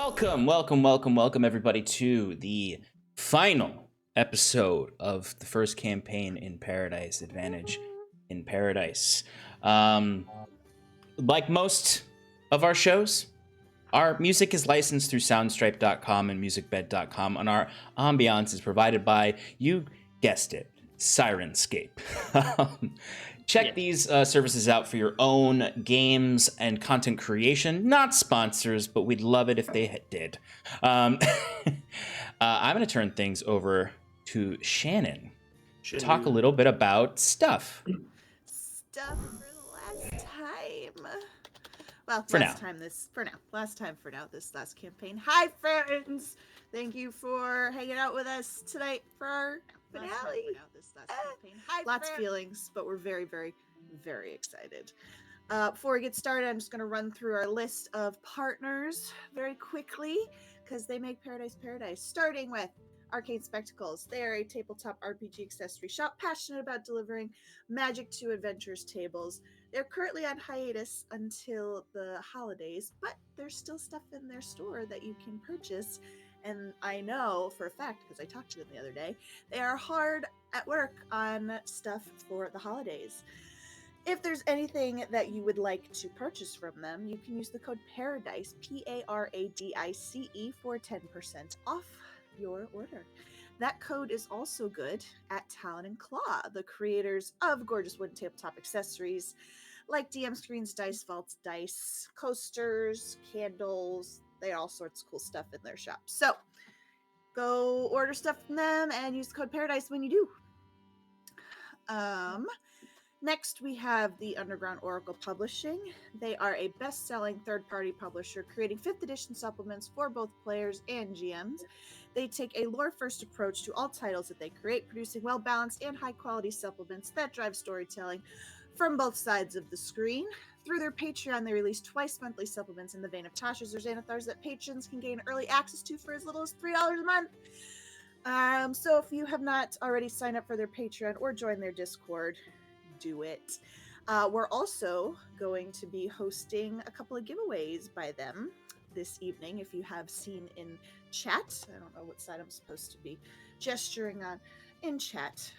Welcome, everybody, to the final episode of the first campaign in Paradise, Advantage in Paradise. Like most of our shows, our music is licensed through Soundstripe.com and Musicbed.com, and our ambiance is provided by, you guessed it, Syrinscape. Check these services out for your own games and content creation. Not sponsors, but we'd love it if they did. I'm going to turn things over to Shannon to talk a little bit about stuff. Stuff for the last time. Well, For last time for now, this last campaign. Hi, friends! Thank you for hanging out with us tonight for our finale. Lots of feelings, but we're very, very, very excited. Before we get started, I'm just going to run through our list of partners very quickly, because they make Paradise Paradise, starting with Arcane Spectacles. They are a tabletop RPG accessory shop passionate about delivering magic to adventurers tables. They're currently on hiatus until the holidays, but there's still stuff in their store that you can purchase. And I know for a fact, because I talked to them the other day, they are hard at work on stuff for the holidays. If there's anything that you would like to purchase from them, you can use the code PARADICE, PARADICE, for 10% off your order. That code is also good at Talon and Claw, the creators of gorgeous wooden tabletop accessories like DM screens, dice vaults, dice, coasters, candles. They have all sorts of cool stuff in their shop. So go order stuff from them and use the code Paradise when you do. Next, we have the Underground Oracle Publishing. They are a best-selling third-party publisher creating 5th edition supplements for both players and GMs. They take a lore-first approach to all titles that they create, producing well-balanced and high-quality supplements that drive storytelling from both sides of the screen. Through their Patreon, they release twice-monthly supplements in the vein of Tasha's or Xanathar's that patrons can gain early access to for as little as $3 a month. So if you have not already signed up for their Patreon or joined their Discord, do it. We're also going to be hosting a couple of giveaways by them this evening. If you have seen in chat, I don't know what side I'm supposed to be gesturing on in chat.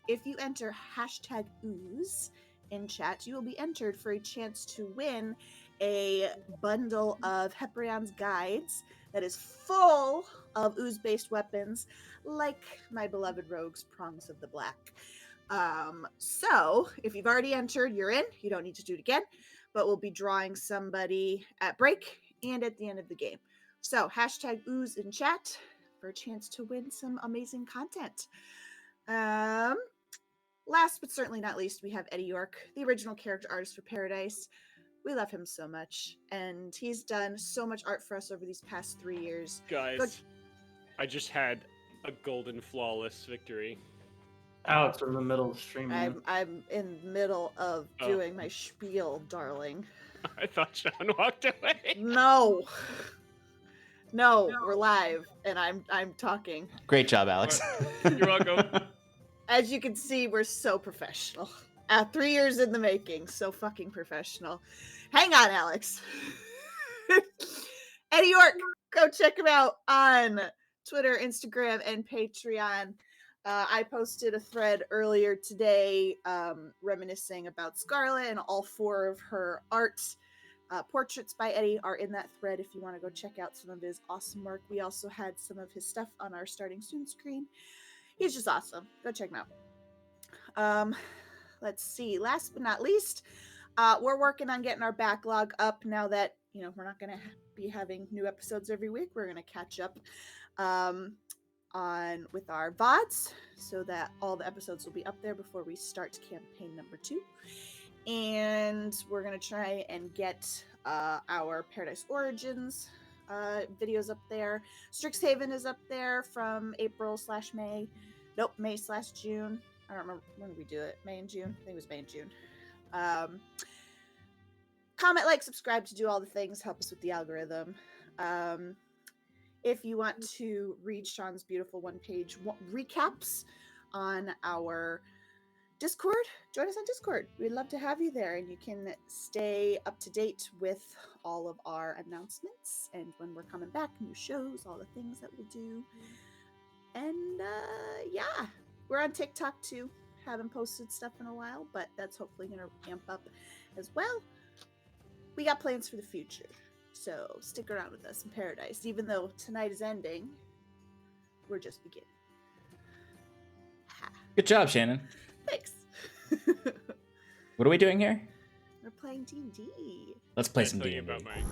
If you enter hashtag ooze in chat, you will be entered for a chance to win a bundle of Heprian's guides that is full of ooze-based weapons like my beloved rogue's Prongs of the Black. So if you've already entered, you're in. You don't need to do it again, but we'll be drawing somebody at break and at the end of the game. So hashtag ooze in chat for a chance to win some amazing content. Last but certainly not least, we have Eddie York, the original character artist for Paradise. We love him so much, and he's done so much art for us over these past 3 years. Guys, I just had a golden flawless victory. Alex, we're in the middle of streaming. I'm in the middle of doing my spiel, darling. I thought Sean walked away. No, we're live, and I'm talking. Great job, Alex. You're welcome. As you can see, we're so professional. 3 years in the making, so fucking professional. Hang on, Alex. Eddie York, go check him out on Twitter, Instagram, and Patreon. I posted a thread earlier today reminiscing about Scarlet, and all 4 of her art portraits by Eddie are in that thread if you want to go check out some of his awesome work. We also had some of his stuff on our starting soon screen. He's just awesome. Go check him out. Let's see. Last but not least, we're working on getting our backlog up now that, we're not going to be having new episodes every week. We're going to catch up with our VODs so that all the episodes will be up there before we start campaign number 2. And we're going to try and get our Paradise Origins videos up there. Strixhaven is up there from April/May. Nope, May/June. I don't remember when did we do it. May and June? I think it was May and June. Comment, like, subscribe to do all the things. Help us with the algorithm. If you want to read Sean's beautiful one-page recaps on our Discord, join us on Discord. We'd love to have you there, and you can stay up to date with all of our announcements and when we're coming back, new shows, all the things that we'll do. And yeah, we're on TikTok too. Haven't posted stuff in a while, but that's hopefully going to amp up as well. We got plans for the future, so stick around with us in Paradise. Even though tonight is ending, we're just beginning. Good job, Shannon. Thanks. What are we doing here? We're playing D&D. Let's play I'll some tell you D&D. about mine.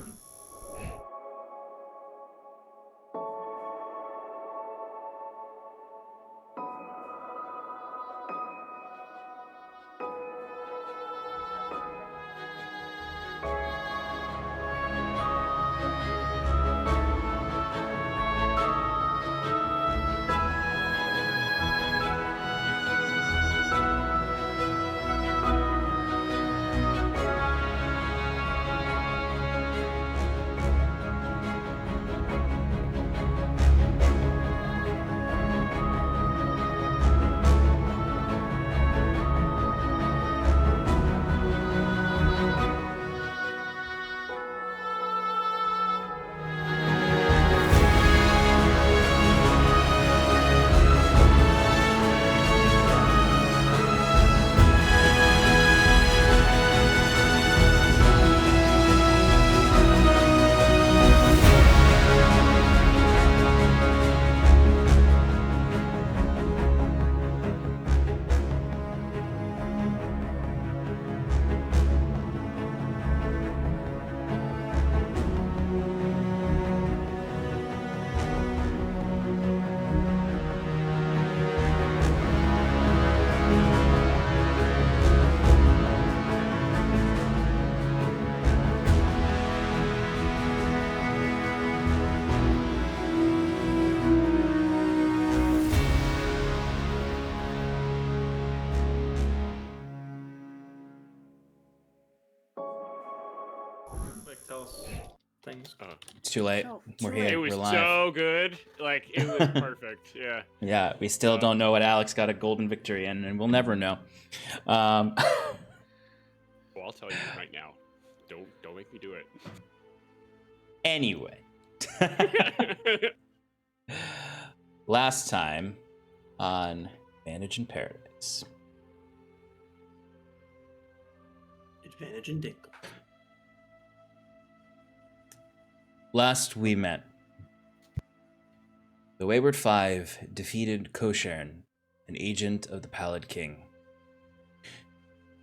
Like, tell us things. It's too late. Oh, We're too here. late. It was We're live. so good. Like, it was perfect. Yeah. Yeah, we still don't know what Alex got a golden victory in, and we'll never know. Well, I'll tell you right now. Don't make me do it. Anyway. Last time on Advantage in Paradise. Advantage and Dinkle. Last we met, the Wayward Five defeated Koshaern, an agent of the Pallid King.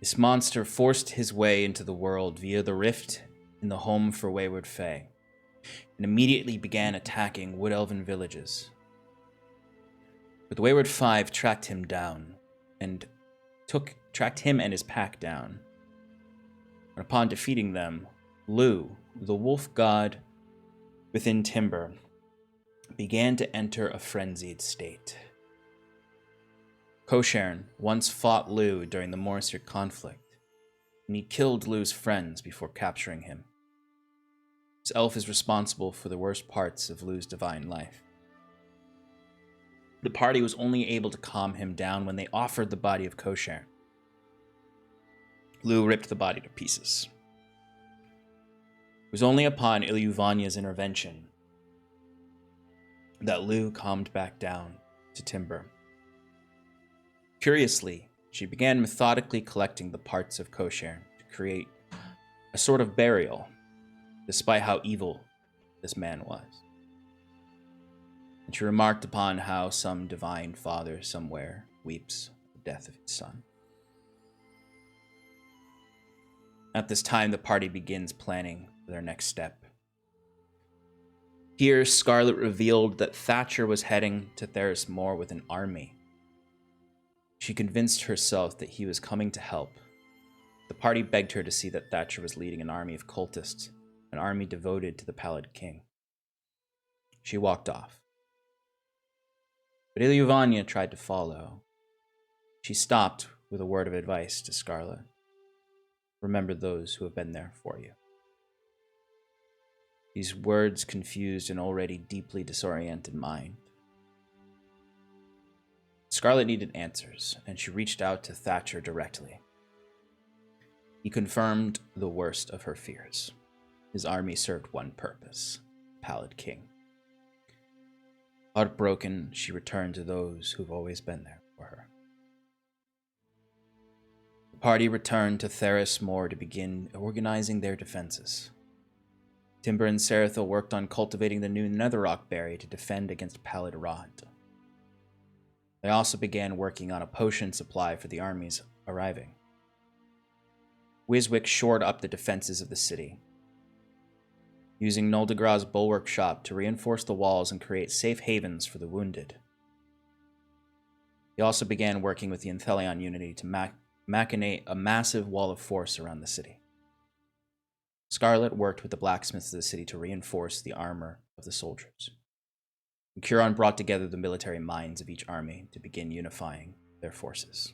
This monster forced his way into the world via the rift in the home for Wayward Fae, and immediately began attacking Wood Elven villages. But the Wayward Five tracked him down, and tracked him and his pack down. And upon defeating them, Lu, the wolf god within Timber, began to enter a frenzied state. Koshaern once fought Lu during the Morriser conflict, and he killed Lu's friends before capturing him. This elf is responsible for the worst parts of Lu's divine life. The party was only able to calm him down when they offered the body of Koshaern. Lu ripped the body to pieces. It was only upon Ilyuvanya's intervention that Lu calmed back down to Timber. Curiously, she began methodically collecting the parts of Koshaern to create a sort of burial, despite how evil this man was. And she remarked upon how some divine father somewhere weeps the death of his son. At this time, the party begins planning for their next step. Here, Scarlet revealed that Thatcher was heading to Theris Moor with an army. She convinced herself that he was coming to help. The party begged her to see that Thatcher was leading an army of cultists, an army devoted to the Pallid King. She walked off. But Ilyuvanya tried to follow. She stopped with a word of advice to Scarlet. Remember those who have been there for you. These words confused an already deeply disoriented mind. Scarlet needed answers, and she reached out to Thatcher directly. He confirmed the worst of her fears. His army served one purpose: Pallid King. Heartbroken, she returned to those who've always been there for her. The party returned to Theris Moor to begin organizing their defenses. Timber and Sarathil worked on cultivating the new Netherrock berry to defend against Pallid Rot. They also began working on a potion supply for the armies arriving. Wiswick shored up the defenses of the city, using Noldegrah's bulwark shop to reinforce the walls and create safe havens for the wounded. He also began working with the Inthelion Unity to machinate a massive wall of force around the city. Scarlet worked with the blacksmiths of the city to reinforce the armor of the soldiers. And Curon brought together the military minds of each army to begin unifying their forces.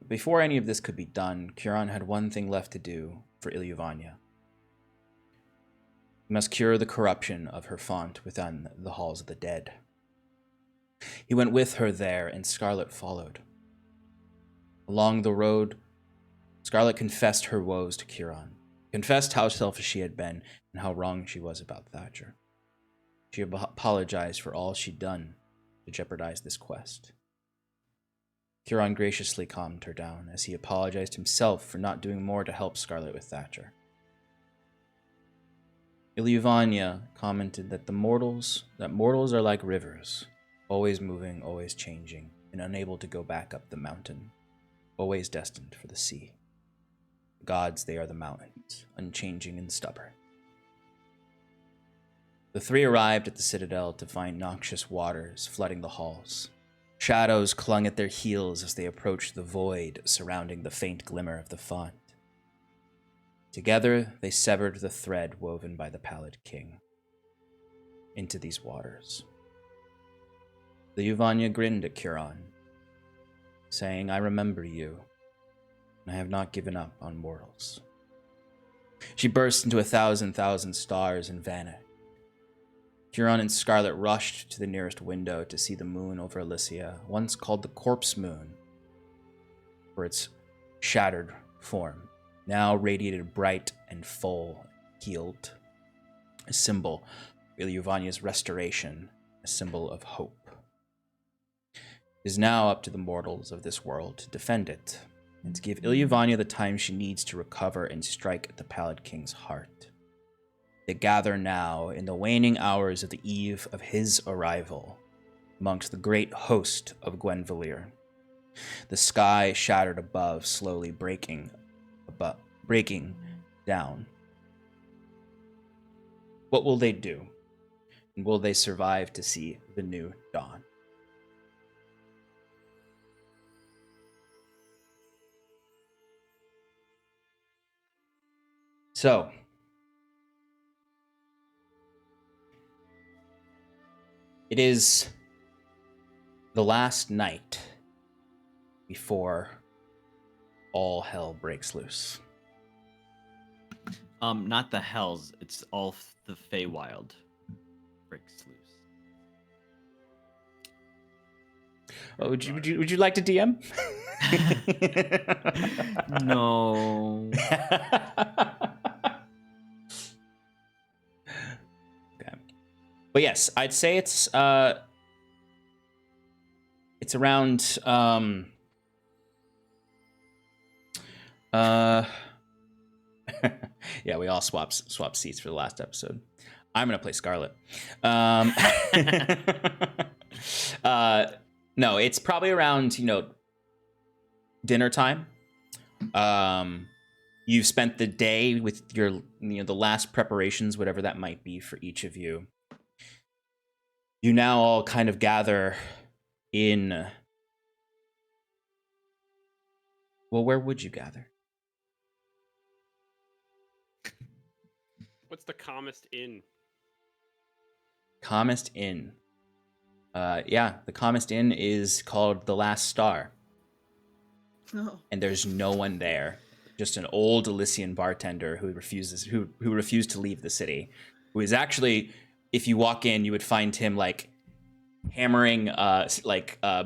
Before any of this could be done, Curon had one thing left to do for Ilyuvania. He must cure the corruption of her font within the halls of the dead. He went with her there, and Scarlet followed. Along the road, Scarlet confessed her woes to Curon, confessed how selfish she had been and how wrong she was about Thatcher. She apologized for all she'd done to jeopardize this quest. Curon graciously calmed her down as he apologized himself for not doing more to help Scarlet with Thatcher. Ilyuvania commented that mortals are like rivers, always moving, always changing, and unable to go back up the mountain, always destined for the sea. Gods, they are the mountains, unchanging and stubborn. The three arrived at the citadel to find noxious waters flooding the halls. Shadows clung at their heels as they approached the void surrounding the faint glimmer of the font. Together, they severed the thread woven by the Pallid King into these waters. The Ilyuvania grinned at Curon, saying, "I remember you, and I have not given up on mortals." She burst into 1,000 stars and vanished. Curon and Scarlet rushed to the nearest window to see the moon over Elysia, once called the Corpse Moon, for its shattered form, now radiated bright and full, healed, a symbol of Ilyuvania's restoration, a symbol of hope. It is now up to the mortals of this world to defend it, and to give Ilyuvania the time she needs to recover and strike at the Pallid King's heart. They gather now in the waning hours of the eve of his arrival amongst the great host of Gwenvalir. The sky shattered above, slowly breaking down. What will they do? And will they survive to see the new dawn? So, it is the last night before all hell breaks loose. Not the hells. It's all the Feywild breaks loose. Oh, would you like to DM? No. Okay. But yes, I'd say it's around yeah, we all swap seats for the last episode. I'm gonna play Scarlet. No, it's probably around dinner time. You've spent the day with your the last preparations, whatever that might be for each of you. You now all kind of gather in. Well, where would you gather? What's the calmest inn? Calmest Inn. Yeah, the calmest inn is called The Last Star. Oh. And there's no one there. Just an old Elysian bartender who refused to leave the city. Who is actually, if you walk in, you would find him like hammering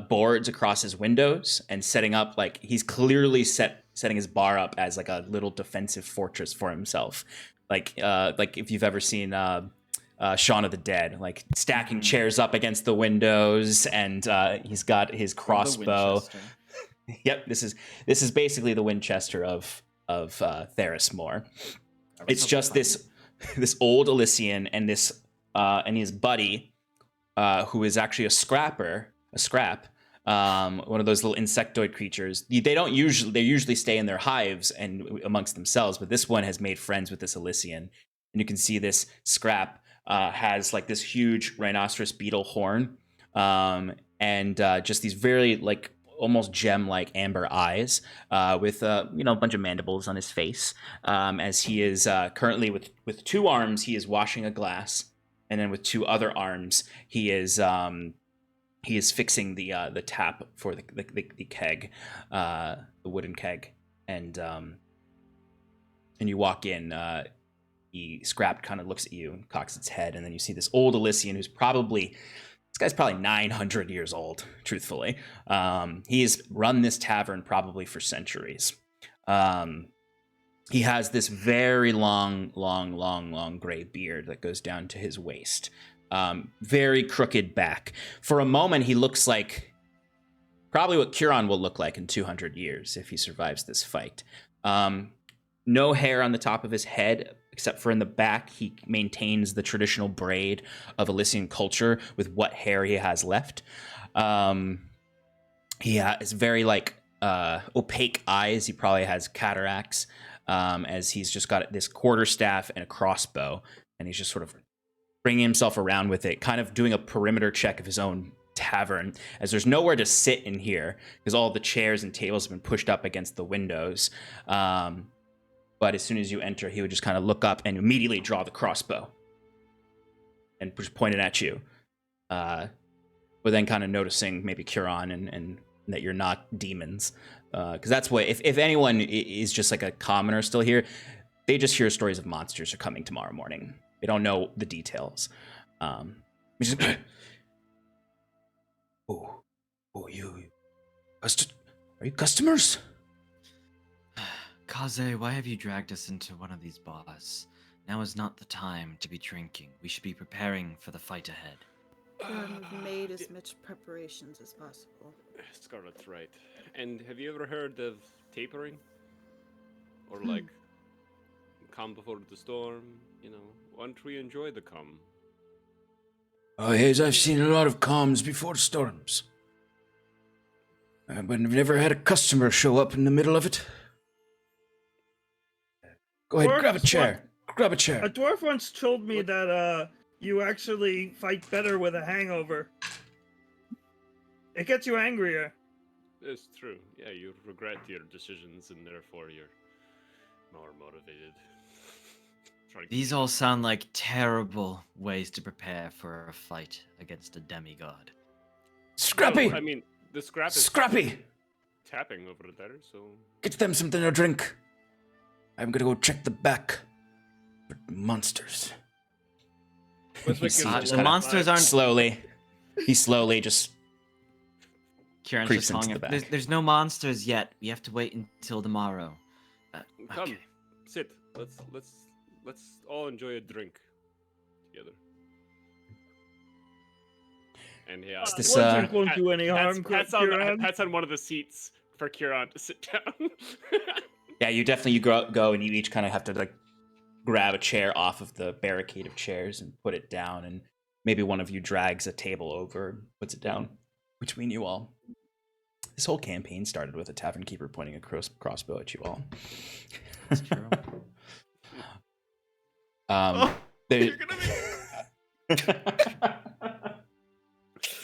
boards across his windows and setting up like he's clearly setting his bar up as like a little defensive fortress for himself. Like if you've ever seen Shaun of the Dead, like stacking chairs up against the windows, and he's got his crossbow. Yep, this is basically the Winchester of Therismore. It's just this old Elysian and his buddy, who is actually a scrap, one of those little insectoid creatures. They usually stay in their hives and amongst themselves, but this one has made friends with this Elysian, and you can see this scrap has like this huge rhinoceros beetle horn, and just these very like almost gem-like amber eyes, with a bunch of mandibles on his face, as he is currently with two arms he is washing a glass, and then with two other arms he is fixing the tap for the keg, the wooden keg, and you walk in. The scrap kind of looks at you and cocks its head, and then you see this old Elysian who's this guy's probably 900 years old, truthfully. He's run this tavern probably for centuries. He has this very long gray beard that goes down to his waist. Very crooked back. For a moment, he looks like probably what Curon will look like in 200 years if he survives this fight. No hair on the top of his head, except for in the back. He maintains the traditional braid of Elysian culture with what hair he has left. He has very opaque eyes. He probably has cataracts, as he's just got this quarterstaff and a crossbow, and he's just sort of bringing himself around with it, kind of doing a perimeter check of his own tavern, as there's nowhere to sit in here because all the chairs and tables have been pushed up against the windows. But as soon as you enter, he would just kind of look up and immediately draw the crossbow and just point it at you. But then kind of noticing maybe Curon and that you're not demons. Because that's what, if anyone is just like a commoner still here, they just hear stories of monsters are coming tomorrow morning. They don't know the details. Are you customers? Kaze, why have you dragged us into one of these bars? Now is not the time to be drinking. We should be preparing for the fight ahead. We've made as much preparations as possible. Scarlet's right. And have you ever heard of tapering? Or like, calm before the storm? Why don't we enjoy the calm? Oh, yes, I've seen a lot of calms before storms. But I've never had a customer show up in the middle of it. Go ahead, grab a chair. Grab a chair. A dwarf once told me that you actually fight better with a hangover. It gets you angrier. It's true. Yeah, you regret your decisions and therefore you're more motivated. These all sound like terrible ways to prepare for a fight against a demigod. Scrappy! No, I mean, the scrap is Scrappy! tapping over there, so... Get them something to drink. I'm gonna go check the back for monsters. The monsters aren't... He slowly just Kieran's creeps just into calling the it. back. There's no monsters yet. We have to wait until tomorrow. Come, Okay. sit. Let's all enjoy a drink together. And yeah, This, One drink won't do any harm. pats on one of the seats for Curon to sit down. Yeah, you definitely go and you each kind of have to like grab a chair off of the barricade of chairs and put it down, and maybe one of you drags a table over and puts it down between you all. This whole campaign started with a tavern keeper pointing a crossbow at you all. That's true.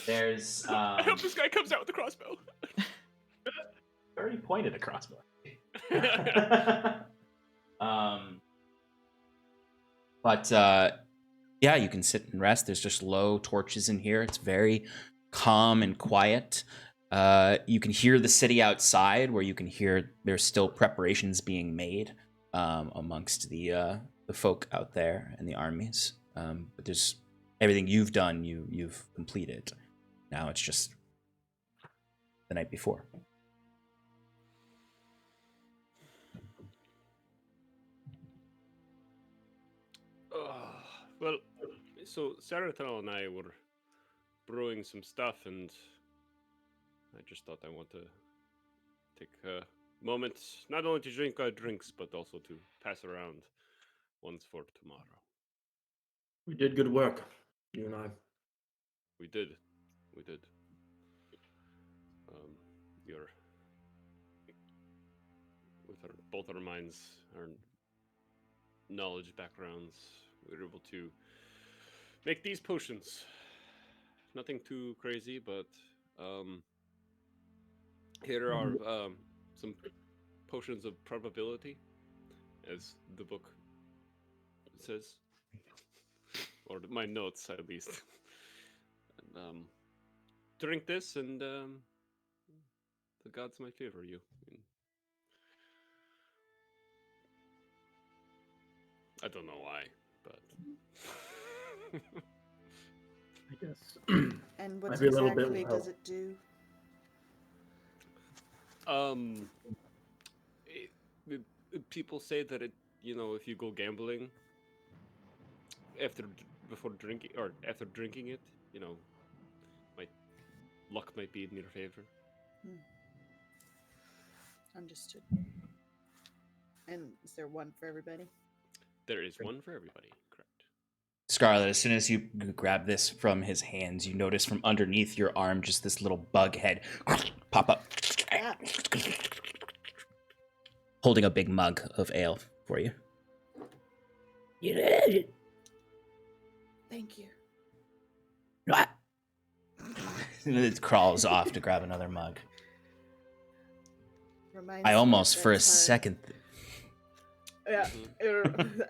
There's I hope this guy comes out with a crossbow. already pointed a crossbow. Yeah, you can sit and rest. There's just low torches in here. It's very calm and quiet. You can hear the city outside, where you can hear there's still preparations being made amongst the folk out there and the armies. But there's everything you've done, you've completed. Now it's just the night before. Well, so Sarathil and I were brewing some stuff, and I just thought I want to take a moment, not only to drink our drinks, but also to pass around ones for tomorrow. We did good work, you and I. We did. Your with both our minds, our knowledge backgrounds, we were able to make these potions. Nothing too crazy, but here are some potions of probability, as the book says, or my notes at least. And, drink this, and the gods might favor you. I don't know why, but I guess. And what Might be a little bit exactly low. does it do? People say that it, if you go gambling before drinking or after drinking it, luck might be in your favor. Understood. And is there one for everybody? There is one for everybody, correct? Scarlet, as soon as you grab this from his hands, you notice from underneath your arm just this little bug head pop up, Ah, holding a big mug of ale for you. You did it. thank you. What? And it crawls off to grab another mug. Reminds I me almost, of for that a time- second, Yeah, it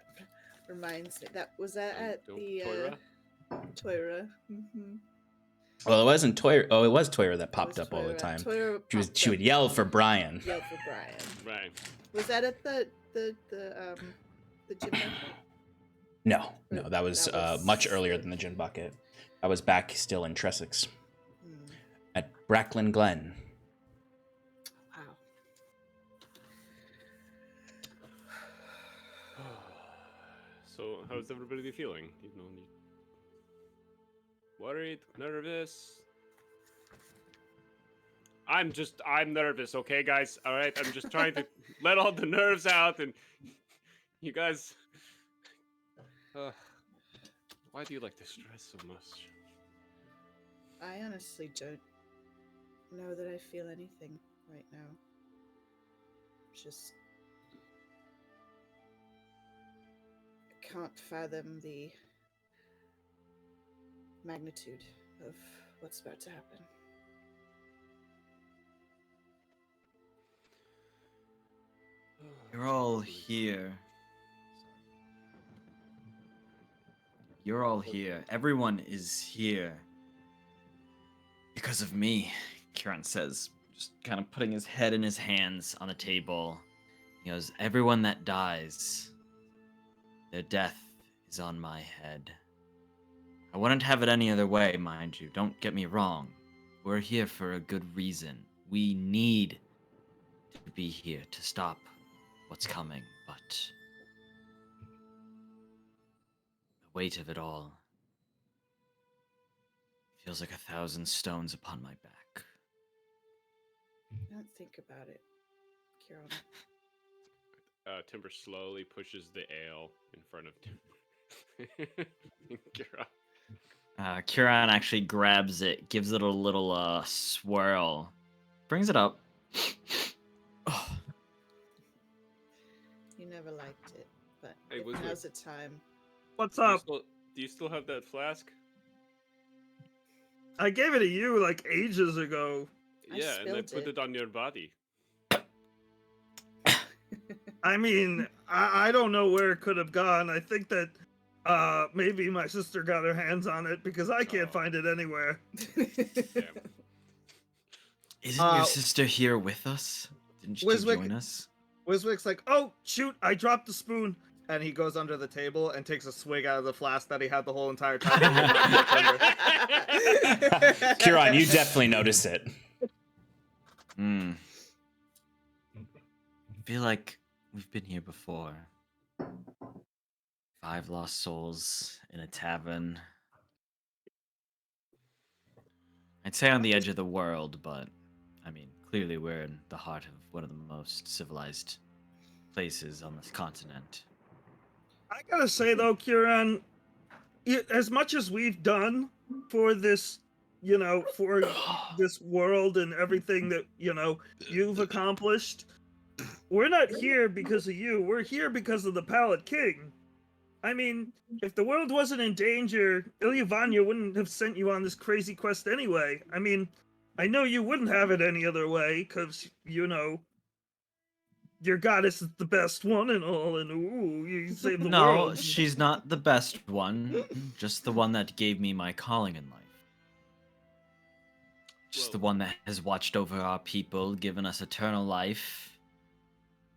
reminds me. That was that at the Toira? Toira. Mm-hmm. well, it wasn't Toira. Oh, it was Toira that popped up all the Toira. time. Toira She would yell for Brian. Yell for Brian. Right. Was that at the gym bucket? No, that was, That was- much earlier than the gin bucket. I was back still in Tressex Hmm. at Bracklin Glen. Wow. So, how's everybody feeling? Worried, nervous? I'm nervous, okay, guys? All right, I'm just trying to let all the nerves out, and you guys. Why do you like to stress so much? I honestly don't know that I feel anything right now. Just I can't fathom the magnitude of what's about to happen. You're all here. You're all here. Everyone is here. Because of me, Kieran says, just kind of putting his head in his hands on the table. He goes, everyone that dies, their death is on my head. I wouldn't have it any other way, mind you. Don't get me wrong. We're here for a good reason. We need to be here to stop what's coming, but the weight of it all feels like 1,000 stones upon my back. Don't think about it, Kieran. Timber slowly pushes the ale in front of Kira. Kieran actually grabs it, gives it a little swirl, brings it up. Oh, You never liked it, but Hey, if Wizard. now's the time. What's Do you up? still have that flask? I gave it to you like ages ago. I Yeah, and I spilled put it. it on your body. I mean, I don't know where it could have gone. I think that maybe my sister got her hands on it because I can't Oh. find it anywhere. Damn. isn't your sister here with us? Didn't she Wiswick- join us? Wiswick's like, oh shoot, I dropped the spoon, and he goes under the table and takes a swig out of the flask that he had the whole entire time. Kieran, you definitely notice it. I feel like we've been here before. 5 lost souls in a tavern. I'd say on the edge of the world, but I mean, clearly we're in the heart of one of the most civilized places on this continent. I gotta say though, Kieran, as much as we've done for this, for this world and everything that, you've accomplished, we're not here because of you. We're here because of the Pallid King. I mean, if the world wasn't in danger, Ilyavanya wouldn't have sent you on this crazy quest anyway. I mean, I know you wouldn't have it any other way, because, your goddess is the best one and all, and ooh, you saved the world. No, she's not the best one, just the one that gave me my calling in life. Just the one that has watched over our people, given us eternal life,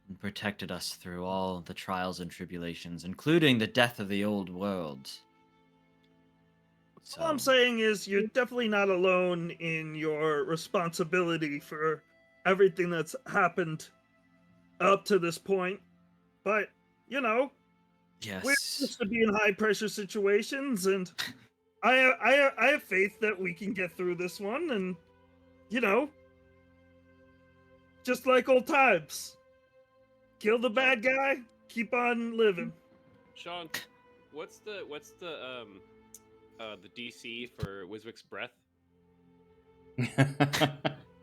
and protected us through all the trials and tribulations, including the death of the old world. All I'm saying is you're definitely not alone in your responsibility for everything that's happened up to this point. But, yes. we're supposed to be in high-pressure situations, and I have faith that we can get through this one, and, just like old times. Kill the bad guy, keep on living. Sean, what's the DC for Wiswick's breath?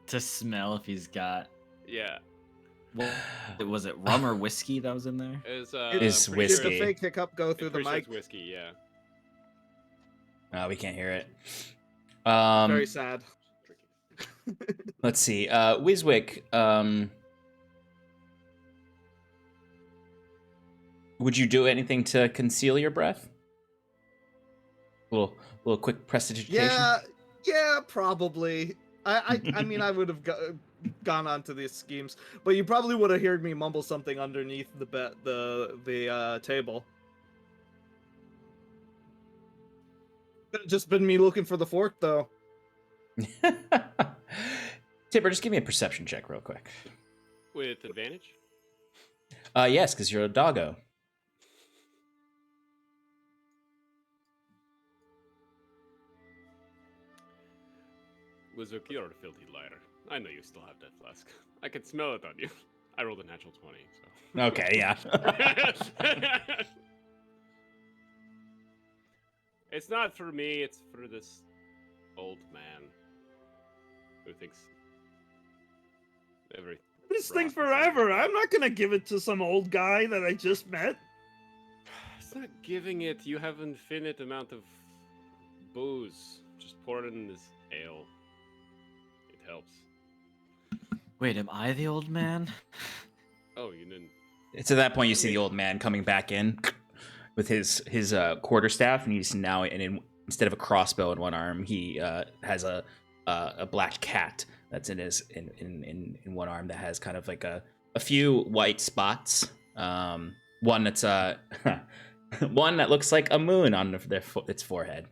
To smell if he's got. Yeah. What was it? Rum or whiskey that was in there? Is Did whiskey. Did the fake hiccup go through the mic? Whiskey, yeah. Oh, we can't hear it. Very sad. Let's see. Wiswick, would you do anything to conceal your breath? Little quick prestidigitation. Yeah, probably. I mean, I would have gone on to these schemes, but you probably would have heard me mumble something underneath the table. Could have just been me looking for the fork, though. Tipper, just give me a perception check real quick. With advantage? Yes, because you're a doggo. Wiswick, you're a filthy liar. I know you still have that flask. I can smell it on you. I rolled a natural 20, so. Okay, yeah. It's not for me, it's for this old man who thinks everything. This thing forever. I'm not gonna give it to some old guy that I just met. It's not giving it. You have an infinite amount of booze. Just pour it in this ale. It helps. Wait, am I the old man? Oh, you didn't. It's at that point you see the old man coming back in with his quarterstaff, and he's now instead of a crossbow in one arm, he has a black cat that's in one arm that has kind of like a few white spots. One that's one that looks like a moon on its forehead.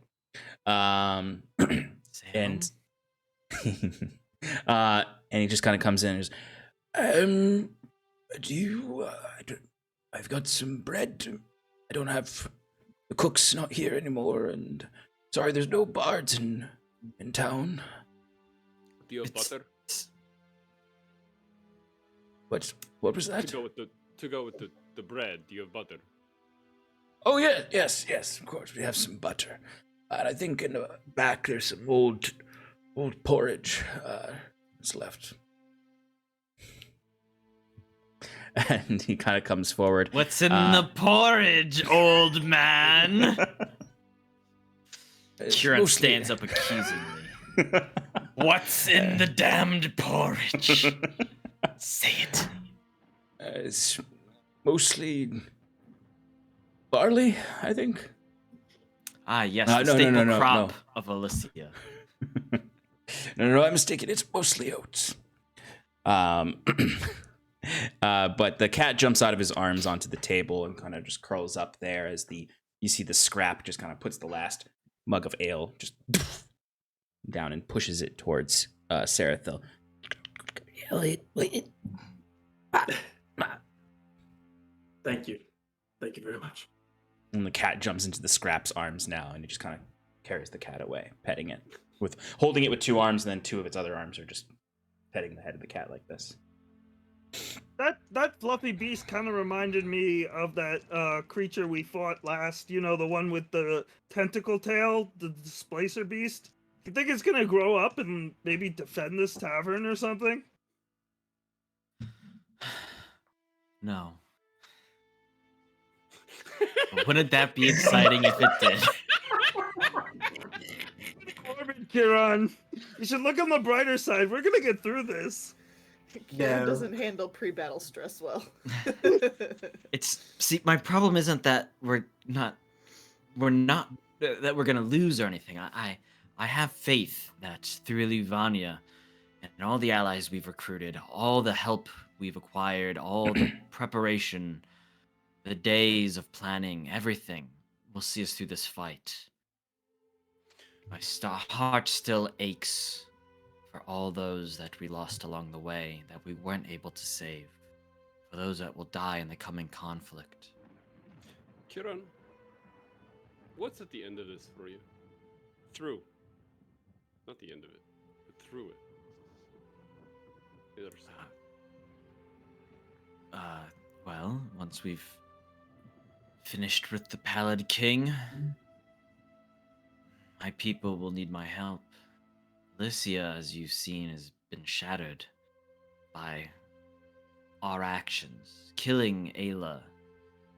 And and he just kind of comes in and goes, I've got some bread. I don't have, the cook's not here anymore, and sorry, there's no bards in town. Do you have butter? What was that? To go with the bread, do you have butter? Oh, yeah, yes, of course, we have some butter. And I think in the back there's some old porridge that's left. And he kind of comes forward. What's in the porridge, old man? Kieran stands up accusingly. What's in the damned porridge? Say it. It's mostly barley, I think. Ah, yes, the staple crop no. of Alicia. No, I'm mistaken. It's mostly oats. But the cat jumps out of his arms onto the table and kind of just curls up there as you see the scrap just kind of puts the last mug of ale just down and pushes it towards Sarathil. Wait. Thank you. Thank you very much. And the cat jumps into the scrap's arms now, and he just kind of carries the cat away, petting it, holding it with two arms, and then two of its other arms are just petting the head of the cat like this. That fluffy beast kind of reminded me of that creature we fought last. You know, the one with the tentacle tail, the displacer beast. You think it's gonna grow up and maybe defend this tavern or something? No. But wouldn't that be exciting if it did? Corbin, Kieran, you should look on the brighter side. We're gonna get through this. Kieran No. doesn't handle pre-battle stress well. See, my problem isn't that we're gonna lose or anything. I have faith that through Luvania and all the allies we've recruited, all the help we've acquired, all the preparation, the days of planning, everything will see us through this fight. My heart still aches for all those that we lost along the way that we weren't able to save, for those that will die in the coming conflict. Kieran, what's at the end of this for you? Through. Not the end of it, but through it. The other side. Well, once we've finished with the Pallid King, my people will need my help. Lycia, as you've seen, has been shattered by our actions. Killing Ayla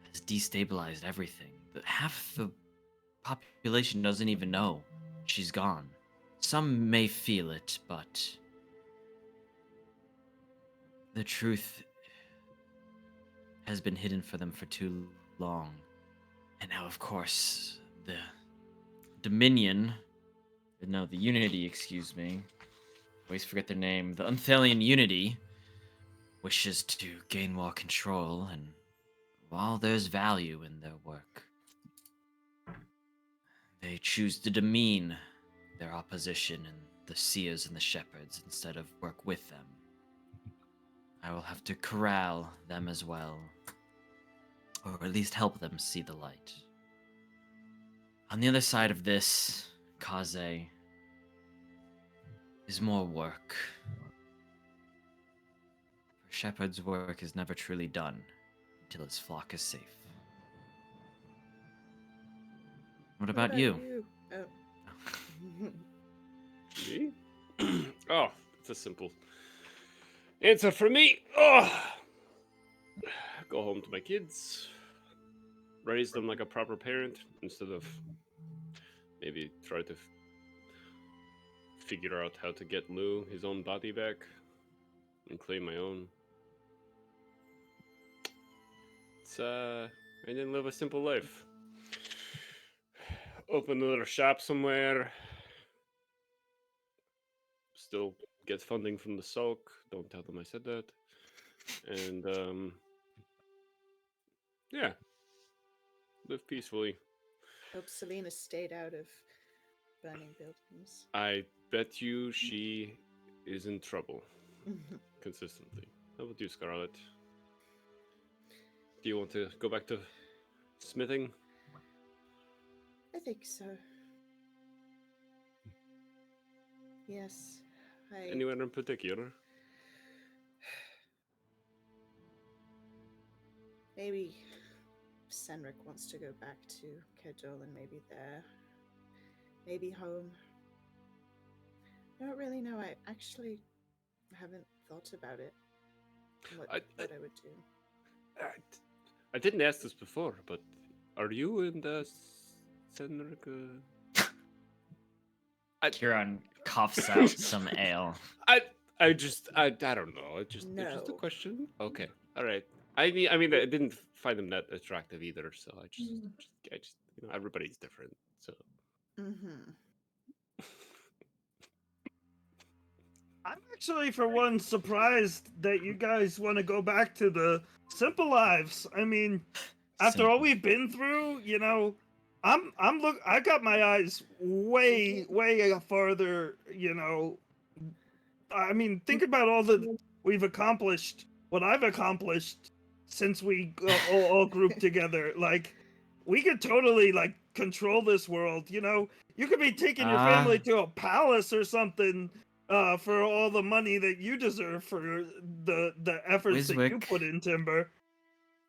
has destabilized everything. Half the population doesn't even know she's gone. Some may feel it, but the truth has been hidden for them for too long. And now, of course, the Unity, excuse me. Always forget their name. The Unthalian Unity wishes to gain more control, and while there's value in their work, they choose to demean their opposition and the seers and the shepherds instead of work with them. I will have to corral them as well, or at least help them see the light. On the other side of this, Kaze, is more work. For shepherd's work is never truly done until his flock is safe. What about you? Oh. Me? Oh, it's a simple answer for me. Oh, go home to my kids, raise them like a proper parent instead of maybe try to figure out how to get Lou his own body back and claim my own. It's I didn't live a simple life. Open a little shop somewhere. Still get funding from the Sulk. Don't tell them I said that. And yeah, live peacefully. Hope Selena stayed out of burning buildings. I bet you she is in trouble consistently. How about you, Scarlet? Do you want to go back to smithing? I think so. Yes. Anywhere in particular? Maybe Senric wants to go back to Kedol and maybe there. Maybe home. I don't really know. I actually haven't thought about it. What I would do. I didn't ask this before, but are you and Senric? Kieran coughs out some ale. I don't know. It's just a No. question. Okay, all right. I mean, I didn't find them that attractive either. So I just everybody's different. So. Mm-hmm. I'm actually, for one, surprised that you guys want to go back to the simple lives. I mean, after all we've been through, you know, I got my eyes way farther, you know. I mean, think about all that we've accomplished, what I've accomplished since we all grouped together. Like, we could totally, like, control this world, you know? You could be taking your family to a palace or something for all the money that you deserve for the efforts that you Wiswick. put in, Timber.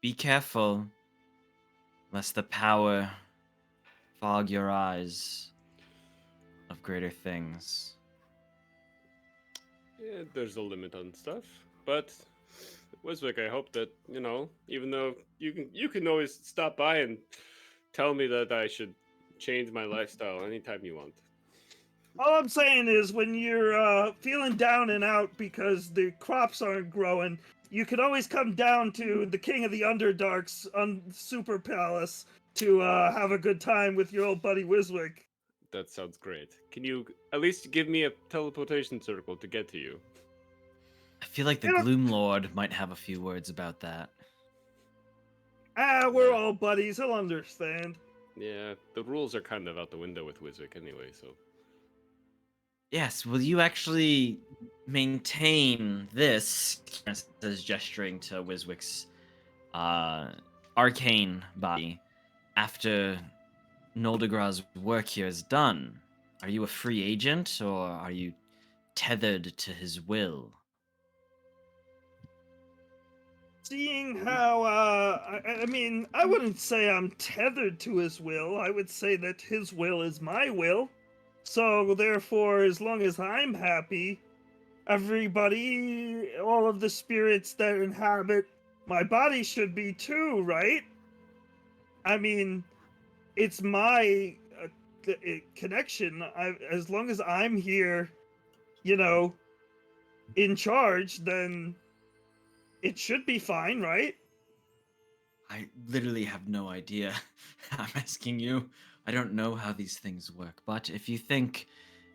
Be careful, lest the power fog your eyes of greater things. Yeah, there's a limit on stuff, but Wiswick, I hope that even though you can always stop by and tell me that I should change my lifestyle anytime you want. All I'm saying is, when you're feeling down and out because the crops aren't growing, you can always come down to the King of the Underdark's Super Palace to have a good time with your old buddy Wiswick. That sounds great. Can you at least give me a teleportation circle to get to you? I feel like the Gloom Lord might have a few words about that. We're all buddies. He'll understand. Yeah, the rules are kind of out the window with Wiswick anyway, so... Yes, will you actually maintain this, says gesturing to Wiswick's arcane body, after Noldegra's work here is done? Are you a free agent, or are you tethered to his will? Seeing how, I mean, I wouldn't say I'm tethered to his will. I would say that his will is my will. So, therefore, as long as I'm happy, everybody, all of the spirits that inhabit my body should be too, right? I mean, it's my connection. As long as I'm here, you know, in charge, then it should be fine, right? I literally have no idea. I'm asking you. I don't know how these things work, but if you think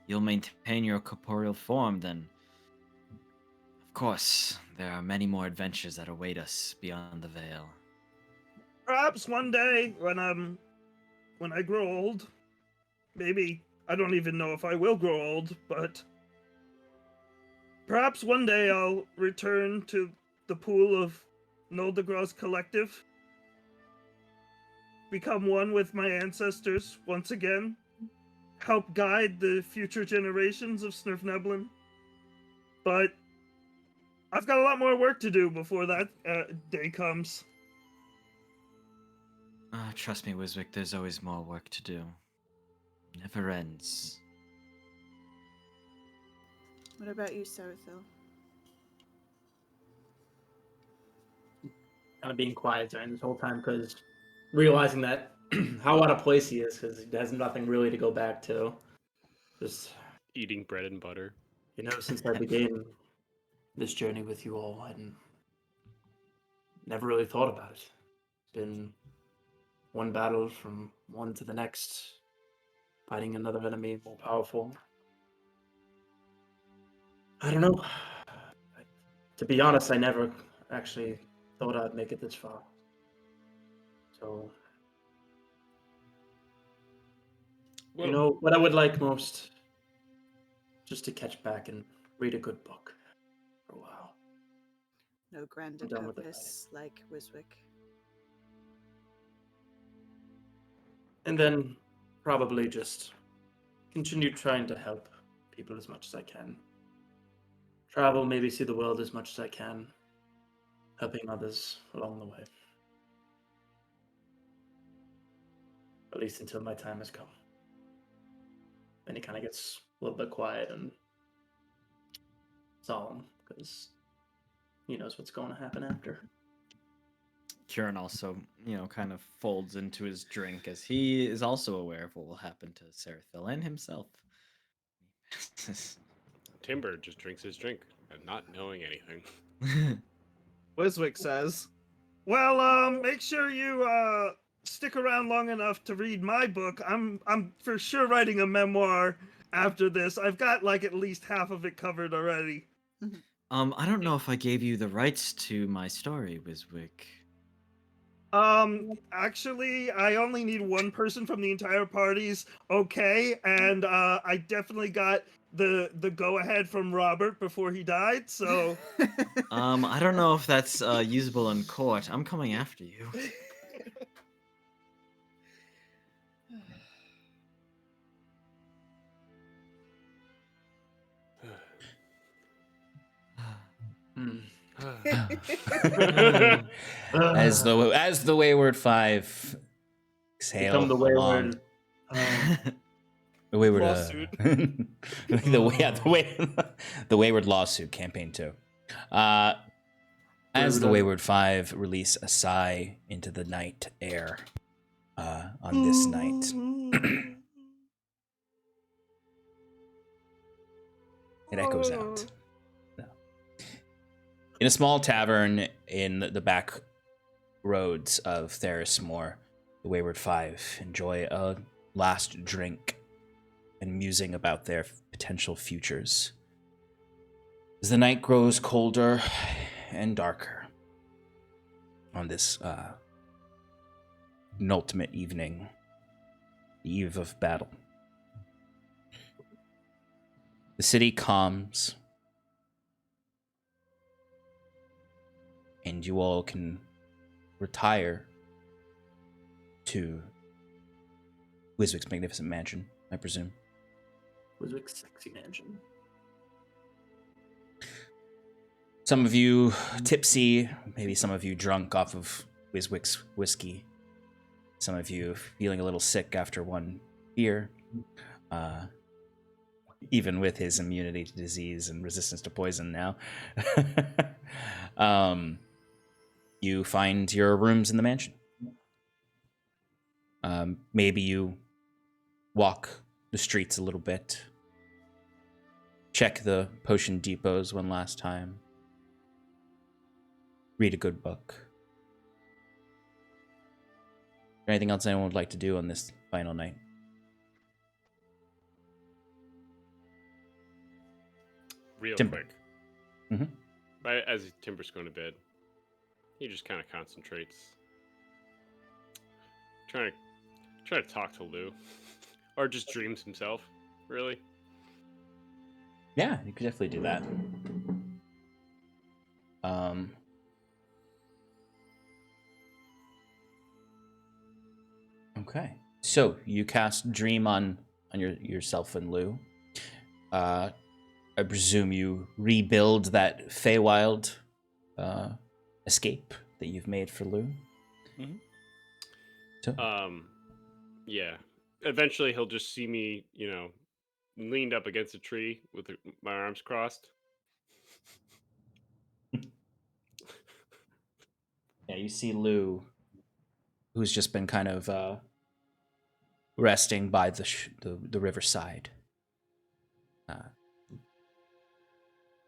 you'll maintain your corporeal form, then of course there are many more adventures that await us beyond the veil. Perhaps one day, when I grow old, maybe, I don't even know if I will grow old, but perhaps one day I'll return to the pool of Noldegra's collective, become one with my ancestors once again, help guide the future generations of Snurfneblin. But I've got a lot more work to do before that day comes. Trust me, Wiswick, there's always more work to do. Never ends. What about you, Sarathil? Kind of being quiet during this whole time because realizing that how out of place he is because he has nothing really to go back to. Just eating bread and butter. You know, since I began this journey with you all, I never really thought about it. It's been one battle from one to the next, fighting another enemy more powerful. I don't know. To be honest, I never actually thought I'd make it this far. So, Well, you know, what I would like most, just to catch back and read a good book for a while. No grander I'm done with it. purpose like Wiswick. And then probably just continue trying to help people as much as I can. Travel, maybe see the world as much as I can, helping others along the way. At least until my time has come. Then he kind of gets a little bit quiet and solemn because he knows what's going to happen after. Kieran also, kind of folds into his drink as he is also aware of what will happen to Sarathil and himself. Timber just drinks his drink and not knowing anything. Wiswick says, Well, make sure you stick around long enough to read my book. I'm for sure writing a memoir after this. I've got like at least half of it covered already. I don't know if I gave you the rights to my story, Wiswick. Actually, I only need one person from the entire party's okay, and I definitely got the go ahead from Robert before he died. So, I don't know if that's usable in court. I'm coming after you. As the Wayward Five exhale Become the along. Wayward. The Wayward Lawsuit. the Wayward lawsuit campaign 2. As the Wayward Five release a sigh into the night air on this night. It echoes out. No. In a small tavern in the back roads of Therismore, the Wayward Five enjoy a last drink and musing about their potential futures. As the night grows colder and darker on this penultimate evening, the eve of battle, the city calms, and you all can retire to Wiswick's magnificent mansion, I presume. Wiswick's sexy mansion. Some of you tipsy, maybe some of you drunk off of Wiswick's whiskey. Some of you feeling a little sick after one beer. Even with his immunity to disease and resistance to poison now. You find your rooms in the mansion. Maybe you walk the streets a little bit. Check the potion depots one last time. Read a good book. Is there anything else anyone would like to do on this final night? Real Timber. quick. Mm-hmm. Right as Timber's going to bed, he just kind of concentrates. Trying to talk to Lou. Or just dreams himself, really. Yeah, you could definitely do that. Okay. So you cast Dream on yourself and Lou. I presume you rebuild that Feywild escape that you've made for Lou. Mm-hmm. So, Yeah. Eventually, he'll just see me, leaned up against a tree with my arms crossed. yeah, you see Lou, who's just been kind of resting by the riverside.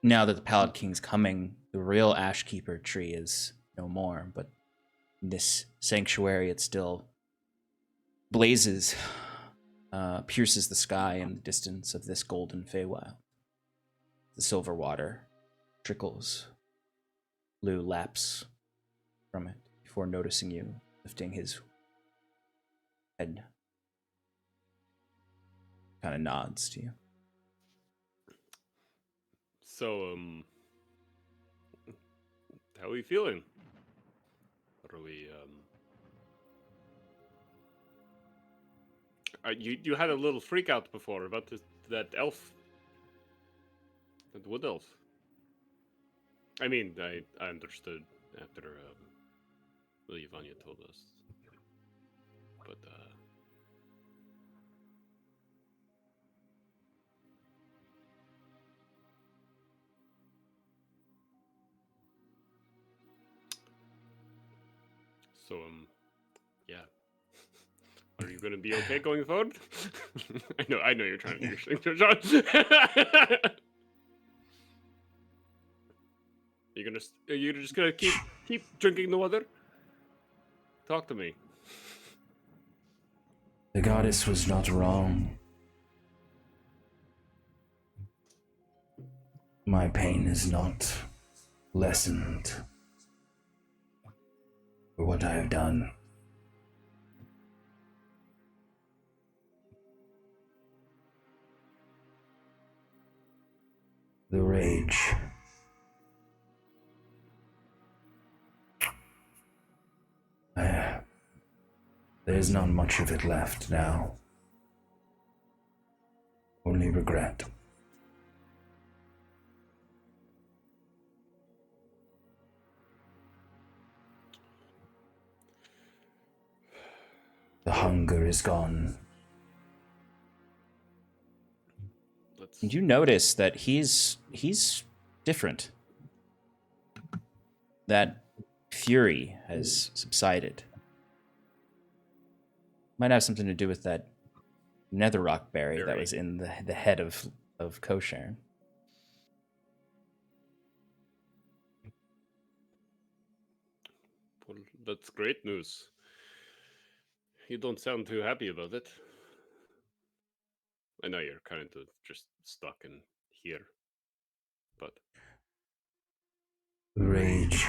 Now that the Pallid King's coming, the real Ashkeeper tree is no more, but in this sanctuary, it still blazes, pierces the sky in the distance of this golden Feywild. The silver water trickles. Lou laps from it before noticing you, lifting his head. Kind of nods to you. So, how are we feeling? Are we, you had a little freak out before about that elf. That wood elf. I mean, I understood after, Yvonne told us. But, So, yeah. Are you going to be okay going forward? I know you're trying to do your thing, John. Are you just gonna keep drinking the water? Talk to me. The goddess was not wrong. My pain is not lessened for what I have done. The rage. There's not much of it left now. Only regret. The hunger is gone. And you notice that he's different. That fury has subsided. Might have something to do with that netherrock berry that was in the head of Kosher. Well, that's great news. You don't sound too happy about it. I know you're kind of just stuck in here, but Rage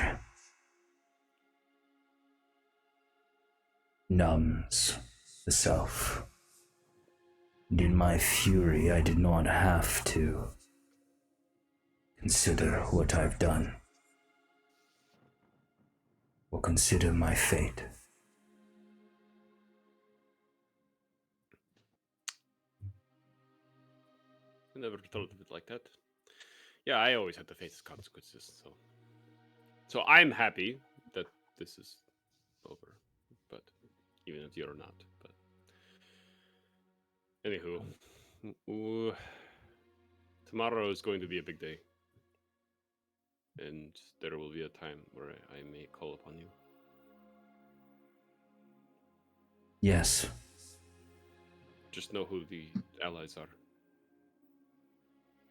numbs the self. And in my fury, I did not have to consider what I've done, or consider my fate. I never thought of it like that. Yeah, I always had to face consequences, so I'm happy that this is over. But even if you're not, but anywho, tomorrow is going to be a big day, and there will be a time where I may call upon you. Yes. Just know who the allies are.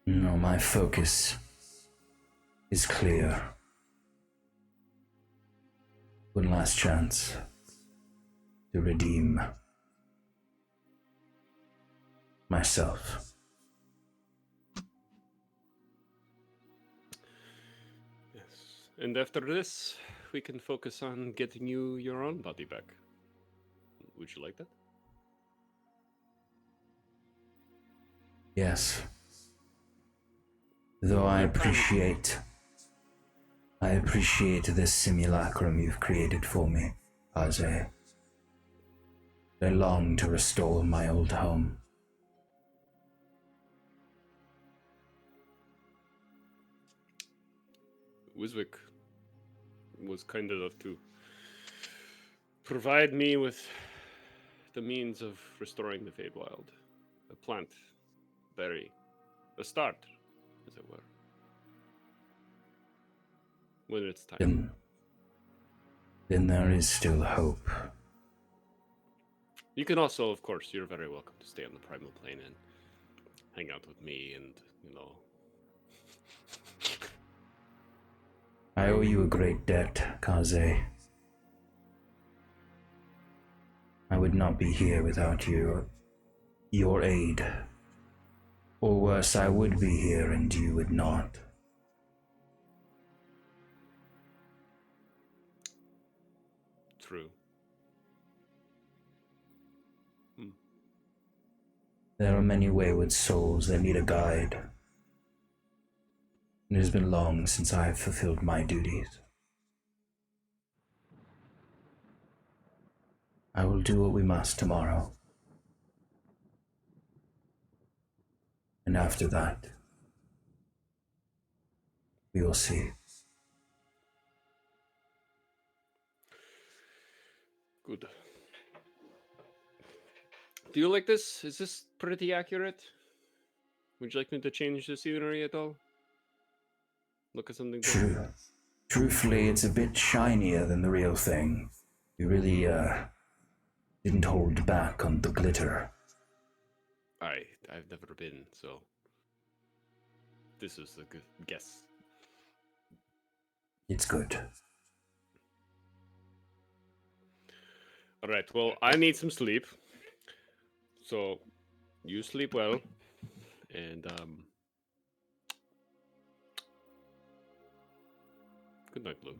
No, my focus is clear. One last chance to redeem myself. Yes. And after this, we can focus on getting you your own body back. Would you like that? Yes. Though I appreciate this simulacrum you've created for me, Aze. I long to restore my old home. Wiswick was kind enough to provide me with the means of restoring the Feywild. A plant, berry, a start, as it were. When it's time. Then there is still hope. You can also, of course, you're very welcome to stay on the Primal Plane and hang out with me and, I owe you a great debt, Kaze. I would not be here without your aid. Or worse, I would be here and you would not. True. There are many wayward souls that need a guide. It has been long since I have fulfilled my duties. I will do what we must tomorrow. And after that, we will see. Good. Do you like this? Is this pretty accurate? Would you like me to change the scenery at all? Look at something different? Truthfully, it's a bit shinier than the real thing. You really, didn't hold back on the glitter. I've never been, so this is a good guess. It's good. Alright, well, I need some sleep. So, you sleep well. And, Good night, Blue.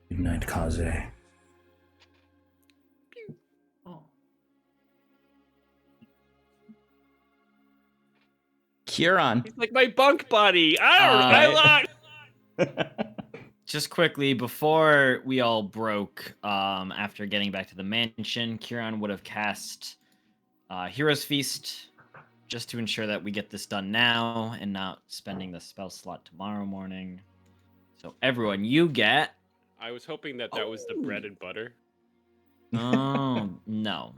Good night, Kaze. Oh. Kieran. He's like my bunk buddy. I don't know. Just quickly, before we all broke, after getting back to the mansion, Kieran would have cast Hero's Feast just to ensure that we get this done now and not spending the spell slot tomorrow morning. So everyone, you get... I was hoping that was the bread and butter. Oh, no.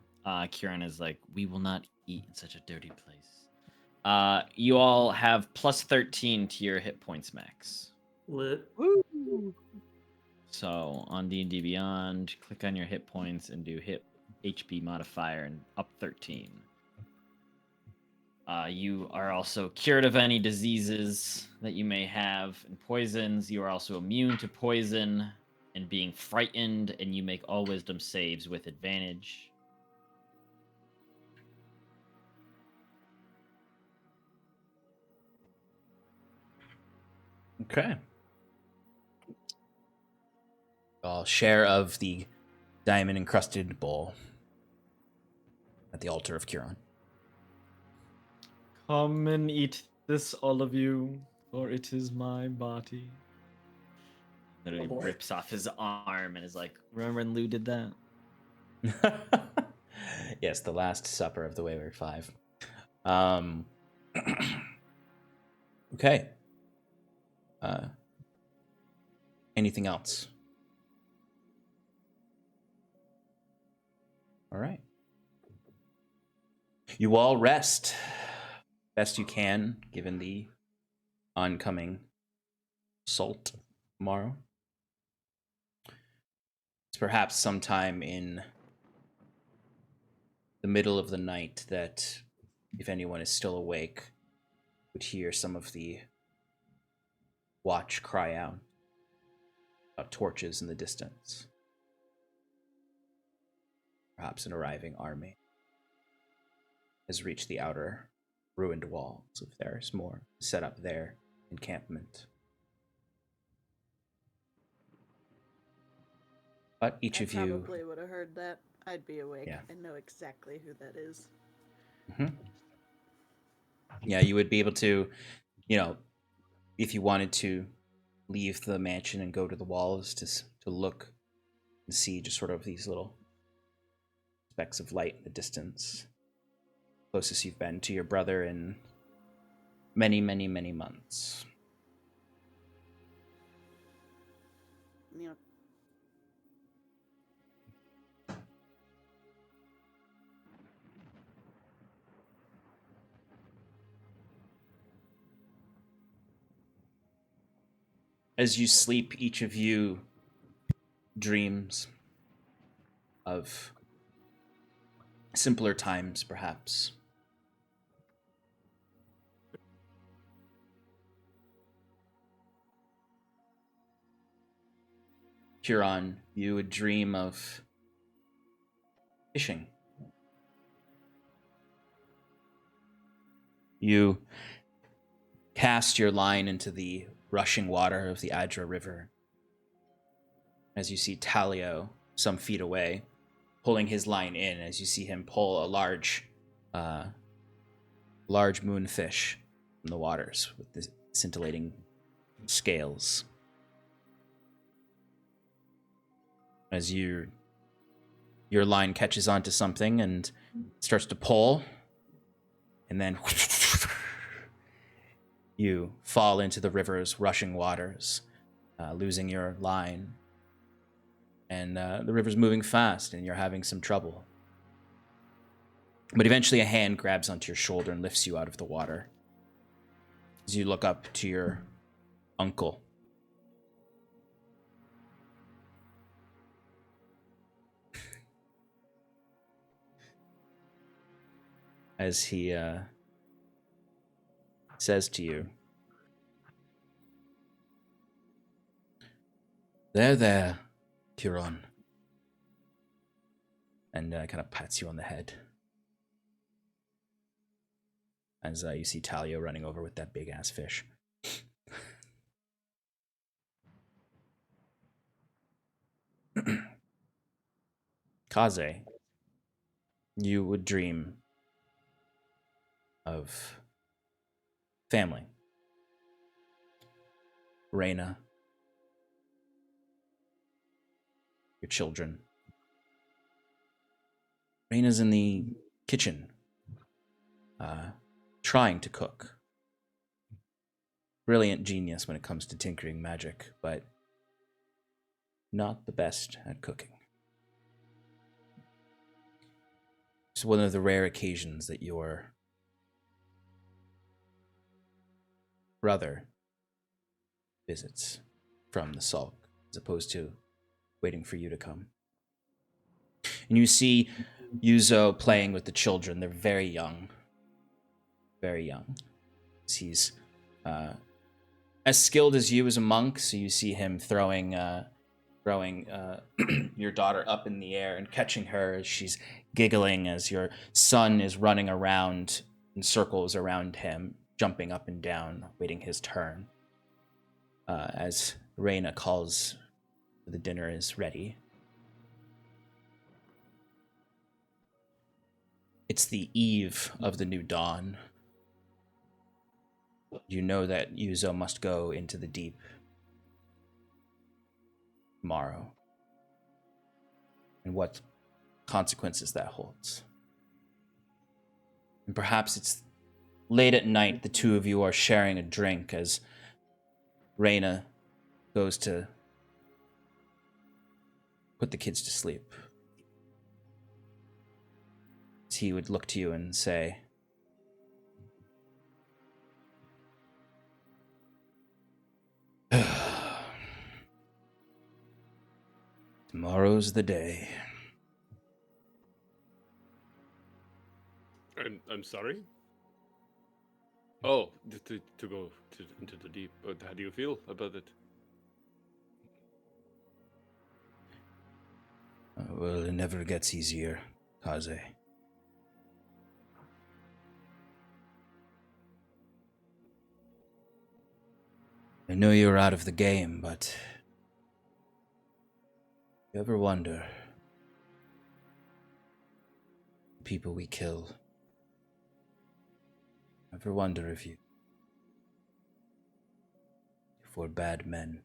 Kieran is like, we will not eat in such a dirty place. You all have plus 13 to your hit points max. Lit. So on D&D Beyond, click on your hit points and do hit HP modifier and up 13. You are also cured of any diseases that you may have and poisons. You are also immune to poison and being frightened, and you make all wisdom saves with advantage. Okay. I'll share of the diamond encrusted bowl at the altar of Kieran. Come and eat this, all of you, for it is my body. Literally boy. rips off his arm and is like, remember when Lou did that? Yes, the last supper of the Wayward Five. Okay. Anything else? All right. You all rest best you can, given the oncoming assault tomorrow. It's perhaps sometime in the middle of the night that, if anyone is still awake, would hear some of the watch cry out about torches in the distance. Perhaps an arriving army has reached the outer ruined walls, if there's more set up their encampment. But each of you probably would have heard that. I'd be awake Yeah. and know exactly who that is. Yeah, you would be able to, if you wanted to leave the mansion and go to the walls to look and see just sort of these little specks of light in the distance. Closest you've been to your brother in many, many, many months. Yep. As you sleep, each of you dreams of simpler times, perhaps. Huron, you would dream of fishing. You cast your line into the rushing water of the Adra River as you see Talio some feet away pulling his line in, as you see him pull a large moonfish from the waters with the scintillating scales. As your line catches onto something and starts to pull, and then you fall into the river's rushing waters, losing your line. And the river's moving fast, and you're having some trouble. But eventually a hand grabs onto your shoulder and lifts you out of the water. As you look up to your uncle. As he says to you, There, Huron. And kind of pats you on the head. As you see Talio running over with that big-ass fish. Kaze, you would dream of family. Reyna, your children. Reyna's in the kitchen, trying to cook. Brilliant genius when it comes to tinkering magic, but not the best at cooking. It's one of the rare occasions that your brother visits from the sulk, as opposed to waiting for you to come. And you see Yuzo playing with the children. They're very young. Very young. He's as skilled as you as a monk, so you see him throwing your daughter up in the air and catching her as she's giggling as your son is running around in circles around him, jumping up and down, waiting his turn. As Reyna calls, the dinner is ready. It's the eve of the new dawn. You know that Yuzo must go into the deep tomorrow, and what consequences that holds. And perhaps it's late at night, the two of you are sharing a drink as Reyna goes to put the kids to sleep. As he would look to you and say, tomorrow's the day. I'm sorry? Oh, to go into the deep. How do you feel about it? Well, it never gets easier, Kaze. I know you're out of the game, but you ever wonder, the people we kill, ever wonder if we're bad men?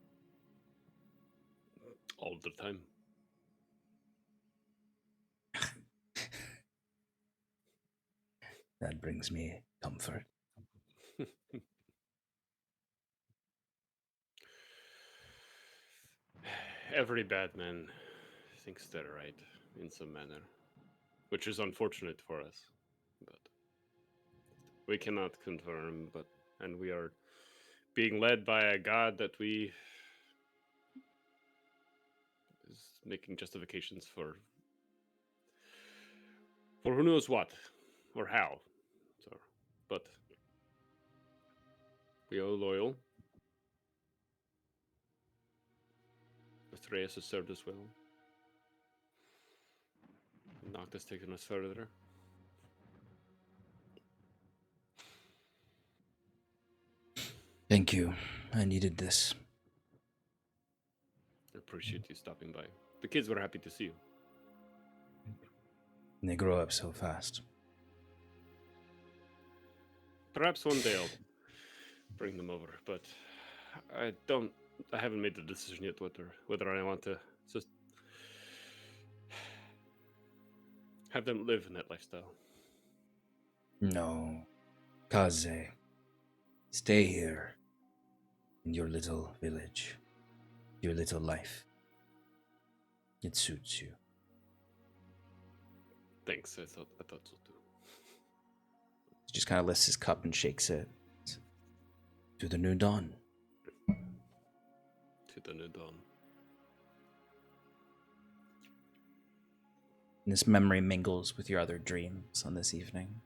All the time. That brings me comfort. Every bad man thinks they're right in some manner, which is unfortunate for us, but we cannot confirm. And we are being led by a god that we is making justifications for who knows what or how. So, but we are loyal. Reyes has served us well. Noct has taken us further. Thank you. I needed this. I appreciate you stopping by. The kids were happy to see you. They grow up so fast. Perhaps one day I'll bring them over, but I haven't made the decision yet whether I want to just have them live in that lifestyle. No. Kaze. Stay here. In your little village. Your little life. It suits you. Thanks, I thought so too. He just kind of lifts his cup and shakes it. To the new dawn. To the new dawn. And this memory mingles with your other dreams on this evening.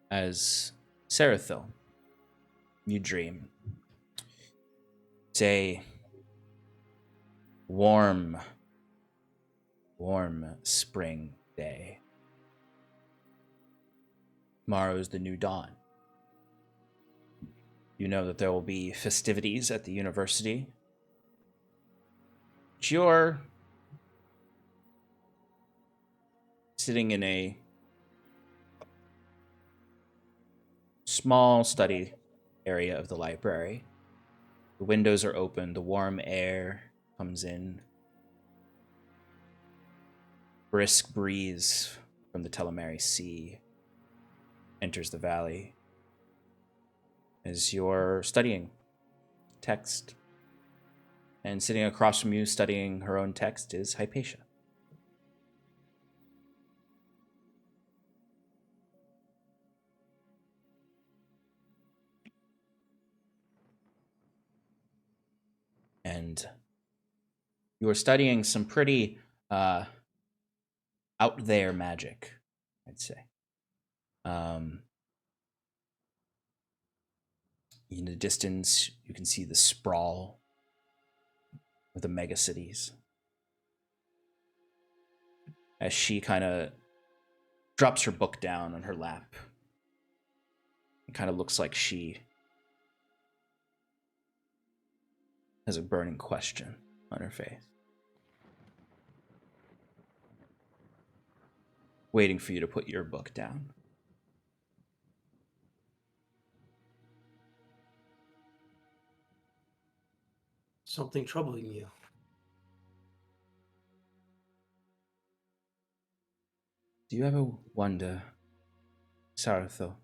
As Sarathil, you dream. It's a warm spring day. Tomorrow's the new dawn. You know that there will be festivities at the university. But you're sitting in a small study area of the library. The windows are open, the warm air comes in. Brisk breeze from the Telemary Sea enters the valley as you're studying text. And sitting across from you studying her own text is Hypatia. And you are studying some pretty out there magic, I'd say. In the distance, you can see the sprawl of the megacities. As she kind of drops her book down on her lap, it kind of looks like she has a burning question on her face, waiting for you to put your book down. Something troubling you. Do you ever wonder, Sarathil?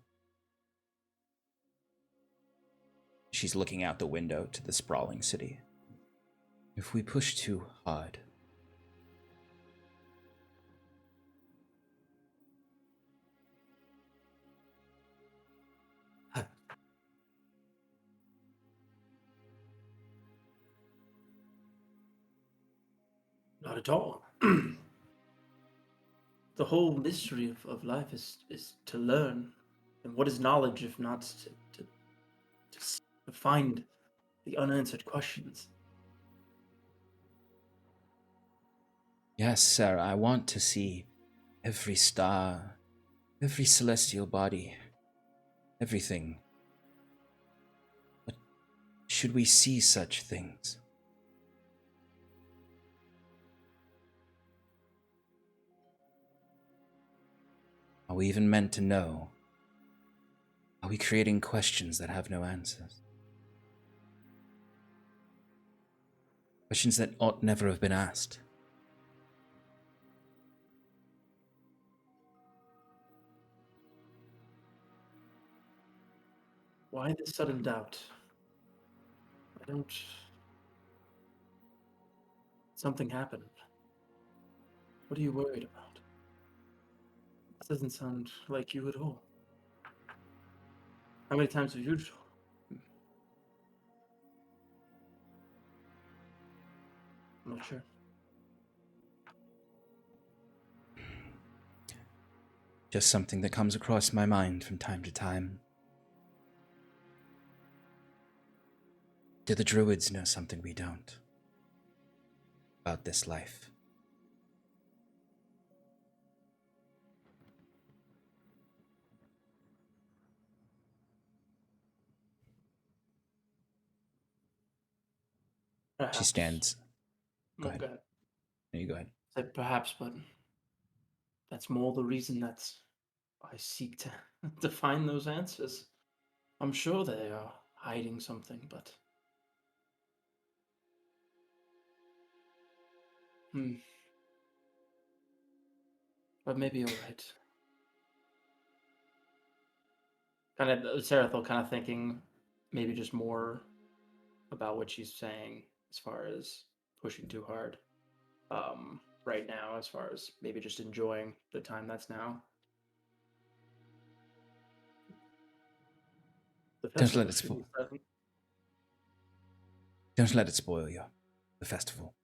She's looking out the window to the sprawling city. If we push too hard, Not at all. The whole mystery of life is to learn. And what is knowledge if not to find the unanswered questions? yes, Sarah, I want to see every star, every celestial body, everything. But should we see such things? Are we even meant to know? Are we creating questions that have no answers? Questions that ought never have been asked. Why this sudden doubt? I don't... Something happened. What are you worried about? This doesn't sound like you at all. How many times have you... I'm not sure. Just something that comes across my mind from time to time. Do the druids know something we don't? About this life? Perhaps. She stands. Go ahead. Go ahead. No, you go ahead. Said perhaps, but that's more the reason that I seek to find those answers. I'm sure they are hiding something, but... But maybe you're right. Kind of, Sarathil kind of thinking maybe just more about what she's saying as far as pushing too hard right now, as far as maybe just enjoying the time that's now. Don't let it spoil you. The festival.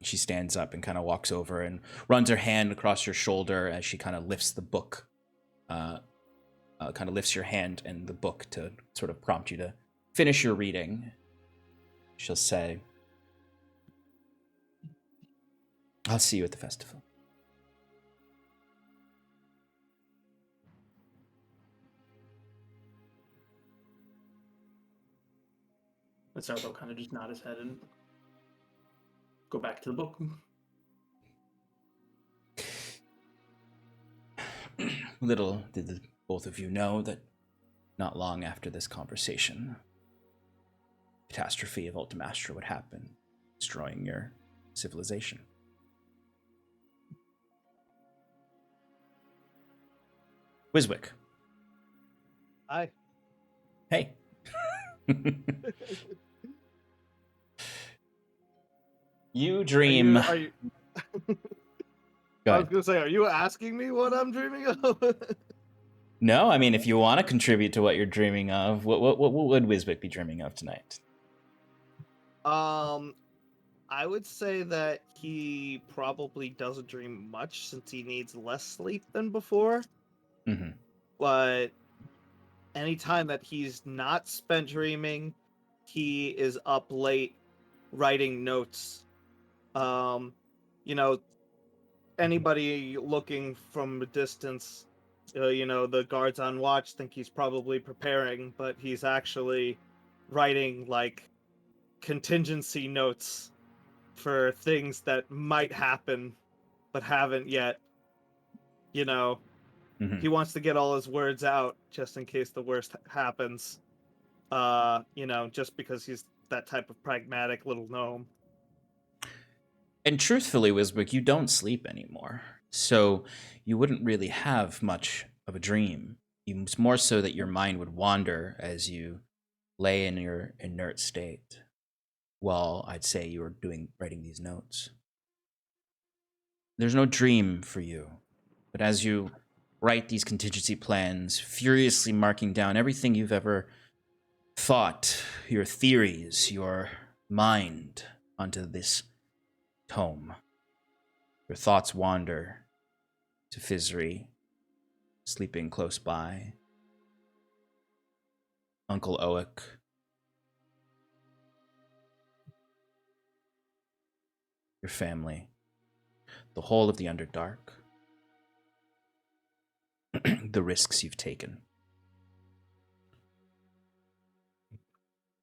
She stands up and kind of walks over and runs her hand across your shoulder as she kind of lifts the book. Kind of lifts your hand and the book to sort of prompt you to finish your reading. She'll say, I'll see you at the festival. And Sarathil kind of just nod his head and go back to the book. Little did the both of you know that not long after this conversation, catastrophe of Ultimastra would happen, destroying your civilization. Wiswick. Hi. Hey. You dream. Are you Go I ahead. was gonna say, are you asking me what I'm dreaming of? No, I mean, if you want to contribute to what you're dreaming of, what would Wiswick be dreaming of tonight? I would say that he probably doesn't dream much since he needs less sleep than before. Mm-hmm. But anytime that he's not spent dreaming, he is up late writing notes. You know, anybody looking from a distance, the guards on watch think he's probably preparing, but he's actually writing like contingency notes for things that might happen but haven't yet. Mm-hmm. He wants to get all his words out just in case the worst happens. Just because he's that type of pragmatic little gnome. And truthfully, Wiswick, you don't sleep anymore, so you wouldn't really have much of a dream. It's more so that your mind would wander as you lay in your inert state while I'd say you were writing these notes. There's no dream for you, but as you write these contingency plans, furiously marking down everything you've ever thought, your theories, your mind onto this tome, your thoughts wander to Fizri, sleeping close by, Uncle Oak, your family, the whole of the Underdark, the risks you've taken.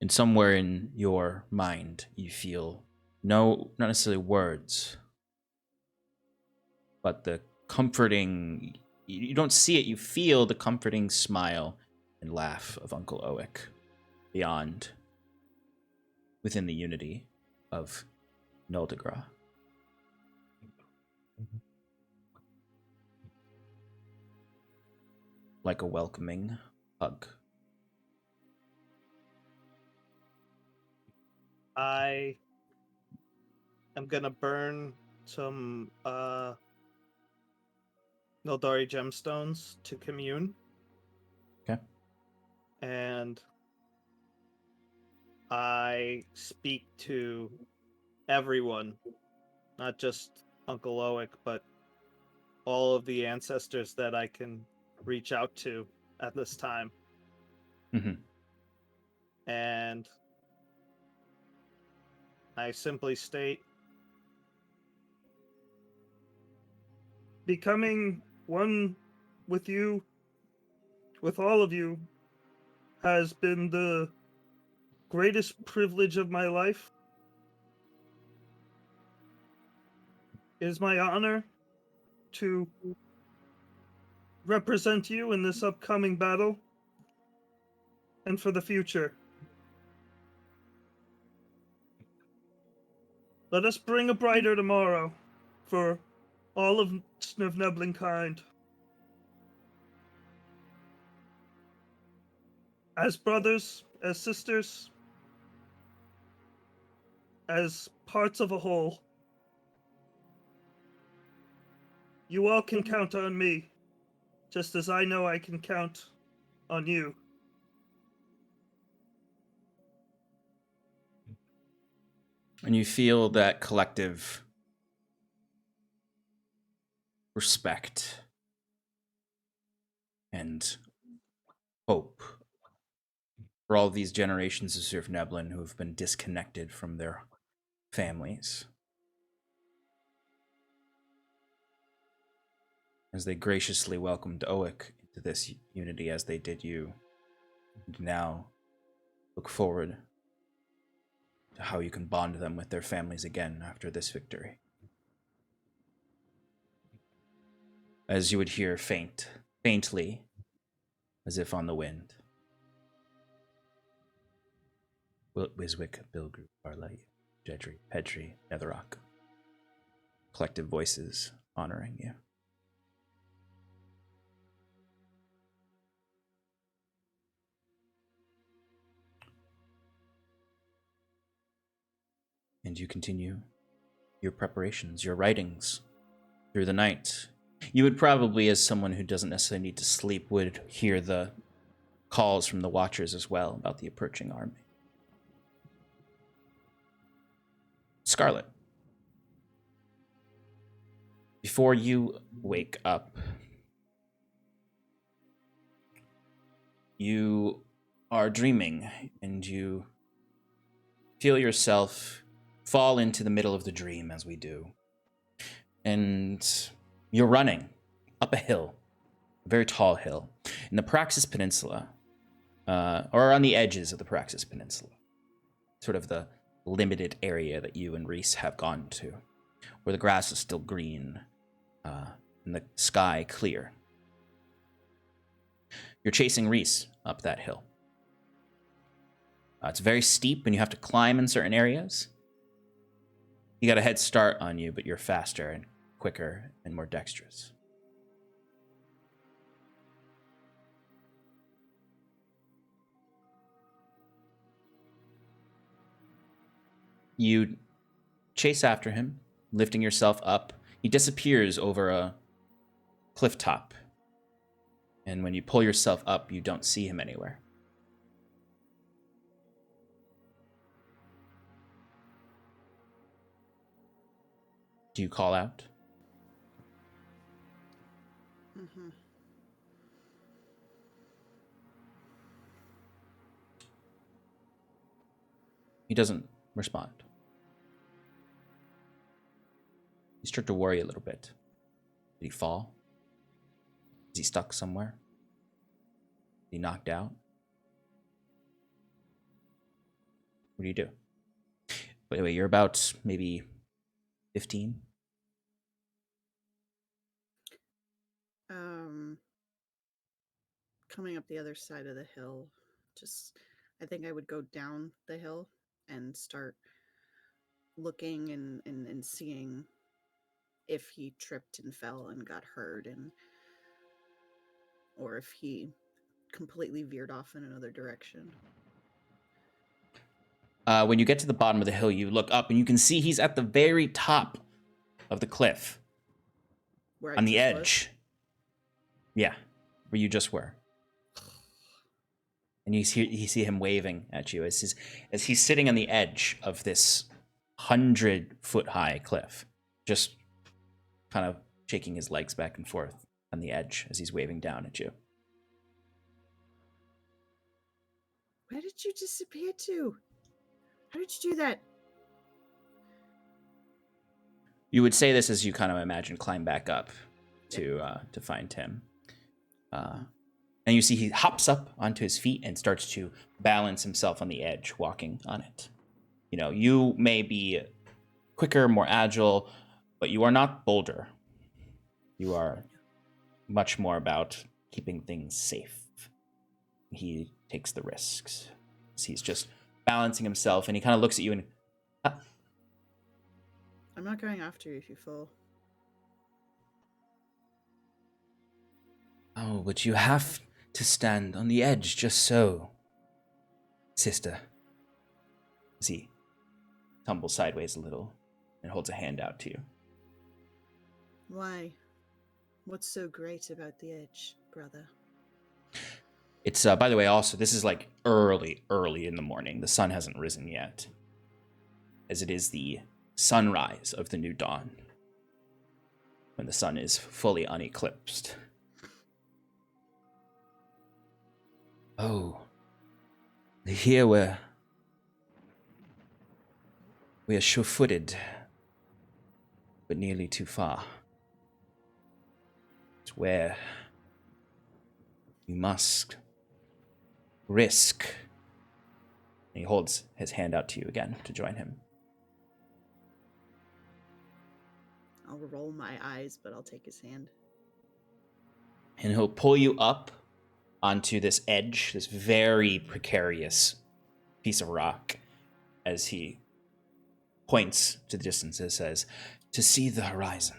And somewhere in your mind, you feel not necessarily words, but the comforting, you don't see it, you feel the comforting smile and laugh of Uncle Oak beyond, within the unity of Noldegra. Like a welcoming hug. I am gonna burn some Nildari gemstones to commune. Okay. And I speak to everyone, not just Uncle Oak, but all of the ancestors that I can reach out to at this time. Mm-hmm. And I simply state, Becoming one with you, with all of you, has been the greatest privilege of my life. It is my honor to represent you in this upcoming battle and for the future. Let us bring a brighter tomorrow for all of Snivneblin kind. As brothers, as sisters, as parts of a whole. You all can count on me, just as I know I can count on you. And you feel that collective respect and hope for all these generations of Sirfneblin who have been disconnected from their families. As they graciously welcomed Oak into this unity as they did you, and now look forward to how you can bond them with their families again after this victory. As you would hear faint faintly, as if on the wind. Wiswick, Bilgru, Barlight, Jedri, Pedri, Netherrock. Collective voices honoring you. And you continue your preparations, your writings through the night. You would probably, as someone who doesn't necessarily need to sleep, would hear the calls from the Watchers as well about the approaching army. Scarlet, before you wake up, you are dreaming and you feel yourself fall into the middle of the dream, as we do. And you're running up a hill, a very tall hill, in the Praxis Peninsula, or on the edges of the Praxis Peninsula, sort of the limited area that you and Reese have gone to, where the grass is still green and the sky clear. You're chasing Reese up that hill. It's very steep and you have to climb in certain areas. You got a head start on you, but you're faster and quicker and more dexterous. You chase after him, lifting yourself up. He disappears over a cliff top. And when you pull yourself up, you don't see him anywhere. Do you call out? Mm-hmm. He doesn't respond. You start to worry a little bit. Did he fall? Is he stuck somewhere? Is he knocked out? What do you do? Wait, you're about maybe 15? Coming up the other side of the hill, I think I would go down the hill and start looking and seeing if he tripped and fell and got hurt, or if he completely veered off in another direction. When you get to the bottom of the hill, you look up and you can see he's at the very top of the cliff. On the edge. Yeah, where you just were. And you see him waving at you as he's sitting on the edge of this 100-foot-high cliff, just kind of shaking his legs back and forth on the edge as he's waving down at you. Where did you disappear to? How did you do that? You would say this as you kind of imagine climb back up to find him. And you see he hops up onto his feet and starts to balance himself on the edge, walking on it. You know, you may be quicker, more agile, but you are not bolder. You are much more about keeping things safe. He takes the risks. He's just balancing himself, and he kind of looks at you and... I'm not going after you if you fall. Oh, but you have to stand on the edge just so, sister. As he tumbles sideways a little and holds a hand out to you. Why? What's so great about the edge, brother? It's, by the way, also, this is like early in the morning. The sun hasn't risen yet, as it is the sunrise of the new dawn, when the sun is fully uneclipsed. Oh, here we are sure-footed, but nearly too far. It's where you must risk. And he holds his hand out to you again to join him. I'll roll my eyes, but I'll take his hand. and he'll pull you up onto this edge, this very precarious piece of rock, as he points to the distance and says, "To see the horizon."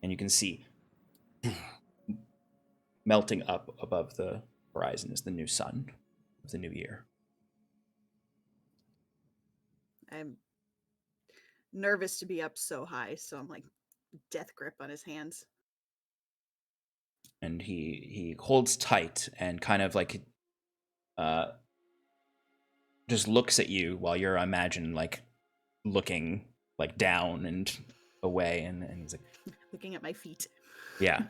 And you can see melting up above the horizon is the new sun of the new year. I'm nervous to be up so high, so I'm like death grip on his hands. And he holds tight and kind of like just looks at you while you're imagine like looking like down and away, and he's like Looking at my feet. yeah.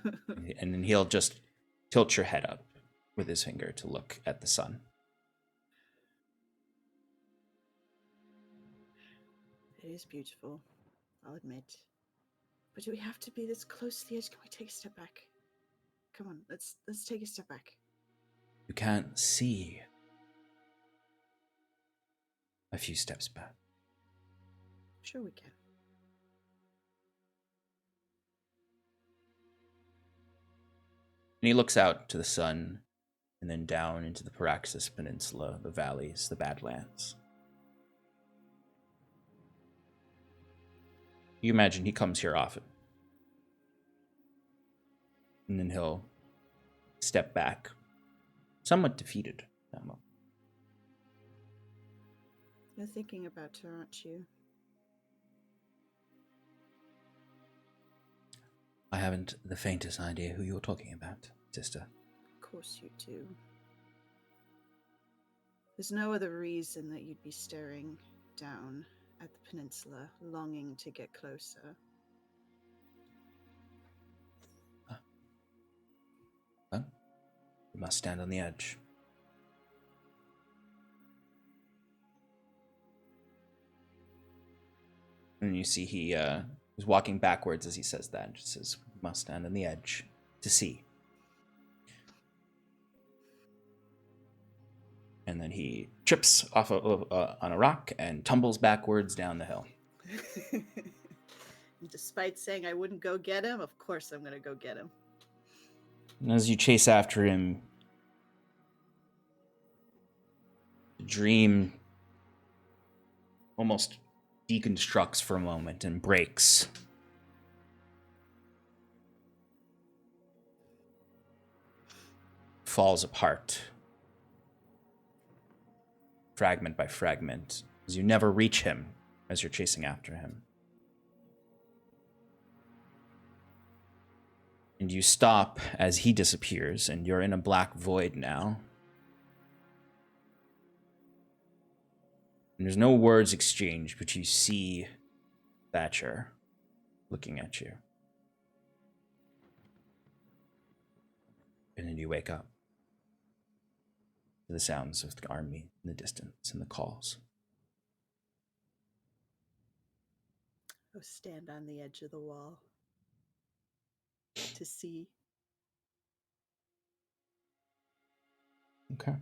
And then he'll just tilt your head up with his finger to look at the sun. It is beautiful, I'll admit. But do we have to be this close to the edge? Can we take a step back? Come on, let's take a step back. You can't see a few steps back. Sure we can. And he looks out to the sun and then down into the Paraxis Peninsula, the valleys, the Badlands. You imagine he comes here often. And then he'll step back, somewhat defeated. You're thinking about her, aren't you? I haven't the faintest idea who you're talking about, sister. Of course you do. There's no other reason that you'd be staring down at the peninsula, longing to get closer. Well, we must stand on the edge. And you see he is walking backwards as he says that. Just says, "We must stand on the edge to see." And then he trips off on a rock and tumbles backwards down the hill. Despite saying I wouldn't go get him, of course I'm going to go get him. And as you chase after him, the dream almost deconstructs for a moment and breaks. Falls apart. Fragment by fragment, as you never reach him as you're chasing after him. And you stop as he disappears, and you're in a black void now. And there's no words exchanged, but you see Thatcher looking at you. And then you wake up to the sounds of the army in the distance and the calls. Go stand on the edge of the wall to see. Okay.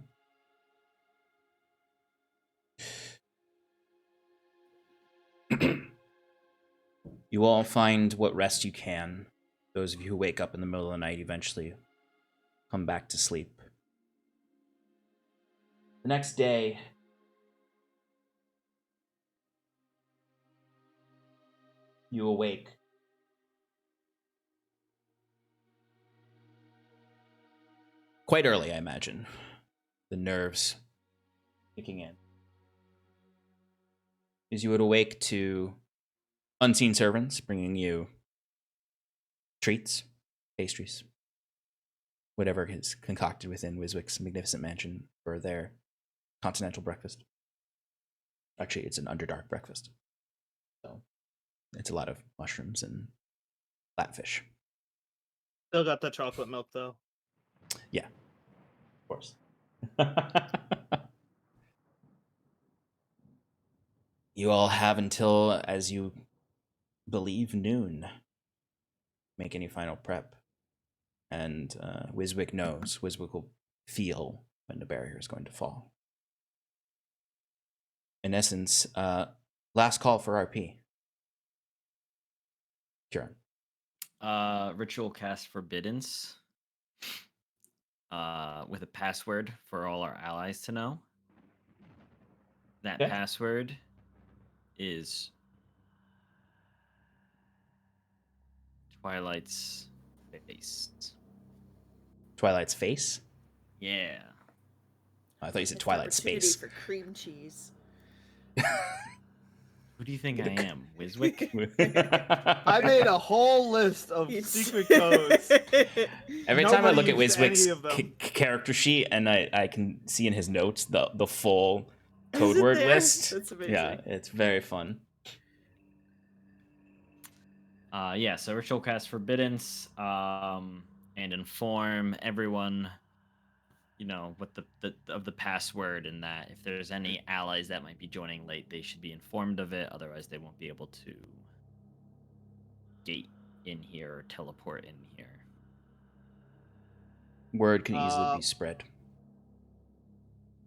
You all find what rest you can. Those of you who wake up in the middle of the night eventually come back to sleep. The next day, you awake. Quite early, I imagine. The nerves kicking in. As you would awake to unseen servants bringing you treats, pastries, whatever is concocted within Wiswick's magnificent mansion for their continental breakfast. Actually, it's an underdark breakfast. So it's a lot of mushrooms and flatfish. Still got the chocolate milk, though. Yeah, of course. You all have until, as you believe, noon. Make any final prep. And Wiswick knows. Wiswick will feel when the barrier is going to fall. In essence, last call for RP. Kieran. Ritual cast Forbiddance. with a password for all our allies to know. That Okay. password is Twilight's face. Twilight's face? Yeah. I thought you said Missed Twilight opportunity Space. for cream cheese. Who do you think I am, Wiswick? I made a whole list of secret codes. Every time I look Nobody at used any Wiswick's of them. character sheet and I can see in his notes the full code it word there? list. That's amazing. Yeah, it's very fun. Yeah, so ritual cast forbiddance, and inform everyone, what the password, and that if there's any allies that might be joining late, they should be informed of it. Otherwise, they won't be able to gate in here or teleport in here. Word can easily be spread.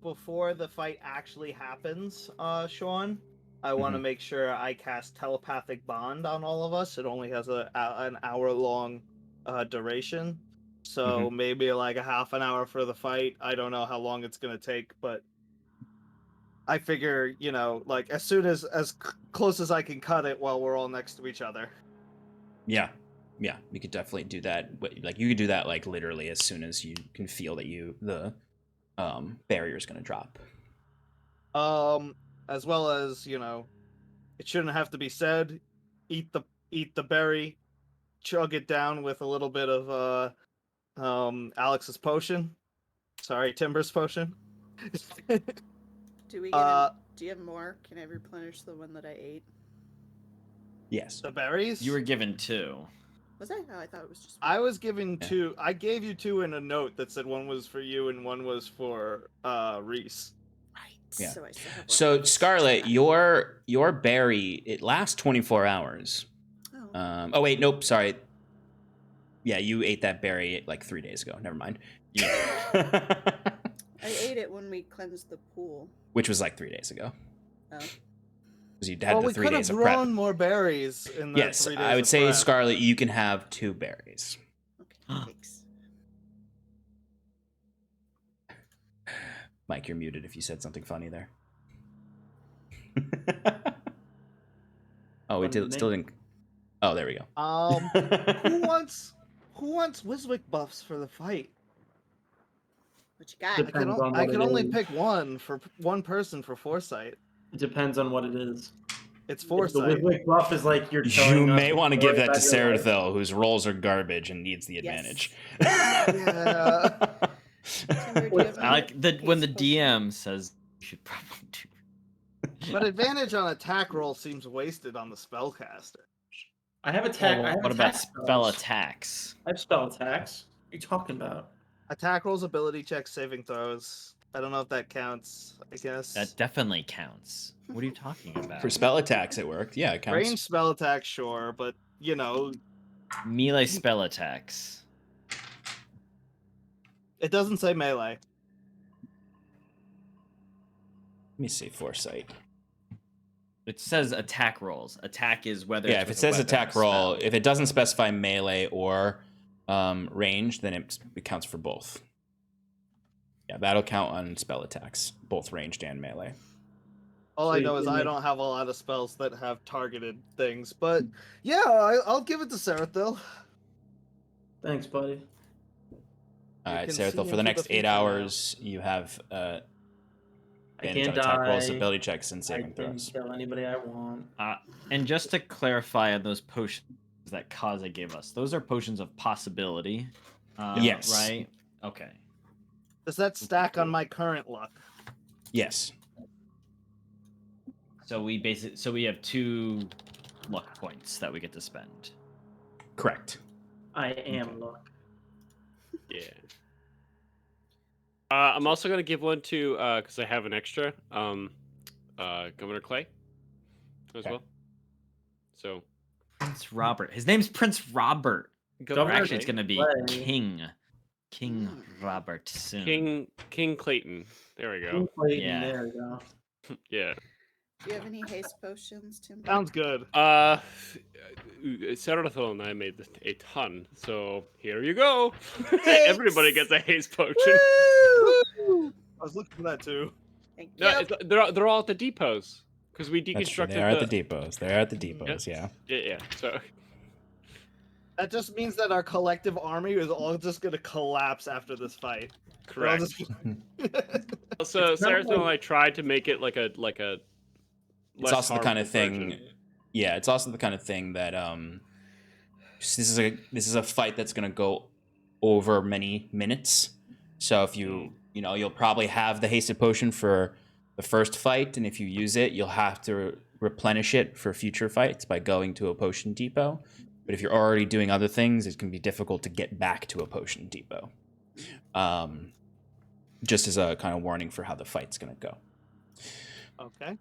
Before the fight actually happens, Sean, I want to make sure I cast telepathic bond on all of us. It only has an hour-long duration, so maybe like a half an hour for the fight. I don't know how long it's gonna take, but I figure, like as soon as close as I can cut it while we're all next to each other. Yeah, you could definitely do that. Like you could do that like literally as soon as you can feel that the barrier is gonna drop. As well as, it shouldn't have to be said. Eat the berry, chug it down with a little bit of Alex's potion. Sorry, Timber's potion. Do we get do you have more? Can I replenish the one that I ate? Yes. The berries? You were given 2. Was I? Oh, I thought it was just one. I was given 2. I gave you 2 in a note that said one was for you and one was for Reese. Right. Yeah. So I still have one. So Scarlet, your berry, it lasts 24 hours. Oh. Oh wait, nope, sorry. Yeah, you ate that berry like 3 days ago. Never mind. Yeah. I ate it when we cleansed the pool. Which was like 3 days ago. Oh. Because you had the 3 days of we could have prep. grown more berries in the Yes, 3 days I would of say prep. Scarlet, you can have 2 berries. Okay, thanks. Mike, you're muted if you said something funny there. Oh, we still didn't. Oh, there we go. Who wants Wiswick buffs for the fight? What you got? Depends on what I can it only is. pick one person for foresight. It depends on what it is. It's If the foresight. Wiswick buff is like you're You telling us may a want to story give that to about your life. Sarathil, whose rolls are garbage and needs the advantage. Yeah. Timber, do you have I like when the case DM says you should probably do. But advantage on attack roll seems wasted on the spellcaster. I have attack. I have What about attack spell spells. attacks? I have spell attacks. What are you talking about? Attack rolls, ability checks, saving throws. I don't know if that counts. I guess That definitely counts. What are you talking about? For spell attacks, it worked. Yeah, it counts. range spell attack, sure, but Melee spell attacks. it doesn't say melee. Let me see, foresight. It says attack rolls. Attack is whether. Yeah, it's if it with a says weapon attack or roll, spell. if it doesn't specify melee or range, then it counts for both. Yeah, that'll count on spell attacks, both ranged and melee. All So I you know is can I make- don't have a lot of spells that have targeted things, but yeah, I'll give it to Sarathil. Thanks, buddy. All right, can Sarathil, see for into the the next 8 future now. hours, you have I advantage on can't attack rolls, die. ability checks, and I saving can throws. kill anybody I want. And just to clarify on those potions that Kaza gave us, those are potions of possibility. Yes. Right? Okay. Does that stack on my current luck? Yes. So we have 2 luck points that we get to spend. Correct. I am luck. Yeah. I'm also gonna give one to because I have an extra Governor Clay as Okay. well. So Prince Robert. His name's Prince Robert. Or Governor actually, it's Clay. going to be Clay. King Robert soon. King Clayton. There we go. King Clayton, Yeah. there we go. Yeah. Do you have any haste potions, Tim? Sounds good. Sarathil and I made a ton, so here you go. Thanks. Everybody gets a haste potion. Woo! I was looking for that too. Thank you. No, they're all at the depots because we That's true. deconstructed They are at the depots. They're at the depots. Yeah. Yeah. So That just means that our collective army is all just gonna collapse after this fight. They're all correct. just- So Sarathil and I tried to make it like a. It's also the kind of harmful thing. version. Yeah, it's also the kind of thing that this is a fight that's gonna go over many minutes. So if you'll probably have the hasted potion for the first fight, and if you use it, you'll have to replenish it for future fights by going to a potion depot. But if you're already doing other things, it can be difficult to get back to a potion depot. Just as a kind of warning for how the fight's gonna go. Okay.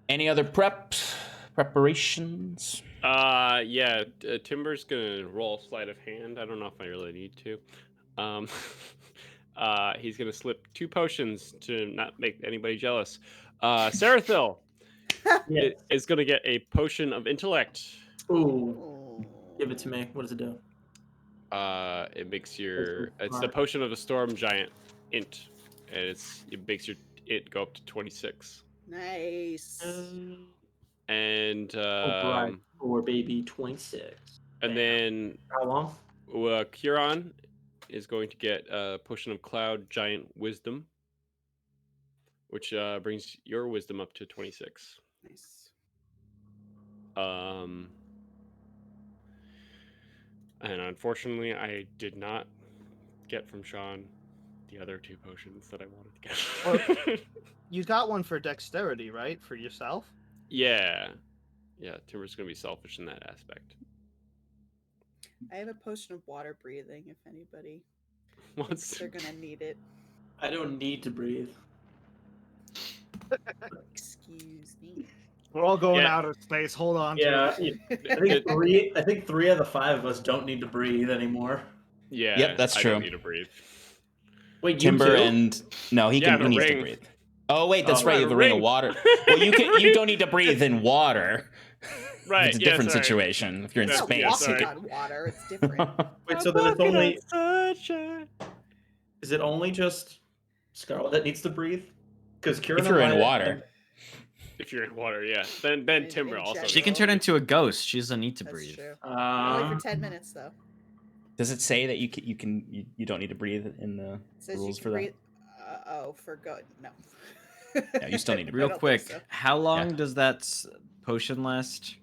Any other preparations? Yeah. Timber's gonna roll sleight of hand. I don't know if I really need to. He's gonna slip 2 potions to not make anybody jealous. Sarathil Yeah. is gonna get a potion of intellect. Ooh, Oh. give it to me. What does it do? It makes your That's it's the smart. potion of the storm giant int, and it makes your it go up to 26. Nice. And Right. Or baby 26. and then How long? Kieran is going to get a potion of cloud giant wisdom, which brings your wisdom up to 26. Nice. And unfortunately, I did not get from Sean the other 2 potions that I wanted to get. You got one for dexterity, right? For yourself? Yeah. Timber's gonna be selfish in that aspect. I have a potion of water breathing if anybody thinks What's they're gonna need it. I don't need to breathe. Excuse me. We're all going Yeah. out of space. Hold on. to Yeah, it. I think three of the 5 of us don't need to breathe anymore. Yeah. Yep, that's I true. don't need to breathe. Wait, you Timber too? and no, he Yeah, can. He the needs to ring. breathe. Oh wait, that's Oh, right. You have the the ring ring. of water. Well, you don't need to breathe in water. Right. It's a yeah, different sorry. situation. If you're in Yeah, Not space, walking sorry. on water. It's different. Wait, so then it's only Sunshine. is it only just Scarlet that needs to breathe? Because Kieran if you're and in I- water, If you're in water, yeah. Then In- Timber in also. general. She can turn into a ghost. She doesn't need to That's breathe. true. Only for 10 Uh, minutes though. does it say that you don't need to breathe in the It says rules you for can that? breathe. For good. No. Yeah, you still need to I breathe. Real don't think quick, so. how long Yeah. does that potion last,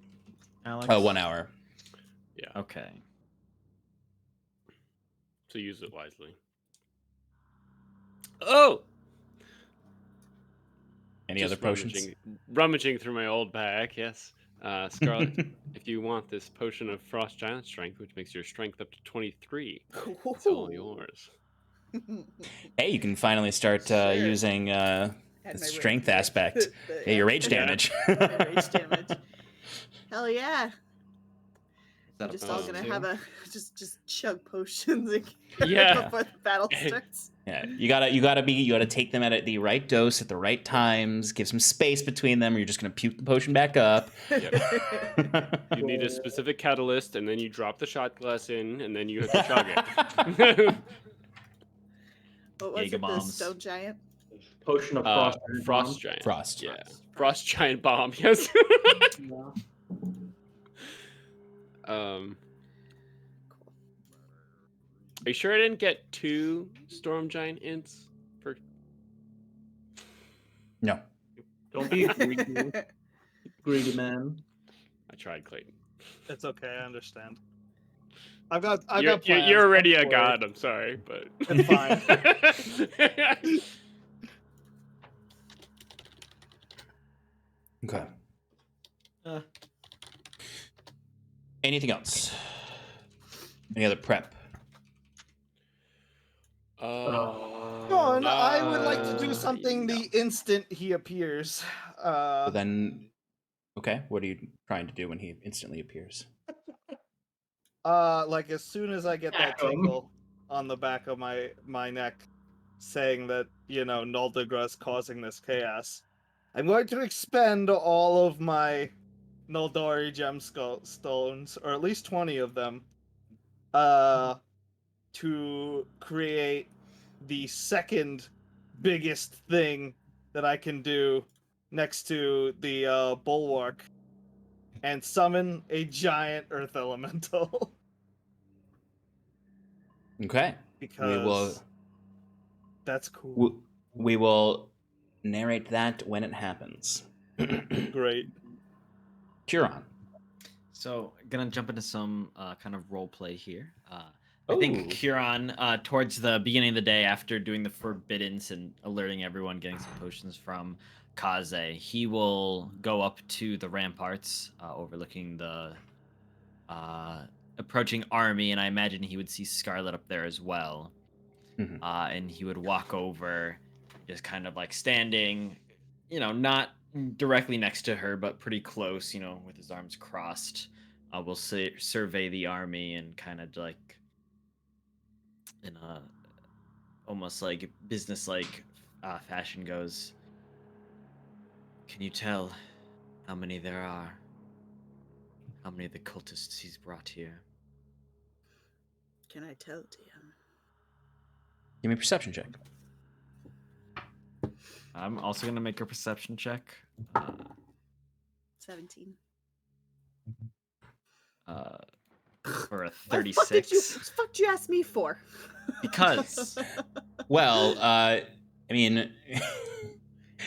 Alex? 1 hour. Okay. So use it wisely. Oh! Any Just other potions? Rummaging through my old bag, yes. Scarlet, if you want this potion of Frost Giant Strength, which makes your strength up to 23, it's all yours. Hey, you can finally start Sure. using Had the my strength rage- aspect. the- Yeah, your rage Yeah. damage. my rage damage. Hell yeah. Is that We're a just all plus gonna two? have a just chug potions Yeah. before the battle starts. Yeah, you gotta take them at the right dose at the right times. Give some space between them, or you're just gonna puke the potion back up. You need a specific catalyst, and then you drop the shot glass in, and then you have to chug it. What was Giga it? The bombs. stone giant? potion of Frost frost. Giant. Frost. Yeah. Frost Giant Bomb, yes. Yeah. Are you sure I didn't get 2 Storm Giant ints? For No. Don't be greedy, greedy man. I tried, Clayton. It's okay. I understand. I've got You're plans. already Don't a worry. god. I'm sorry, but It's fine. Okay. Uh. Anything else? Any other prep? John, I would like to do something no. the instant he appears. But then, okay. What are you trying to do when he instantly appears? Like as soon as I get that Attack 'em. tingle on the back of my neck, saying that Nuldagra's causing this chaos, I'm going to expend all of my Noldori gemstones, or at least 20 of them, to create the second biggest thing that I can do next to the bulwark, and summon a giant earth elemental. Okay. Because that's cool. We will narrate that when it happens. Great. Curon. So, gonna jump into some kind of role play here. I think Curon, towards the beginning of the day, after doing the forbiddance and alerting everyone, getting some potions from Kaze, he will go up to the ramparts overlooking the approaching army, and I imagine he would see Scarlet up there as well. Mhm. And he would walk over, just kind of like standing, not directly next to her, but pretty close, with his arms crossed. Will survey the army and kind of like in a almost like business-like fashion goes, "Can you tell how many there are? How many of the cultists he's brought here?" Can I tell, DM? Give me a perception check. I'm also gonna make a perception check. 17. For a What the 36. fuck did you ask me for? Because Well, I mean,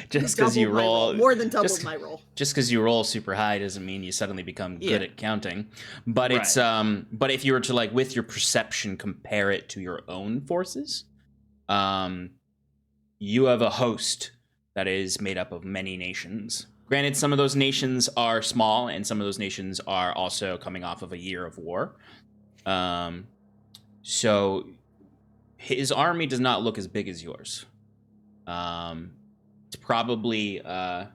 just because Doubled you my roll more than doubled my roll. Just because you roll super high doesn't mean you suddenly become good Yeah. at counting. But it's but if you were to like with your perception compare it to your own forces, you have a host that is made up of many nations. Granted, some of those nations are small, and some of those nations are also coming off of a year of war. So his army does not look as big as yours. It's probably at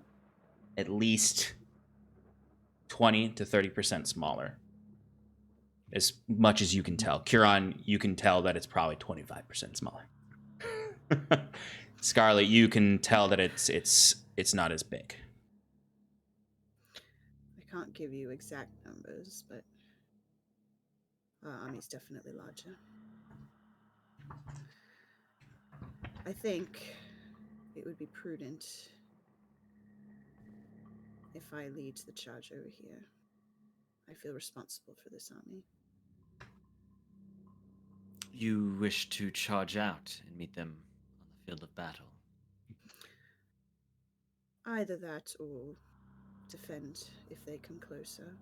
least 20 to 30% smaller. As much as you can tell. Curon, you can tell that it's probably 25% smaller. Scarlet, you can tell that it's not as big. I can't give you exact numbers, but army's definitely larger. I think it would be prudent if I lead the charge over here. I feel responsible for this army. you wish to charge out and meet them on the field of battle. Either that or defend if they come closer.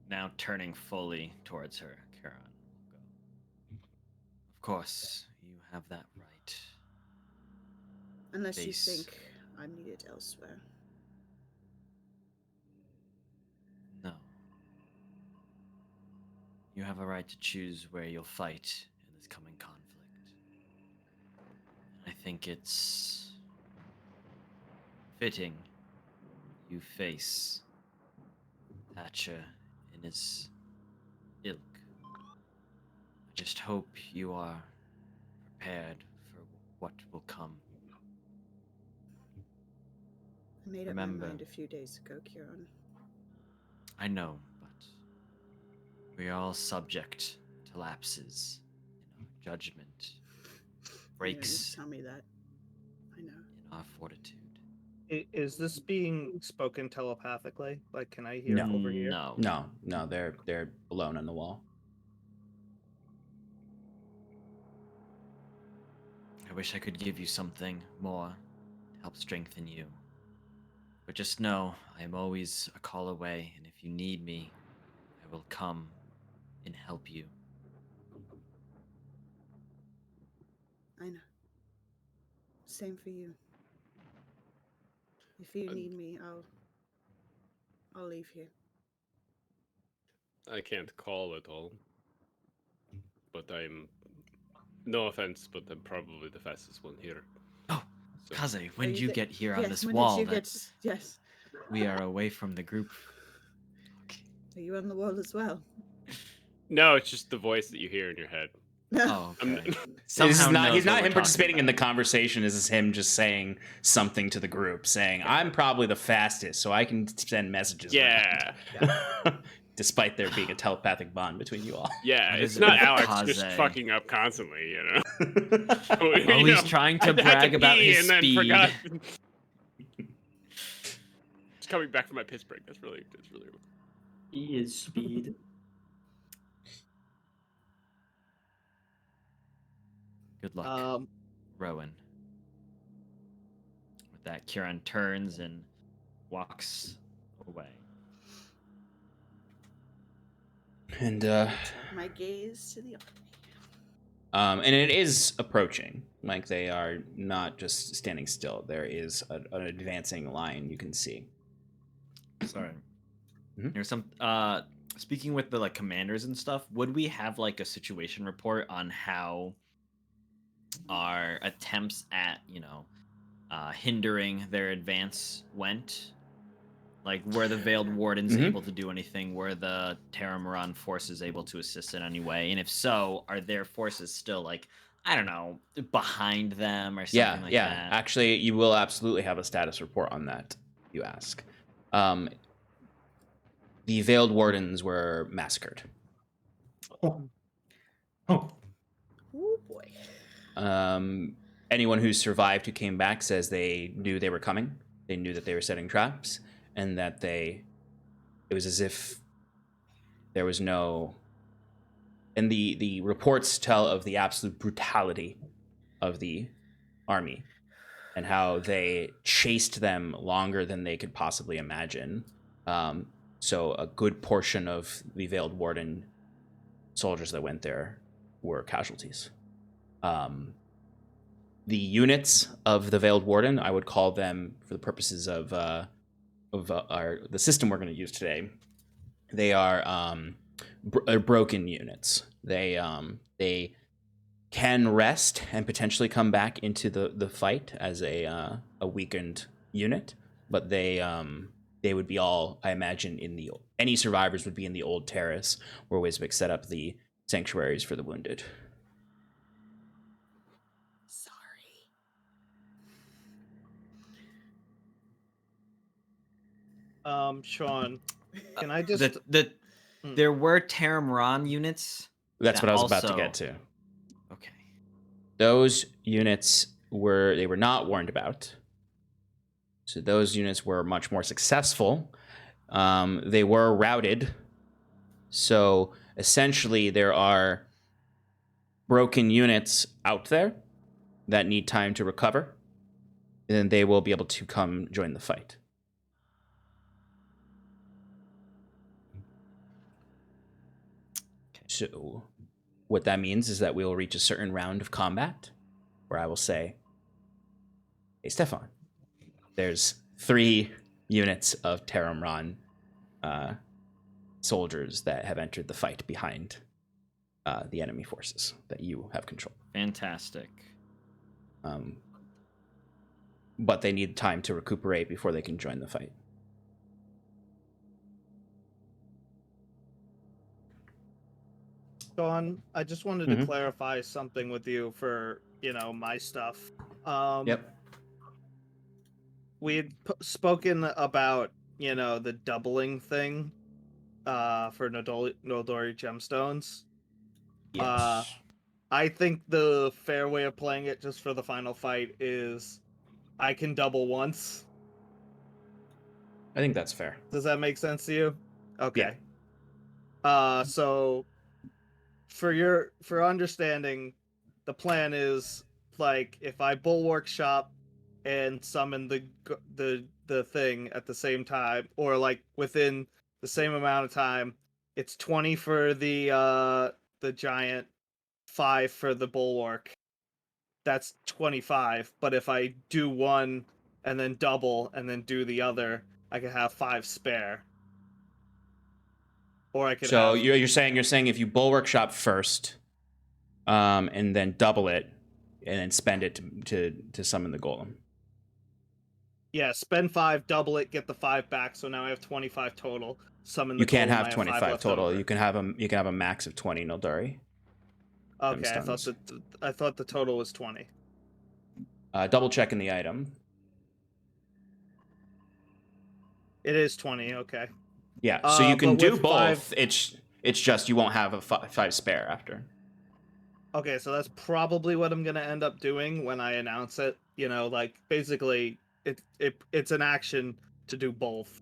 Now turning fully towards her, Charon will go. Of course, you have that right. Unless you Base. think I'm needed elsewhere. No. You have a right to choose where you'll fight in this coming conflict. I think it's fitting you face Thatcher in his ilk. I just hope you are prepared for what will come. I made up Remember. my mind a few days ago, Kieran. I know, but we are all subject to lapses in our judgment, You don't need breaks to tell me that. I know. in our fortitude. Is this being spoken telepathically? Like, can I hear No. over here? No. They're alone on the wall. I wish I could give you something more to help strengthen you. But just know, I am always a call away, and if you need me, I will come and help you. I know. Same for you. If you need me, I'll leave here. I can't call at all. But I'm... No offense, but I'm probably the fastest one here. Oh, So- Kaze, when Are did you you the- get here on Yes, this when wall? did you That's... Yes. We are away from the group. Okay. Are you on the wall as well? No, it's just the voice that you hear in your head. Oh, I'm- okay. This is Somehow not, knows he's what not we're him participating talking in the about. conversation. This is him just saying something to the group, saying, I'm probably the fastest, so I can send messages Yeah. around. Despite there being a telepathic bond between you all. Yeah, What it's is it not with Alex just Kaze? fucking up constantly, you know. Oh, You he's know, trying I to had brag about pee his and then speed. forgot. Just coming back from my piss break. That's really. He is speed. Good luck, Um, Rowan. With that, Kieran turns and walks away. And My gaze to the army. and it is approaching. Like they are not just standing still. There is an advancing line you can see. Sorry. Mhm. There's some speaking with the like commanders and stuff, would we have like a situation report on how our attempts at, hindering their advance went? Like, were the Veiled Wardens Mhm. able to do anything? Were the Teramaran forces able to assist in any way? And if so, are their forces still, like, I don't know, behind them or something like that? Actually, you will absolutely have a status report on that, you ask. The Veiled Wardens were massacred. Oh. Oh. Oh boy. Anyone who survived who came back says they knew they were coming. They knew that they were setting traps, and that it was as if there was no. And the reports tell of the absolute brutality of the army and how they chased them longer than they could possibly imagine. So a good portion of the Veiled Warden soldiers that went there were casualties. The units of the Veiled Warden, I would call them, for the purposes of the system we're going to use today, they are broken units. They can rest and potentially come back into the fight as a weakened unit, but they would be all, I imagine, any survivors would be in the old terrace where Wisbek set up the sanctuaries for the wounded. Sorry. Sean, can I just There were Teramaran units. That's that what I was about to also- get to. Okay. Those units were not warned about. So those units were much more successful. They were routed. So essentially there are broken units out there that need time to recover. And then they will be able to come join the fight. So what that means is that we will reach a certain round of combat where I will say, hey, Stefan, there's 3 units of Terramron soldiers that have entered the fight behind the enemy forces that you have control. Fantastic. But they need time to recuperate before they can join the fight. Sean, I just wanted to clarify something with you for, my stuff. Yep. We had spoken about, the doubling thing for Nodori gemstones. Yes. I think the fair way of playing it just for the final fight is I can double once. I think that's fair. Does that make sense to you? Okay. Yeah. So for understanding, the plan is like if I bulwark shop and summon the thing at the same time, or like within the same amount of time, it's 20 for the giant, 5 for the bulwark. That's 25. But if I do one and then double and then do the other, I can have 5 spare. Or I could. So have... you're saying if you bulwark shop first, and then double it, and then spend it to summon the golem. Yeah, spend 5, double it, get the 5 back. So now I have 25 total. Summon the You can't golem, I have have 25 5 left total. over. You can have a max of 20, Nildari. Okay, stones. I thought the total was 20. Double checking the item. It is 20. Okay. Yeah, so you can but do with both. It's just you won't have a 5 spare after. Okay, so that's probably what I'm gonna end up doing when I announce it. You know, like basically, it's an action to do both.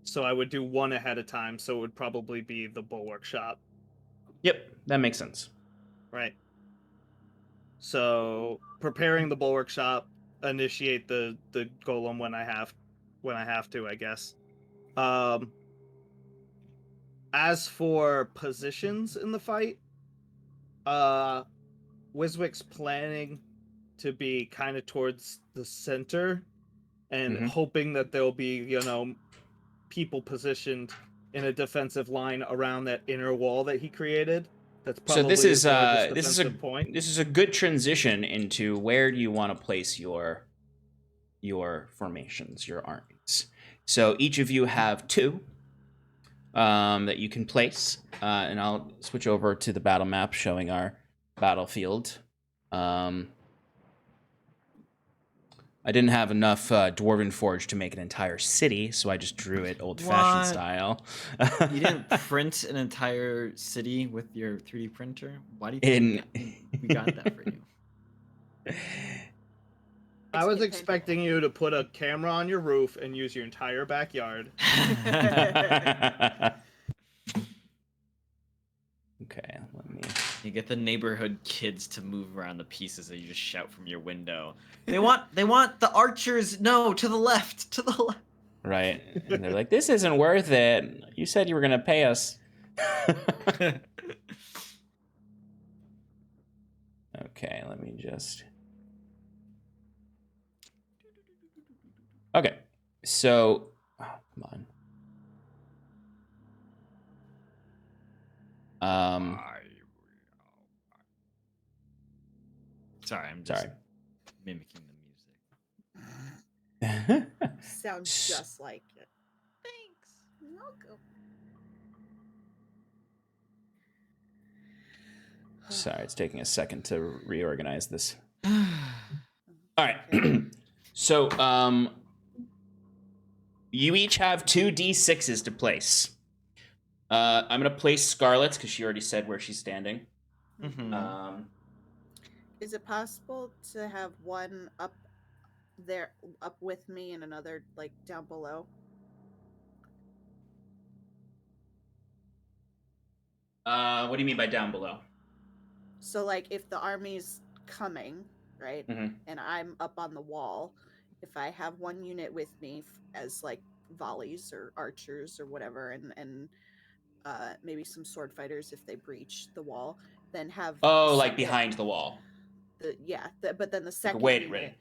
So I would do one ahead of time. So it would probably be the bulwark shot, Yep, that makes sense. right? So preparing the bulwark shot, initiate the golem when I have to, I guess. As for positions in the fight, Wiswick's planning to be kind of towards the center and hoping that there'll be, you know, people positioned in a defensive line around that inner wall that he created. That's probably So this his is largest this is a defensive point. this is a good transition into where do you want to place your formations, your armies. So each of you have 2 that you can place, and I'll switch over to the battle map showing our battlefield. I didn't have enough Dwarven Forge to make an entire city, so I just drew it old-fashioned What? style. You didn't print an entire city with your 3D printer? Why do you think we got that for you? I was It's expecting you to put a camera on your roof and use your entire backyard. Okay, let me... You get the neighborhood kids to move around the pieces that you just shout from your window. They want the archers, no, to the left, to the left. Right, and they're like, this isn't worth it. You said you were going to pay us. Okay, let me just... Okay, so... Oh, come on. Sorry, I'm just mimicking the music. Sounds just like it. Thanks. You're welcome. Sorry, it's taking a second to reorganize this. All right. So, you each have 2 D6s to place. I'm gonna place Scarlet's because she already said where she's standing. Mm-hmm. Is it possible to have one up there, up with me, and another like down below? What do you mean by down below? So, like, if the army's coming, right, and I'm up on the wall, if I have one unit with me as like volleys or archers or whatever, and maybe some sword fighters if they breach the wall, then have like behind the wall. But then the second Wait, unit,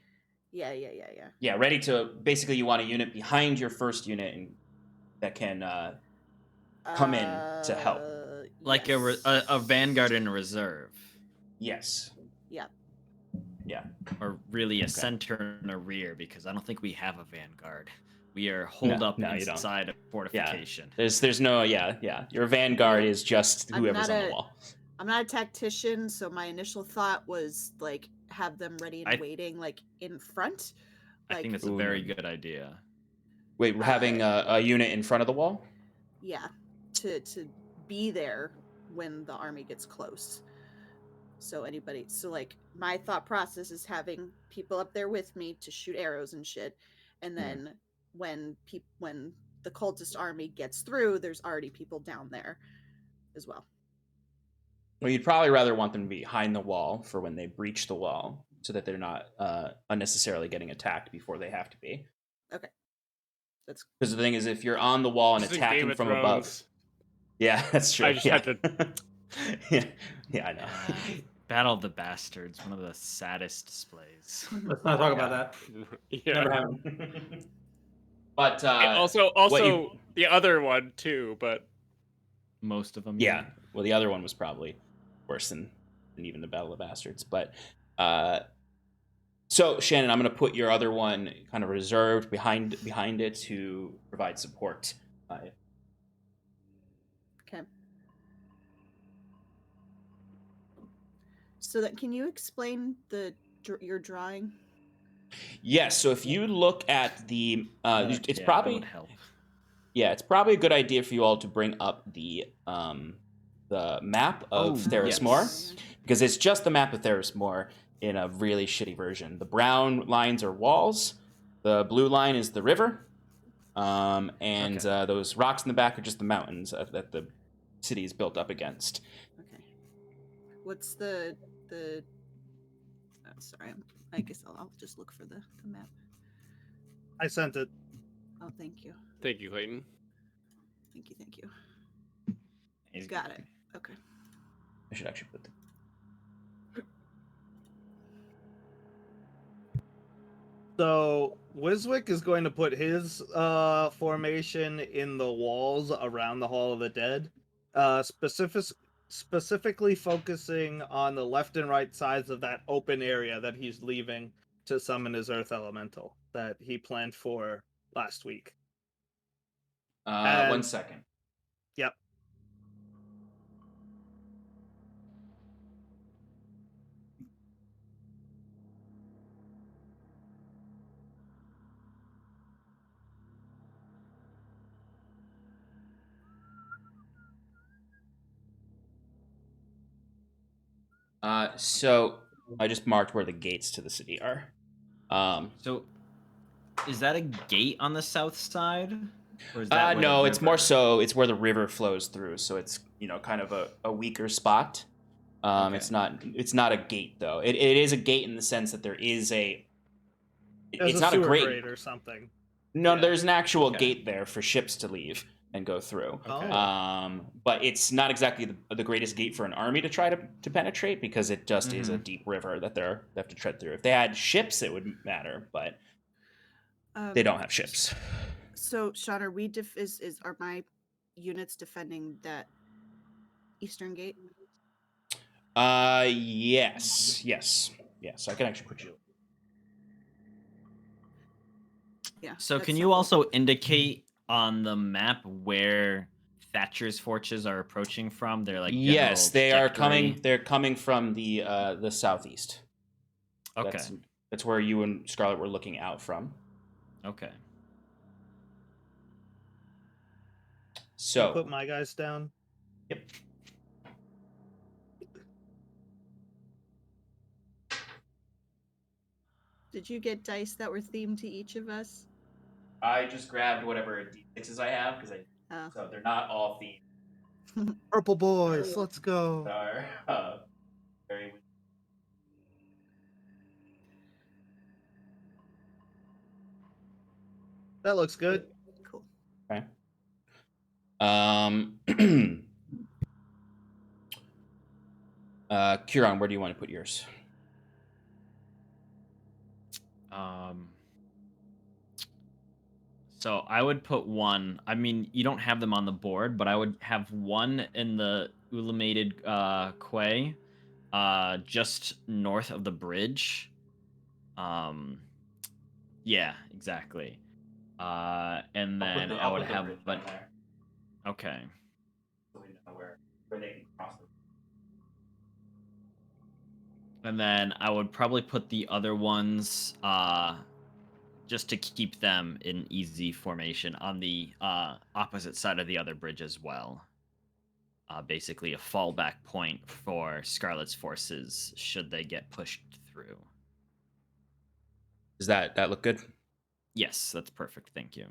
ready? Yeah, ready to basically you want a unit behind your first unit and that can come in to help. Like yes. a vanguard in reserve. Yes. Yeah. Or really a center and a rear, because I don't think we have a vanguard. We are holed up inside a fortification. Yeah. There's no Your vanguard is just whoever's on the wall. I'm not a tactician, so my initial thought was like have them ready and waiting like in front. I think that's a very good idea. Wait, we're having a unit in front of the wall? Yeah, to be there when the army gets close. So like my thought process is having people up there with me to shoot arrows and shit, and then when the cultist army gets through, there's already people down there as well. Well, you'd probably rather want them to be behind the wall for when they breach the wall, so that they're not unnecessarily getting attacked before they have to be. Okay. That's because the thing is, if you're on the wall and attacking from above, yeah, that's true. I just had to. Yeah, I know. Battle of the Bastards, one of the saddest displays. Let's not talk about that. Yeah. Never happened. But also the other one too, but most of them. Yeah. Well, the other one was probably worse than even the Battle of the Bastards. But so Shannon, I'm going to put your other one kind of reserved behind it to provide support. Okay. So that can you explain your drawing? Yes. So if you look at the, it's That probably would help. it's probably a good idea for you all to bring up the map of Therismore, yes. because it's just the map of Therismore in a really shitty version. The brown lines are walls, the blue line is the river, and those rocks in the back are just the mountains that the city is built up against. Okay. What's the? Oh, sorry, I guess I'll just look for the map. I sent it. Oh, thank you. Thank you, Clayton. Thank you. Got it. Okay. I should actually put the... So Wiswick is going to put his formation in the walls around the Hall of the Dead, specifically focusing on the left and right sides of that open area that he's leaving to summon his Earth Elemental that he planned for last week. 1 second. Yep. So I just marked where the gates to the city are. So, is that a gate on the south side? Or is that where no, the it's more river- so it's where the river flows through, so it's kind of a weaker spot. Okay. It's not a gate though. It is a gate in the sense that there is a. There's It's a not a sewer great grate or something. No, Yeah. there's an actual Okay. gate there for ships to leave and go through. Okay. But it's not exactly the greatest gate for an army to try to penetrate, because it just is a Mhm. deep river that they have to tread through. If they had ships, it would matter, but they don't have ships. So, Sean, are we are my units defending that eastern gate? Yes. I can actually put you. Yeah. So that's can you helpful. also indicate on the map where Thatcher's forces are approaching from? They're like Yes, they general are coming. trajectory? They're coming from the southeast. Okay. That's where you and Scarlet were looking out from. Okay. So Put my guys down. Yep. Did you get dice that were themed to each of us? I just grabbed whatever D6s I have because so they're not all themed. Purple boys, let's go. They are very. That looks good. Cool. Okay. Kieran, where do you want to put yours? So I would put one. I mean, you don't have them on the board, but I would have one in the Ultimated Quay, just north of the bridge. Yeah, exactly. And then I would have, but okay. So we know where they can cross. And then I would probably put the other ones, just to keep them in easy formation on the opposite side of the other bridge as well. Basically a fallback point for Scarlet's forces should they get pushed through. Does that look good? Yes, that's perfect. Thank you.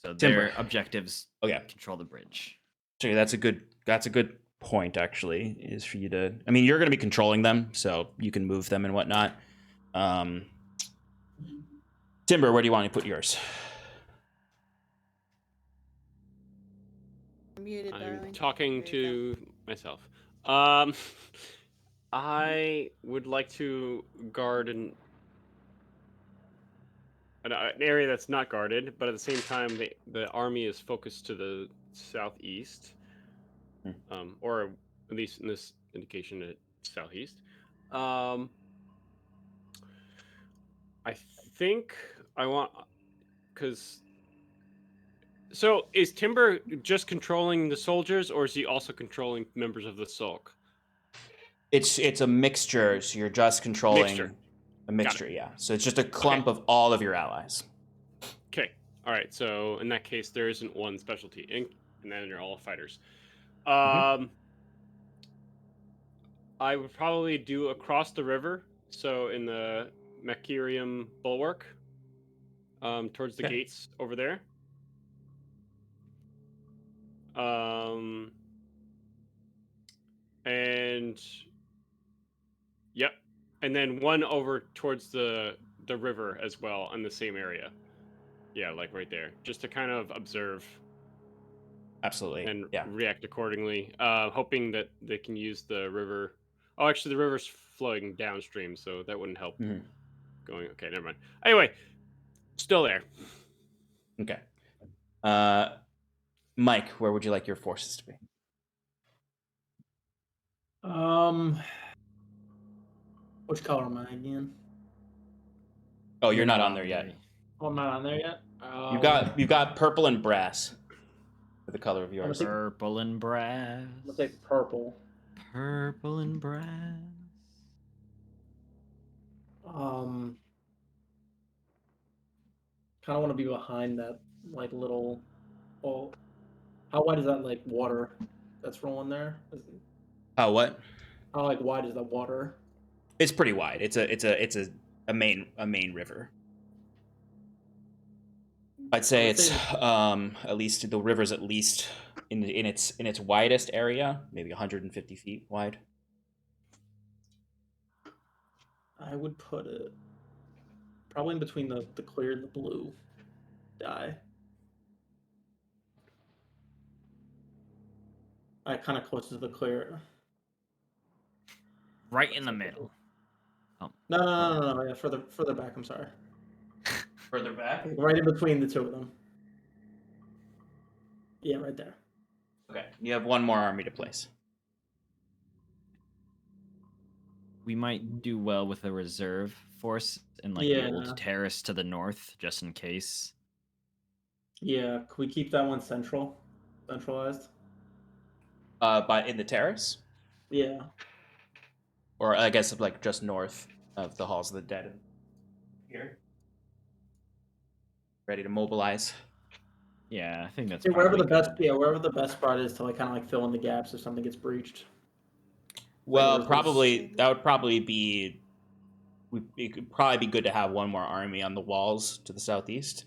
So Timber. their objectives control the bridge. So that's a good point, actually, is for you to. I mean, you're going to be controlling them, so you can move them and whatnot. Timber, where do you want to put yours? Muted, I'm darling. talking There you to myself. I would like to guard an area that's not guarded, but at the same time, the army is focused to the southeast, or at least in this indication, at southeast. I think I want because. So is Timber just controlling the soldiers, or is he also controlling members of the Sulk? It's a mixture, so you're just controlling Mixture. a mixture, yeah. So it's just a clump of all of your allies. Okay. All right. So in that case, there isn't one specialty ink, and then you're all fighters. I would probably do across the river, so in the Machirium bulwark, towards the gates over there. And yep, and then one over towards the river as well in the same area. Yeah, like right there, just to kind of observe. Absolutely. And yeah. react accordingly, hoping that they can use the river. Oh, actually, the river's flowing downstream, so that wouldn't help. Going. Okay, never mind. Anyway, still there. Okay. Mike, where would you like your forces to be? Which color am I again? Oh, you're not on there yet. Oh, I'm not on there yet. You've got purple and brass for the color of yours. Purple and brass. I'm gonna take purple. Purple and brass. Kind of want to be behind that like little. Oh, how wide is that like water that's rolling there? Oh, what? How like wide is that water? It's pretty wide. It's a main river. I'd say it's at least the river's at least in its widest area, maybe 150 feet wide. I would put it probably in between the clear and the blue dye. Kind of close to the clear. Right in the middle. Oh. No. Yeah, further back. I'm sorry. Further back? Right in between the two of them. Yeah, right there. Okay. You have one more army to place. We might do well with a reserve force in like the old terrace to the north, just in case. Yeah, can we keep that one centralized? But in the terrace? Yeah. Or I guess like just north of the Halls of the Dead. Here. Ready to mobilize. Yeah, I think that's wherever the best. Yeah, wherever the best spot is to like kind of like fill in the gaps if something gets breached. Well, that would probably be. It could probably be good to have one more army on the walls to the southeast.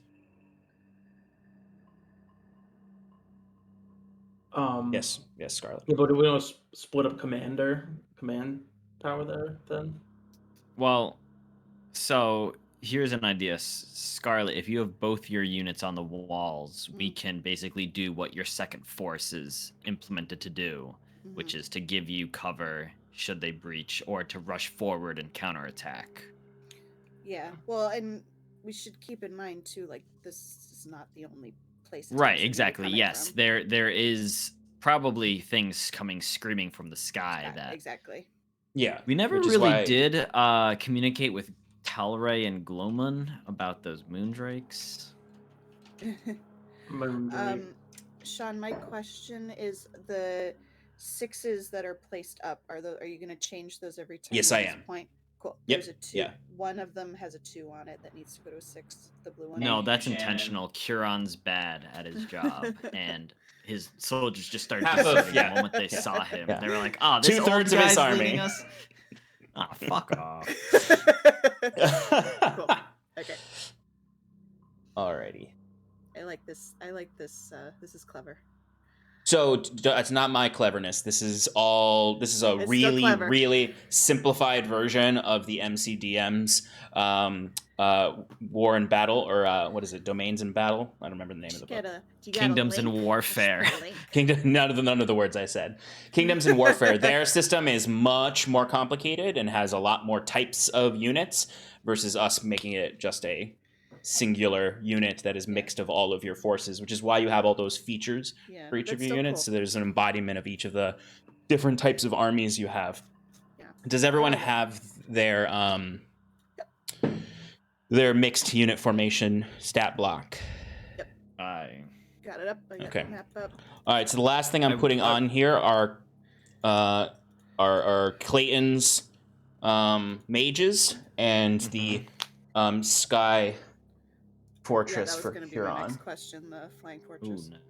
Yes, Scarlet. Yeah, but do we want to split up command power there then? Well, so here's an idea, Scarlet. If you have both your units on the walls, we can basically do what your second force is implemented to do, which is to give you cover should they breach, or to rush forward and counterattack. Yeah, well, and we should keep in mind too, like this is not the only place. Right, exactly. Yes, there is probably things coming screaming from the sky that exactly. Yeah, we never really did communicate with Talray and Gloman about those moondrakes. Sean, my question is the 6s that are placed up. Are you going to change those every time? Yes, I am. Point? Cool. Yep. There's a 2. Yeah. One of them has a 2 on it that needs to go to a 6. The blue one. No, that's intentional. Curon's bad at his job, and his soldiers just started deserting the moment they saw him. Yeah. They were like, "Oh, this 2/3 of his army." Us. Oh, fuck off. Cool. Okay. Alrighty. I like this. This is clever. So it's not my cleverness. This is a really simplified version of the MCDM's War and Battle, or what is it? Domains and Battle? I don't remember the name of the book. Kingdoms and Warfare. None of the words I said. Kingdoms and Warfare. Their system is much more complicated and has a lot more types of units versus us making it just a singular unit that is mixed of all of your forces, which is why you have all those features for each of your units. Cool. So there's an embodiment of each of the different types of armies you have. Yeah. Does everyone have their mixed unit formation stat block? Yep. I got it up. I got the map up. All right. So the last thing I'm putting on here are are Clayton's mages and the Sky Fortress that was for going to be my Huron. next question. The flying Ooh, fortress. nice.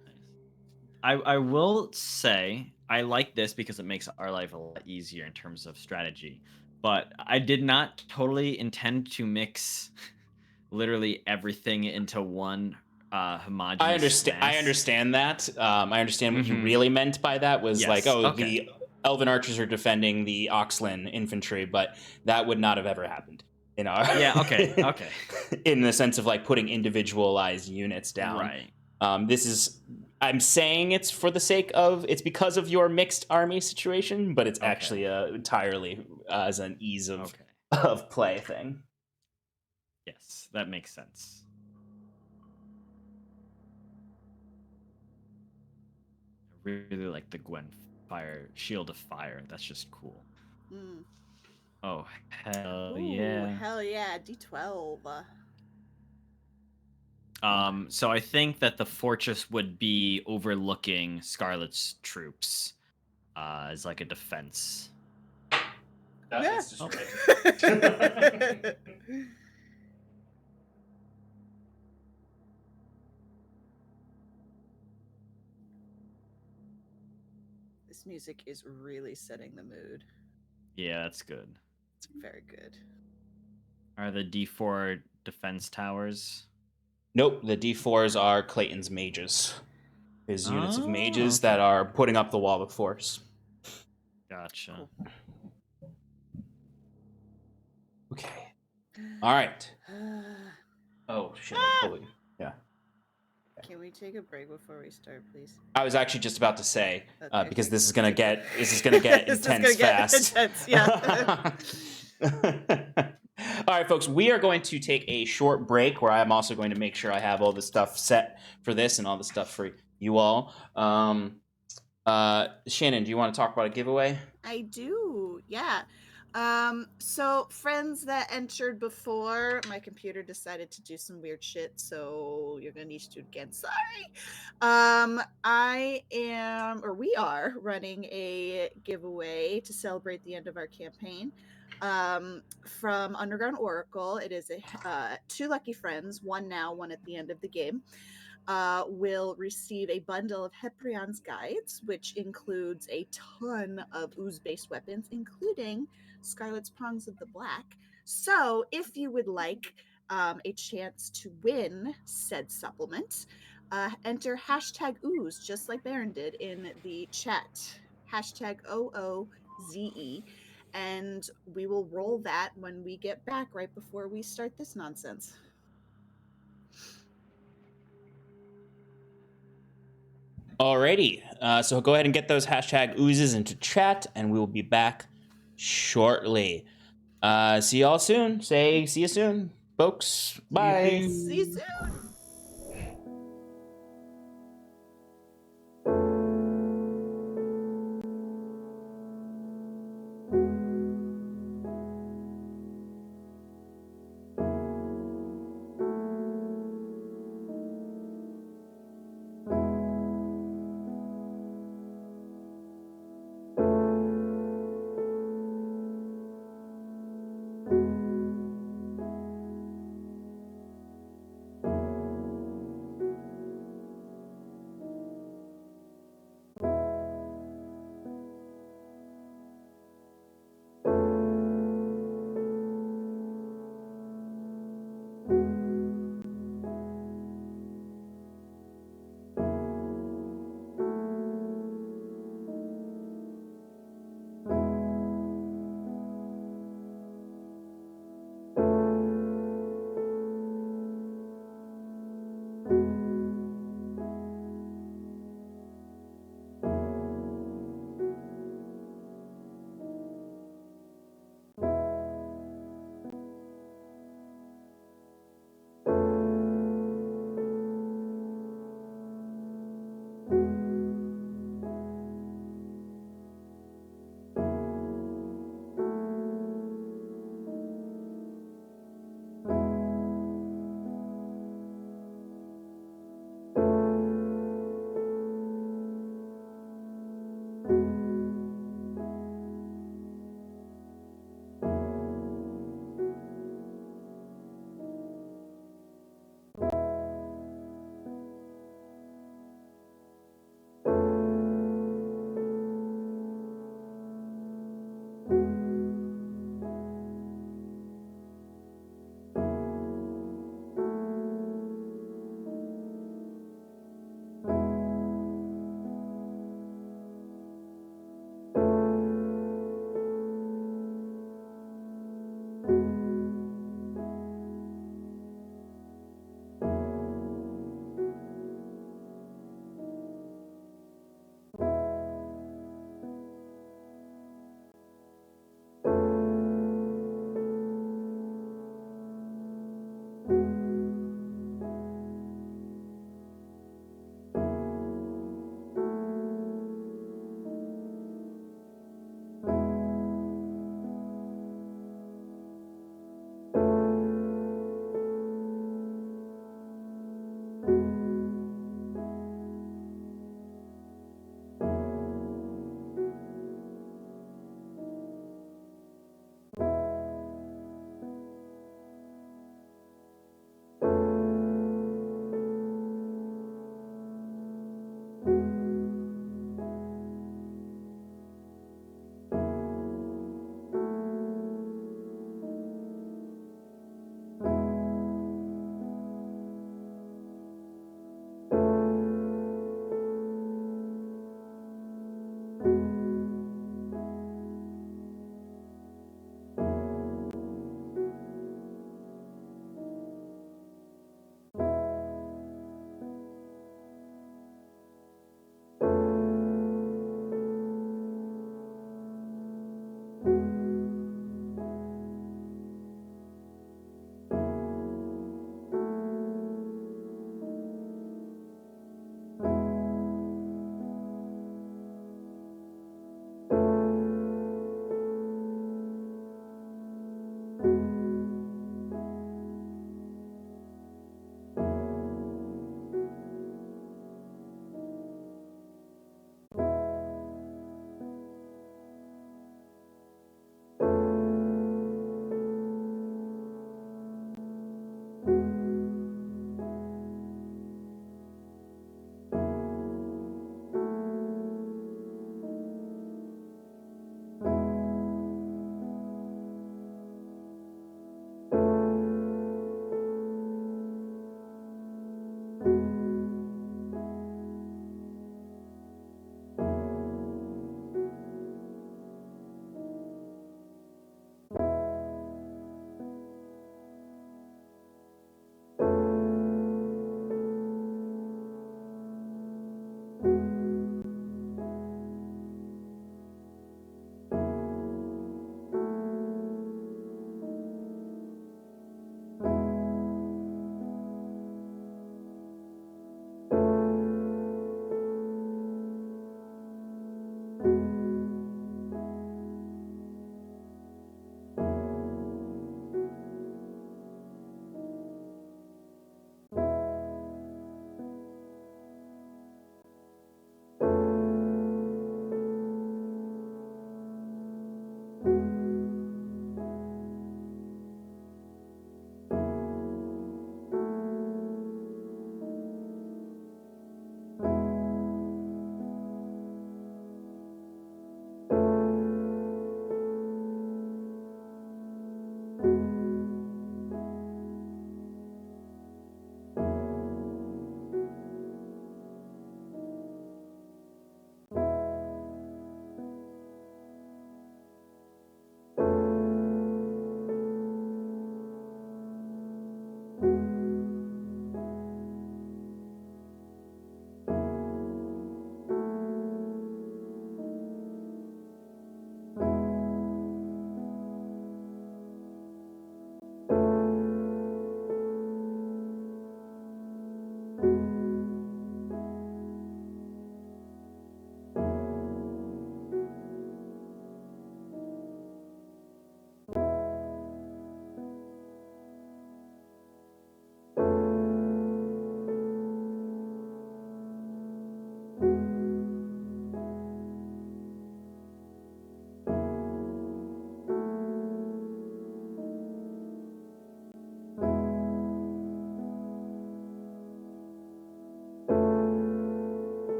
I will say I like this because it makes our life a lot easier in terms of strategy. But I did not totally intend to mix literally everything into one homogeneous I understand that. I understand what you really meant by that was Yes, like, oh, okay. the Elven archers are defending the Oxlin infantry, but that would not have ever happened in our. Yeah. Okay. Okay. In the sense of like putting individualized units down. Right. This is. I'm saying it's for the sake of it's because of your mixed army situation, but it's actually entirely as an ease of of play thing. Yes, that makes sense. I really like the Gwen Fire Shield of Fire. That's just cool. Mm. Oh hell Ooh, yeah! hell yeah, D12. So I think that the fortress would be overlooking Scarlet's troops, as like a defense. Yeah. This music is really setting the mood. Yeah, that's good. It's very good. Are the D4 defense towers? Nope, the D4s are Clayton's mages. His units of mages okay. that are putting up the wall of force. Gotcha. Cool. Okay. All right. Oh shit! Yeah. Can we take a break before we start, please? I was actually just about to say Okay, because thanks. this is gonna get intense fast. Intense, yeah. All right, folks, we are going to take a short break where I'm also going to make sure I have all the stuff set for this and all the stuff for you all. Shannon, do you want to talk about a giveaway? I do, yeah. So friends that entered before, my computer decided to do some weird shit, so you're gonna need to do it again. Sorry. We are running a giveaway to celebrate the end of our campaign. From Underground Oracle. It is a 2 lucky friends, one now, one at the end of the game. Will receive a bundle of Heprian's guides, which includes a ton of ooze-based weapons, including Scarlet's Prongs of the Black. So, if you would like a chance to win said supplement, enter hashtag ooze, just like Baron did in the chat. Hashtag OOZE. And we will roll that when we get back right before we start this nonsense. Alrighty, so go ahead and get those hashtag oozes into chat, and we will be back shortly. See y'all soon. See you soon, folks. Bye. See you soon.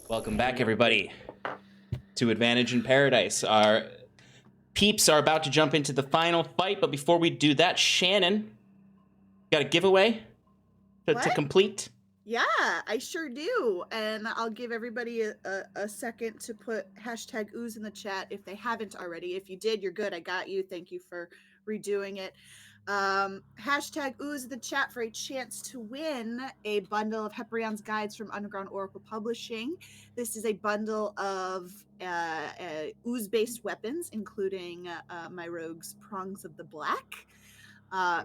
Welcome back, everybody, to Advantage in Paradise. Our peeps are about to jump into the final fight, but before we do that, Shannon, got a giveaway to What? complete? Yeah, I sure do. And I'll give everybody a second to put hashtag ooze in the chat if they haven't already. If you did, you're good. I got you. Thank you for redoing it. Hashtag ooze in the chat for a chance to win a bundle of Heparion's Guides from Underground Oracle Publishing. This is a bundle of ooze-based weapons, including my rogue's Prongs of the Black.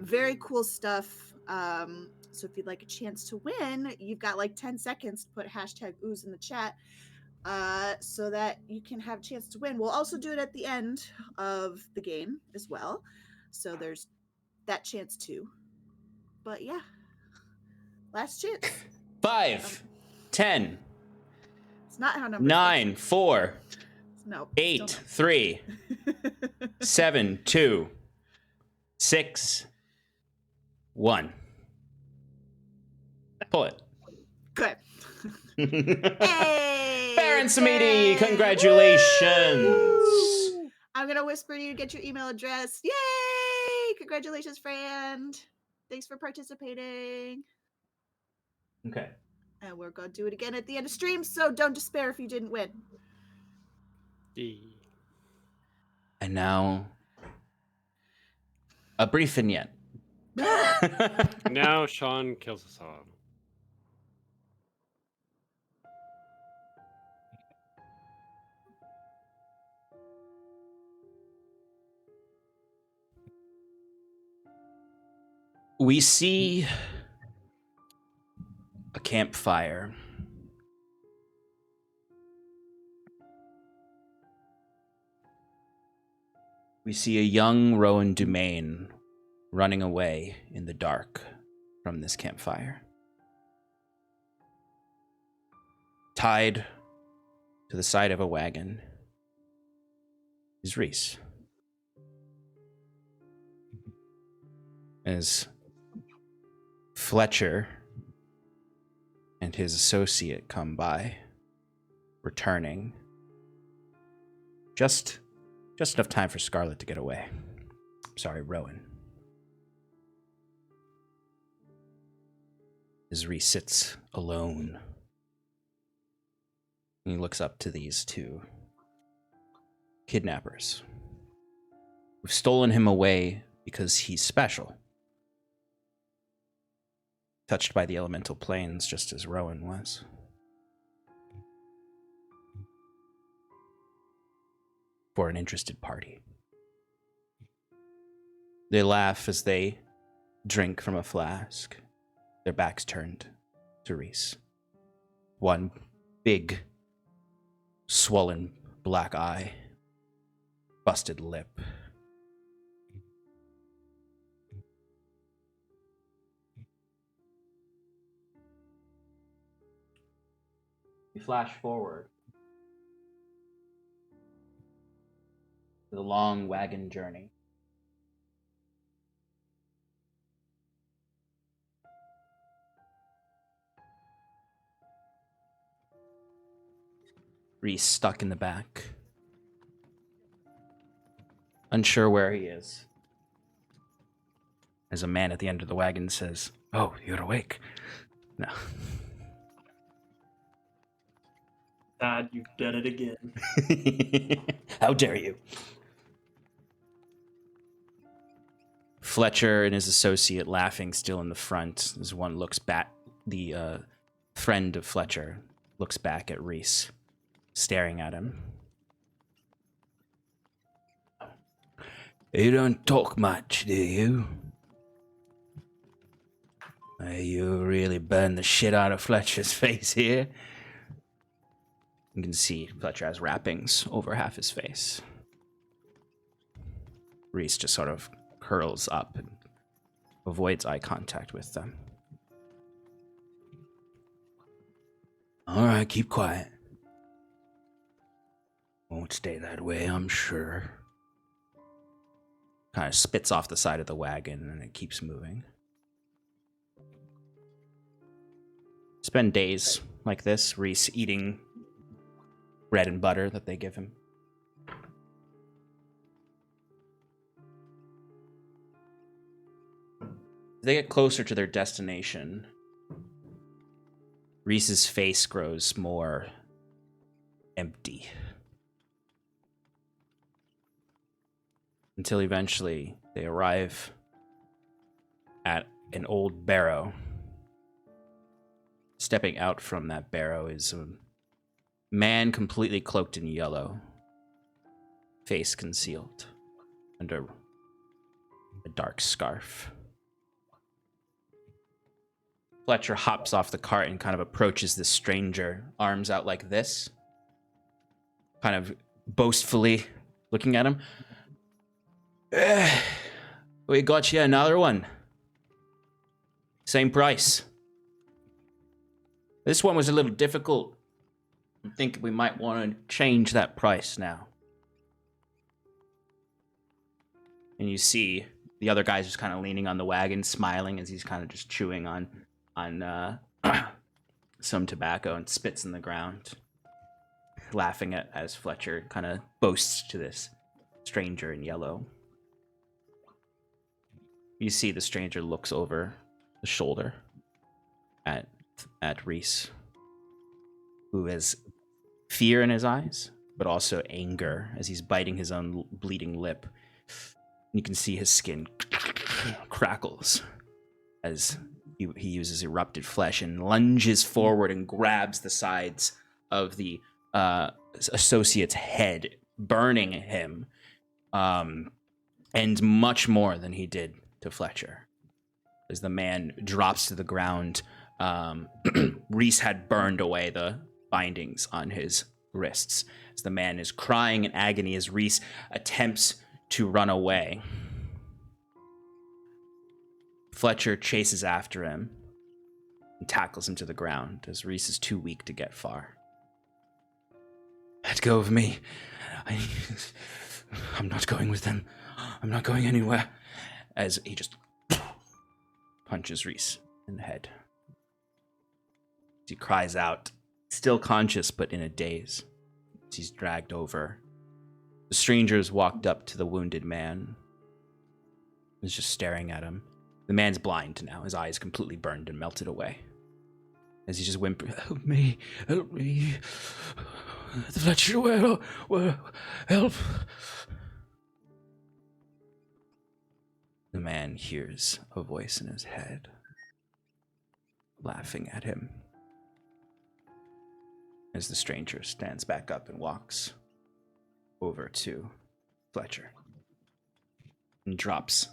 Very cool stuff. So if you'd like a chance to win, you've got like 10 seconds to put hashtag ooze in the chat so that you can have a chance to win. We'll also do it at the end of the game as well. So there's that chance too. But yeah, last chance. 5, 10, It's not how numbers 9, work. 4, No, 8, still 3, 7, 2, 6, 1. Pull it. Good. Baron Hey, Samedi, Baron! congratulations. Woo! I'm gonna whisper you to get your email address. Yay! Congratulations, friend. Thanks for participating. Okay. And we're gonna do it again at the end of stream, so don't despair if you didn't win. And now, a brief vignette. Now Sean kills us all. We see a campfire. We see a young Rowan Dumaine running away in the dark from this campfire. Tied to the side of a wagon is Reese. As Fletcher and his associate come by, returning. Just enough time for Scarlet to get away. Sorry, Rowan. As Reese sits alone, he looks up to these two kidnappers. We've stolen him away because he's special. Touched by the elemental planes, just as Rowan was. For an interested party. They laugh as they drink from a flask, their backs turned to Reese. One big, swollen black eye, busted lip. You flash forward to the long wagon journey. Reese stuck in the back, unsure where he is. As a man at the end of the wagon says, "Oh, you're awake." No. Dad, you've done it again. How dare you? Fletcher and his associate laughing still in the front as one looks back. The friend of Fletcher looks back at Reese, staring at him. You don't talk much, do you? You really burned the shit out of Fletcher's face here. You can see Fletcher has wrappings over half his face. Reese just sort of curls up and avoids eye contact with them. All right, keep quiet. Won't stay that way, I'm sure. Kind of spits off the side of the wagon and it keeps moving. Spend days like this, Reese eating bread and butter that they give him. As they get closer to their destination, Reese's face grows more empty. Until eventually they arrive at an old barrow. Stepping out from that barrow is a man completely cloaked in yellow, face concealed under a dark scarf. Fletcher hops off the cart and kind of approaches this stranger, arms out like this, kind of boastfully looking at him. We got you another one. Same price. This one was a little difficult. I think we might want to change that price now. And you see the other guy's just kind of leaning on the wagon, smiling as he's kind of just chewing on some tobacco and spits in the ground, laughing at as Fletcher kind of boasts to this stranger in yellow. You see the stranger looks over the shoulder at Reese, who has fear in his eyes, but also anger as he's biting his own bleeding lip. You can see his skin crackles as he uses erupted flesh and lunges forward and grabs the sides of the associate's head, burning him, and much more than he did to Fletcher. As the man drops to the ground, Reese had burned away the bindings on his wrists. As the man is crying in agony as Reese attempts to run away. Fletcher chases after him and tackles him to the ground as Reese is too weak to get far. Let go of me. I'm not going with them. I'm not going anywhere. As he just punches Reese in the head. He cries out, still conscious but in a daze. As he's dragged over. The strangers walked up to the wounded man. He's just staring at him. The man's blind now. His eyes completely burned and melted away. As he just whimpered, help me. Fletcher, where, help. The man hears a voice in his head, laughing at him. As the stranger stands back up and walks over to Fletcher and drops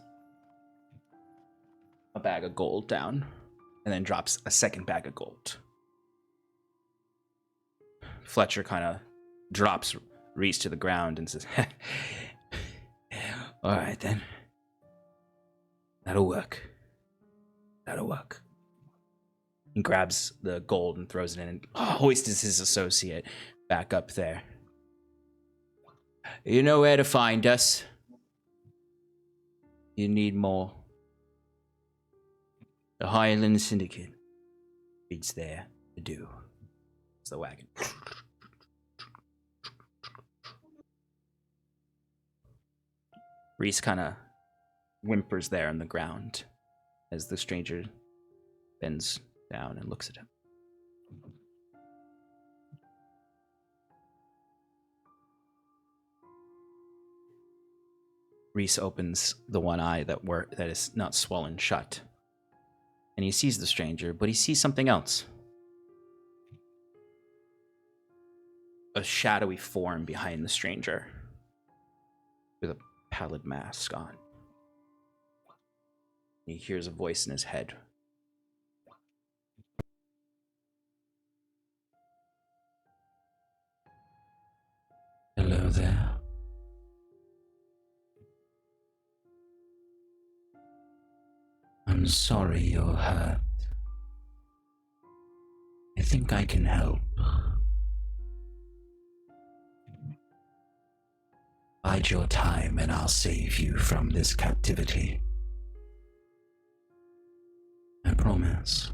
a bag of gold down and then drops a second bag of gold. Fletcher kind of drops Reese to the ground and says, all right, then. That'll work. That'll work. He grabs the gold and throws it in and hoists his associate back up there. You know where to find us. You need more. The Highland Syndicate. It's there to do. It's the wagon. Reese kind of whimpers there on the ground as the stranger bends down and looks at him. Reese opens the one eye that is not swollen shut. And he sees the stranger, but he sees something else. A shadowy form behind the stranger with a pallid mask on. He hears a voice in his head. Hello there. I'm sorry you're hurt. I think I can help. Bide your time and I'll save you from this captivity. I promise.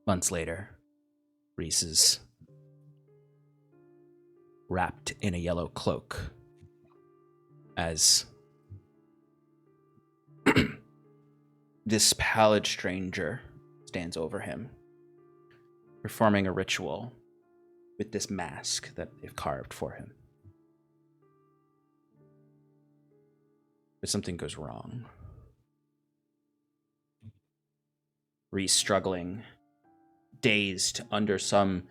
Months later, Reese is wrapped in a yellow cloak as this pallid stranger stands over him, performing a ritual with this mask that they've carved for him. But something goes wrong. Reese, struggling, dazed under some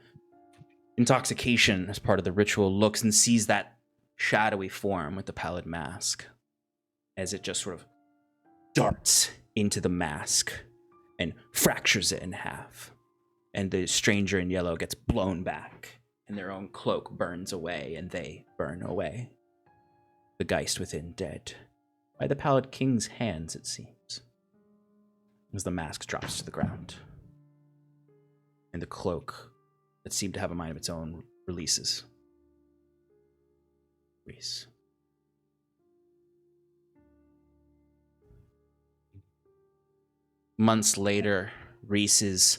intoxication as part of the ritual, looks and sees that shadowy form with the pallid mask as it just sort of darts into the mask and fractures it in half. And the stranger in yellow gets blown back, and their own cloak burns away, and they burn away. The Geist within dead. By the Pallid King's hands, it seems. As the mask drops to the ground. And the cloak, that seemed to have a mind of its own, releases. Reese. Months later, Reese is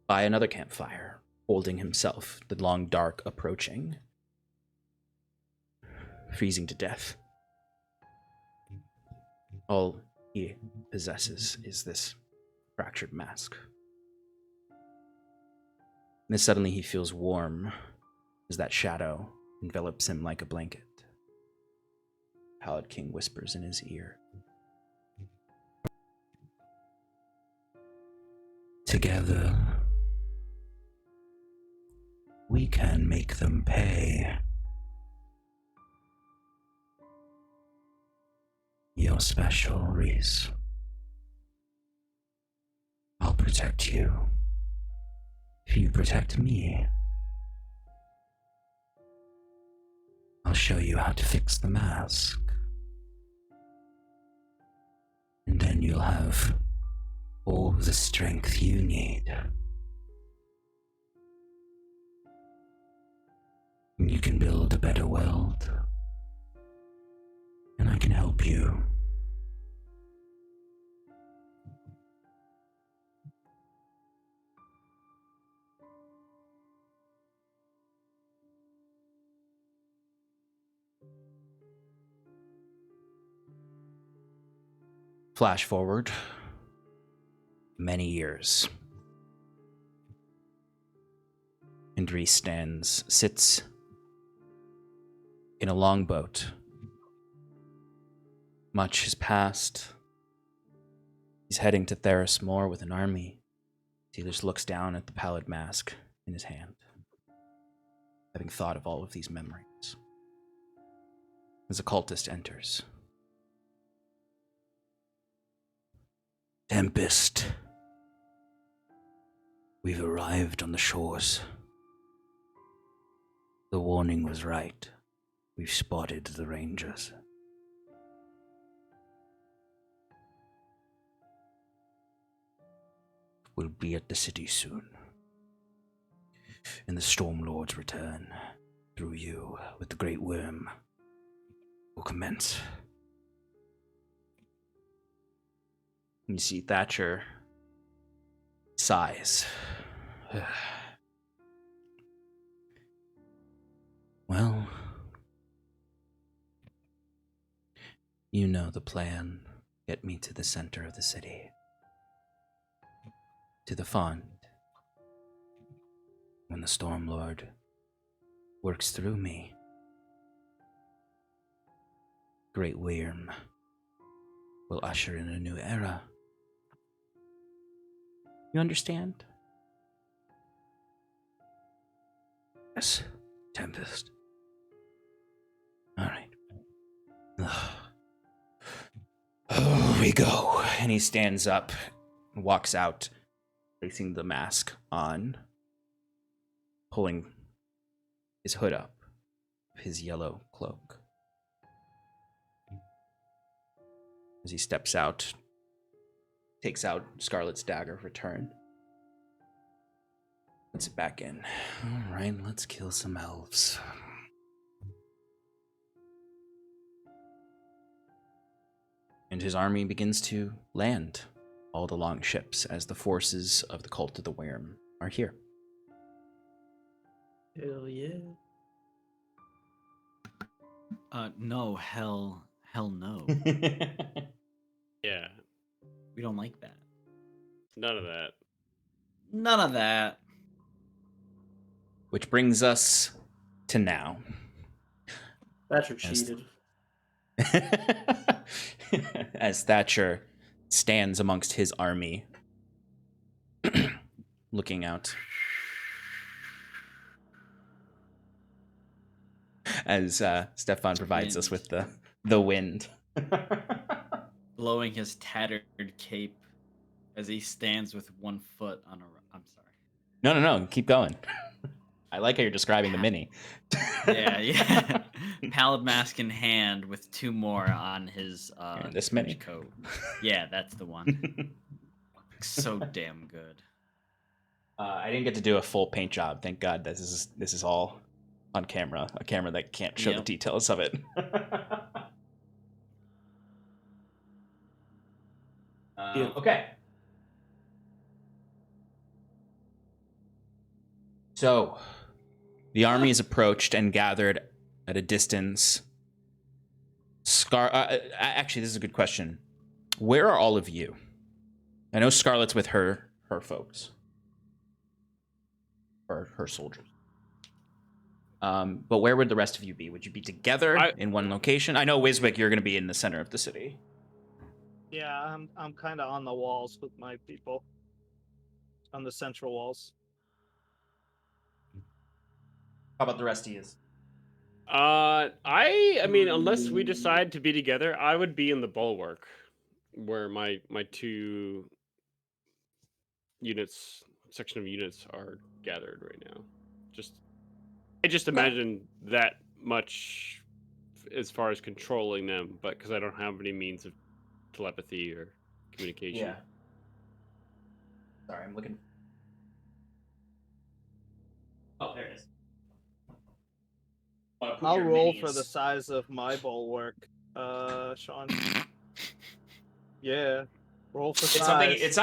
by another campfire, holding himself, the long dark approaching, freezing to death. All he possesses is this fractured mask. And then suddenly he feels warm as that shadow envelops him like a blanket. Pallid King whispers in his ear. Together, we can make them pay. You're special, Reese. I'll protect you. If you protect me, I'll show you how to fix the mask. And then you'll have all the strength you need. You can build a better world. And I can help you. Flash forward many years. And Reese sits in a longboat. Much has passed. He's heading to Theris Moor with an army. He just looks down at the pallid mask in his hand, having thought of all of these memories. as a cultist enters. Tempest. We've arrived on the shores. The warning was right. We've spotted the Rangers. We'll be at the city soon. And the Stormlords return through you with the Great Worm will commence. You see Thatcher sighs. Well, you know the plan. Get me to the center of the city. To the font. When the Stormlord works through me, Great Worm will usher in a new era. You understand? Yes, Tempest. All right. Oh, we go. And he stands up and walks out, placing the mask on, pulling his hood up, his yellow cloak. As he steps out, takes out Scarlet's dagger, return. Puts it back in. All right, let's kill some elves. And his army begins to land all the long ships as the forces of the Cult of the Worm are here. Hell yeah. No, hell no. Yeah, We don't like that. none of that. None of that. Which brings us to now. Thatcher As- cheated. As Thatcher stands amongst his army, looking out. As Stefan provides us with the wind. Blowing his tattered cape as he stands with one foot on a... I'm sorry. No, keep going. I like how you're describing the mini. Yeah. Pallid mask in hand with two more on his This mini? coat. Yeah, that's the one. So damn good. I didn't get to do a full paint job. Thank God this is all on camera. A camera that can't show the Yep. details of it. Okay. So, the army is approached and gathered at a distance. Actually, this is a good question. Where are all of you? I know Scarlet's with her folks. Or her soldiers. But where would the rest of you be? Would you be together in one location? I know, Wiswick, you're going to be in the center of the city. Yeah, I'm kind of on the walls with my people. On the central walls. How about the rest of you? I mean, unless we decide to be together, I would be in the bulwark, where my two section of units are gathered right now. I just imagine that much as far as controlling them, but because I don't have any means of telepathy or communication. Yeah. Sorry, I'm looking. Oh, there it is. I'll roll for the size of my bulwark, Sean. Yeah, roll for size. It's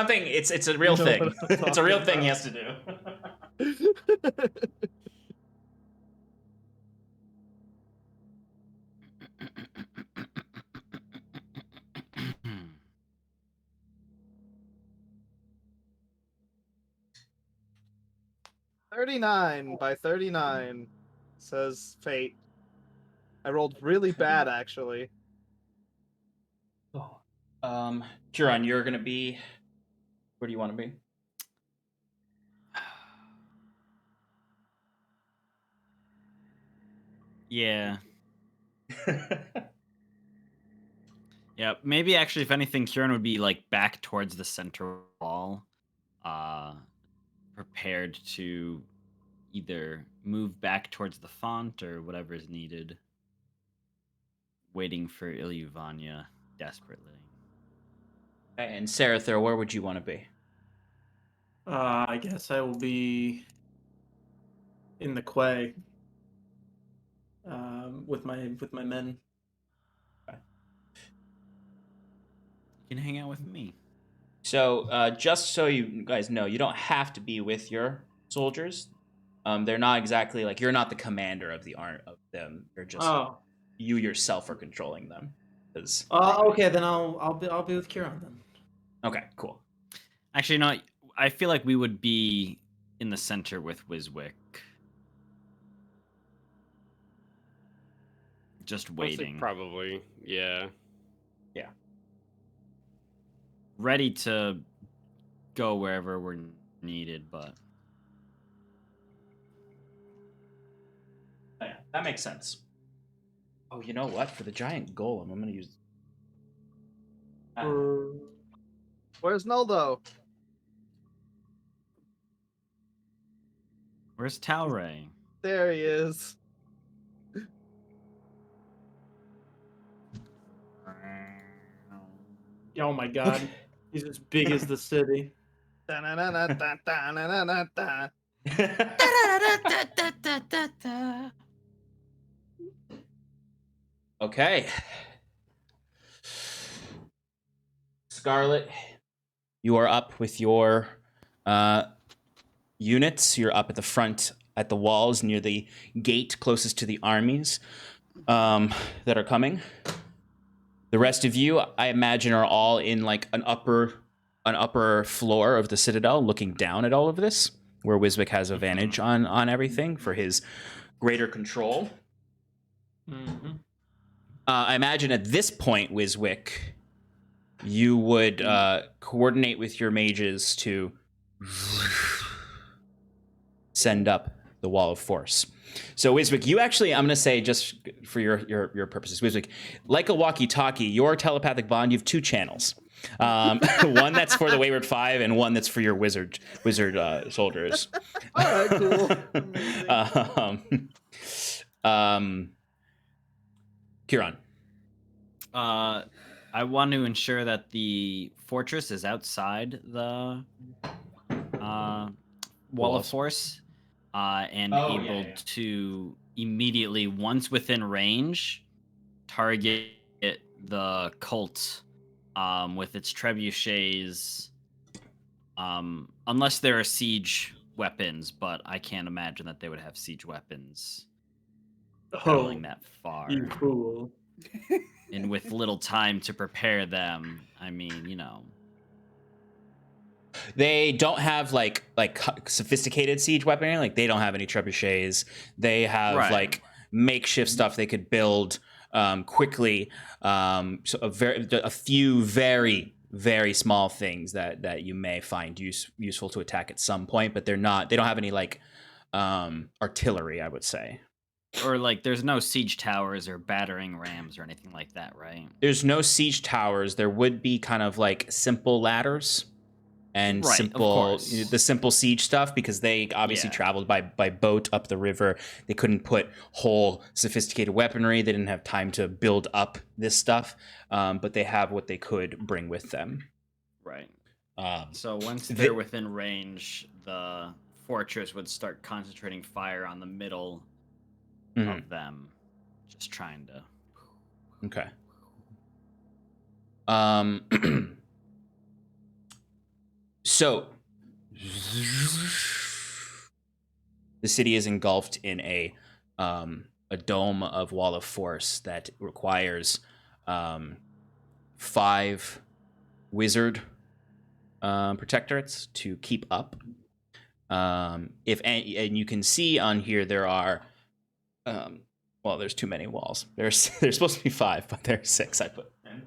a real You know thing. what I'm It's a real talking thing he about. has to do. 39 by 39, says Fate. I rolled really bad, actually. Huron, you're gonna be. Where do you want to be? Yeah. Yeah, maybe actually, if anything, Kieran would be like back towards the center wall, prepared to either move back towards the font or whatever is needed, waiting for Ilyuvanya desperately. And Sarathil, where would you want to be? I guess I will be in the quay with my men. You can hang out with me. So, just so you guys know, you don't have to be with your soldiers. They're not exactly like you're not the commander of of them. You're just you yourself are controlling them. Okay, then I'll be with Kieran then. Okay, cool. Actually, no, I feel like we would be in the center with Wiswick. Just waiting. Probably, yeah. Yeah. Ready to go wherever we're needed, but... Oh, yeah, that makes sense. Oh, you know what? For the giant golem, I'm going to use... Where's Noldo? Where's Talray? There he is. Oh my god. He's as big as the city. Okay. Scarlet, you are up with your units. You're up at the front, at the walls near the gate closest to the armies that are coming. The rest of you, I imagine, are all in like an upper floor of the citadel, looking down at all of this, where Wiswick has advantage on everything for his greater control. Mm-hmm. I imagine at this point, Wiswick, you would coordinate with your mages to send up the wall of force. So Wiswick, you actually, I'm going to say, just for your purposes, Wiswick, like a walkie-talkie, your telepathic bond, you have two channels. One that's for the Wayward 5 and one that's for your wizard soldiers. All right, cool. Kieran. I want to ensure that the fortress is outside the wall of force and able to immediately, once within range, target the cult with its trebuchets, unless there are siege weapons, but I can't imagine that they would have siege weapons traveling that far. You fool. And with little time to prepare them, I mean, you know. They don't have like sophisticated siege weaponry. Like they don't have any trebuchets. They have like makeshift stuff they could build quickly. So a few very, very small things that you may find useful to attack at some point, but they don't have any like artillery, I would say. Or like there's no siege towers or battering rams or anything like that, right? There's no siege towers. There would be kind of like simple ladders and the simple siege stuff, because they obviously traveled by boat up the river. They couldn't put whole sophisticated weaponry. They didn't have time to build up this stuff, but they have what they could bring with them. Right. So once they're within range, the fortress would start concentrating fire on the middle of them, just trying to. Okay. So the city is engulfed in a dome of wall of force that requires 5 wizard protectorates to keep up. And you can see on here there are. Well, there's too many walls. There's supposed to be 5, but there's 6 I put in.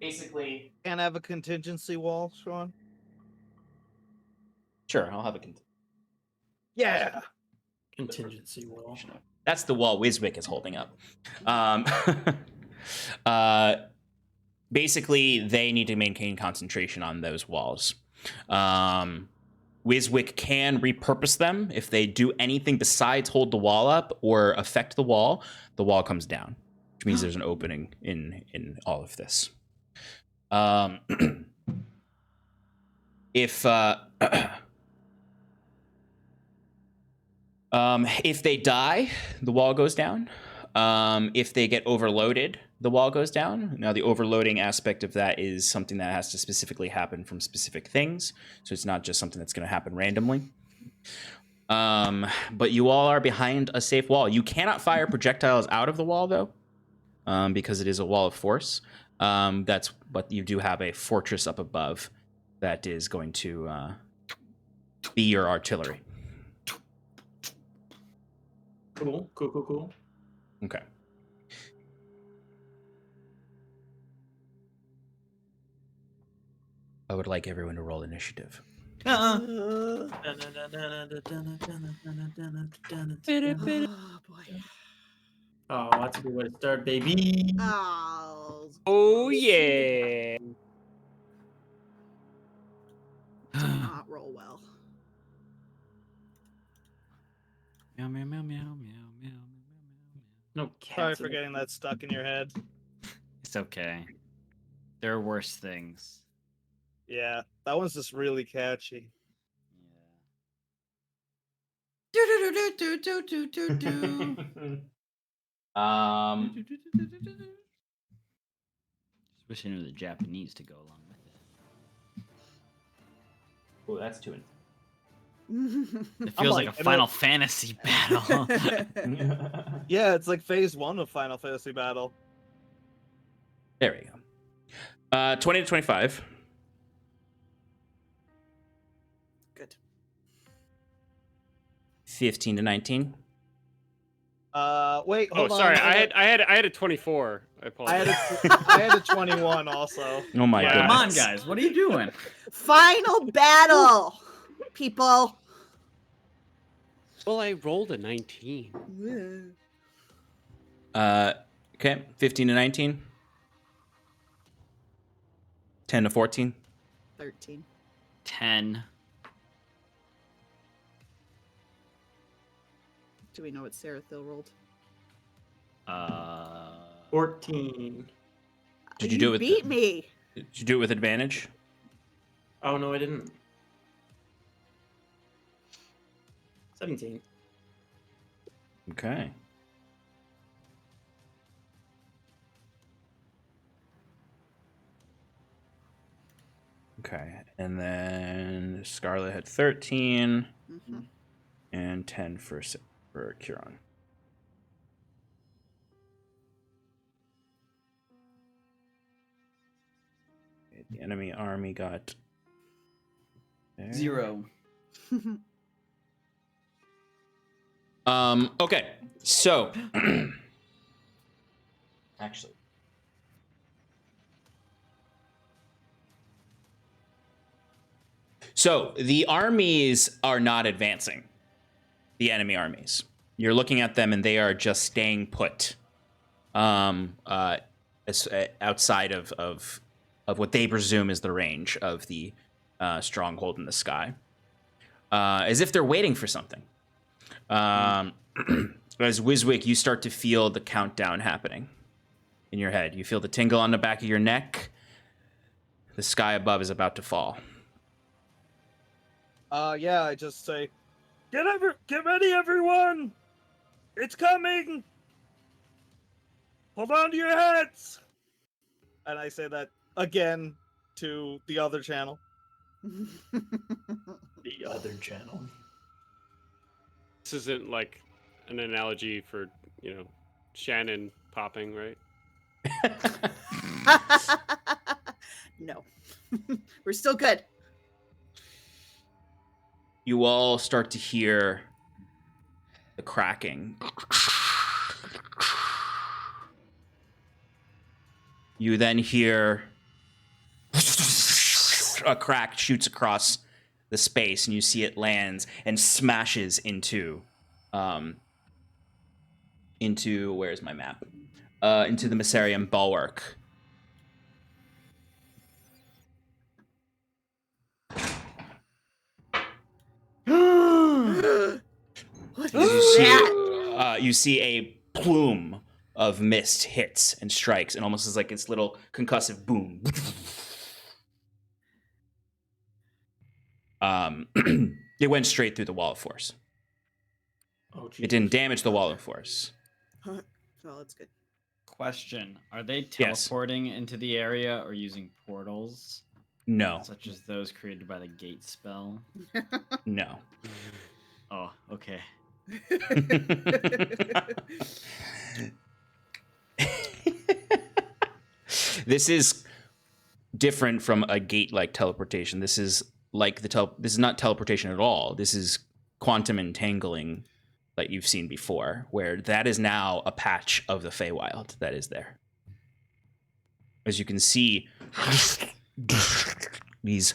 Basically, Can't have a contingency wall, Sean? sure, I'll have a Yeah. Contingency wall. That's the wall Wiswick is holding up. Basically, they need to maintain concentration on those walls. Wiswick can repurpose them. If they do anything besides hold the wall up or affect the wall comes down, which means there's an opening in all of this. If they die, the wall goes down. If they get overloaded, the wall goes down. Now, the overloading aspect of that is something that has to specifically happen from specific things. So it's not just something that's going to happen randomly. But you all are behind a safe wall. You cannot fire projectiles out of the wall, though, because it is a wall of force. But you do have a fortress up above that is going to be your artillery. Cool. Okay. I would like everyone to roll initiative. Oh boy. Oh, that's a good way to start, baby. Oh yeah. Did not roll well. Meow, meow, meow, meow, meow, meow, meow, meow. No Sorry cats. for getting that stuck in your head. It's okay. There are worse things. Yeah, that one's just really catchy. Um, Just wish I knew the Japanese to go along with it. oh, that's too. It feels like a Final Fantasy battle. Yeah, it's like phase 1 of Final Fantasy Battle. There we go. 20 to 25. Good. 15 to 19. Wait, hold on. Sorry. I had a 24. I apologize. I had a 21 also. Oh my Yeah. goodness. Come on, guys. What are you doing? Final battle, people. Well, I rolled a 19. Okay, 15 to 19. 10 to 14. 13. 10. Do we know what Sarathil rolled? 14. Did you do it with beat me? Did you do it with advantage? Oh no, I didn't. 17. Okay. Okay, and then Scarlet had 13 Mm-hmm. and 10 for Kieran. Okay, the enemy army got there. 0. Okay, so actually, so the armies are not advancing. The enemy armies. You're looking at them, and they are just staying put, outside of what they presume is the range of the stronghold in the sky, as if they're waiting for something. As Wiswick, you start to feel the countdown happening in your head. You feel the tingle on the back of your neck. The sky above is about to fall. Yeah, I just say, Get ready, everyone! It's coming! Hold on to your hats! and I say that again to the other channel. The other channel. This isn't like an analogy for, Shannon popping, right? No. We're still good. You all start to hear the cracking. You then hear a crack shoots across the space, and you see it lands and smashes into into, where's my map? Into the Messarian bulwark. What You is see, that? you see a plume of mist hits and strikes, and almost as like its little concussive boom. It went straight through the wall of force. Oh, It didn't damage the wall of force. Oh, that's good. Question: are they Yes. teleporting into the area or using portals, No, such as those created by the gate spell? no. Oh, okay. This is different from a gate-like teleportation. This is like this is not teleportation at all. This is quantum entangling that you've seen before, where that is now a patch of the Feywild that is there. As you can see, these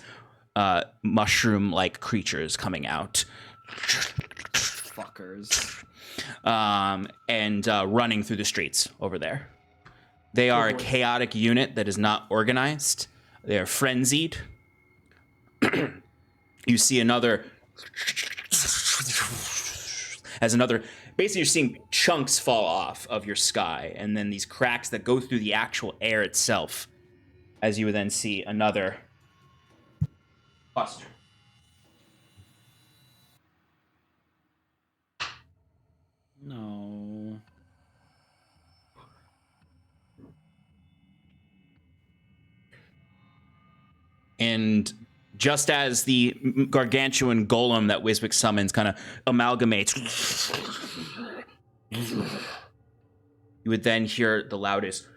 mushroom-like creatures coming out. Fuckers. And running through the streets over there. They are a chaotic unit that is not organized. They are frenzied. You see another... Basically, you're seeing chunks fall off of your sky, and then these cracks that go through the actual air itself, as you would then see another cluster. No. And just as the gargantuan golem that Wiswick summons kind of amalgamates, you would then hear the loudest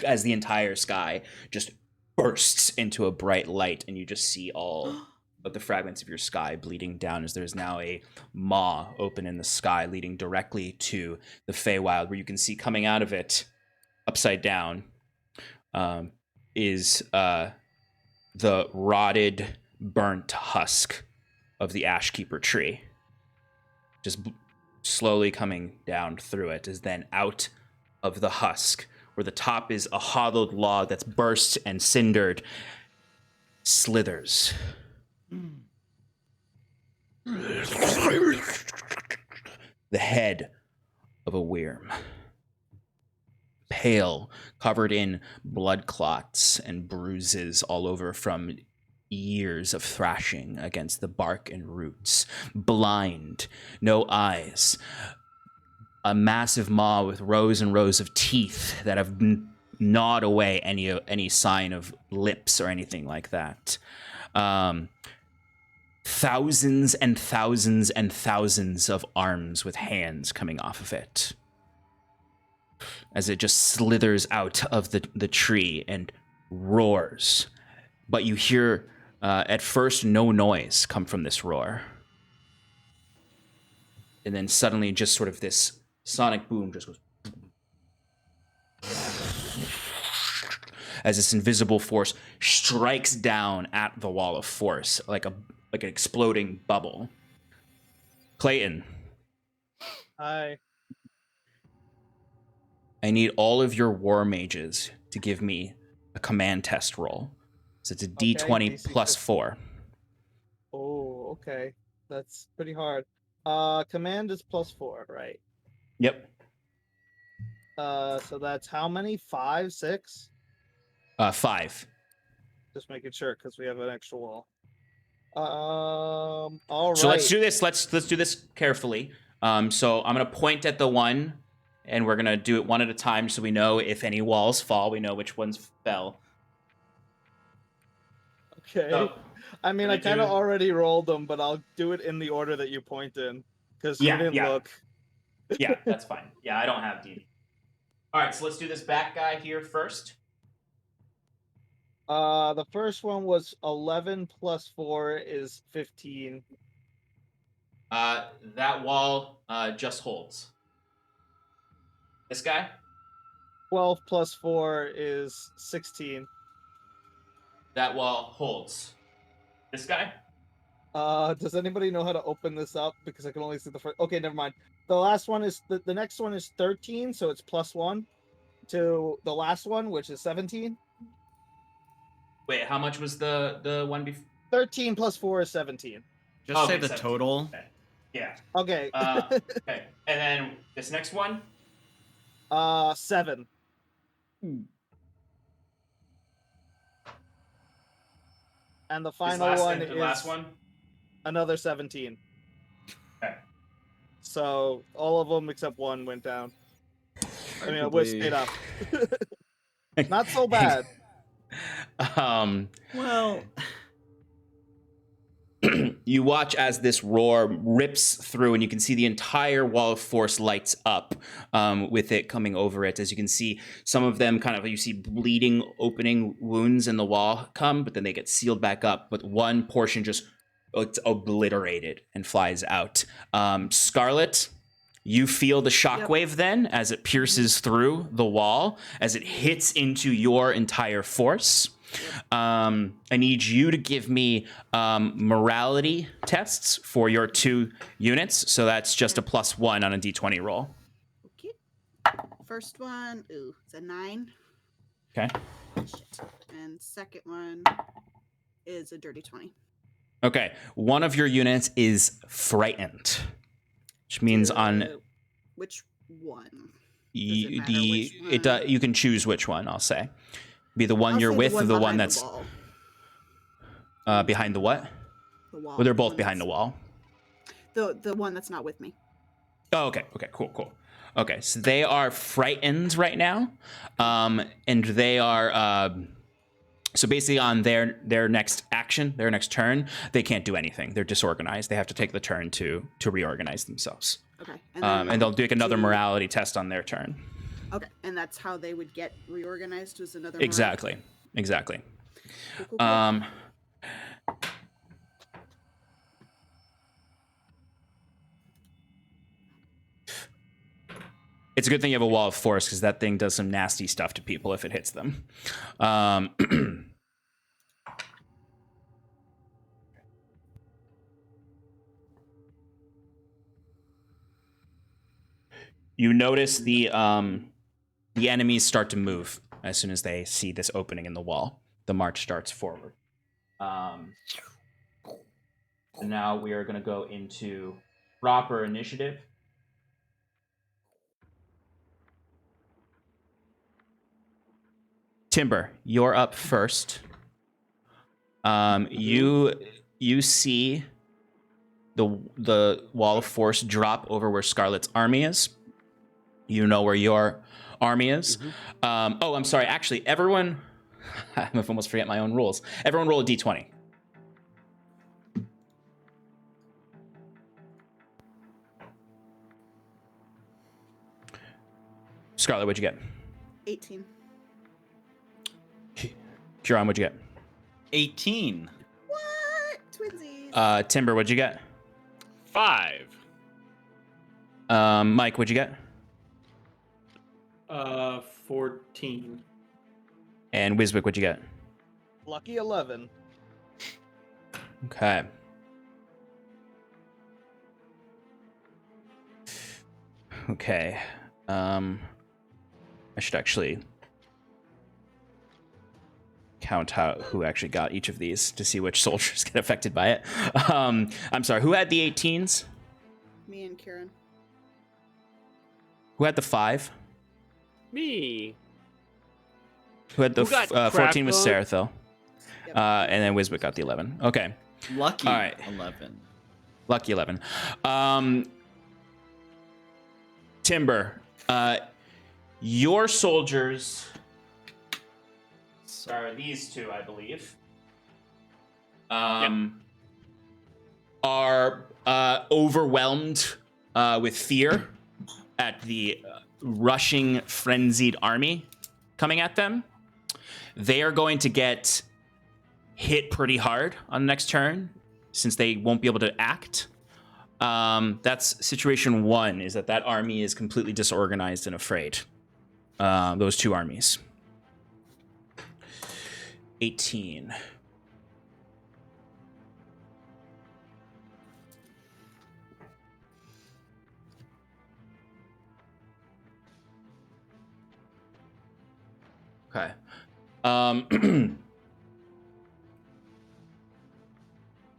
as the entire sky just bursts into a bright light, and you just see all of the fragments of your sky bleeding down, as there's now a maw open in the sky leading directly to the Feywild, where you can see coming out of it, upside down, is the rotted, burnt husk of the Ashkeeper tree. Just slowly coming down through it is then out of the husk, where the top is a hollowed log that's burst and cindered, slithers. The head of a worm. Pale, covered in blood clots and bruises all over from years of thrashing against the bark and roots. Blind, no eyes. A massive maw with rows and rows of teeth that have gnawed away any sign of lips or anything like that. Thousands and thousands and thousands of arms with hands coming off of it, as it just slithers out of the tree and roars. But you hear, at first, no noise come from this roar. And then suddenly just sort of this sonic boom just goes... as this invisible force strikes down at the wall of force like an exploding bubble. Clayton. Hi. I need all of your war mages to give me a command test roll. So it's a D20 DC plus 15. 4. Oh, okay. That's pretty hard. Command is +4, right? Yep. So that's how many? 5, 6? 5. Just making sure because we have an extra wall. All right. So let's do this. Let's do this carefully. So I'm gonna point at the one, and we're gonna do it one at a time, so we know if any walls fall. We know which ones fell. Okay. So, I mean, gonna I kind of do- already rolled them, but I'll do it in the order that you point in because Yeah, you didn't yeah. look. Yeah, that's fine. Yeah, I don't have D. All right, so let's do this back guy here first. The first one was 11 plus 4 is 15. That wall just holds. This guy? 12 plus 4 is 16. That wall holds. This guy? Does anybody know how to open this up? Because I can only see the first. Okay, never mind. the last one is the next one is 13, so it's +1 to the last one, which is 17. Wait, how much was the one before? 13 plus 4 is 17. Just say Okay, the 17. total. Okay. Yeah. Okay. Okay. And then this next one? 7. And the final one is last one? another 17. Okay. So all of them except one went down. I mean, it was stayed up. Not so bad. Well, You watch as this roar rips through, and you can see the entire wall of force lights up with it coming over it. As you can see, some of them you see bleeding, opening wounds in the wall come, but then they get sealed back up. But one portion just it's obliterated and flies out. Scarlet, you feel the shockwave then as it pierces through the wall, as it hits into your entire force. I need you to give me morality tests for your 2 units. So that's just a +1 on a d20 roll. Okay. First one, it's a 9. Okay. Shit. And second one is a dirty 20. Okay. One of your units is frightened, which means Which one? you which you can choose which one. I'll say. Be the one I'll you're say with, the or the one behind that's wall. behind the what? The wall. Well, they're both behind the wall. The one that's not with me. Oh, okay. Okay, cool. Okay, so they are frightened right now. And they are so basically on their next action, their next turn, they can't do anything. They're disorganized. They have to take the turn to reorganize themselves. Okay. And they'll do another morality test on their turn. Okay, and that's how they would get reorganized, was another Exactly. Cool. It's a good thing you have a wall of force, because that thing does some nasty stuff to people if it hits them. You notice the enemies start to move as soon as they see this opening in the wall. The march starts forward. Now we are going to go into proper initiative. Timber, you're up first. You see the wall of force drop over where Scarlet's army is. You know where your army is. I'm sorry. Actually, everyone... I've almost forget my own rules. Everyone roll a d20. Scarlet, what'd you get? 18. Huron, what'd you get? 18. What? Twinsies. Timber, what'd you get? 5. Mike, what'd you get? 14. And Wiswick, what'd you get? Lucky 11. Okay. Okay. I should actually count who actually got each of these to see which soldiers get affected by it. I'm sorry, who had the 18s? Me and Kieran. Who had the 5? Me. Who had the Who got 14 was crap Sarathil. Yep. And then Wiswick got the 11. Okay. Lucky All right. 11. Lucky 11. Timber, your soldiers are these two, I believe. Are overwhelmed with fear at the rushing, frenzied army coming at them. They are going to get hit pretty hard on the next turn, since they won't be able to act. That's situation 1, is that army is completely disorganized and afraid. Those 2 armies. 18. Okay.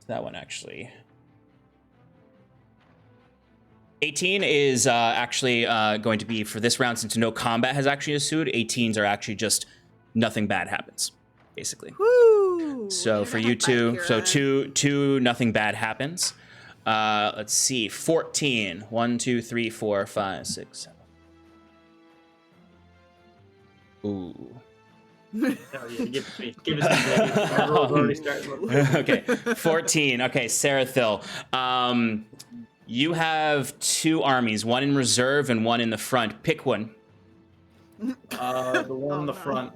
That one actually. 18 is actually going to be for this round, since no combat has actually ensued. 18s are actually just nothing bad happens, basically. Woo! So for you two, so two, nothing bad happens. Let's see, 14. 1, 2, 3, 4, 5, 6, 7. Ooh. Oh, yeah, give it to me. Give it to me, baby. My roll's already started. Okay, 14. Okay, Sarathil. You have 2 armies, one in reserve and one in the front. Pick one. The one in the front.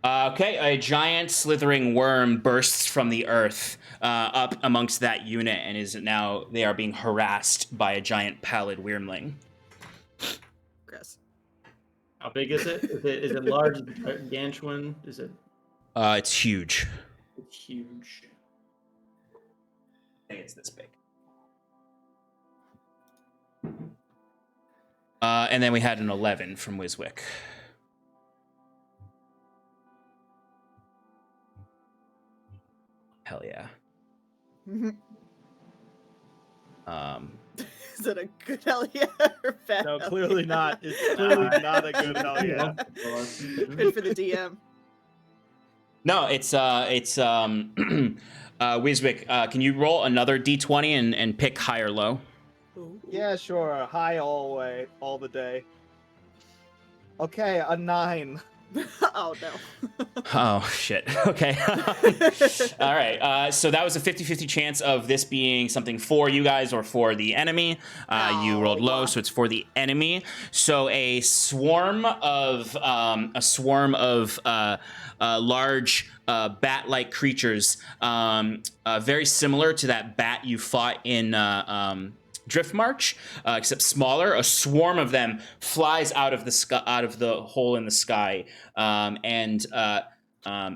Okay, a giant slithering worm bursts from the earth up amongst that unit and is now, they are being harassed by a giant pallid wyrmling. Gross. How big is it? Is it large? Gargantuan? Is it? It's huge. It's huge. I think it's this big. And then we had an 11 from Wiswick. Hell yeah. Is it a good hell yeah or bad? No, hell clearly yeah? not. It's clearly not a good hell yeah. Good for the DM. No, it's Wiswick, can you roll another d20 and pick high or low? Ooh. Yeah, sure. High all the day. Okay, a 9. Oh no. Oh shit. Okay. All right. So that was a 50-50 chance of this being something for you guys or for the enemy. You rolled low, so it's for the enemy. So a swarm of large bat-like creatures, very similar to that bat you fought in Drift March, except smaller. A swarm of them flies out of the sky, out of the hole in the sky, and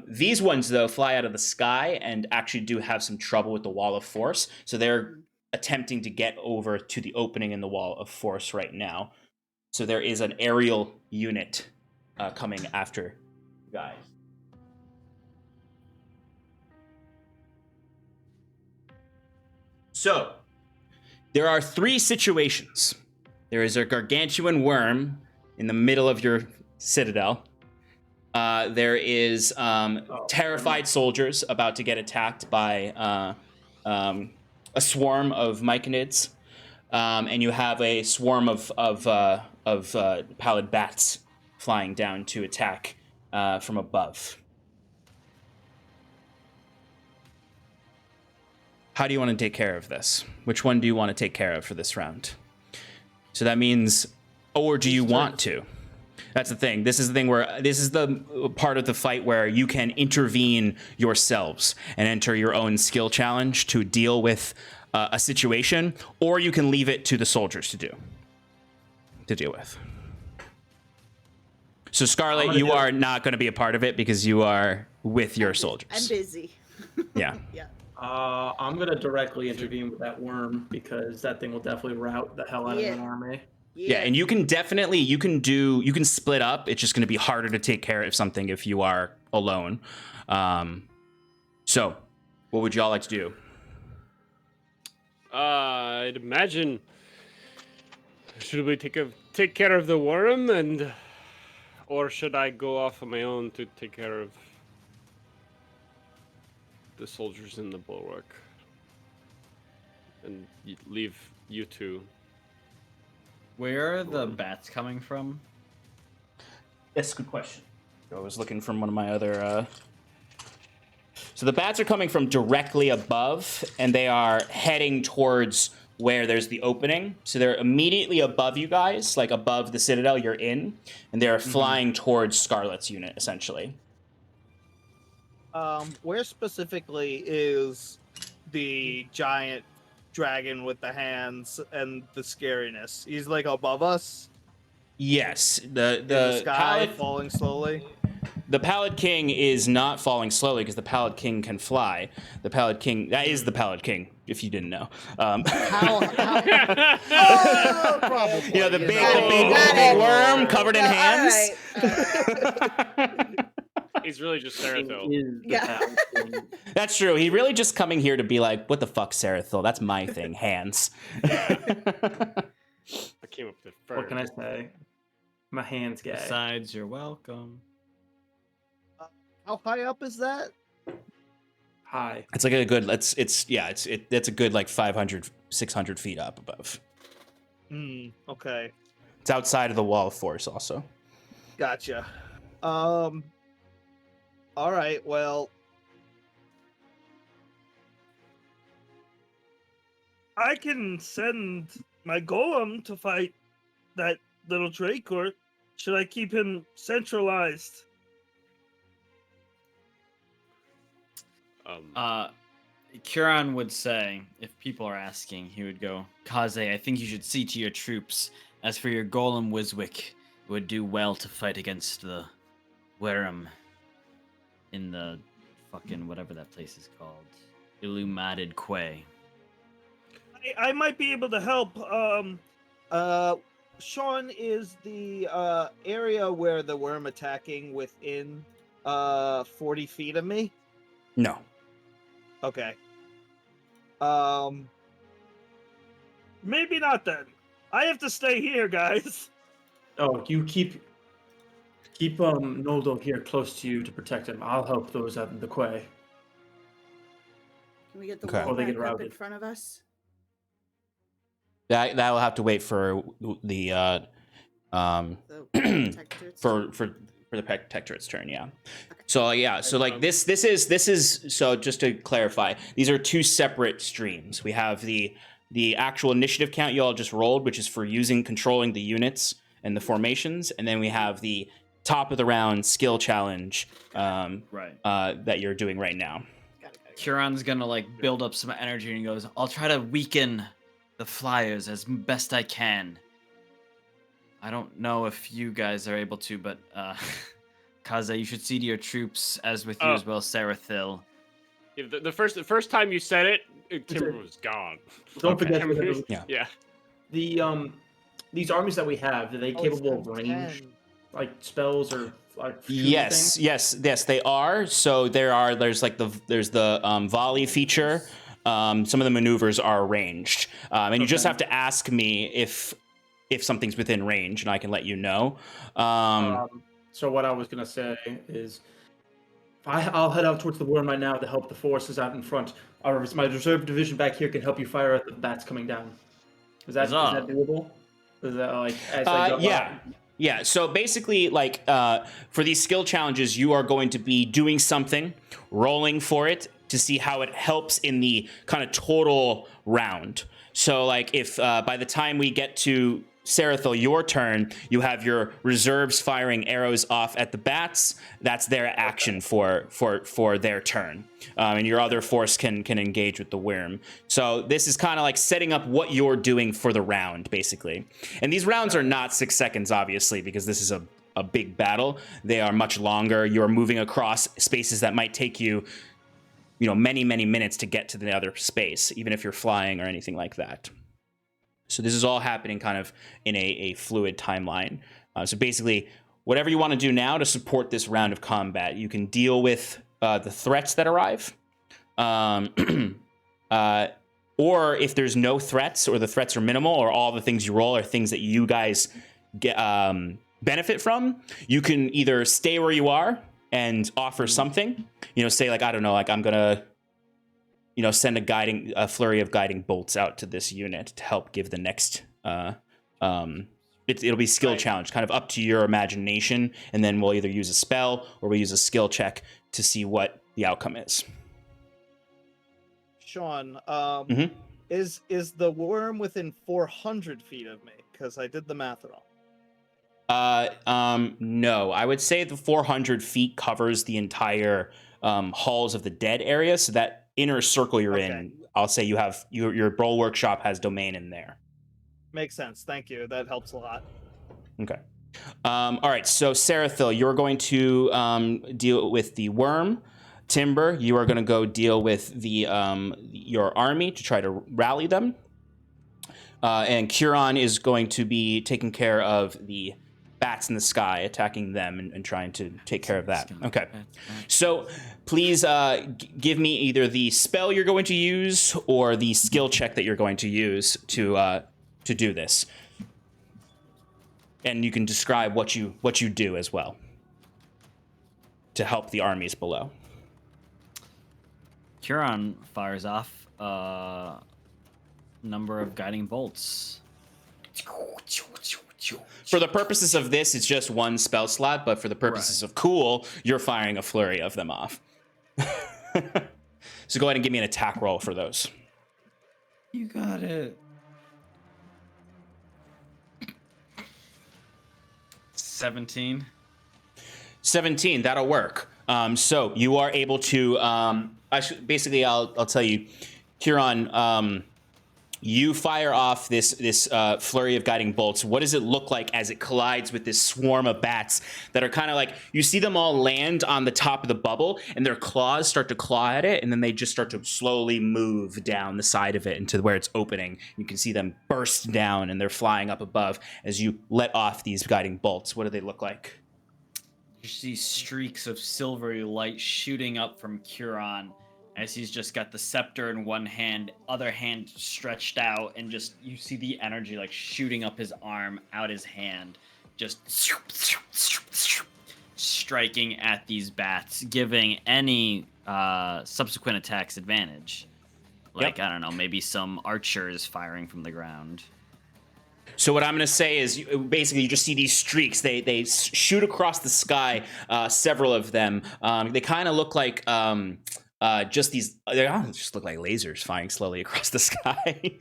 these ones though fly out of the sky and actually do have some trouble with the wall of force. So they're attempting to get over to the opening in the wall of force right now. So there is an aerial unit coming after you guys. So there are 3 situations. There is a gargantuan worm in the middle of your citadel. There is terrified soldiers about to get attacked by a swarm of myconids, and you have a swarm of pallid bats flying down to attack from above. How do you want to take care of this? Which one do you want to take care of for this round? So that means, or do you want to? That's the thing. This is the thing where, this is the part of the fight where you can intervene yourselves and enter your own skill challenge to deal with a situation, or you can leave it to the soldiers to deal with. So Scarlet, you are not going to be a part of it because you are with your soldiers. I'm busy. Yeah. Yeah. I'm gonna directly intervene with that worm because that thing will definitely rout the hell out of an army. Yeah, and you can split up. It's just going to be harder to take care of something if you are alone. So, what would y'all like to do? I'd imagine. Should we take care of the worm, or should I go off on my own to take care of the soldiers in the bulwark and leave you two? Where are the bats coming from? That's a good question. I was looking from one of my other... So the bats are coming from directly above, and they are heading towards where there's the opening. So they're immediately above you guys, like above the citadel you're in, and they're flying towards Scarlet's unit, essentially. Where specifically is the giant dragon with the hands and the scariness? He's like above us? Yes. The sky falling slowly? the Pallid King is not falling slowly because the Pallid King can fly. The Pallid King, that is the Pallid King, if you didn't know. How probably, You know, the you big, know. the big worm covered in No, hands. all right. He's really just King Sarathil. is the Yeah. Pallid King. That's true. He really just coming here to be like, what the fuck, Sarathil? That's my thing, hands. I came up with it first. What can I say? My hands guy. Besides, you're welcome. How high up is that? Hi. It's like a good, it's a good like 500, 600 feet up above. Okay. It's outside of the wall of force also. Gotcha. All right. Well, I can send my golem to fight that little Drake, or should I keep him centralized? Kieran would say, if people are asking, he would go, Kaze, I think you should see to your troops. As for your golem Wiswick, it would do well to fight against the Werem in the fucking whatever that place is called. Illumated Quay. I might be able to help. Sean, is the area where the worm attacking within 40 feet of me? No. Okay. Maybe not then. I have to stay here, guys. Oh, you keep Noldo here close to you to protect him. I'll help those out in the quay. Can we get the Okay. wall Or they back get up in routed. front of us? That will have to wait for the The protectors? for the protectorate's turn, yeah. So so like this is so just to clarify, these are two separate streams. We have the actual initiative count you all just rolled, which is for controlling the units and the formations, and then we have the top of the round skill challenge that you're doing right now. Got it. Kieran's gonna like build up some energy and he goes, I'll try to weaken the flyers as best I can. I don't know if you guys are able to, but Kaze, you should see to your troops, as with you as well, Sarathil. Yeah, the first time you said it, Timber was gone. Don't Okay. forget that Yeah. the these armies that we have, are they capable of range, 10. like spells or like shooting things? Yes, they are. So there's the volley feature. Some of the maneuvers are ranged, and you just Okay. have to ask me if something's within range, and I can let you know. So what I was gonna say is, I'll head out towards the worm right now to help the forces out in front. My reserve division back here can help you fire at the bats coming down. Is that doable? Is that like as I go yeah. by? Yeah, so basically, like, for these skill challenges, you are going to be doing something, rolling for it to see how it helps in the kind of total round. So, like, if by the time we get to Sarathil, your turn, you have your reserves firing arrows off at the bats. That's their action for their turn, and your other force can engage with the worm. So this is kind of like setting up what you're doing for the round, basically. And these rounds are not 6 seconds, obviously, because this is a big battle. They are much longer. You're moving across spaces that might take you, many minutes to get to the other space, even if you're flying or anything like that. So this is all happening kind of in a fluid timeline. So basically, whatever you want to do now to support this round of combat, you can deal with the threats that arrive. Or if there's no threats, or the threats are minimal, or all the things you roll are things that you guys get, benefit from, you can either stay where you are and offer something. Say like, I don't know, like I'm going to send a flurry of guiding bolts out to this unit to help give the next. It'll be skill challenge, kind of up to your imagination, and then we'll either use a spell or we'll use a skill check to see what the outcome is. Sean, Mhm. is the worm within 400 feet of me? Because I did the math wrong. No, I would say the 400 feet covers the entire halls of the dead area, so that inner circle you're in, I'll say you have your bulwark shop has domain in there. Makes sense. Thank you. That helps a lot. Okay. All right, so Sarathil, you're going to deal with the worm. Timber, you are going to go deal with the your army to try to rally them. And Curon is going to be taking care of the bats in the sky, attacking them and trying to take care of that. Okay. So please give me either the spell you're going to use or the skill check that you're going to use to do this. And you can describe what you do as well to help the armies below. Curon fires off a number of guiding bolts. For the purposes of this, it's just one spell slot, but for the purposes of cool, you're firing a flurry of them off. So go ahead and give me an attack roll for those. You got it. 17. 17, that'll work. So you are able to, I'll tell you, Curon, you fire off this flurry of guiding bolts. What does it look like as it collides with this swarm of bats that are kind of like, you see them all land on the top of the bubble and their claws start to claw at it, and then they just start to slowly move down the side of it into where it's opening. You can see them burst down and they're flying up above as you let off these guiding bolts. What do they look like? You see streaks of silvery light shooting up from Curon as he's just got the scepter in one hand, other hand stretched out, and just you see the energy like shooting up his arm, out his hand, just striking at these bats, giving any subsequent attacks advantage. Like, I don't know, maybe some archers firing from the ground. So what I'm going to say is, basically, you just see these streaks. They shoot across the sky, several of them. They kind of look like just these. They just look like lasers firing slowly across the sky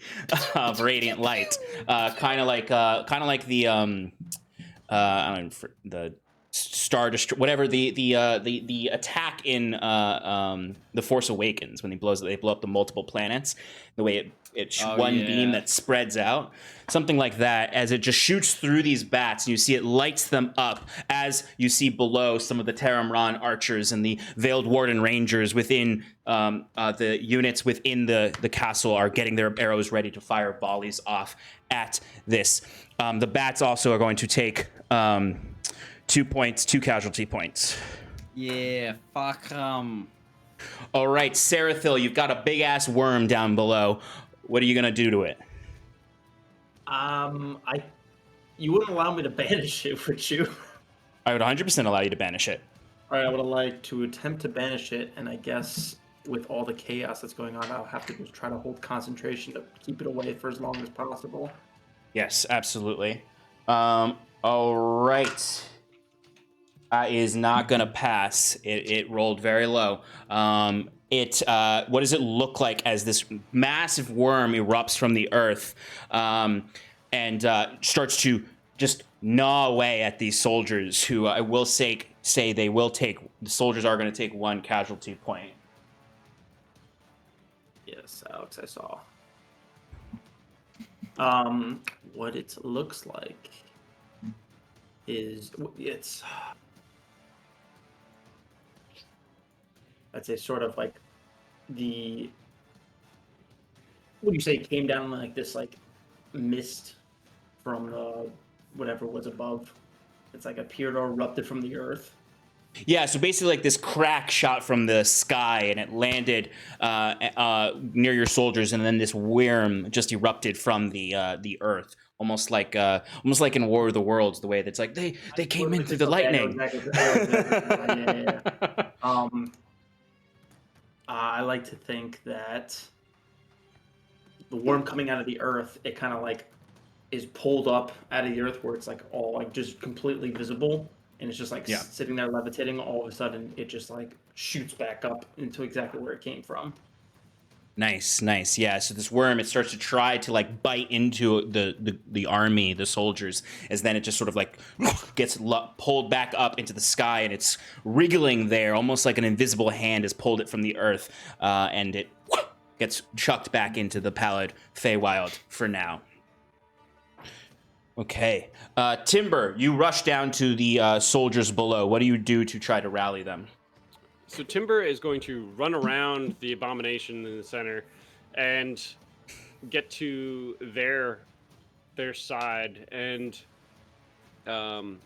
of radiant light. Kind of like the the Star Destroyer, whatever the attack in The Force Awakens when they blow up the multiple planets. The way it's beam that spreads out, something like that, as it just shoots through these bats, and you see it lights them up as you see below some of the Taramran archers and the Veiled Warden Rangers within the units within the castle are getting their arrows ready to fire volleys off at this. The bats also are going to take 2 casualty points. Yeah, fuck 'em. All right, Sarathil, you've got a big ass worm down below. What are you gonna do to it? You wouldn't allow me to banish it, would you? I would 100% allow you to banish it. All right, I would like to attempt to banish it, and I guess with all the chaos that's going on, I'll have to just try to hold concentration to keep it away for as long as possible. Yes, absolutely. All right. Is not gonna pass. It rolled very low. What does it look like as this massive worm erupts from the earth and starts to just gnaw away at these soldiers who I will say the soldiers are going to take 1 casualty point. Yes, Alex, I saw. What it looks like is I'd say sort of like what do you say, came down like this like mist from whatever was above. It's like appeared or erupted from the earth. Yeah, so basically like this crack shot from the sky and it landed near your soldiers, and then this worm just erupted from the earth. Almost like in War of the Worlds, the way that's like they came in through the lightning. I like to think that the worm coming out of the earth, it kind of like is pulled up out of the earth where it's like all like just completely visible, and it's just like sitting there levitating. All of a sudden, it just like shoots back up into exactly where it came from. Nice. Yeah, so this worm, it starts to try to like bite into the army, the soldiers, as then it just sort of like gets pulled back up into the sky, and it's wriggling there, almost like an invisible hand has pulled it from the earth, and it gets chucked back into the Pallid Feywild for now. Okay. Timber, you rush down to the soldiers below. What do you do to try to rally them? So Timber is going to run around the abomination in the center and get to their side, and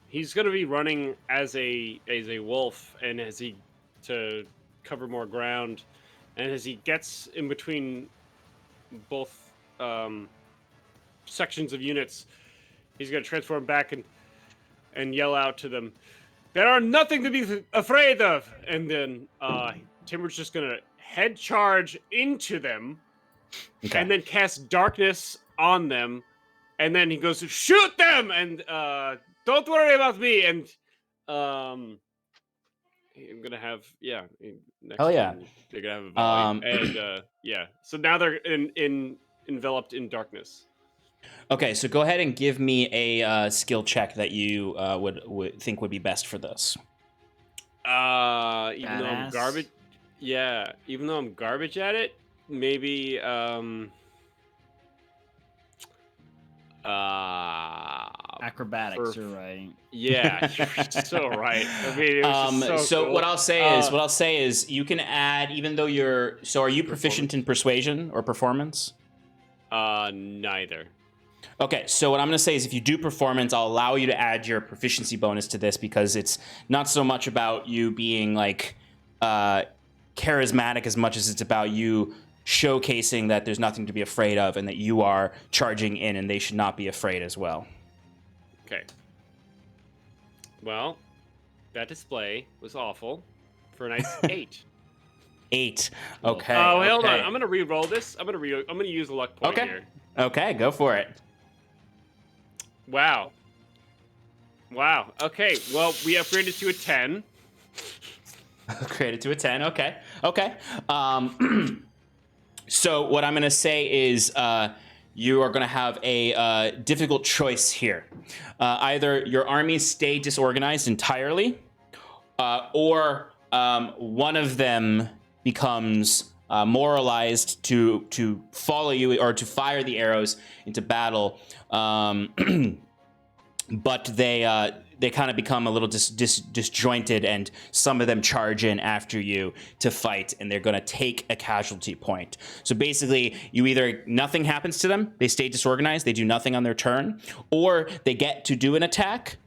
he's going to be running as a wolf, and as he to cover more ground, and as he gets in between both sections of units, he's going to transform back and yell out to them, "There are nothing to be afraid of!" And then Timber's just going to head charge into them, and then cast darkness on them, and then he goes to shoot them, and don't worry about me. And I'm gonna have next Hell yeah. turn, they're gonna have a volley, and so now they're enveloped in darkness. Okay, so go ahead and give me a skill check that you would think would be best for this. Even though I'm Badass. garbage, even though I'm garbage at it, maybe Acrobatics, you're right. Yeah, you're so right. I mean, it was just so cool. What I'll say is you can add, even though are you proficient in persuasion or performance? Neither. Okay, so what I'm going to say is if you do performance, I'll allow you to add your proficiency bonus to this because it's not so much about you being like charismatic as much as it's about you showcasing that there's nothing to be afraid of and that you are charging in and they should not be afraid as well. Okay. Well, that display was awful for a nice 8. 8. Okay. Oh, hold okay. on. I'm gonna re-roll this. I'm gonna use a luck point here. Okay, go for it. Wow. Okay. Well, we upgraded to a 10. Upgraded to a 10. Okay. So what I'm gonna say is you are gonna have a difficult choice here. Either your armies stay disorganized entirely, or one of them becomes moralized to follow you or to fire the arrows into battle, but they kind of become a little disjointed, and some of them charge in after you to fight, and they're going to take a casualty point. So basically, nothing happens to them, they stay disorganized, they do nothing on their turn, or they get to do an attack,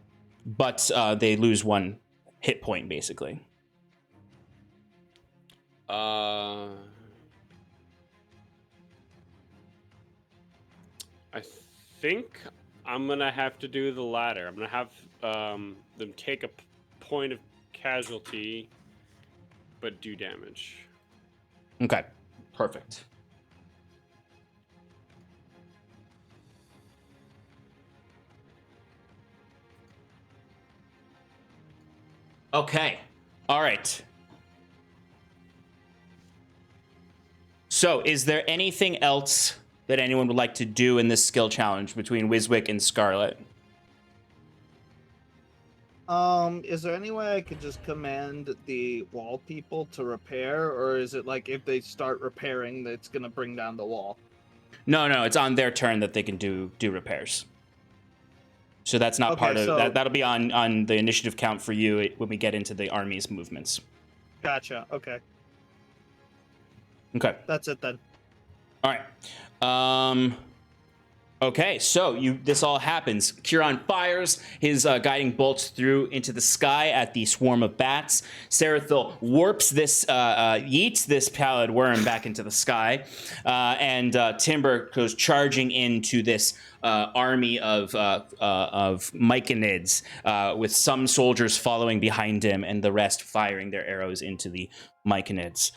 but they lose 1 hit point, basically. I think I'm gonna have to do the latter. I'm gonna have them take a point of casualty, but do damage. Okay, perfect. Okay, all right. So, is there anything else that anyone would like to do in this skill challenge between Wiswick and Scarlet? Is there any way I could just command the wall people to repair, or is it like if they start repairing, that's gonna bring down the wall? No, it's on their turn that they can do repairs. So that's not part of that. That'll be on the initiative count for you when we get into the army's movements. Gotcha. Okay. Okay. That's it then. All right. Okay, so this all happens. Curon fires his guiding bolts through into the sky at the swarm of bats. Sarathil warps this, yeets this pallid worm back into the sky, and Timber goes charging into this army of myconids, with some soldiers following behind him and the rest firing their arrows into the myconids.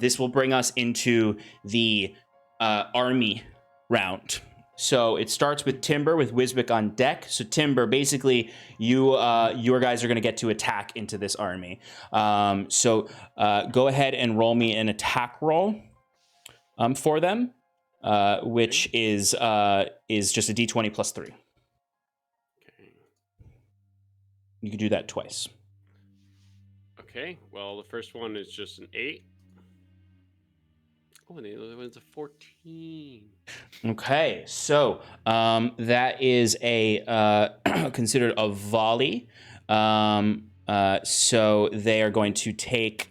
This will bring us into the army round. So it starts with Timber with Wiswick on deck. So Timber, basically, your guys are going to get to attack into this army. So go ahead and roll me an attack roll for them, which is just a d20 plus 3. Okay. You can do that twice. Okay. Well, the first one is just an 8. Oh, and the other one's a 14. Okay, so that is a considered a volley. So they are going to take.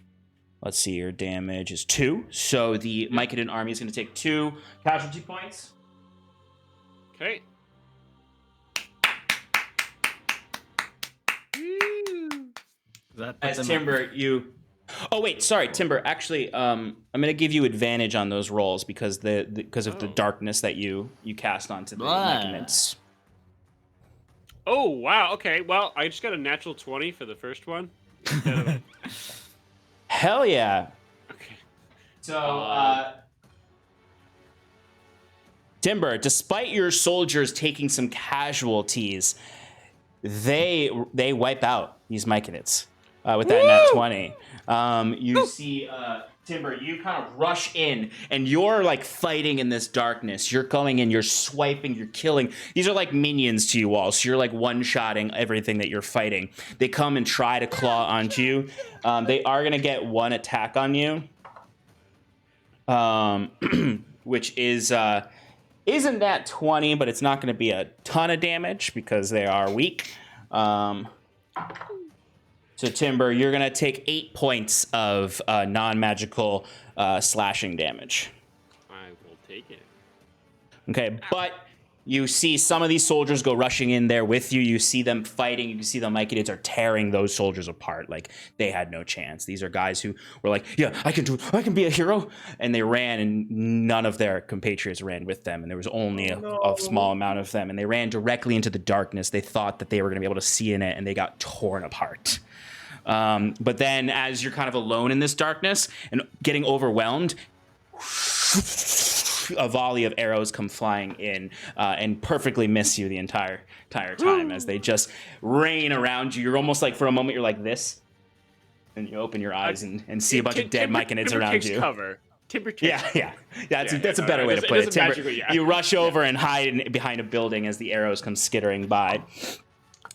Let's see, your damage is 2. So the Mycadon army is going to take 2 casualty points. Okay. As Timber, you. Oh wait, sorry, Timber. Actually, I'm going to give you advantage on those rolls because because of the darkness that you cast onto the Mycadons. Oh wow. Okay. Well, I just got a natural 20 for the first one. Hell yeah. Okay. So, Timber, despite your soldiers taking some casualties, they wipe out these Mycadons with that nat 20. You see, Timber, you kind of rush in, and you're like fighting in this darkness. You're going in, you're swiping, you're killing. These are like minions to you all, so you're like one-shotting everything that you're fighting. They come and try to claw onto you. They are going to get 1 attack on you, which isn't that 20, but it's not going to be a ton of damage because they are weak. So, Timber, you're going to take 8 points of non-magical slashing damage. I will take it. Okay, but you see some of these soldiers go rushing in there with you. You see them fighting. You can see the Mycadons are tearing those soldiers apart. Like, they had no chance. These are guys who were like, yeah, I can be a hero. And they ran, and none of their compatriots ran with them. And there was only a small amount of them. And they ran directly into the darkness. They thought that they were going to be able to see in it, and they got torn apart. But then as you're kind of alone in this darkness and getting overwhelmed, a volley of arrows come flying in and perfectly miss you the entire time as they just rain around you. You're almost like, for a moment, you're like this, and you open your eyes and see a bunch of dead Mycadons around you. Cover. Timber takes cover. That's a better way to put it. Timber, you rush over and hide behind a building as the arrows come skittering by.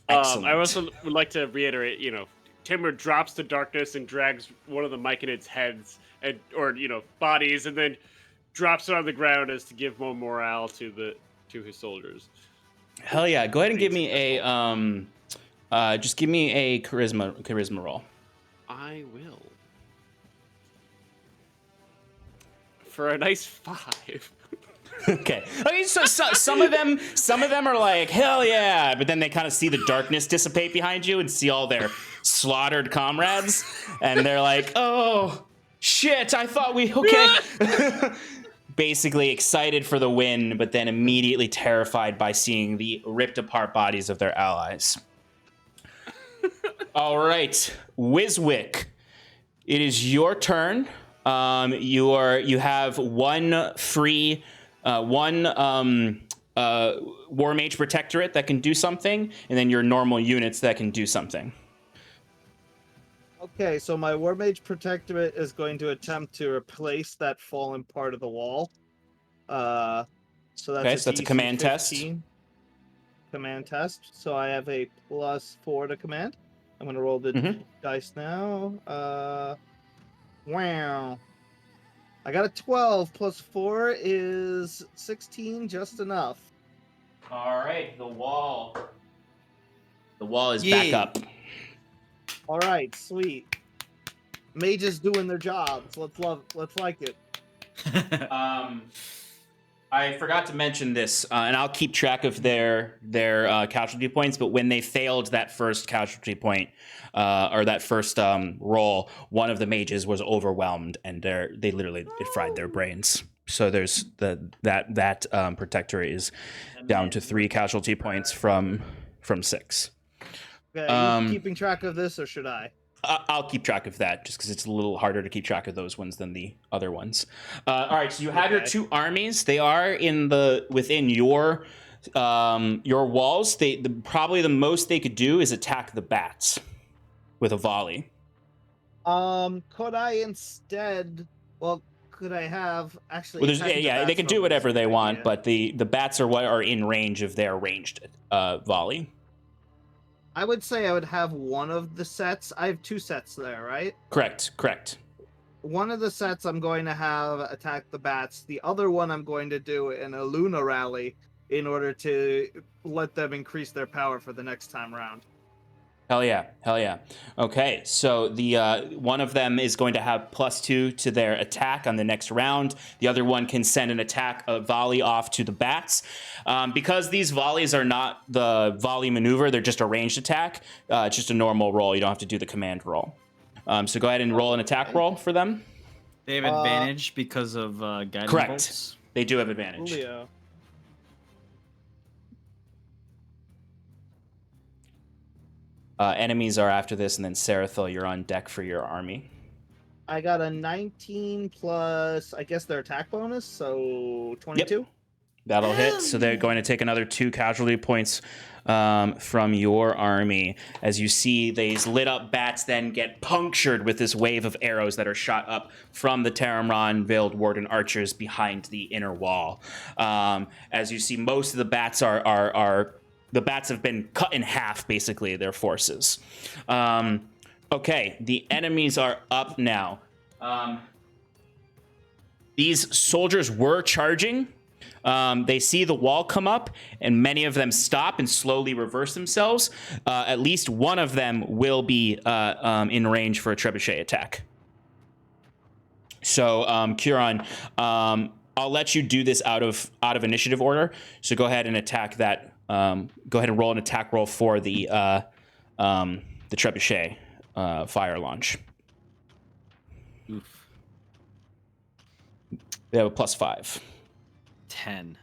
Excellent. I also would like to reiterate, Timber drops to darkness and drags one of the Mycadons' heads or bodies, and then drops it on the ground as to give more morale to his soldiers. Hell yeah! Go ahead and give me a just give me a charisma roll. I will. For a nice 5. Okay, so some of them are like, hell yeah, but then they kind of see the darkness dissipate behind you and see all their slaughtered comrades, and they're like, oh shit, I thought okay. Basically excited for the win, but then immediately terrified by seeing the ripped apart bodies of their allies. All right, Wiswick, it is your turn. You have one free War Mage Protectorate that can do something, and then your normal units that can do something. Okay, so my War Mage Protectorate is going to attempt to replace that fallen part of the wall. So that's a command 15 test. Command test. So I have a +4 to command. I'm going to roll the dice now. Wow. I got a 12 +4 is 16, just enough. All right, the wall is back up. All right, sweet. Mages doing their jobs. Let's like it. I forgot to mention this, and I'll keep track of their casualty points. But when they failed that first casualty point, or that first roll, one of the mages was overwhelmed, and they literally it fried their brains. So there's that protector is down to 3 casualty points from 6. Okay, are you keeping track of this, or should I? I'll keep track of that just because it's a little harder to keep track of those ones than the other ones. All right, so you have your 2 armies. They are within your walls. Probably the most they could do is attack the bats with a volley. Could I instead? Well, could I have actually? Well, they can do whatever they want, but the bats are what are in range of their ranged volley. I would say I would have one of the sets. I have 2 sets there, right? Correct. one of the sets I'm going to have attack the bats. The other one I'm going to do in a Luna rally in order to let them increase their power for the next time around. Hell yeah, hell yeah. Okay, so the one of them is going to have +2 to their attack on the next round. The other one can send an attack, a volley off to the bats. Because these volleys are not the volley maneuver, they're just a ranged attack. It's just a normal roll. You don't have to do the command roll. So go ahead and roll an attack roll for them. They have advantage because of guiding Correct. bolts. They do have advantage. Julio. Enemies are after this, and then Sarathil, you're on deck for your army. I got a 19 plus, I guess, their attack bonus, so 22. Yep. That'll hit. So they're going to take another 2 casualty points from your army. As you see, these lit up bats then get punctured with this wave of arrows that are shot up from the Taramran Veiled Warden archers behind the inner wall. As you see, most of the bats are the bats have been cut in half, basically, their forces. Okay, the enemies are up now. These soldiers were charging. They see the wall come up, and many of them stop and slowly reverse themselves. At least one of them will be in range for a trebuchet attack. So, Kieran, I'll let you do this out of initiative order. So go ahead and attack that. Go ahead and roll an attack roll for the trebuchet fire launch. Oof. They have a +5. 10.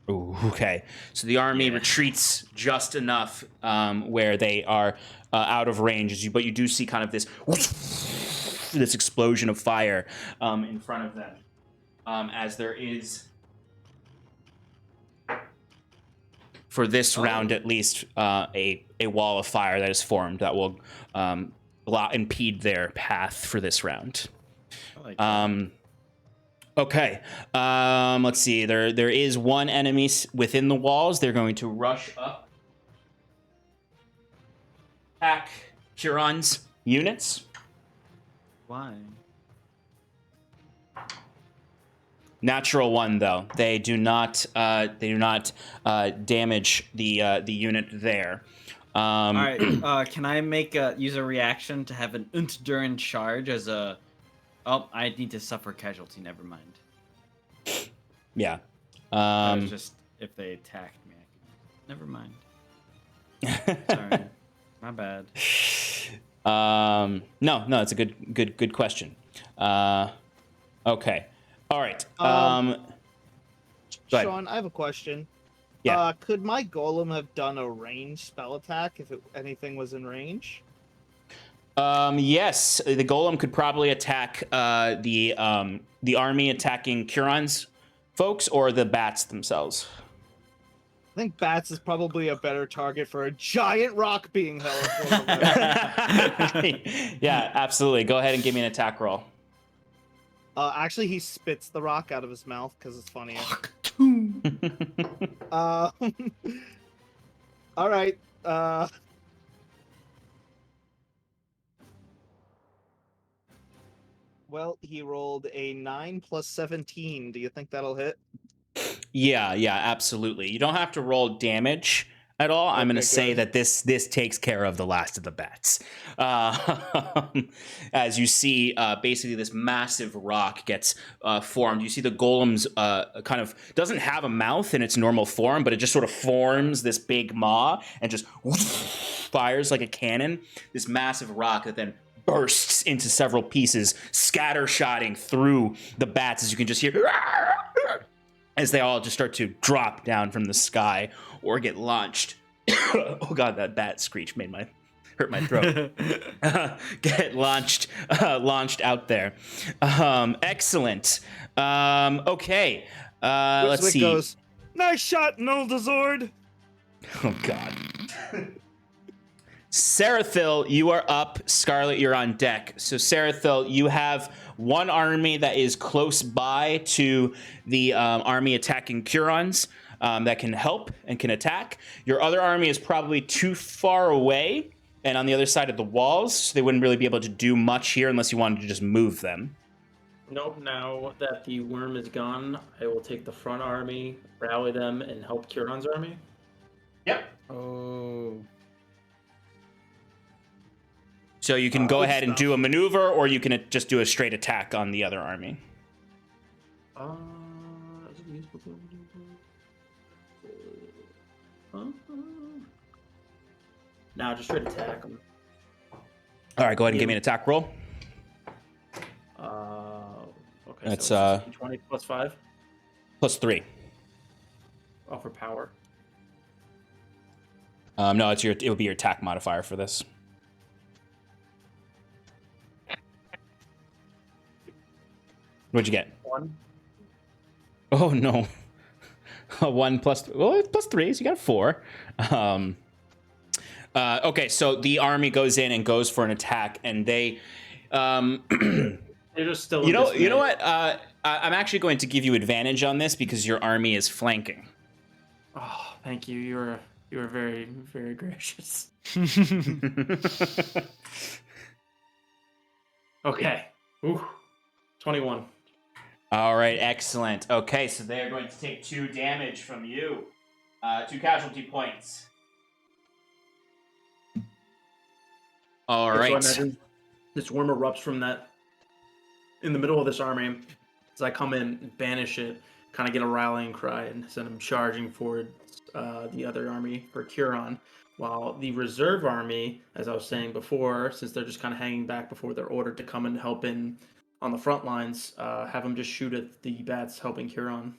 Ooh, okay. So the army retreats just enough where they are out of range, but you do see kind of this explosion of fire in front of them, as there is, for this round at least, a wall of fire that is formed that will impede their path for this round. I like that. Okay, let's see. There is one enemy within the walls. They're going to rush up, attack Huron's units. Why? Natural 1 though. They do not damage the unit there. All right. Can I use a reaction to have an Durin charge as a? Oh, I need to suffer casualty. Never mind. Yeah. That was just if they attacked me. Never mind. Sorry, my bad. No, it's a good question. Okay. All right. Go ahead. Sean, I have a question. Yeah. Could my golem have done a ranged spell attack if anything was in range? Yes, the golem could probably attack the army attacking Kuron's folks or the bats themselves. I think bats is probably a better target for a giant rock being held. Yeah, absolutely. Go ahead and give me an attack roll. Actually, he spits the rock out of his mouth because it's funny. All right. Well, he rolled a 9 plus 17. Do you think that'll hit? Yeah, absolutely. You don't have to roll damage at all. I'm going to say that this takes care of the last of the bats. As you see, basically this massive rock gets formed. You see the golem's kind of doesn't have a mouth in its normal form, but it just sort of forms this big maw and just fires like a cannon. This massive rock that then bursts into several pieces, scattershotting through the bats, as you can just hear as they all just start to drop down from the sky or get launched. Oh god, that bat screech hurt my throat. Get launched out there. Excellent. Okay. Let's see. Goes, nice shot, Noldazord. Oh god. Sarathil, you are up. Scarlet, you're on deck. So Sarathil, you have one army that is close by to the army attacking Kurons that can help and can attack. Your other army is probably too far away and on the other side of the walls, so they wouldn't really be able to do much here unless you wanted to just move them. Nope, now that the worm is gone, I will take the front army, rally them, and help Kieran's army. Yep. Oh. So you can go Good ahead and stuff. do a maneuver, or you can just do a straight attack on the other army. Is it useful to Now just try to attack them. All right, go ahead and give me an attack roll. Okay, That's, so it's 20 plus 5. +3. Oh, for power. No, it would be your attack modifier for this. What'd you get? 1. Oh no. A 1 plus, well, +3, so you got 4. Okay, so the army goes in and goes for an attack, and they They're just still. you know what? I'm actually going to give you advantage on this because your army is flanking. Oh, thank you. You were very, very gracious. Okay. Ooh. 21. All right, excellent. Okay, so they are going to take 2 damage from you. 2 casualty points. All Okay, right. So I imagine this worm erupts from that in the middle of this army. As I come in and banish it, kind of get a rallying cry and send them charging forward the other army for Curon. While the reserve army, as I was saying before, since they're just kind of hanging back before they're ordered to come and help in on the front lines, have them just shoot at the bats helping Curon.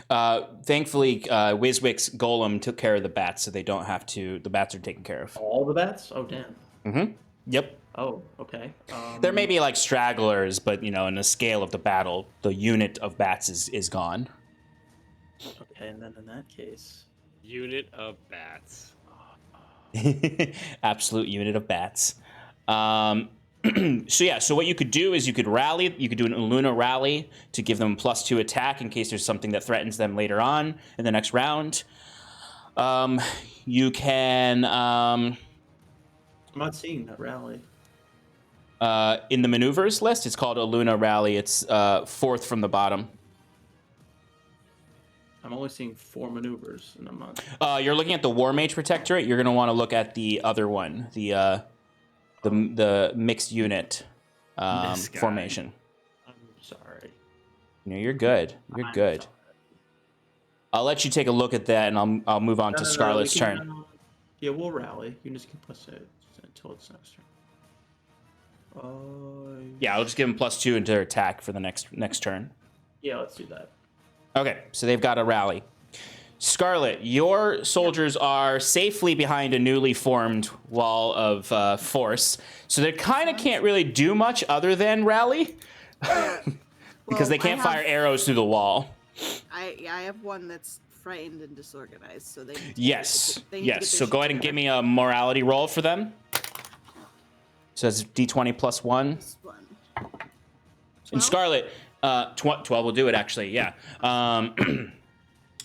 Thankfully, Wiswick's golem took care of the bats, so they don't have to. The bats are taken care of. All the bats? Oh, damn. Mm-hmm. Yep. Oh, okay. There may be like stragglers, but you know, in the scale of the battle, the unit of bats is gone. Okay, and then in that case, Unit of bats. Absolute unit of bats. So what you could do is you could rally. You could do an Uluna rally to give them +2 attack in case there's something that threatens them later on in the next round. You can I'm not seeing that rally. in the maneuvers list. It's called Uluna rally. It's 4th from the bottom. I'm only seeing 4 maneuvers, and I'm not. You're looking at the War Mage Protectorate. You're going to want to look at the other one, the mixed unit This guy. formation. I'm sorry. No, you're good. You're I'm good. sorry. I'll let you take a look at that, and I'll move on No, to no, no, Scarlet's we can, turn. Yeah, we'll rally. You just can plus it until it's next turn. Yeah, I'll just give them +2 into their attack for the next turn. Yeah, let's do that. Okay, so they've got a rally. Scarlet, your soldiers are safely behind a newly formed wall of force, so they kind of can't really do much other than rally because Well, they can't fire arrows through the wall. I have one that's frightened and disorganized, so they need to Yes, they need to get yes. their So shit go ahead and give together. me a morality roll for them. So it's D20 +1. This one. And 12? Scarlet, 12 will do it actually. Yeah.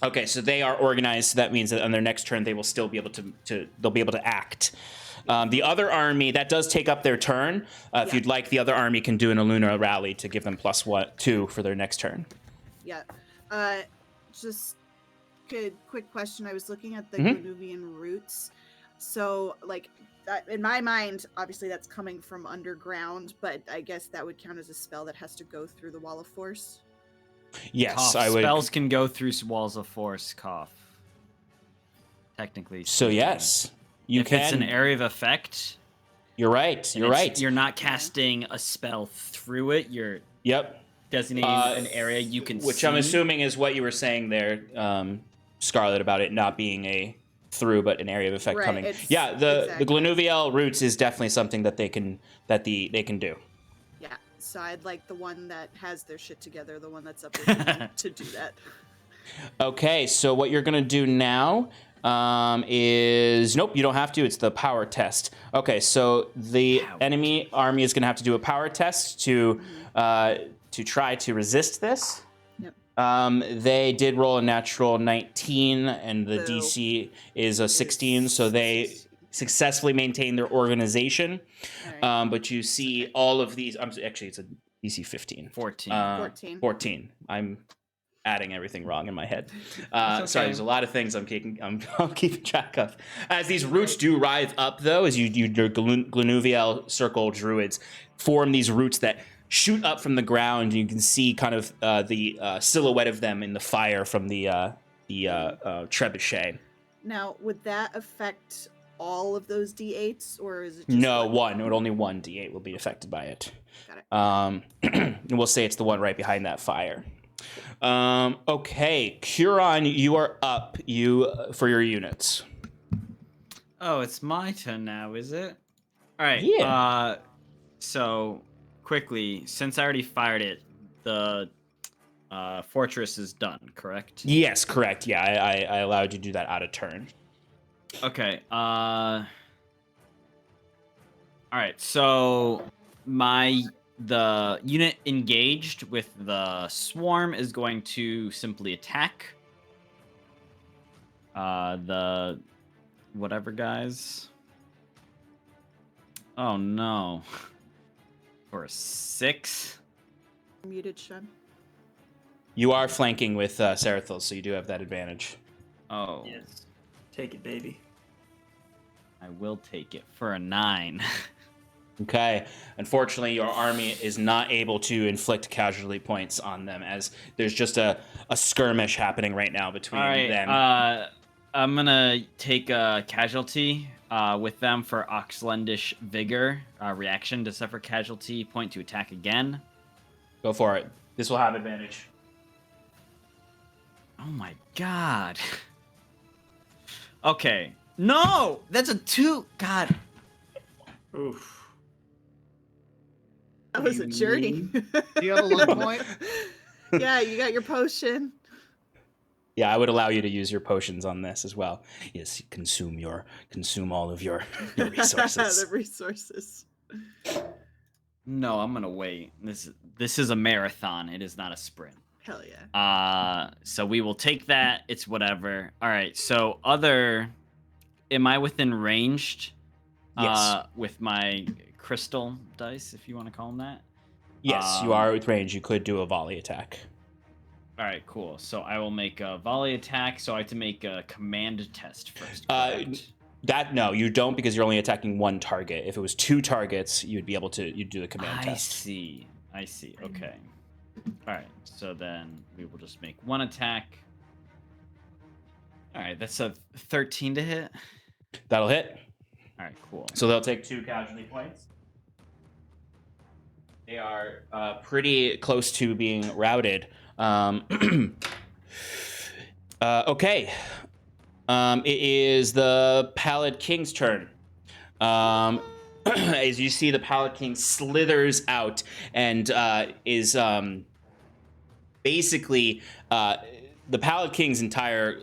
Okay, so they are organized. So that means that on their next turn, they will still be able they'll be able to act. The other army, that does take up their turn. If you'd like, the other army can do an Uluna rally to give them +2 for their next turn. Yeah. Just quick question. I was looking at the Mhm. Glenuvian roots. So, like, that, in my mind, obviously that's coming from underground, but I guess that would count as a spell that has to go through the wall of force. Yes, Cough. I would. Spells can go through walls of force. Cough. Technically. So speaking. yes, you if can. it's an area of effect. You're right. and You're right. You're not casting a spell through it. You're Yep. designating an area you can Which see. I'm assuming is what you were saying there, Scarlet, about it not being a through, but an area of effect Right, coming. it's- Yeah, the exactly. Glenuvial roots is definitely something that they can do. Yeah. So I'd like the one that has their shit together, the one that's up there to do that. Okay, so what you're gonna do now is nope, you don't have to. It's the power test. Okay, so the enemy army is gonna have to do a power test to try to resist this. Yep. They did roll a natural 19, and the Boo. DC is a 16, so they successfully maintain their organization. All right. But you see all of these. Actually, it's a DC 15. 14. 14. 14. I'm adding everything wrong in my head. That's Sorry, okay. there's a lot of things I'm keeping track of. As these roots do rise up, though, as your Glanuviel circle druids form these roots that shoot up from the ground, and you can see kind of the silhouette of them in the fire from the trebuchet. Now, would that affect all of those D8s, or is it just No, one? only one D8 will be affected by it. Got it. And we'll say it's the one right behind that fire. Okay, Curon, you are up. For your units. Oh, it's my turn now, is it? All right. Yeah. So quickly, since I already fired it, the fortress is done, correct? Yes, correct. Yeah, I allowed you to do that out of turn. Okay. All right. So the unit engaged with the swarm is going to simply attack the whatever guys. Oh no. For a 6. Muted, Sean. You are flanking with Sarathil, so you do have that advantage. Oh. Yes. Take it, baby. I will take it for a 9. Okay. Unfortunately, your army is not able to inflict casualty points on them, as there's just a skirmish happening right now between All right. them. I'm gonna take a casualty with them for Oxlendish Vigor reaction to suffer casualty point to attack again. Go for it. This will have advantage. Oh my god. Okay. No! That's a 2. God. Oof. That was a journey. Do you have a luck point? Yeah, you got your potion. Yeah, I would allow you to use your potions on this as well. Yes, consume all of your resources. The resources. No, I'm gonna wait. This is a marathon. It is not a sprint. Hell yeah. So we will take that. It's whatever. All right. So am I within ranged? Yes. With my crystal dice, if you want to call them that. Yes, you are with range. You could do a volley attack. All right, cool. So I will make a volley attack. So I have to make a command test first. No, you don't, because you're only attacking one target. If it was 2 targets, you'd do the command test. I see. Okay. All right. So then we will just make one attack. All right. That's a 13 to hit. That'll hit. All right. Cool. So they'll take 2 casualty points. They are pretty close to being routed. Okay. It is the Pallid King's turn. As you see, the Pallid King slithers out and is basically the Pallid King's entire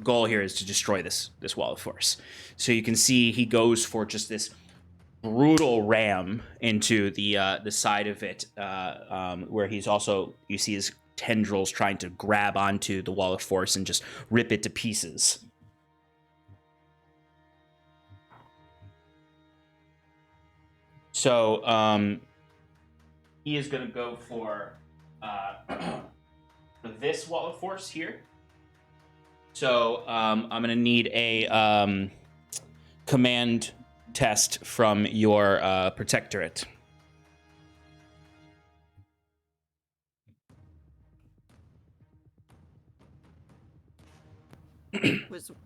goal here is to destroy this wall of force. So you can see he goes for just this brutal ram into the side of it, where he's also, you see his tendrils trying to grab onto the wall of force and just rip it to pieces. So he is going to go for this wall of force here. So I'm going to need a command test from your protectorate.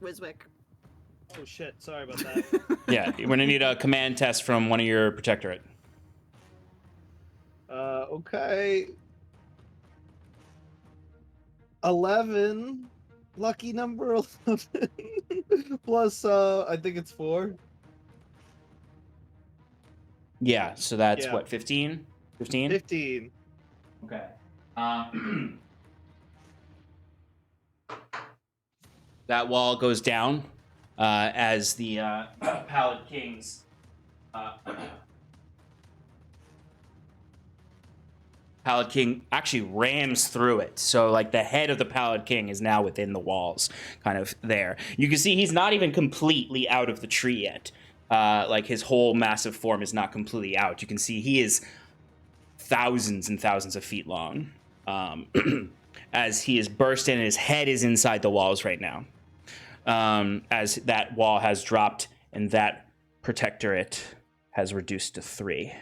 Wiswick. Oh shit! Sorry about that. Yeah, we're going to need a command test from one of your protectorate. Okay. 11. Lucky number 11. Plus, I think it's 4. Yeah, so that's Yeah. what, 15? 15? 15. Okay. That wall goes down as the Pallid King's Pallid King actually rams through it. So like the head of the Pallid King is now within the walls, kind of there. You can see he's not even completely out of the tree yet. like his whole massive form is not completely out. You can see he is thousands and thousands of feet long, as he is burst in and his head is inside the walls right now, as that wall has dropped and that protectorate has reduced to 3.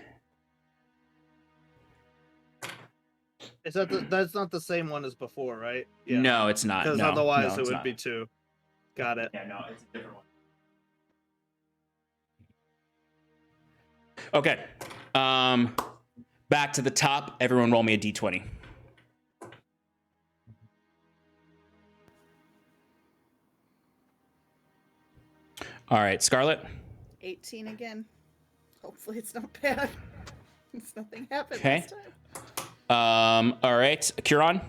Is that that's not the same one as before, right? No, it's not. Because No, otherwise no, it it's would not. be 2. Got it. Yeah, no, it's a different one. Okay. Back to the top. Everyone roll me a d20. All right, Scarlet. 18 again. Hopefully it's not bad. It's nothing happened Okay. this time. All right, Curon.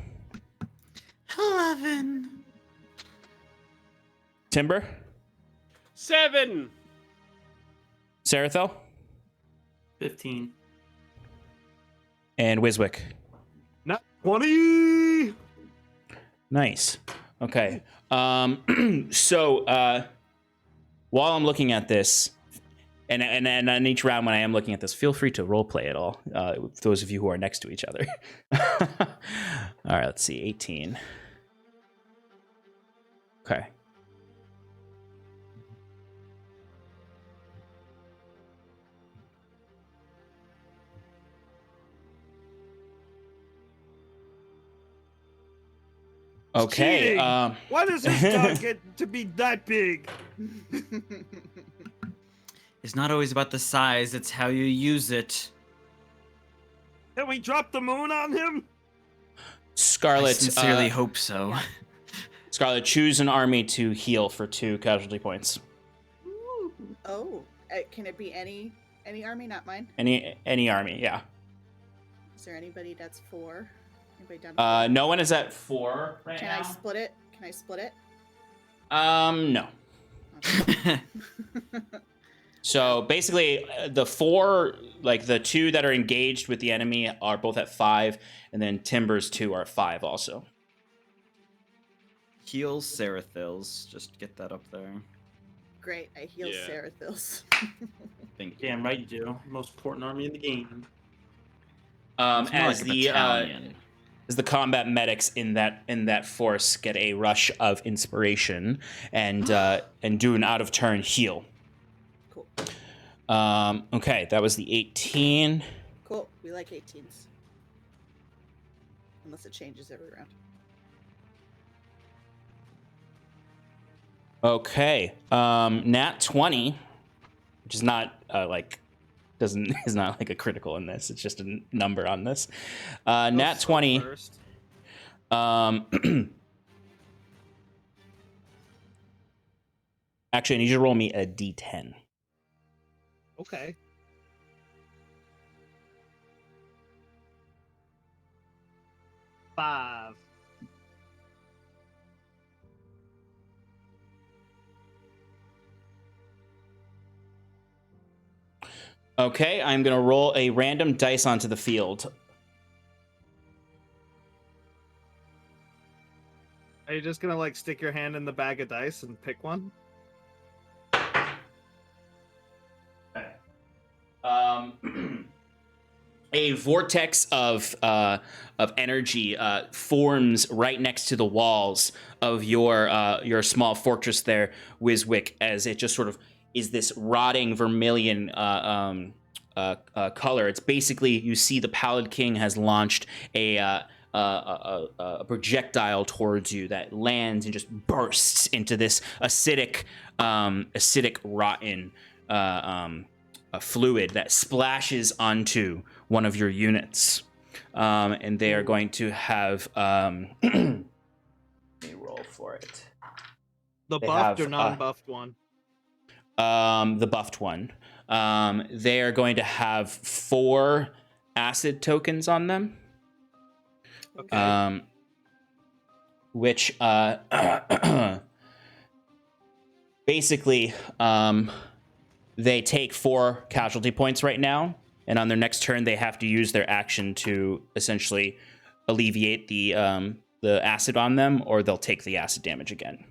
11. Timber. 7. Sarathil. 15. And Wiswick. Not 20. Nice. Okay. So while I'm looking at this, and in each round when I am looking at this, feel free to roleplay it all. Those of you who are next to each other. All right. Let's see. 18. Okay. Okay. Cheating. Why does his dog get to be that big? It's not always about the size, it's how you use it. Can we drop the moon on him? I Scarlet. sincerely hope so. Scarlet, choose an army to heal for 2 casualty points. Oh, can it be any army, not mine? Any army, yeah. Is there anybody that's 4? Anybody down to 4? No one is at 4 right Can now. I split it? Can I split it? No. Okay. So basically, the 4, like the 2 that are engaged with the enemy, are both at 5, and then Timber's 2 are at 5 also. Heals Sarathil's. Just get that up there. Great, I heal Yeah. Sarathil's. Thank you. Damn right you do. Most important army in the game. It's more As like a the battalion. as the combat medics in that force get a rush of inspiration and do an out of turn heal. Cool. Okay, that was the 18. Cool. We like 18s. Unless it changes every round. Okay, nat 20, which is not is not like a critical in this. It's just a number on this. Nat 20. First. Actually, I need you to roll me a d10. Okay. Five. Okay, I'm gonna roll a random dice onto the field. Are you just gonna like stick your hand in the bag of dice and pick one? A vortex of energy forms right next to the walls of your small fortress there, Wiswick, as it just sort of is this rotting vermilion color. It's basically, you see the Pallid King has launched a projectile towards you that lands and just bursts into this acidic, rotten fluid that splashes onto one of your units, and they are going to have. Let me roll for it. The They buffed have, or non-buffed one? The buffed one. They are going to have 4 acid tokens on them. Okay. Which basically they take 4 casualty points right now, and on their next turn they have to use their action to essentially alleviate the acid on them, or they'll take the acid damage again.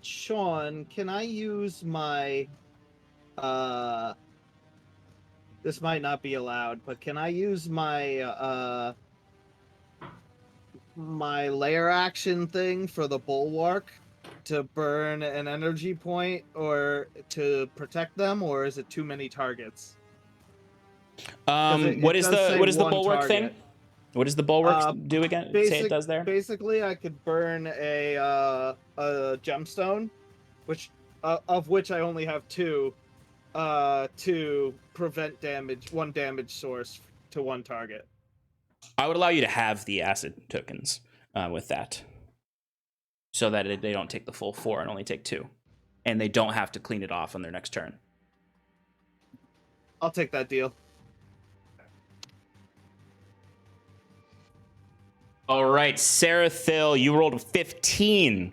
Sean, can I use my this might not be allowed, but can I use my my layer action thing for the bulwark to burn an energy point or to protect them, or is it too many targets? What is the bulwark thing? What does the bulwark do again? Say it does there. Basically, I could burn a gemstone, which of which I only have 2, to prevent damage, 1 damage source to 1 target. I would allow you to have the acid tokens with that, so that they don't take the full 4 and only take 2, and they don't have to clean it off on their next turn. I'll take that deal. All right, Sarathil, you rolled a 15.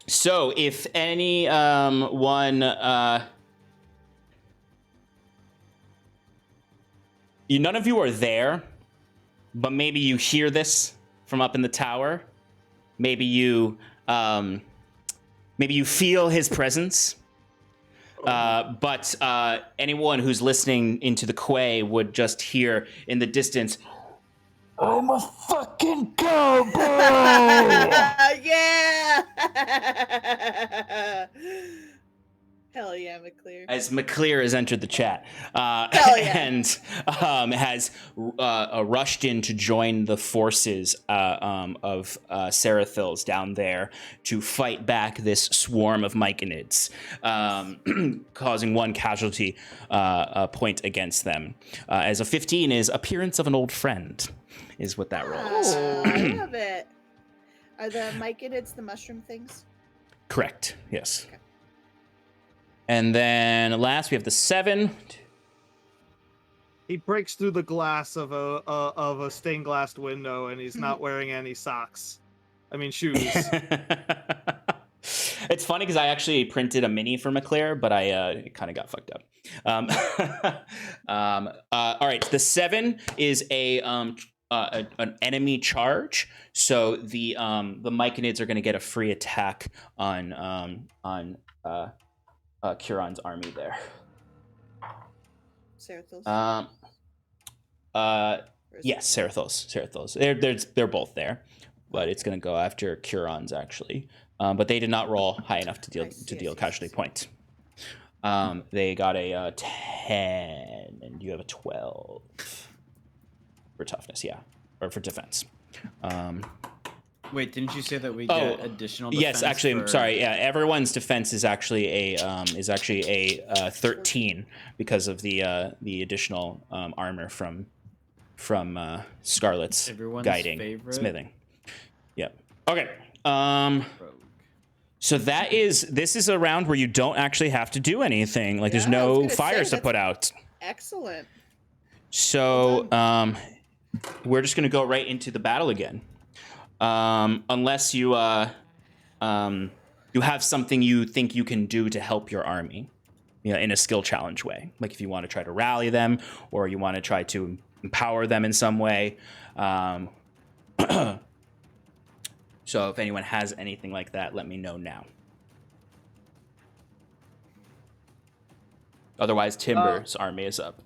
So if any one none of you are there, but maybe you hear this from up in the tower. Maybe you feel his presence. But anyone who's listening into the quay would just hear in the distance, "I'm a fucking cowboy!" Yeah! Hell yeah, McClear. As McClear has entered the chat, Hell yeah. and has rushed in to join the forces of Sarathils down there to fight back this swarm of Myconids, causing 1 casualty point against them. As a 15 is appearance of an old friend, is what that rolls. I love it. Are the Myconids the mushroom things? Correct. Yes. Okay. And then last we have the 7. He breaks through the glass of a stained glass window, and he's not wearing any socks. I mean, shoes. It's funny because I actually printed a mini for McClare, but I kind of got fucked up. All right, the 7 is an enemy charge, so the Myconids are going to get a free attack on Curon's army there. Sarathil's? Yes, Sarathil's. They're both there, but it's going to go after Curon's actually. But they did not roll high enough to deal casualty point. They got a 10, and you have a 12 for toughness, yeah, or for defense. Wait, didn't you say that we get additional defense? Yes, actually, I'm sorry. Yeah, everyone's defense is actually a 13 because of the additional armor from Scarlet's Everyone's guiding favorite? smithing. Yep. Okay. So this is a round where you don't actually have to do anything. Like there's Yeah, I was no gonna say, fires to that's- put out. Excellent. So we're just gonna go right into the battle again. Unless you have something you think you can do to help your army, in a skill challenge way. Like if you want to try to rally them, or you want to try to empower them in some way. So if anyone has anything like that, let me know now. Otherwise, Timber's army is up.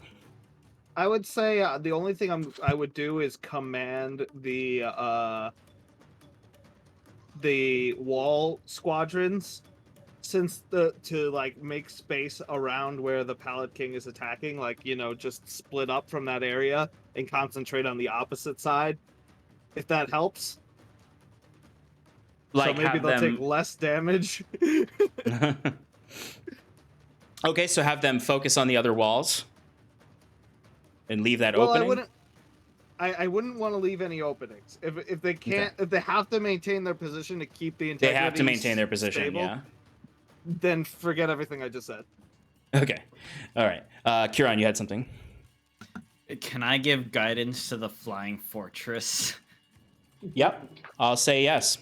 I would say the only thing I would do is command the wall squadrons, since to like make space around where the Pallid King is attacking, just split up from that area and concentrate on the opposite side, if that helps. Like so maybe they'll take less damage. Okay, so have them focus on the other walls and leave that opening. I wouldn't want to leave any openings. If they can't, if they have to maintain their position to keep the integrity, they have to maintain their position. stable, Yeah. Then forget everything I just said. Okay. All right. Curon, you had something. Can I give guidance to the flying fortress? Yep. I'll say yes.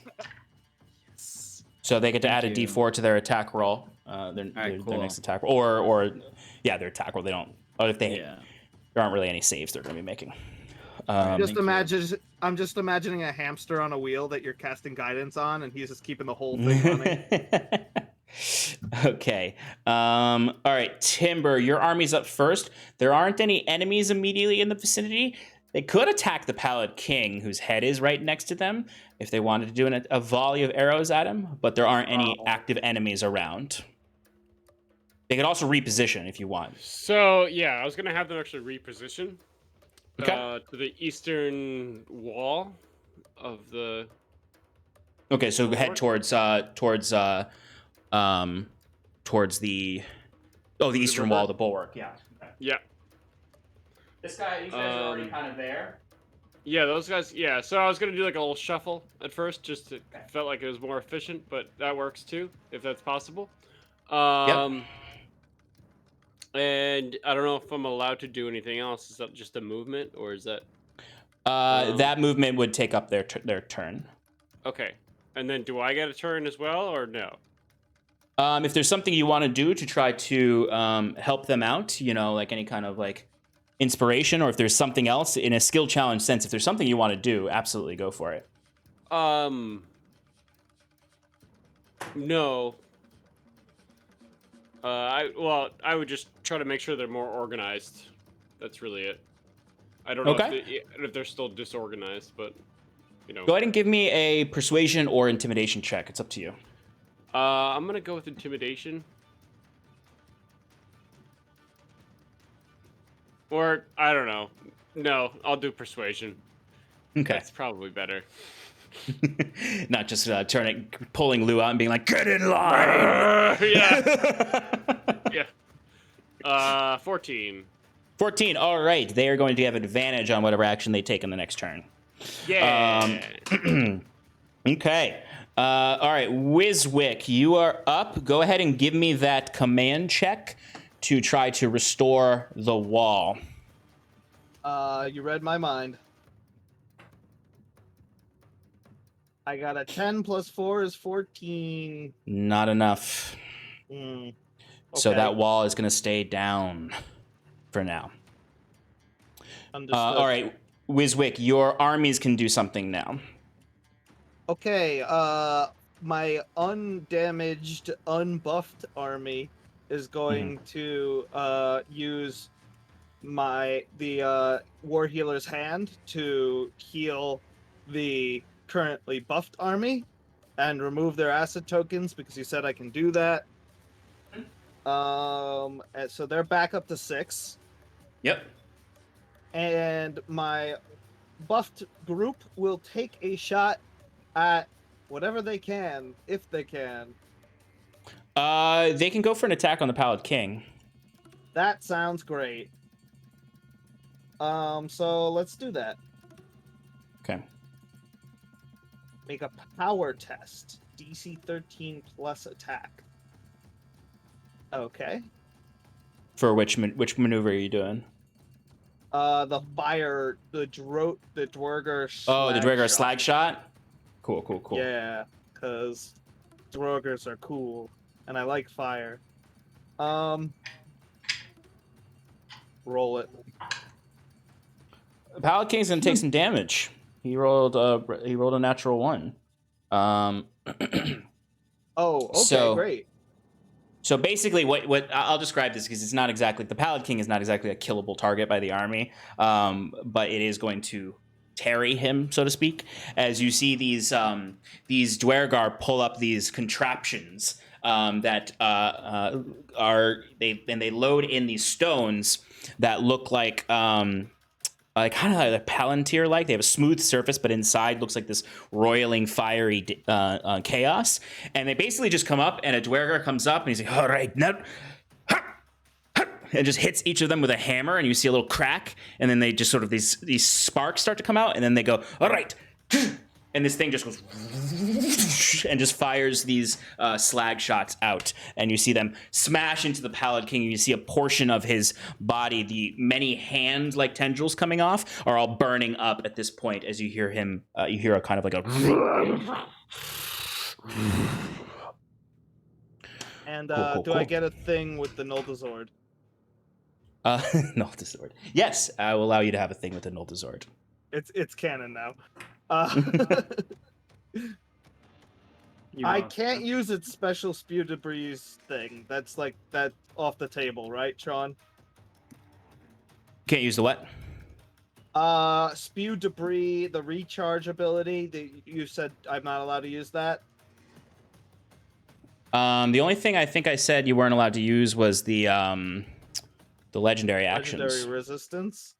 So they get to add a you. D4 to their attack roll. Their cool. next attack roll. Or their attack roll. They don't. Or if they Yeah. there aren't really any saves they're going to be making. Just I'm just imagining a hamster on a wheel that you're casting guidance on, and he's just keeping the whole thing running. Okay. All right, Timber, your army's up first. There aren't any enemies immediately in the vicinity. They could attack the Pallid King, whose head is right next to them, if they wanted to do a volley of arrows at him, but there aren't any active enemies around. They could also reposition if you want. So, yeah, I was going to have them actually reposition Okay. to the eastern wall of the... Okay, so head towards the eastern wall, the bulwark. Yeah. Okay. Yeah. These guys are already kind of there. Yeah, those guys. Yeah, so I was gonna do like a little shuffle at first, just to felt like it was more efficient, but that works too, if that's possible. Yep. And I don't know if I'm allowed to do anything else. Is that just a movement, or is that? That movement would take up their turn. Okay, and then do I get a turn as well, or no? If there's something you want to do to try to help them out, like any kind of like inspiration, or if there's something else in a skill challenge sense, if there's something you want to do, absolutely go for it. No. I would just try to make sure they're more organized. That's really it. I don't know if they're still disorganized, but Go ahead and give me a persuasion or intimidation check. It's up to you. I'm gonna go with intimidation. Or I don't know. No, I'll do persuasion. Okay. That's probably better. Not just pulling Lou out and being like, "Get in line." Yeah. Yeah. 14. 14. All right. They are going to have advantage on whatever action they take in the next turn. Yeah. Okay. All right. Wiswick, you are up. Go ahead and give me that command check to try to restore the wall. You read my mind. I got a 10 plus 4 is 14. Not enough. Okay. So that wall is going to stay down for now. Understood. All right. Wiswick, your armies can do something now. Okay, my undamaged, unbuffed army is going to use the War Healer's Hand to heal the currently buffed army and remove their acid tokens because you said I can do that. And so they're back up to 6. Yep. And my buffed group will take a shot at whatever they can, if they can. They can go for an attack on the Pallid King. That sounds great. So let's do that. Okay. Make a power test. DC 13 plus attack. Okay. For which maneuver are you doing? The fire, the Dwerger. The Dwerger slag shot. Cool. Yeah, because Dwergers are cool, and I like fire. Roll it. Pallid King's gonna take some damage. He rolled a natural 1. Oh, okay, great. So basically, what I'll describe this because it's not exactly the Pallid King is not exactly a killable target by the army, but it is going to tarry him, so to speak, as you see these Dwergar pull up these contraptions that they load in these stones that look like kind of like a palantir like. They have a smooth surface, but inside looks like this roiling, fiery chaos. And they basically just come up, and a Dwergar comes up, and he's like, "All right, now," and just hits each of them with a hammer, and you see a little crack, and then they just sort of these sparks start to come out, and then they go, "All right," and this thing just goes and just fires these slag shots out, and you see them smash into the Pallid King. And you see a portion of his body, the many hand-like tendrils coming off, are all burning up at this point. As you hear him, you hear a kind of like a. And Cool. I get a thing with the Noldazord? Noldazord. Yes, I will allow you to have a thing with the Noldazord. It's canon now. Uh, I can't use its special spew debris thing. That's like that off the table, right, Sean? Can't use the what? Spew debris, the recharge ability. You said I'm not allowed to use that. The only thing I think I said you weren't allowed to use was the legendary actions. Legendary resistance.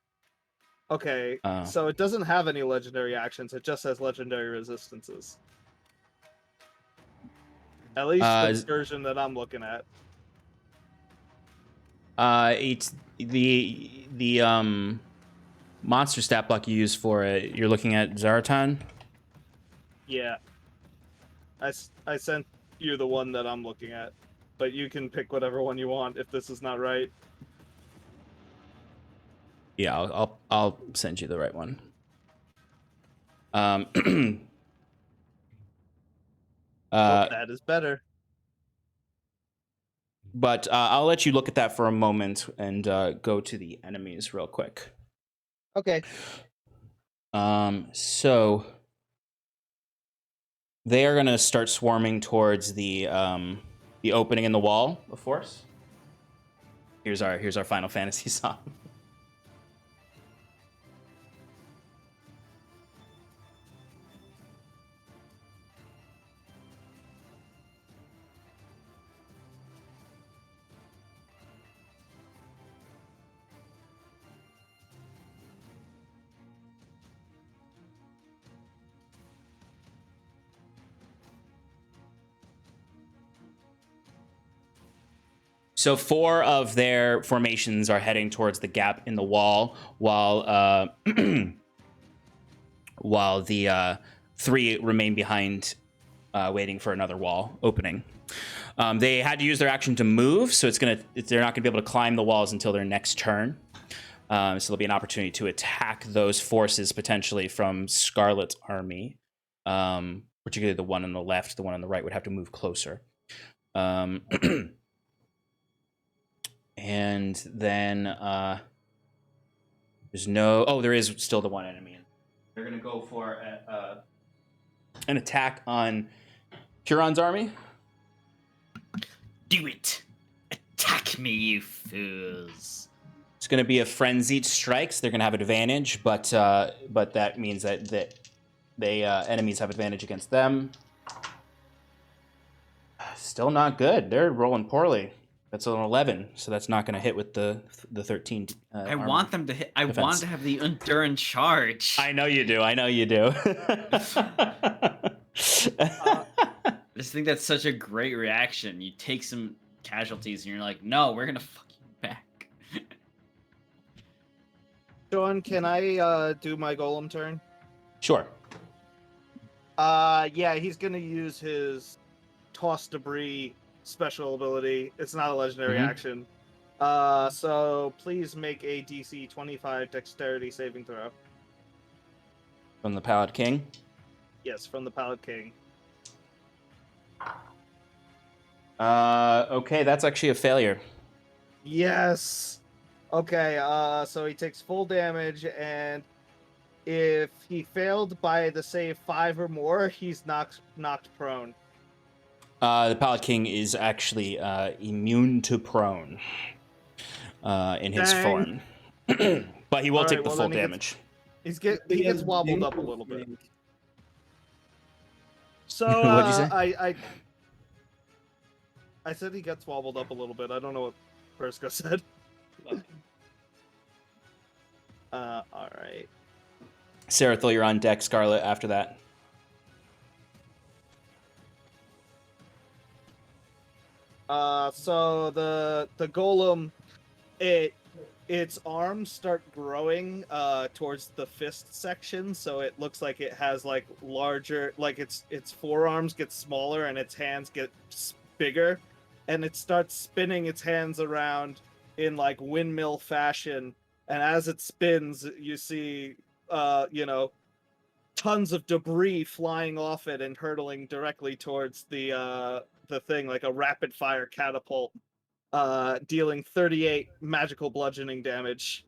Okay, Oh. so it doesn't have any legendary actions. It just has legendary resistances. At least the version that I'm looking at. It's the monster stat block you use for it. You're looking at Zaratan. Yeah. I sent you the one that I'm looking at, but you can pick whatever one you want if this is not right. Yeah, I'll send you the right one. That is better. But I'll let you look at that for a moment and go to the enemies real quick. Okay. So they are gonna start swarming towards the opening in the wall of force. Here's our Final Fantasy song. So 4 of their formations are heading towards the gap in the wall, while while the 3 remain behind, waiting for another wall opening. They had to use their action to move, so they're not gonna be able to climb the walls until their next turn. So there'll be an opportunity to attack those forces potentially from Scarlet's army. Particularly the one on the left, the one on the right would have to move closer. And then there is still the one enemy. They're gonna go for an attack on Huron's army. Do it! Attack me, you fools! It's gonna be a frenzied strike, so they're gonna have advantage, but that means that they enemies have advantage against them. Still not good. They're rolling poorly. That's an 11, so that's not going to hit with the 13. I want them to hit. I want to have the endurance charge. I know you do. I just think that's such a great reaction. You take some casualties and you're like, no, we're gonna fuck you back. Sean, can I do my golem turn? Sure. Yeah, he's gonna use his toss debris special ability. It's not a legendary action. So please make a DC 25 dexterity saving throw. From the Pallid King? Yes, from the Pallid King. Okay, that's actually a failure. Yes! Okay, so he takes full damage, and if he failed by the save 5 or more, he's knocked prone. The Pallid King is actually immune to prone in his form. But he will take the full damage. He gets wobbled up a little bit. So What'd you say? I said he gets wobbled up a little bit. I don't know what Perska said. Alright. Sarathil, you're on deck. Scarlet after that. So the golem, its arms start growing towards the fist section, so it looks like it has like larger, like its forearms get smaller and its hands get bigger, and it starts spinning its hands around in like windmill fashion. And as it spins, you see, tons of debris flying off it and hurtling directly towards the thing, like a rapid fire catapult, dealing 38 magical bludgeoning damage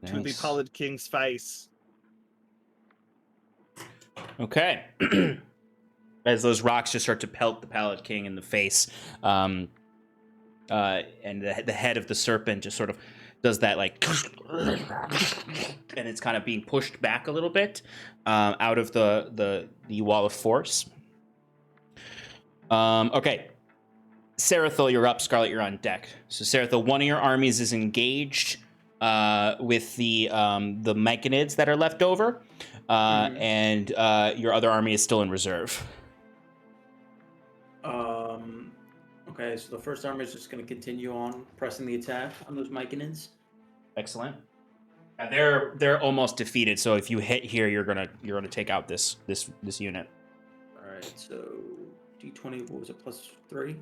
to the Pallid King's face. Okay. As those rocks just start to pelt the Pallid King in the face, and the head of the serpent just sort of does that, like, and it's kind of being pushed back a little bit out of the wall of force. Okay. Sarathil, you're up. Scarlet, you're on deck. So Sarathil, one of your armies is engaged with the Myconids that are left over, and your other army is still in reserve. Okay, so the first army is just going to continue on pressing the attack on those Myconids. Excellent. They're almost defeated. So if you hit here, you're gonna take out this unit. All right, so D20. What was it? +3.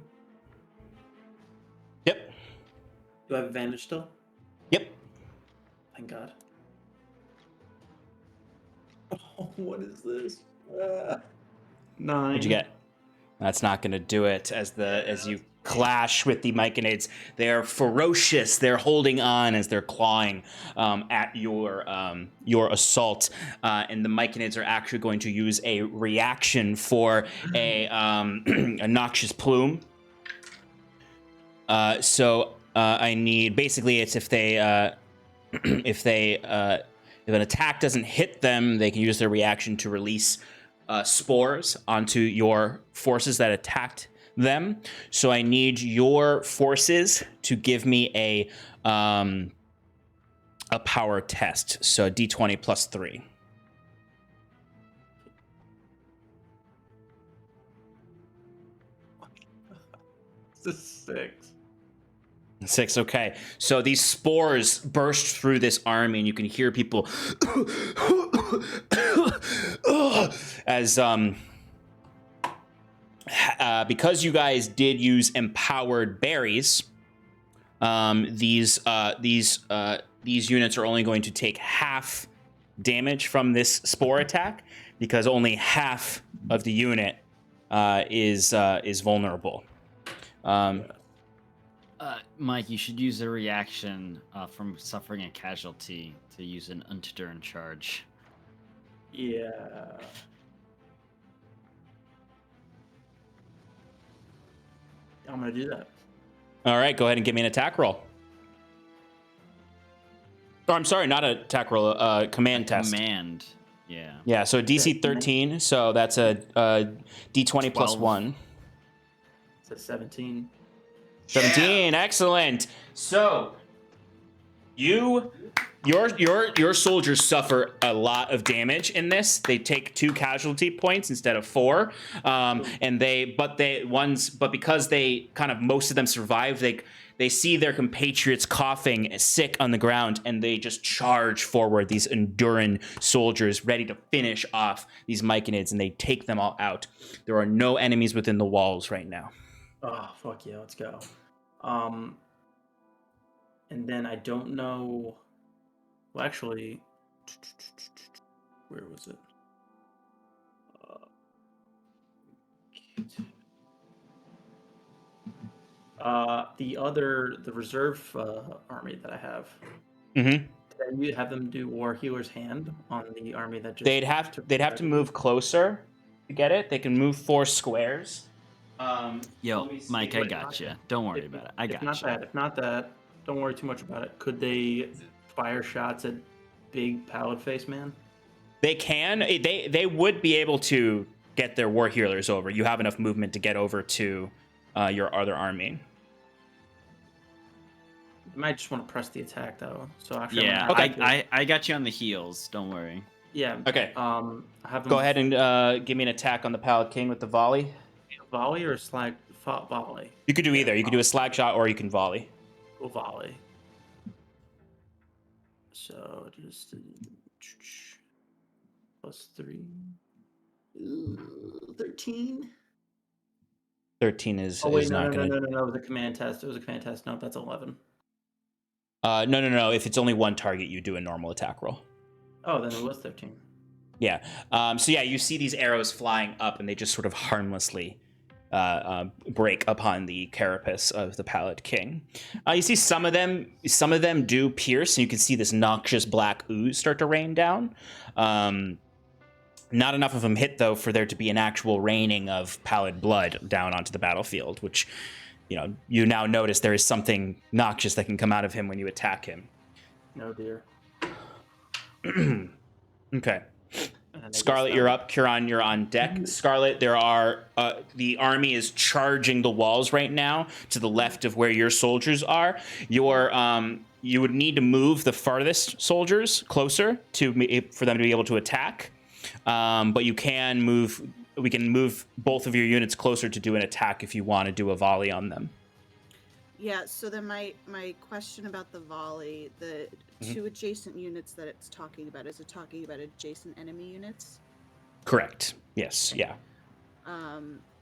Yep. Do I have advantage still? Yep. Thank God. Oh, what is this? 9. What'd you get? That's not going to do it. As you clash with the Myconids, they're ferocious. They're holding on as they're clawing at your assault, and the Myconids are actually going to use a reaction for a noxious plume. So I need, basically, it's if an attack doesn't hit them, they can use their reaction to release spores onto your forces that attacked them. So I need your forces to give me a power test. So D20 +3. It's a 6. 6, okay. So these spores burst through this army, and you can hear people as because you guys did use empowered berries, these units are only going to take half damage from this spore attack, because only half of the unit is vulnerable. Mike, you should use a reaction from suffering a casualty to use an Untitled charge. Yeah. I'm gonna do that. All right, go ahead and give me an attack roll. Oh, I'm sorry, not an attack roll, command test. Command, yeah. Yeah, so DC 13, so that's a D20 plus 12. 1. It's a 17. 17, excellent. So your soldiers suffer a lot of damage in this. They take 2 casualty points instead of 4, and but because they kind of, most of them survive, they see their compatriots coughing, sick on the ground, and they just charge forward, these enduring soldiers ready to finish off these Myconids, and they take them all out. There are no enemies within the walls right now. Oh, fuck yeah, let's go. And then I don't know. Well, actually, where was it? The reserve army that I have. Mm-hmm. Can you have them do War Healer's Hand on the army that just? They'd have to move closer to get it. They can move 4 squares. Yo, Mike, I got you. Don't worry about it. I got you. If not that, don't worry too much about it. Could they fire shots at big Pallid Face Man? They can. They would be able to get their war healers over. You have enough movement to get over to your other army. You might just want to press the attack though. So actually, Yeah, Okay. I got you on the heels. Don't worry. Yeah. Okay. I have them Go ahead and give me an attack on the Pallid King with the volley. volley or slag volley. You could do either. You could do a slag shot or you can volley. We'll volley. So just +3. 13. 13 is Oh wait, is no, not no, going no, to. no, no, no. It was a command test. It was a command test. No, that's 11. No. If it's only one target, you do a normal attack roll. Oh, then it was 13. Yeah. So yeah, you see these arrows flying up, and they just sort of harmlessly break upon the carapace of the Pallid King. You see some of them do pierce, and you can see this noxious black ooze start to rain down. Not enough of them hit, though, for there to be an actual raining of pallid blood down onto the battlefield, which, you now notice there is something noxious that can come out of him when you attack him. No dear. Okay. And I guess Scarlet, that- you're up. Curon, you're on deck. Scarlet, there are the army is charging the walls right now to the left of where your soldiers are. You would need to move the farthest soldiers closer for them to be able to attack. But you can move. We can move both of your units closer to do an attack if you want to do a volley on them. Yeah, so then my question about the volley, the two adjacent units that it's talking about, is it talking about adjacent enemy units? Correct. Yes. Yeah.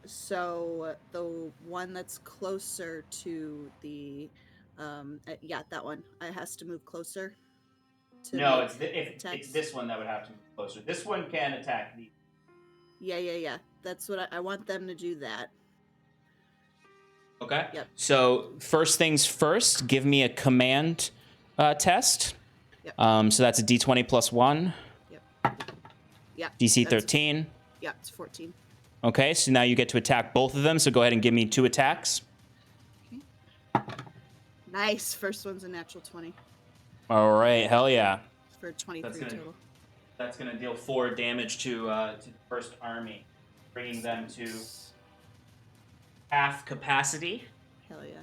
So the one that's closer to the, that one, it has to move closer. No, make it's attacks? this one that would have to move closer. This one can attack the. Yeah. That's what I want them to do that. Okay. Yep. So first things first, give me a command test. Yep. So that's a D20 plus 1. Yeah. DC that's- 13. Yeah, it's 14. Okay, so now you get to attack both of them. So go ahead and give me 2 attacks. Nice. First one's a natural 20 All right, hell yeah. for 23 That's gonna- total. That's going to deal 4 damage to the first army, bringing them to half capacity, Hell yeah.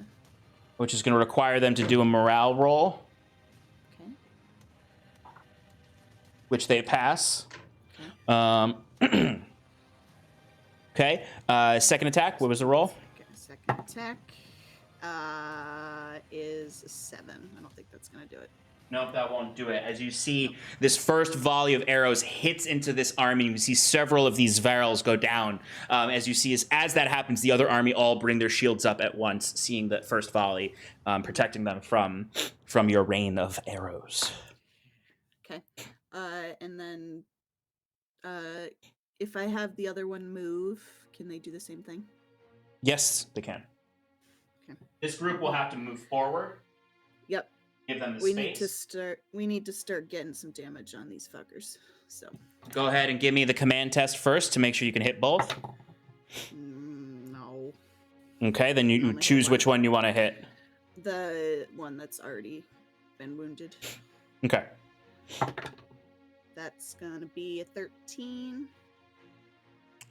which is going to require them to do a morale roll, Okay. which they pass. Okay. Okay, second attack, what was the roll? Okay, second attack is 7. I don't think that's gonna do it. Nope, that won't do it. As you see, this first volley of arrows hits into this army. You see several of these varels go down. As you see, as that happens, the other army all bring their shields up at once, seeing that first volley, protecting them from your rain of arrows. Okay. And then if I have the other one move, can they do the same thing? Yes, they can. Okay. This group will have to move forward. Yep. Give them the We space. need to start getting some damage on these fuckers. So Go ahead and give me the command test first to make sure you can hit both. no. Okay, then you Only hit choose one. which one you want to hit. The one that's already been wounded. Okay. That's gonna be a 13.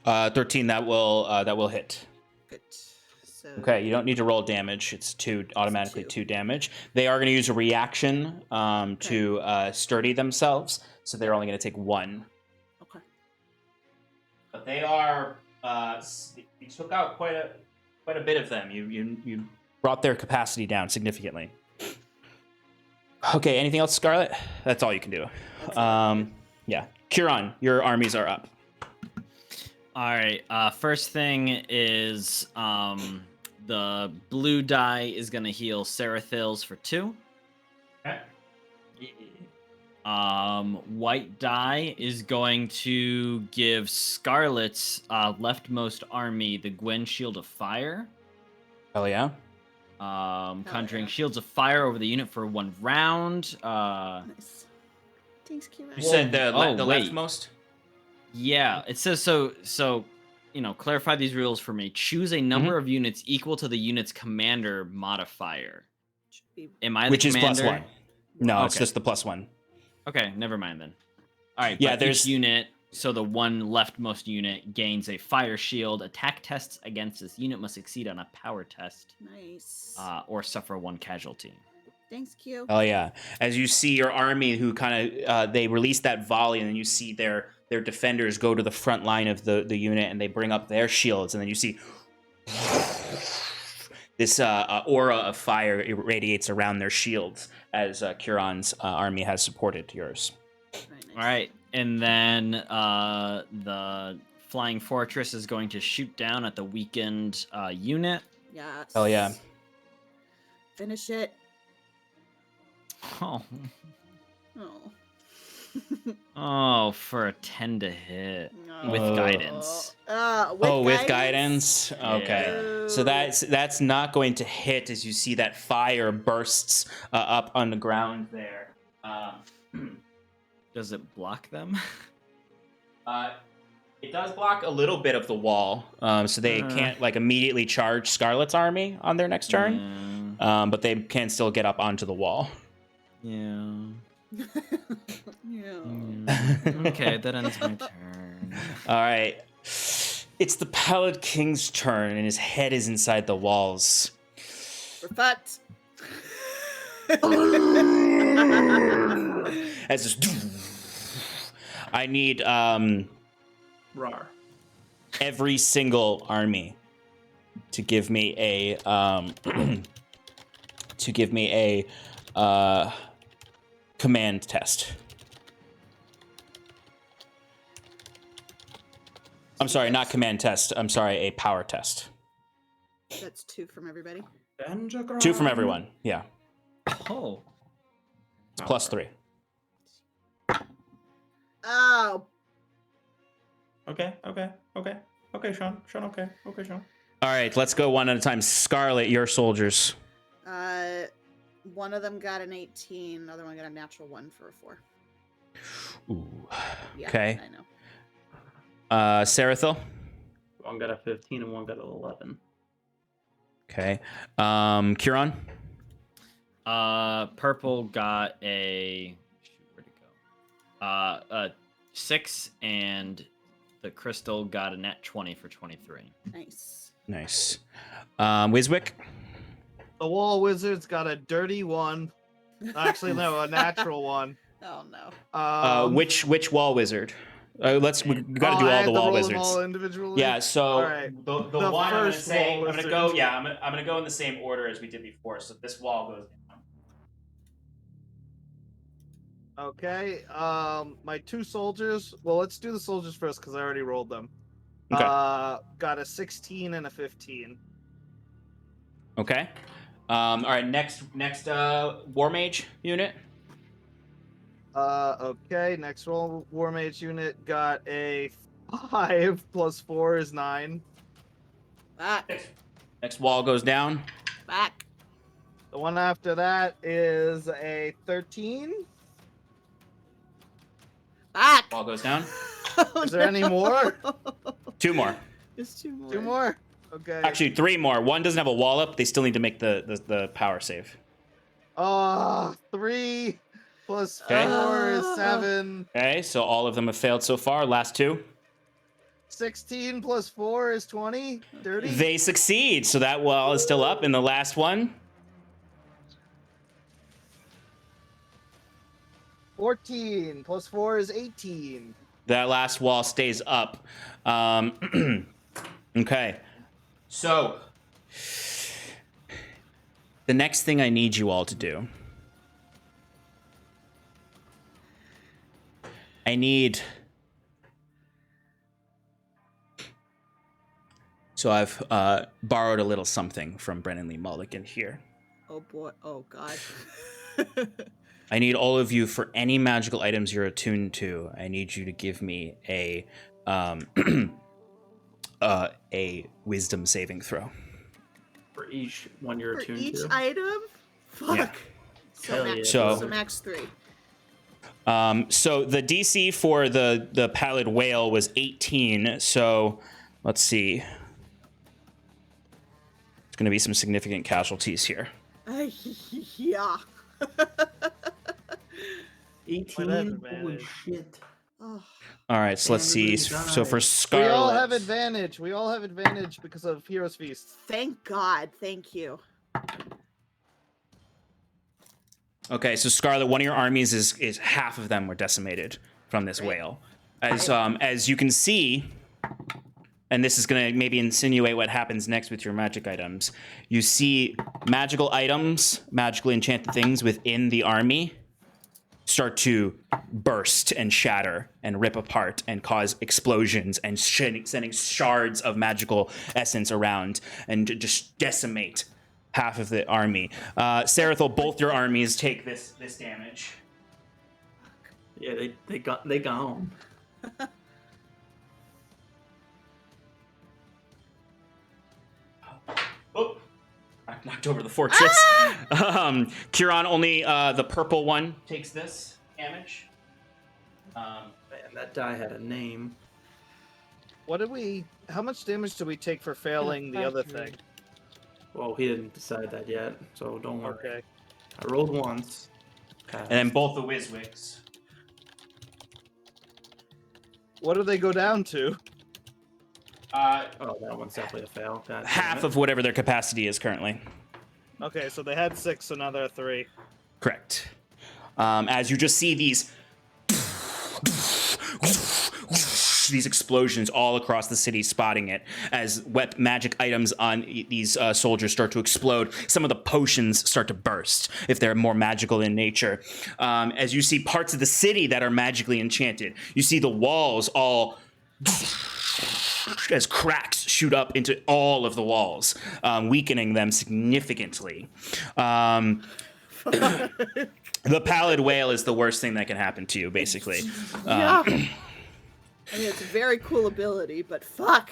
13, that will hit. Good. So Okay, you don't need to roll damage. It's automatically 2 damage. They are going to use a reaction to sturdy themselves, so they're only going to take 1. Okay. But they are. You took out quite a bit of them. You brought their capacity down significantly. Okay, anything else, Scarlet? That's all you can do. Yeah, Curon, your armies are up. All right. First thing is the blue die is gonna heal Sarathil's for 2. Okay. White die is going to give Scarlet's leftmost army the Gwen Shield of Fire. Hell yeah. Conjuring yeah. shields of fire over the unit for 1 round. Nice. Thanks, Kira. You said the wait. leftmost? Yeah, it says so. Clarify these rules for me. Choose a number of units equal to the unit's commander modifier. Should be- Am I the Which is commander? +1. No, it's Okay. just the +1. Okay, never mind then. All right, Yeah, but there's- each unit. So the one leftmost unit gains a fire shield. Attack tests against this unit must succeed on a power test, Nice. or suffer 1 casualty. Thanks, Q. Oh yeah. As you see your army, who kind of they release that volley, and then you see their defenders go to the front line of the unit, and they bring up their shields, and then you see this aura of fire irradiates around their shields as Curon's army has supported yours. Very nice. All right, and then the flying fortress is going to shoot down at the weakened unit. Yes. Hell yeah. Finish it. Oh, Oh. oh, for a 10 to hit with Oh. guidance. With guidance. Okay. So that's not going to hit as you see that fire bursts up on the ground there. Does it block them? It does block a little bit of the wall, so they can't like immediately charge Scarlet's army on their next turn. But they can still get up onto the wall. Yeah. Yeah. Okay, that ends my turn. All right. It's the Pallid King's turn, and his head is inside the walls. We're fucked. As this, I need Rar. every single army to give me a command test. I'm sorry, not command test. I'm sorry, a power test. That's 2 from everybody. 2 from everyone. Yeah, Oh. it's plus 3. Oh, Okay, Sean. Sean, okay, Sean. All right, let's go one at a time. Scarlet, your soldiers. one of them got an 18, the other one got a natural 1 for a 4. Ooh. Yeah, Okay. I know. Sarathil. One got a 15 and one got an 11. Okay. Kieran. Purple got a where'd it go? A 6, and the crystal got a net 20 for 23. Nice. Nice. Wiswick. The wall wizard's got a dirty 1. Actually, no, a natural 1. Oh no. Which wall wizard? We got to do all I had the to wall roll them wizards. all individually? Yeah. So All right. the The one I'm gonna first say, wall I'm gonna go. Yeah, I'm gonna go in the same order as we did before. So this wall goes down. Okay. My 2 soldiers. Well, let's do the soldiers first because I already rolled them. Okay. Got a 16 and a 15. Okay. All right. Next war mage unit. Okay. Next roll, war mage unit got a 5 plus 4 is 9. Back. Next wall goes down. Back. The one after that is a 13. Back. Wall goes down. Is there any more? 2 more. There's 2 more. 2 more. Okay. Actually, 3 more. One doesn't have a wall up. They still need to make the power save. 3 plus 4 Okay. is 7. Okay. So all of them have failed so far. Last 2. 16 plus 4 is 20. 30. They succeed. So that wall is still up. And the last one. 14 plus 4 is 18. That last wall stays up. Okay. So, the next thing I need you all to do, so I've borrowed a little something from Brennan Lee Mulligan here. Oh boy. Oh god. I need all of you, for any magical items you're attuned to, I need you to give me a wisdom saving throw. For each one you're For attuned each to. item? Fuck. Yeah. So, Hell max, yeah. so max 3. So the DC for the Pallid Whale was 18. So let's see. It's going to be some significant casualties here. Yeah. 18? Might have Holy advantage. shit. Oh, All right, so let's see. Everybody So for dies. Scarlet, We all have advantage. We all have advantage because of Hero's Feast. thank God. Thank you. Okay, so Scarlet, one of your armies is half of them were decimated from this Great. whale. As you can see, and this is going to maybe insinuate what happens next with your magic items. You see magical items, magically enchanted things within the army start to burst and shatter and rip apart and cause explosions and sending shards of magical essence around and just decimate half of the army. Sarathil, both your armies take this damage. Yeah, they gone. Oh, I knocked over the fortress. Kieran, only the purple one takes this damage. And that die had a name. What did we? How much damage did we take for failing the other thing? Well, he didn't decide that yet, so don't worry. Okay. I rolled once. And then both the Wiswigs. What do they go down to? Oh, that one's definitely a fail. God damn Half it. of whatever their capacity is currently. Okay, so they had 6, so now they're 3. Correct. As you just see these explosions all across the city, spotting it as magic items on these soldiers start to explode. Some of the potions start to burst if they're more magical in nature. As you see parts of the city that are magically enchanted, you see the walls all as cracks shoot up into all of the walls, weakening them significantly. The Pallid Whale is the worst thing that can happen to you, basically. Yeah. I mean, it's a very cool ability, but fuck.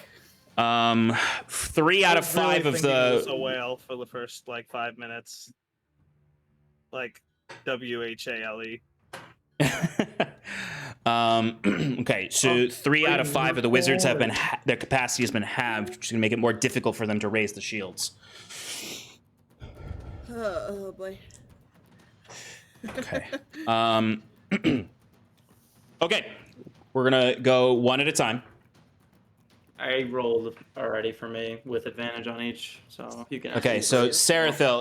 3 out of 5 of It the was a whale for the first 5 minutes. Like WHALE. Okay, so 3 out of 5 of the wizards have been their capacity has been halved, which is gonna make it more difficult for them to raise the shields. Oh boy. Okay. Okay, we're gonna go one at a time. I rolled already for me with advantage on each, so you can. Okay, so Sarathil,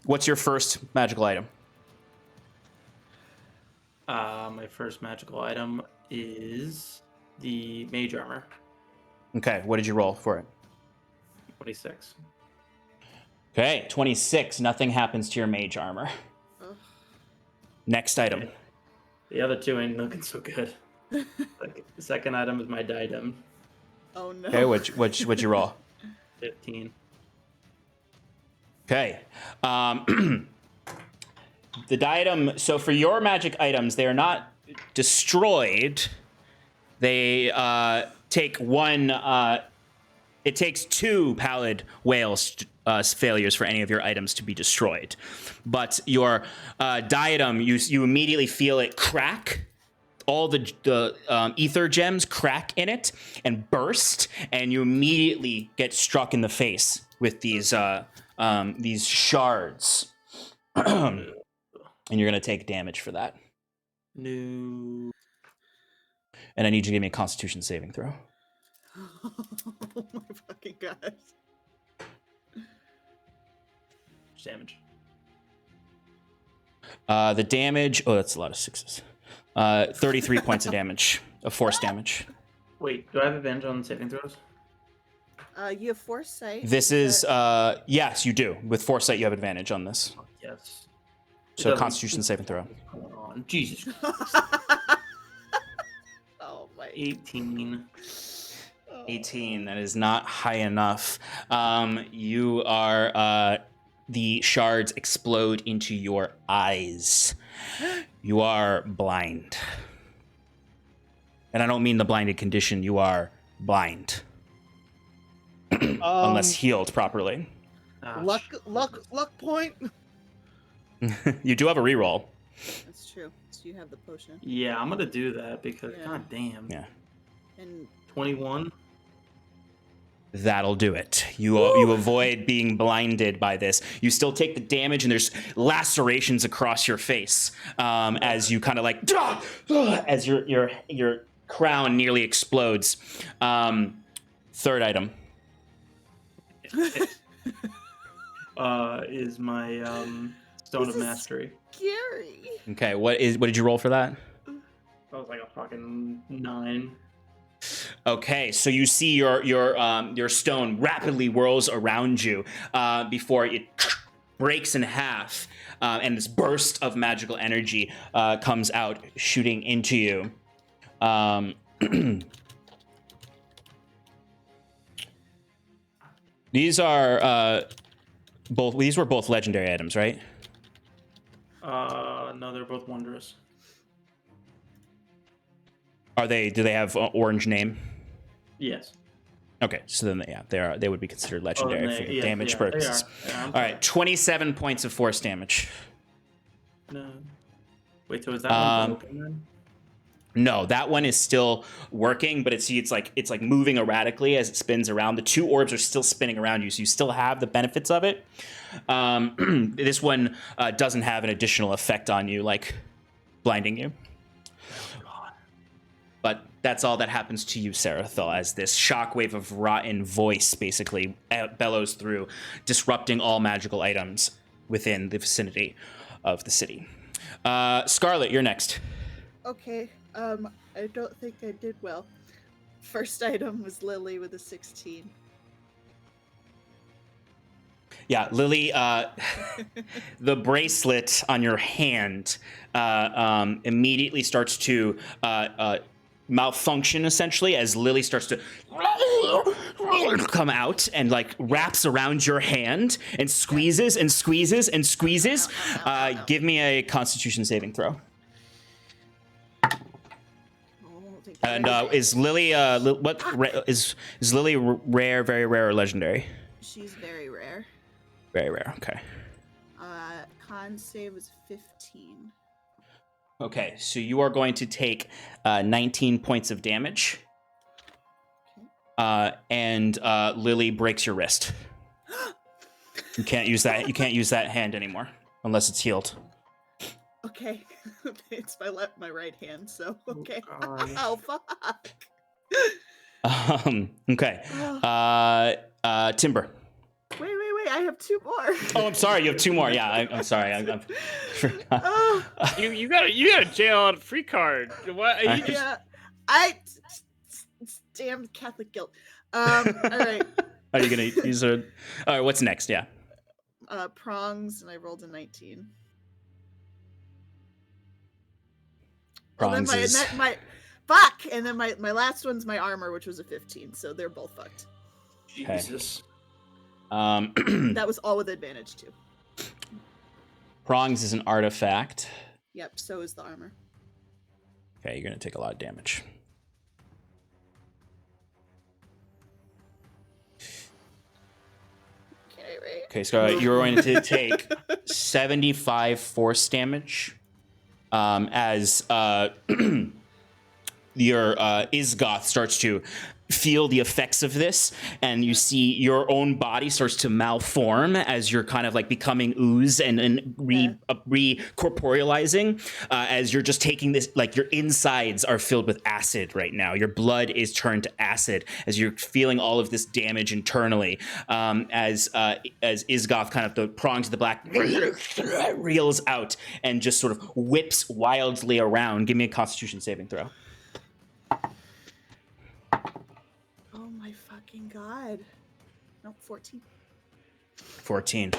what's your first magical item? My first magical item is the mage armor. Okay, what did you roll for it? 26. Okay, 26. Nothing happens to your mage armor. Next item. The other two ain't looking so good. The second item is my diadem. Oh no. Okay, what'd you roll? 15. Okay. The diadem, so for your magic items, they are not destroyed. They take one, it takes 2 Pallid Whales failures for any of your items to be destroyed. But your diadem, you immediately feel it crack. All the ether gems crack in it and burst, and you immediately get struck in the face with these shards. And you're going to take damage for that. No. And I need you to give me a Constitution saving throw. Oh my fucking god. Damage. The damage... Oh, that's a lot of 6s. 33 points of damage. Of force damage. Wait, do I have advantage on saving throws? You have foresight. This is... yes, you do. With foresight, you have advantage on this. Yes. So Constitution saving throw. Hold on. Jesus. Oh my. 18. 18. That is not high enough. You are... the shards explode into your eyes. You are blind. And I don't mean the blinded condition. You are blind. Unless healed properly. Luck point. You do have a reroll. That's true. So you have the potion. Yeah, I'm gonna do that because Yeah. god damn. Yeah. And 21. That'll do it. You avoid being blinded by this. You still take the damage, and there's lacerations across your face as you kind of like as your crown nearly explodes. Third item. Is my Stone This of is- Mastery. Gary. Okay, what did you roll for that? That was like a fucking 9. Okay, so you see your stone rapidly whirls around you before it breaks in half, and this burst of magical energy comes out, shooting into you. These are these were both legendary items, right? No, they're both wondrous. Are they? Do they have orange name? Yes. Okay, so then they would be considered legendary for damage they are. purposes. Yeah, I'm All right, 27 points of force damage. No. Wait, so is that one broken then? No, that one is still working, but it's like moving erratically as it spins around. The two orbs are still spinning around you, so you still have the benefits of it. This one doesn't have an additional effect on you, like blinding you. But that's all that happens to you, Sarathil, as this shockwave of rotten voice basically bellows through, disrupting all magical items within the vicinity of the city. Scarlet, you're next. Okay. I don't think I did well. First item was Lily with a 16. Yeah, Lily, the bracelet on your hand immediately starts to malfunction, essentially, as Lily starts to come out and like wraps around your hand and squeezes and squeezes and squeezes. Give me a Constitution saving throw. And is Lily is Lily rare, very rare, or legendary? She's very rare. Very rare. Okay. Con save was 15. Okay, so you are going to take 19 points of damage. And Lily breaks your wrist. You can't use that. You can't use that hand anymore unless it's healed. Okay, it's my right hand. So okay. God. Oh fuck. Okay. Timber. Wait! I have two more. Oh, I'm sorry. You have two more. Yeah, I'm sorry. I forgot. Oh, You got a jail on a free card. What? You just, yeah. Damn Catholic guilt. All right. Are you gonna use a? All right. What's next? Yeah. Prongs, and I rolled a 19. Prongs and then is... fuck, and then my last one's my armor, which was a 15. So they're both fucked. Jesus. That was all with advantage too. Prongs is an artifact. Yep. So is the armor. Okay, you're gonna take a lot of damage. Okay, Scarlet, you're going to take 75 force damage as your Isgoth starts to feel the effects of this, and you see your own body starts to malform as you're kind of like becoming ooze and re-corporealizing as you're just taking this, like your insides are filled with acid right now. Your blood is turned to acid as you're feeling all of this damage internally as Isgoth, kind of the prongs of the black, reels out and just sort of whips wildly around. Give me a Constitution saving throw. God. No, 14. 14.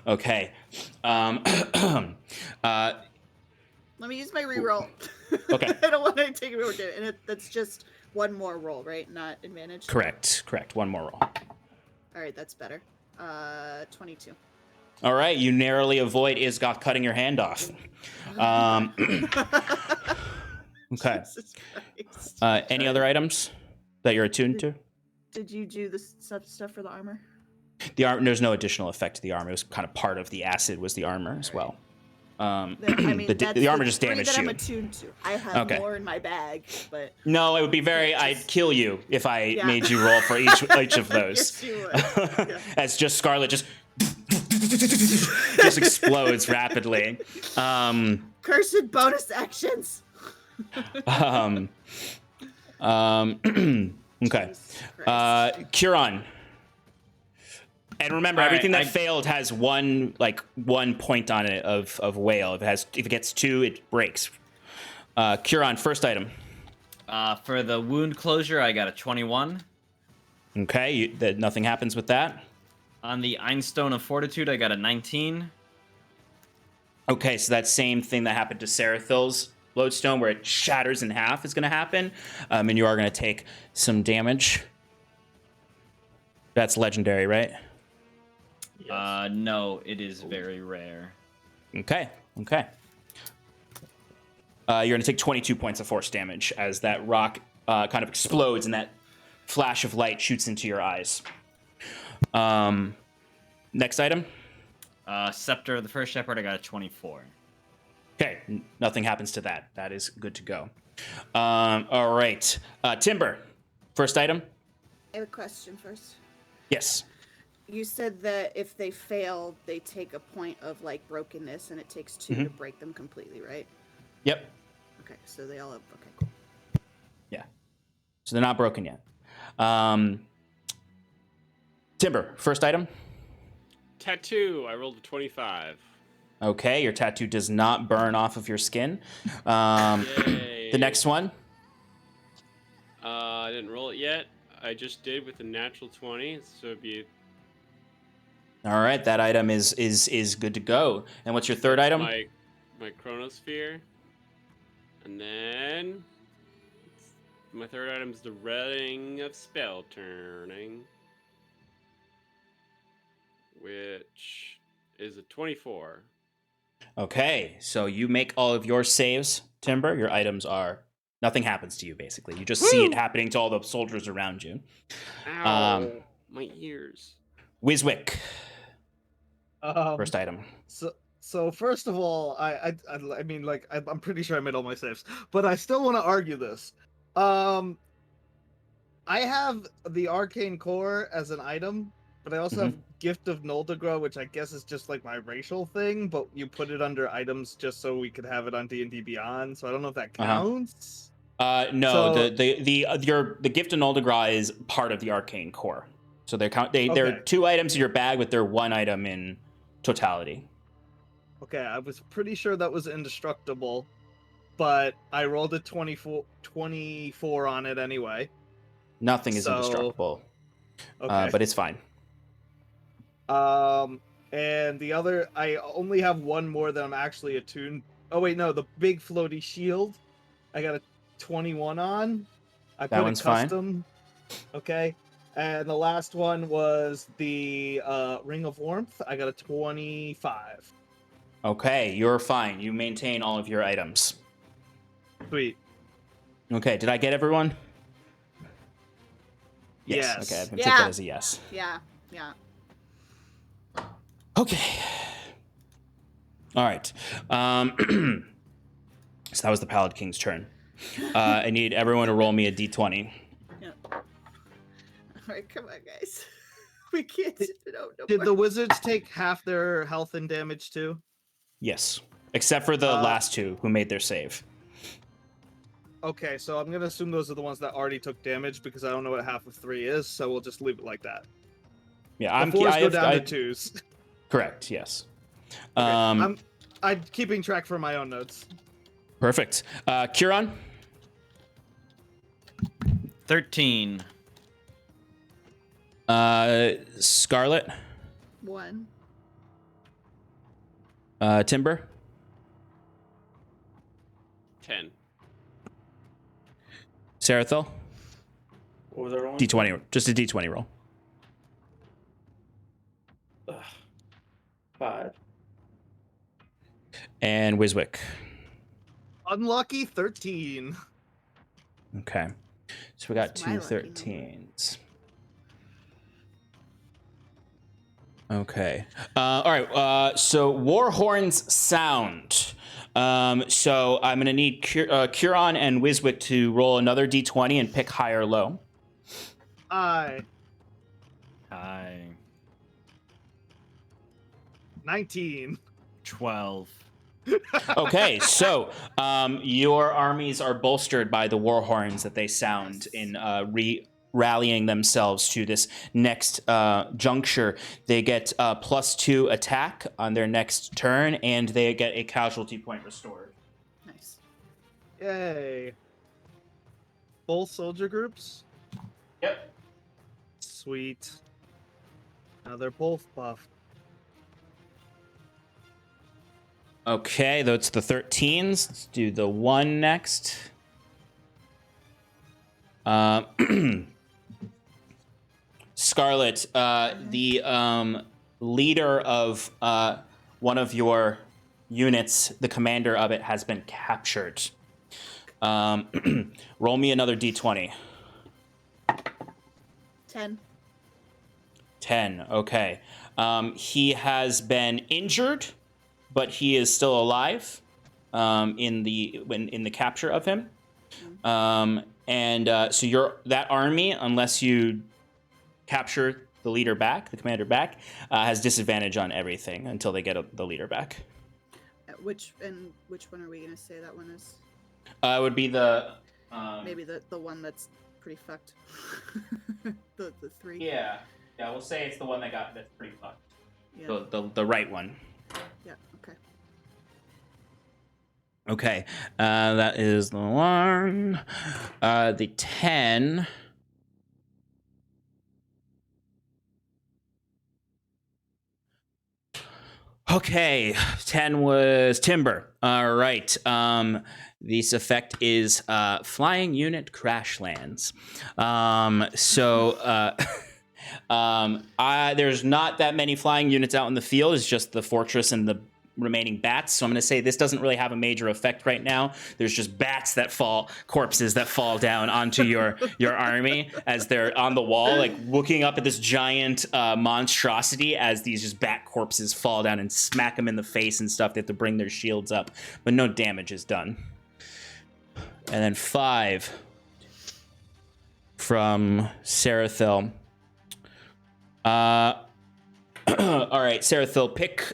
Okay. Let me use my reroll. Okay. I don't want to take a reroll, and that's just one more roll, right? Not advantage. Correct. One more roll. All right, that's better. 22. All right, you narrowly avoid Isgoth cutting your hand off. Okay. Jesus Christ. Any other items that you're attuned to? Did you do the stuff for the armor? The armor. There's no additional effect to the armor. It was kind of part of the acid was the armor as well. The armor just damaged that you. I'm attuned to. I have more in my bag, but no, it would be I'd kill you if I made you roll for each of those. Yes, you would. Yeah. As just Scarlet just explodes rapidly. Cursed bonus actions. Okay. Curon. And remember, everything that failed has one point on it of whale. If it gets 2, it breaks. Curon, first item. For the wound closure, I got a 21. Okay, nothing happens with that. On the Einstone of Fortitude, I got a 19. Okay, so that same thing that happened to Sarathil's lodestone, where it shatters in half, is going to happen, and you are going to take some damage. That's legendary, right? Yes. No, it is very rare. Okay. You're going to take 22 points of force damage as that rock kind of explodes and that flash of light shoots into your eyes. Next item. Scepter of the First Shepherd, I got a 24. Okay, nothing happens to that. That is good to go. All right. Timber, first item? I have a question first. Yes. You said that if they fail, they take a point of like brokenness, and it takes 2 to break them completely, right? Yep. Okay, so they all have. Okay, cool. Yeah. So they're not broken yet. Timber, first item? Tattoo. I rolled a 25. Okay, your tattoo does not burn off of your skin. The next one? I didn't roll it yet. I just did with a natural 20, so it'd be All right, that item is good to go. And what's your third item? my chronosphere. And then my third item is the Ring of Spell Turning, which is a 24. Okay, so you make all of your saves, Timber. Your items are... Nothing happens to you, basically. You just see it happening to all the soldiers around you. Ow, my ears. Wiswick, Um, first item. So first of all, I mean, like, I'm pretty sure I made all my saves, but I still want to argue this. I have the arcane core as an item, but I also have Gift of Noldagra, which I guess is just like my racial thing, but you put it under items just so we could have it on D&D Beyond. So I don't know if that counts. No, So- the Gift of Noldagra is part of the arcane core. So they're Okay. 2 items in your bag, but they're 1 item in totality. Okay, I was pretty sure that was indestructible, but I rolled a 24 on it anyway. Nothing is So- indestructible, Okay. but it's fine. And the other, I only have one more that I'm actually attuned. Oh wait, no, the big floaty shield. I got a 21 on. I That put one's it fine. custom. Okay. And the last one was the Ring of Warmth. I got a 25. Okay, you're fine. You maintain all of your items. Sweet. Okay, did I get everyone? Yes. Okay, I'm gonna take Yeah. that as a yes. Yeah. Okay. All right. So that was the Pallid King's turn. I need everyone to roll me a d20. All right, come on, guys. We can't. No Did more. the wizards take half their health and damage too? Yes, except for the last 2 who made their save. Okay, so I'm gonna assume those are the ones that already took damage because I don't know what half of 3 is, so we'll just leave it like that. Yeah, The 4s go down to 2s. Correct. Yes. Okay, I'm keeping track for my own notes. Perfect. Kieran, 13. Scarlet, 1. Timber, 10. Sarathil. What was our one? D20, just a d20 roll. 5. And Wiswick. Unlucky 13. Okay. So we got That's 2 my lucky 13s. Okay. All right. So Warhorn's sound. So I'm going to need Kieran and Wiswick to roll another d20 and pick high or low. I 19. 12. Okay, so your armies are bolstered by the war horns that they sound in rallying themselves to this next juncture. They get +2 attack on their next turn, and they get a casualty point restored. Nice. Yay. Both soldier groups? Yep. Sweet. Now they're both buffed. Okay, that's the 13s. Let's do the 1 next. Scarlet, the leader of one of your units, the commander of it, has been captured. Roll me another d20. 10. 10, okay. He has been injured, but he is still alive. in the capture of him. So that army, unless you capture the leader back, the commander back, has disadvantage on everything until they get the leader back. Which one are we gonna say that one is? It would be the maybe the one that's pretty fucked. the 3. Yeah, we'll say it's the one that's pretty fucked. Yeah. The right one. Yeah. Okay. Okay, that is the one. The 10. Okay, 10 was Timber. All right. This effect is flying unit crash lands. There's not that many flying units out in the field. It's just the fortress and the remaining bats. So I'm going to say this doesn't really have a major effect right now. There's just corpses that fall down onto your army as they're on the wall, like looking up at this giant monstrosity as these just bat corpses fall down and smack them in the face and stuff. They have to bring their shields up, but no damage is done. And then 5 from Sarathil. All right, Sarathil, pick...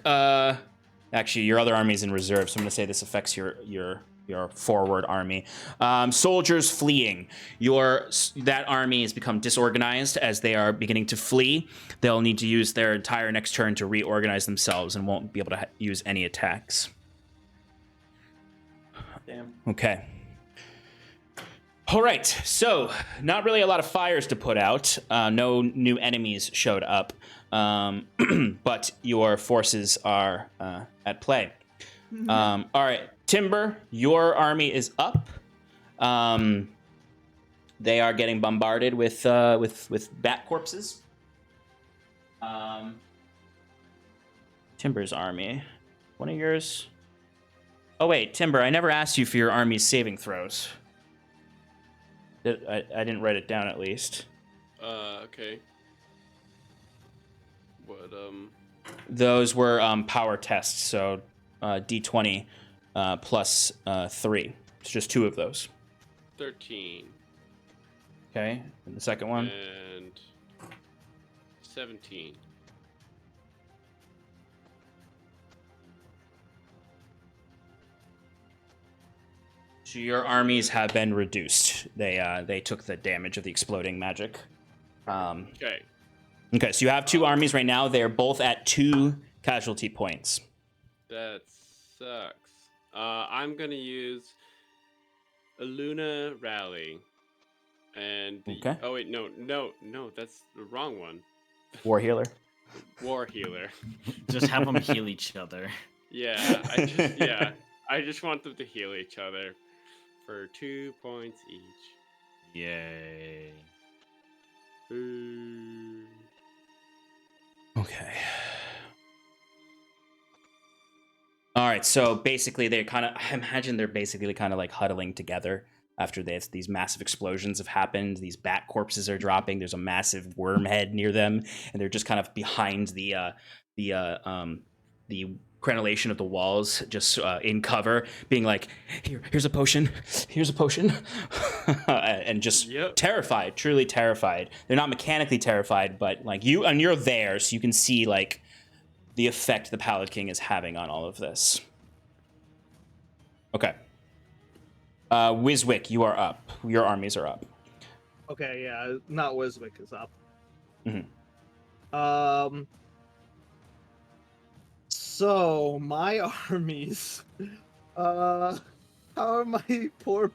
Actually, your other army is in reserve, so I'm going to say this affects your forward army. Soldiers fleeing. That army has become disorganized as they are beginning to flee. They'll need to use their entire next turn to reorganize themselves and won't be able to use any attacks. Damn. Okay. All right, so not really a lot of fires to put out. No new enemies showed up. But your forces are at play. All right, Timber, your army is up. They are getting bombarded with bat corpses. Timber's army. One of yours. Oh wait, Timber, I never asked you for your army's saving throws. I didn't write it down at least. Okay. What, Those were power tests, so D20 plus 3. It's just 2 of those. 13. Okay, and the second one? And 17. So your armies have been reduced. They took the damage of the exploding magic. Okay. Okay, so you have 2 armies right now. They're both at 2 casualty points. That sucks. I'm gonna use a Luna Rally. And Okay. Oh wait, no, that's the wrong one. War healer. War Healer. Just have them heal each other. Yeah, I just want them to heal each other for 2 points each. Yay. Ooh. Okay. All right, so basically I imagine they're basically kind of like huddling together after these massive explosions have happened. These bat corpses are dropping. There's a massive worm head near them, and they're just kind of behind the crenellation of the walls, just in cover, being like, here's a potion, and just terrified, truly terrified. They're not mechanically terrified, but like you're there, so you can see like the effect the Pallid King is having on all of this. Okay. Wiswick, you are up. Your armies are up. Okay, yeah, not Wiswick is up. Mm-hmm. So my armies, how are my poor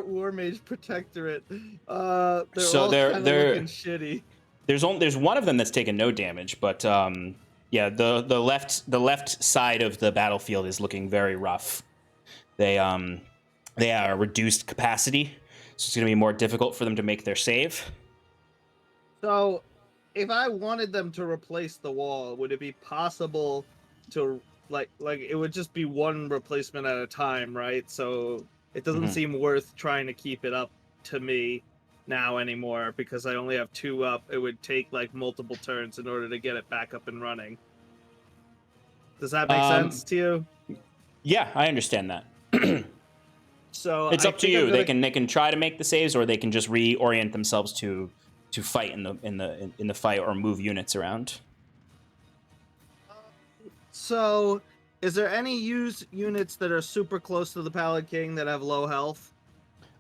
War Mage Protectorate? They're looking shitty. There's one of them that's taken no damage, but yeah, the left side of the battlefield is looking very rough. They are reduced capacity, so it's going to be more difficult for them to make their save. So, if I wanted them to replace the wall, would it be possible to like it would just be one replacement at a time, right? So it doesn't seem worth trying to keep it up to me now anymore because I only have 2 up. It would take like multiple turns in order to get it back up and running. Does that make sense to you? Yeah, I understand that. So It's I up to think I'm you. gonna- They can try to make the saves, or they can just reorient themselves to fight in the fight or move units around. So, is there any units that are super close to the Pallid King that have low health?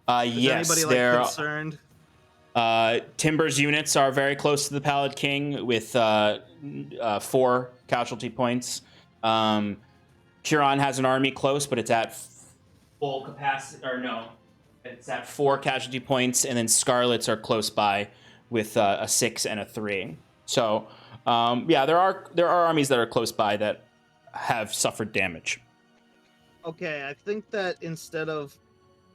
Is Yes, anybody there. concerned? Timber's units are very close to the Pallid King with 4 casualty points. Huron has an army close, but it's at full capacity, or no, it's at 4 casualty points, and then Scarlets are close by with a 6 and a 3. So, yeah, there are armies that are close by that have suffered damage. Okay, I think that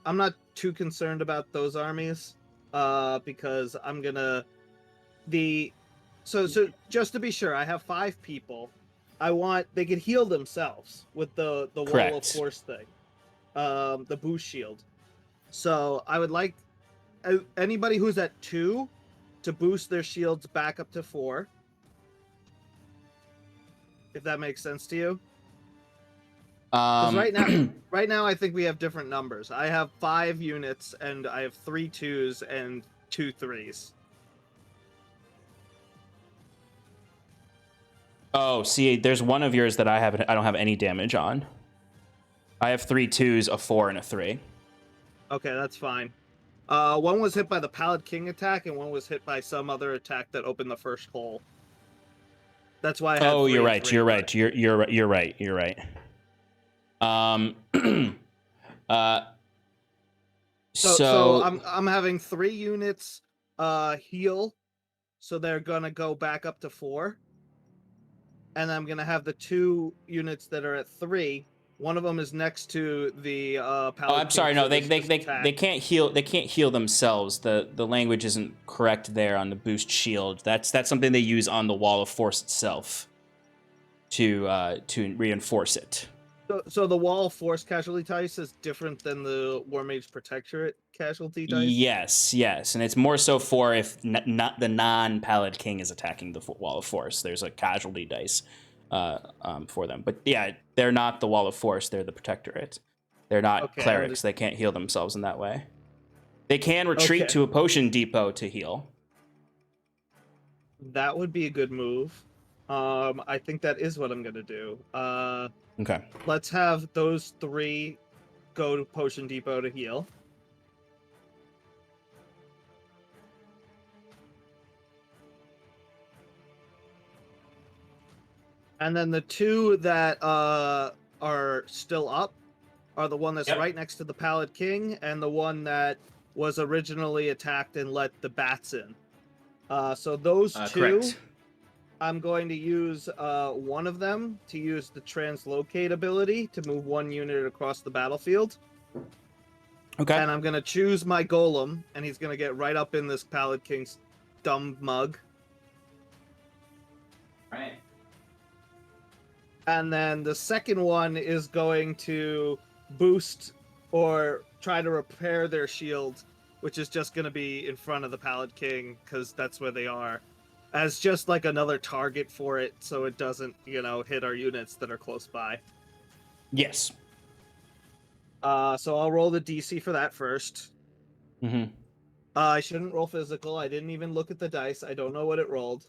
I'm not too concerned about those armies, because I'm gonna so just to be sure, I have 5 people. They could heal themselves with the wall of Correct. force thing, the boost shield. So I would like anybody who's at 2 to boost their shields back up to 4. If that makes sense to you. Because right now I think we have different numbers. I have 5 units and I have 3 2s and 2 3s. Oh, see, there's one of yours that I don't have any damage on. I have 3 2s, a 4, and a 3. Okay, that's fine. One was hit by the Pallid King attack, and one was hit by some other attack that opened the first hole. That's why I had Oh, 3 you're and right. 3, You're but- right. You're right. You're right. So I'm having 3 units heal, so they're gonna go back up to 4, and I'm gonna have the 2 units that are at 3. One of them is next to the Pallid Oh, I'm King, sorry. so No, they this attack- can't heal. They can't heal themselves. The language isn't correct there on the boost shield. That's something they use on the wall of force itself to reinforce it. So the wall of force casualty dice is different than the War Mage Protectorate casualty dice? Yes, and it's more so for if not the non-Pallid King is attacking the wall of force. There's a casualty dice for them. But yeah, they're not the wall of force. They're the Protectorate. They're not clerics. They can't heal themselves in that way. They can retreat to a potion depot to heal. That would be a good move. I think that is what I'm gonna do. Okay. Let's have those 3 go to Potion Depot to heal. And then the 2 that are still up are the one that's right next to the Pallid King and the one that was originally attacked and let the bats in. So those 2, correct. I'm going to use one of them to use the translocate ability to move 1 unit across the battlefield. Okay. And I'm going to choose my golem, and he's going to get right up in this Pallid King's dumb mug. Right. And then the second one is going to boost or try to repair their shield, which is just going to be in front of the Pallid King, because that's where they are, as just like another target for it, so it doesn't, hit our units that are close by. Yes. So I'll roll the DC for that first. Mm-hmm. I shouldn't roll physical. I didn't even look at the dice. I don't know what it rolled.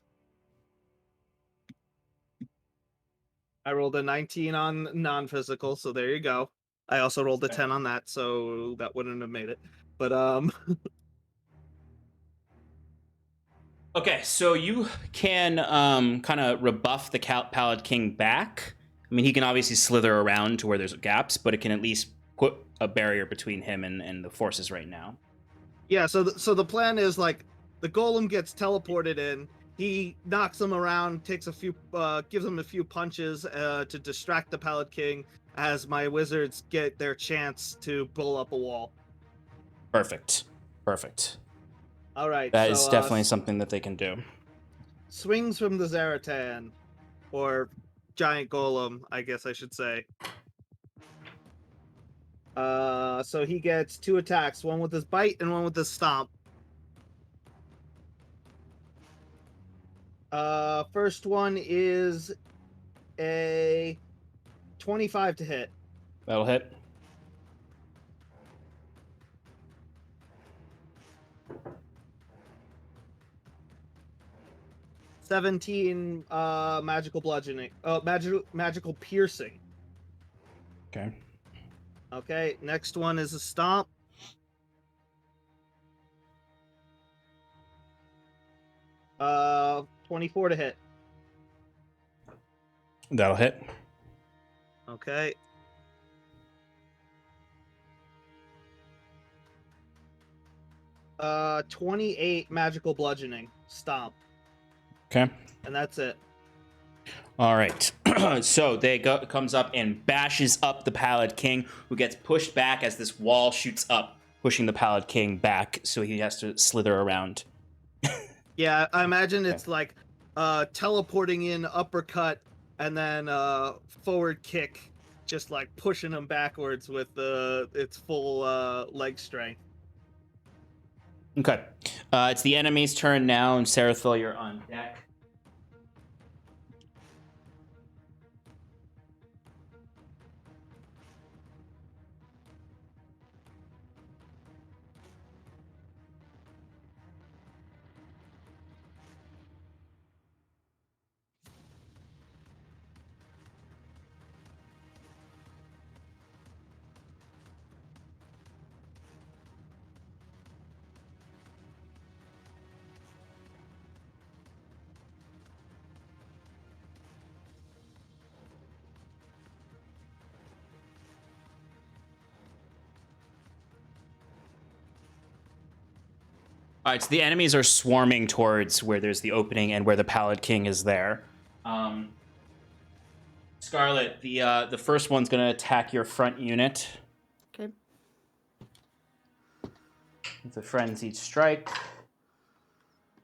I rolled a 19 on non-physical, so there you go. I also rolled a 10 on that, so that wouldn't have made it. But Okay, so you can kind of rebuff the Pallid King back. I mean, he can obviously slither around to where there's gaps, but it can at least put a barrier between him and the forces right now. Yeah, so the plan is like the golem gets teleported in. He knocks him around, gives him a few punches to distract the Pallid King as my wizards get their chance to blow up a wall. Perfect. All right. That is definitely something that they can do. Swings from the Zaratan, or giant golem, I guess I should say. So he gets 2 attacks, one with his bite and one with his stomp. First one is a 25 to hit. That'll hit. 17 magical bludgeoning. Magical piercing. Okay. Okay, next one is a stomp. Uh, 24 to hit. That'll hit. Okay. Uh, 28 magical bludgeoning. Stomp. Okay. And that's it. All right. So comes up and bashes up the Pallid King, who gets pushed back as this wall shoots up, pushing the Pallid King back, so he has to slither around. Yeah, I imagine it's like teleporting in uppercut and then forward kick, just like pushing him backwards with its full leg strength. Okay. It's the enemy's turn now, and Sarathil, you're on deck. All right, so the enemies are swarming towards where there's the opening and where the Pallid King is there. Scarlet, the first one's going to attack your front unit. Okay. With a frenzied strike.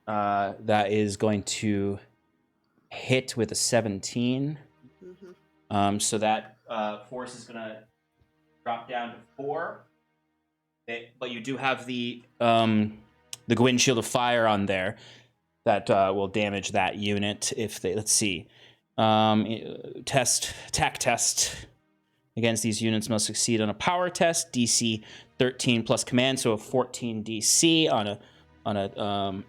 That is going to hit with a 17. Mm-hmm. So that force is going to drop down to 4. But you do have the Gwyn Shield of Fire on there that will damage that unit if they, let's see. Attack test against these units must succeed on a power test, DC 13 plus command, so a 14 DC on a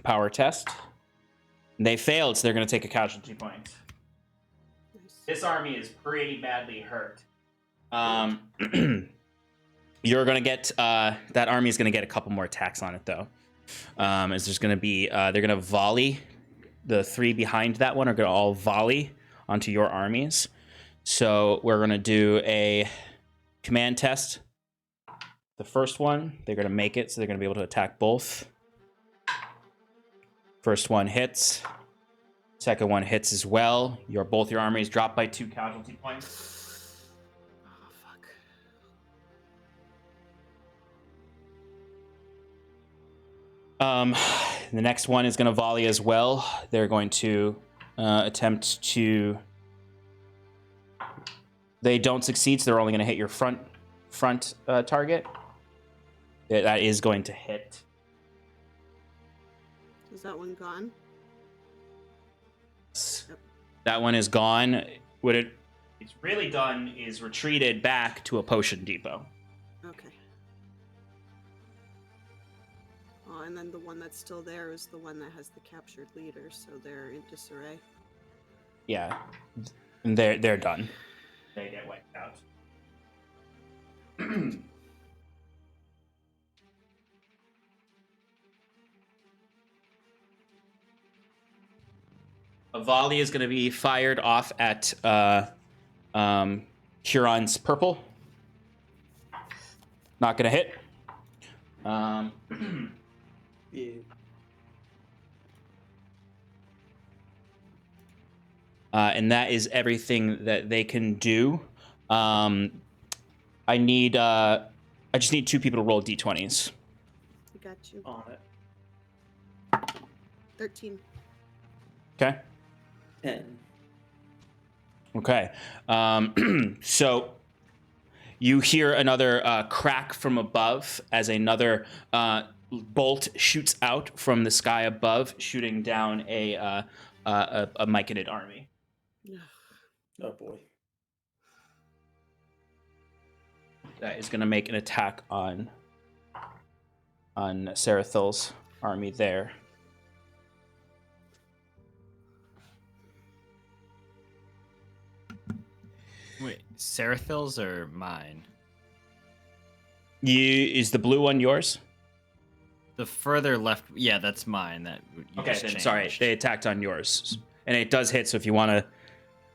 power test. They failed, so they're going to take a casualty point. Nice. This army is pretty badly hurt. You're going to get, that army is going to get a couple more attacks on it, though. As there's going to be, they're going to volley. The 3 behind that one are going to all volley onto your armies. So we're going to do a command test. The first one, they're going to make it, so they're going to be able to attack both. First one hits. Second one hits as well. Both your armies drop by 2 casualty points. Oh, fuck. The next one is going to volley as well. They're going to attempt to... They don't succeed, so they're only going to hit your front target. That is going to hit. Is that one gone? Yep. That one is gone. What it's really done is retreated back to a potion depot. Okay. Oh, and then the one that's still there is the one that has the captured leader, so they're in disarray. Yeah, and they're done. They get wiped out. A volley is going to be fired off at Huron's purple. Not going to hit. Yeah. And that is everything that they can do. I just need 2 people to roll d20s. I got you. On it. 13. Okay. 10. Okay. So you hear another crack from above as another bolt shoots out from the sky above, shooting down a Myconid army. Oh boy. That is going to make an attack on Sarathil's army there. Wait, Sarathil's or mine? Is the blue one yours? The further left, yeah, that's mine. That you Okay, just then sorry, changed. they attacked on yours, and it does hit. So if you want to do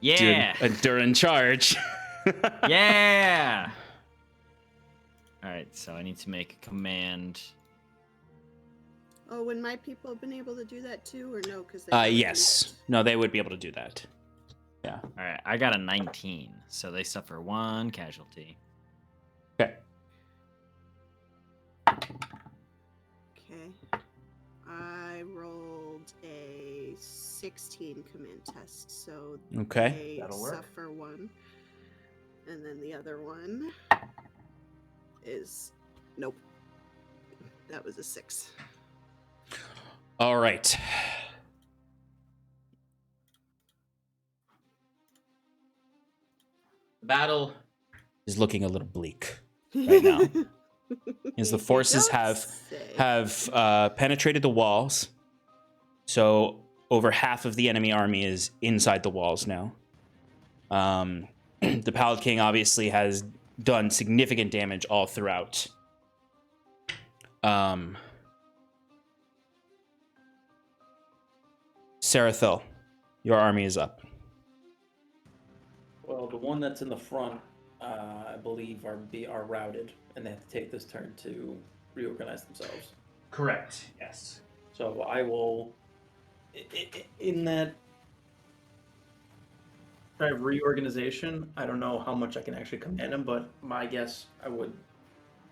Yeah, a during charge, yeah. All right, so I need to make a command. Oh, would my people have been able to do that too, or no? Because yes, no, they would be able to do that. Yeah. All right, I got a 19, so they suffer 1 casualty. Okay. Okay. I rolled a 16 command test, so Okay. they That'll work. suffer 1, and then the other one is nope. That was a 6. All right. The battle is looking a little bleak right now, as the forces have penetrated the walls. So over half of the enemy army is inside the walls now. The Pallid King obviously has done significant damage all throughout. Sarathil, your army is up. Well, the one that's in the front, I believe, are routed, and they have to take this turn to reorganize themselves. Correct. Yes. So I will, in that kind of reorganization, I don't know how much I can actually command them, but my guess, I would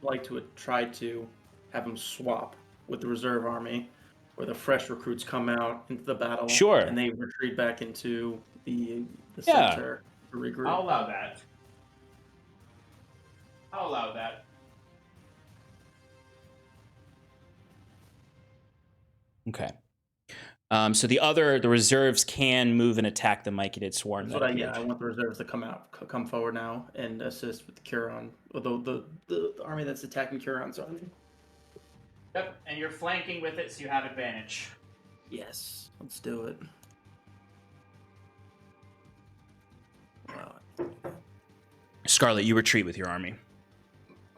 like to try to have them swap with the reserve army, where the fresh recruits come out into the battle. Sure. And they retreat back into the Yeah. center to regroup. I'll allow that. I'll allow that. Okay. So the reserves can move and attack the Myconid Swarm. That's what I want the reserves to come forward now and assist with the Curon, the army that's attacking Curon's army. Yep, and you're flanking with it, so you have advantage. Yes, let's do it. Wow. Scarlet, you retreat with your army.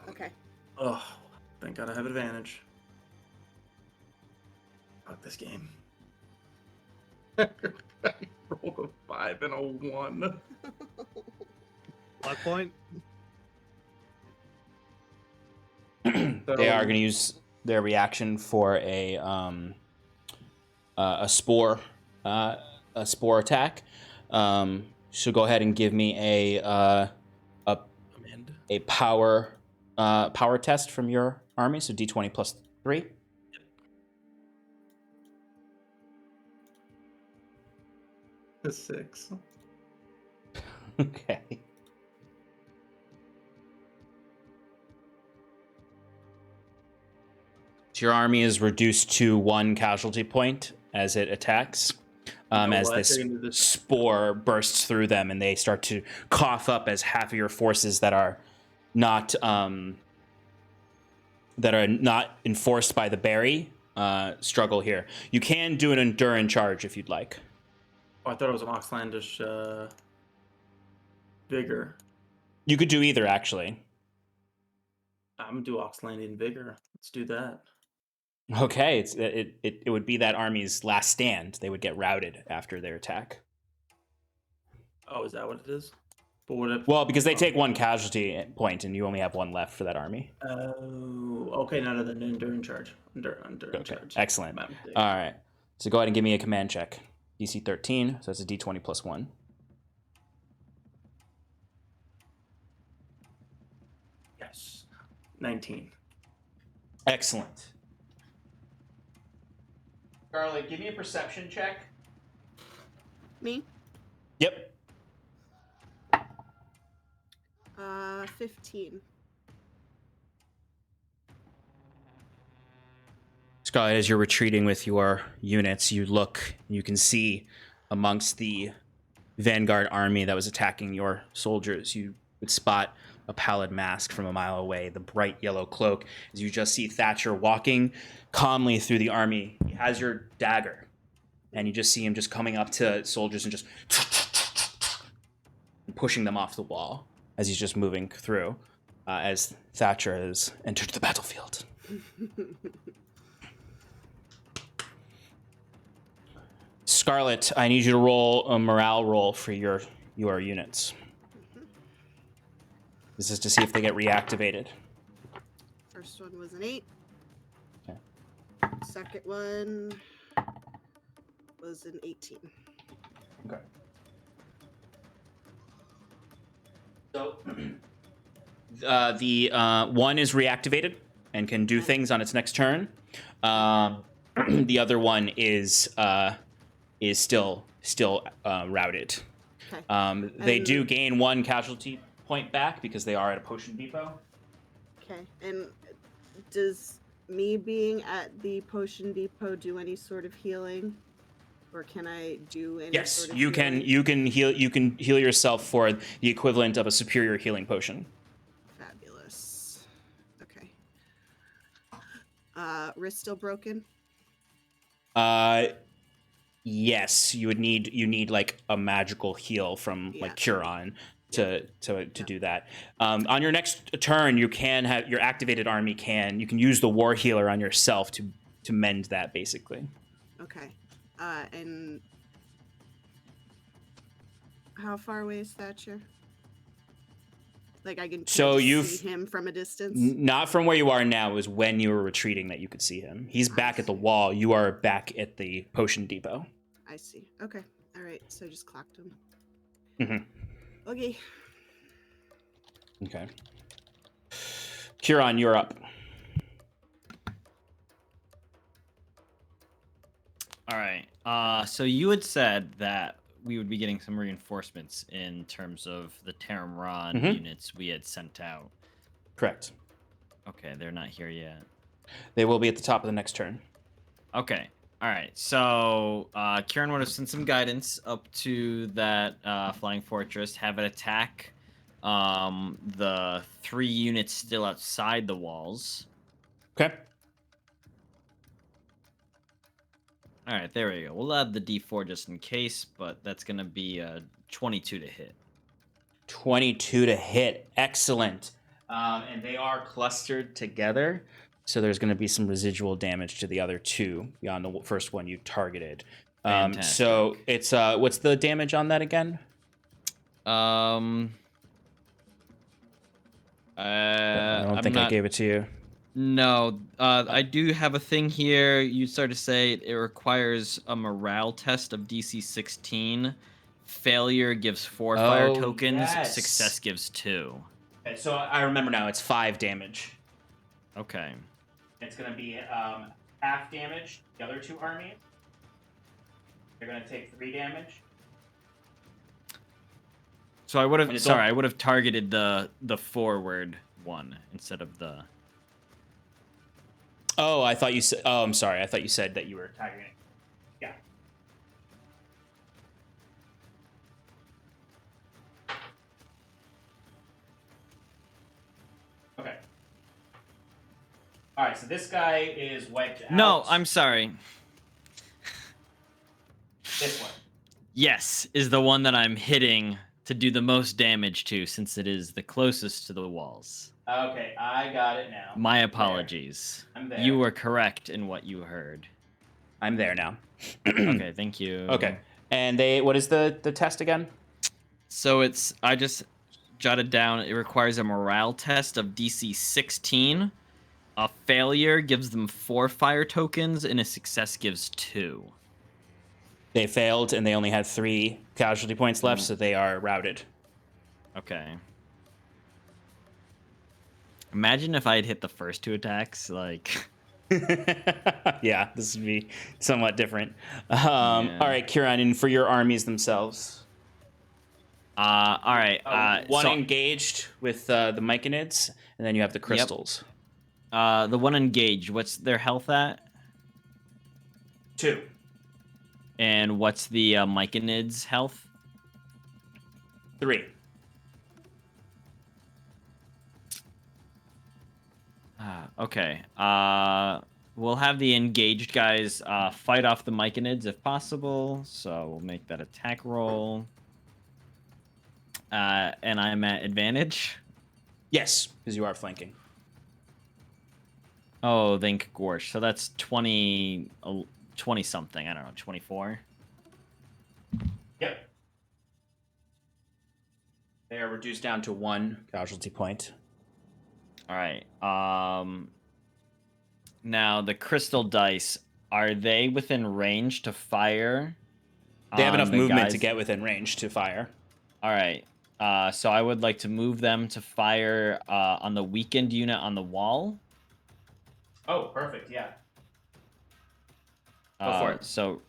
Okay. Oh, thank God I have advantage. Fuck this game. I rolled a 5 and a 1. Luck point. They are going to use their reaction for a spore attack. So go ahead and give me a power test from your army. So D20 plus 3. A 6. Okay. So your army is reduced to 1 casualty point as it attacks. As this spore bursts through them, and they start to cough up as half of your forces that are not enforced by the berry struggle here. You can do an endurance charge if you'd like. Oh, I thought it was an Oxlandish vigor. You could do either, actually. I'm gonna do Oxlandian vigor. Let's do that. Okay, it would be that army's last stand. They would get routed after their attack. Oh, is that what it is? But what if? Well, because they take 1 casualty point, and you only have 1 left for that army. Oh, okay. None of the endurance charge. Endurance charge. Excellent. My mistake. All right. So go ahead and give me a command check. DC 13, so that's a D20 plus 1. Yes. 19. Excellent. Scarlet, give me a perception check. Me? Yep. 15. Scarlet, as you're retreating with your units, you look, you can see amongst the vanguard army that was attacking your soldiers, you would spot a pallid mask from a mile away, the bright yellow cloak, as you just see Thatcher walking calmly through the army. He has your dagger, and you just see him just coming up to soldiers and just pushing them off the wall as he's just moving through, as Thatcher has entered the battlefield. Scarlet, I need you to roll a morale roll for your units. This is to see if they get reactivated. First one was an 8. Okay. Second one was an 18. Okay. So the one is reactivated and can do things on its next turn. The other one is still routed. Okay. They do gain 1 casualty point back because they are at a potion depot. Okay. And does me being at the potion depot do any sort of healing? Or can I do any Yes, sort of you can. healing? You can heal yourself for the equivalent of a superior healing potion. Fabulous. Okay. Wrist still broken? Yes, you need like a magical heal from like Curon to do that. On your next turn, you can have your activated army you can use the war healer on yourself to mend that basically. Okay. And how far away is Thatcher? Like I can So you've see him from a distance? Not from where you are now, is when you were retreating that you could see him. He's back at the wall. You are back at the potion depot. I see. Okay. All right. So I just clocked him. Mm-hmm. Okay. Okay. Curon, you're up. All right. So you had said that we would be getting some reinforcements in terms of the Taramran units we had sent out. Correct. Okay, they're not here yet. They will be at the top of the next turn. Okay. All right. So Kieran would have sent some guidance up to that flying fortress, have it attack the 3 units still outside the walls. Okay. All right, there we go. We'll add the D4 just in case, but that's going to be a 22 to hit. 22 to hit. Excellent. And they are clustered together, so there's going to be some residual damage to the other 2 beyond the first one you targeted. So it's what's the damage on that again? I don't think I gave it to you. No, I do have a thing here. You start to say it requires a morale test of DC 16. Failure gives 4 fire tokens. Yes. Success gives 2. Okay, so I remember now. It's 5 damage. Okay. It's going to be half damage. The other 2 armies. They're going to take 3 damage. So I would have. Sorry, I would have targeted the forward one instead of the. Oh, I thought you said. Oh, I'm sorry. I thought you said that you were targeting. Yeah. Okay. All right. So this guy is wiped out. No, I'm sorry. This one. Yes, is the one that I'm hitting to do the most damage to, since it is the closest to the walls. Okay, I got it now. My apologies. I'm there. You were correct in what you heard. I'm there now. Okay, thank you. Okay. And what is the test again? So I just jotted down, it requires a morale test of DC 16. A failure gives them 4 fire tokens, and a success gives 2. They failed, and they only had 3 casualty points left, so they are routed. Okay. Imagine if I had hit the first 2 attacks, like... Yeah, this would be somewhat different. All right, Kieran, and for your armies themselves. All right. One engaged with the Myconids, and then you have the crystals. The one engaged, what's their health at? 2. And what's the Myconids' health? 3. Okay. We'll have the engaged guys fight off the Myconids if possible. So we'll make that attack roll. and I'm at advantage. Yes, because you are flanking. Oh, think Gorsh. So that's 20 something. I don't know, 24. Yep. They are reduced down to 1 casualty point. All right. Now the crystal dice, are they within range to fire? They have enough the movement guys- to get within range to fire. All right. So I would like to move them to fire on the weakened unit on the wall. Oh, perfect. Yeah. Go for it. So,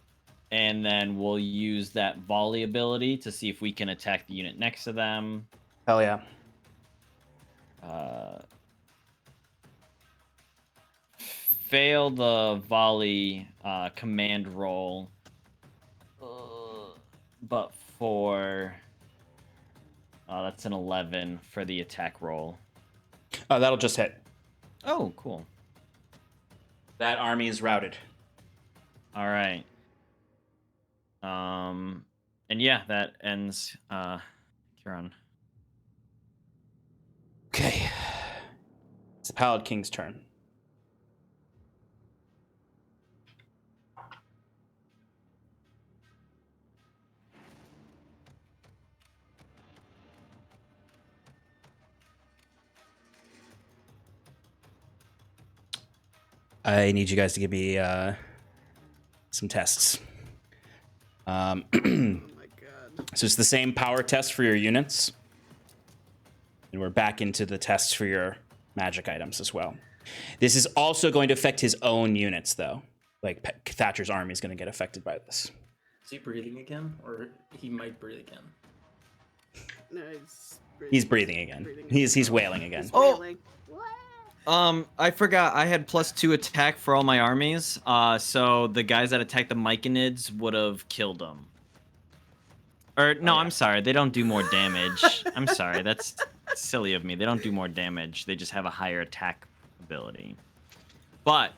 and then we'll use that volley ability to see if we can attack the unit next to them. Hell yeah. Fail the volley command roll, but for that's an 11 for the attack roll. Oh, that'll just hit. Oh, cool. That army is routed. All right. And yeah, that ends Kieran. Okay. It's the Pallid King's turn. I need you guys to give me some tests. Oh my god. So it's the same power test for your units. And we're back into the tests for your magic items as well. This is also going to affect his own units, though. Like, Thatcher's army is going to get affected by this. Is he breathing again? Or he might breathe again? No, He's breathing again. He's wailing again. He's Oh! wailing. I forgot I had +2 attack for all my armies. So the guys that attacked the Myconids would have killed them. Or no, I'm sorry. They don't do more damage. I'm sorry. That's silly of me. They don't do more damage. They just have a higher attack ability. But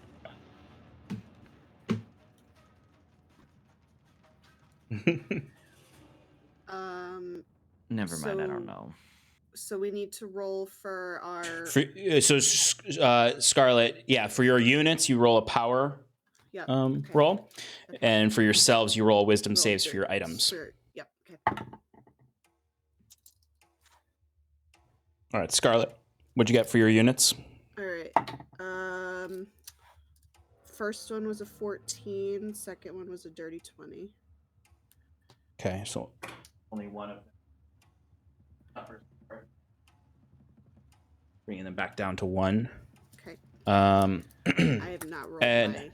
never mind. I don't know. So we need to roll for our. Scarlet, yeah, for your units, you roll a power Yep. roll. Okay. And for yourselves, you roll wisdom Roll saves for your items. Yep. Okay. All right, Scarlet, what'd you get for your units? All right. First one was a 14. Second one was a dirty 20. Okay, so only one of them. Bringing them back down to 1. Okay. I I have not rolled my.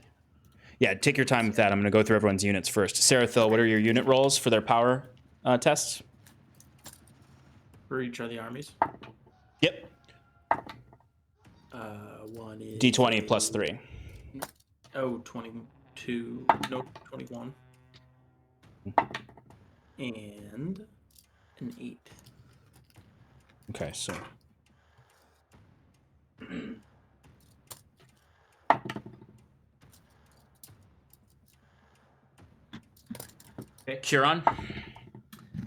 Yeah, take your time with that. I'm going to go through everyone's units first. Sarathil, what are your unit rolls for their power tests? For each of the armies? Yep. One is... D20 plus 3. Oh, 22. No, 21. And an 8. Okay, so... Okay, Kieran.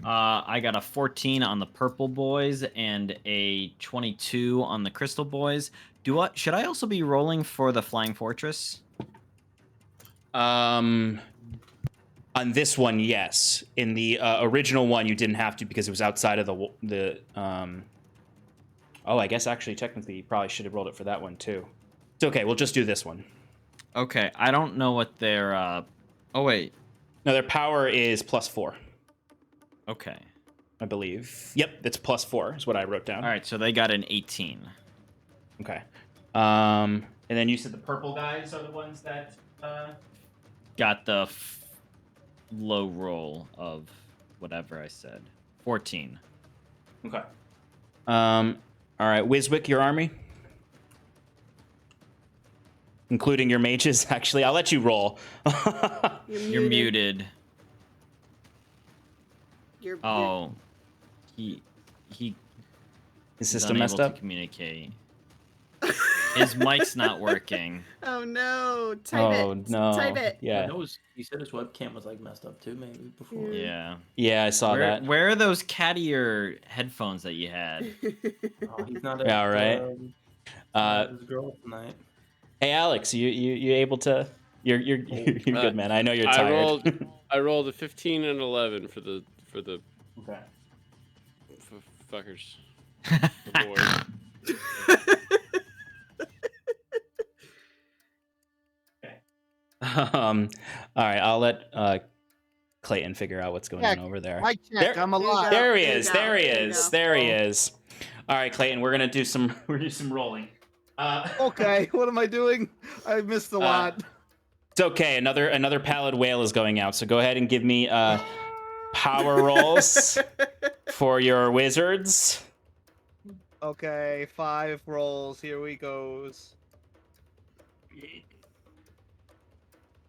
I got a 14 on the purple boys and a 22 on the crystal boys. Should I also be rolling for the flying fortress? On this one, yes. In the original one, you didn't have to because it was outside of the. Oh, I guess actually, technically, you probably should have rolled it for that one too. It's okay. We'll just do this one. Okay, I don't know what their. Oh wait. No, their power is +4. Okay. I believe. Yep, it's +4 is what I wrote down. All right, so they got an 18. Okay. And then you said the purple guys are the ones that. Got the low roll of whatever I said. 14. Okay. All right, Wiswick, your army, including your mages. Actually, I'll let you roll. You're muted. You're Oh, he His is system unable messed to up. communicate. His mic's not working. Oh no! Type it. Oh no. Type it. Yeah. I know he said his webcam was like messed up too, maybe before. Yeah. Yeah, I saw that. Where are those cat ear headphones that you had? Oh, he's not at, Yeah, right. his girl tonight. Hey Alex, you able to? You're good, man. I know you're tired. I rolled a 15 and 11 for the Okay. fuckers. The board. All right, I'll let Clayton figure out what's going on over there. I check. I'm alive. There he There you is. go, There he there you is. go. There he is. All right, Clayton, we're gonna do some rolling. Okay, what am I doing? I missed a lot. It's okay. Another pallid whale is going out. So go ahead and give me power rolls for your wizards. Okay, 5 rolls. Here we goes.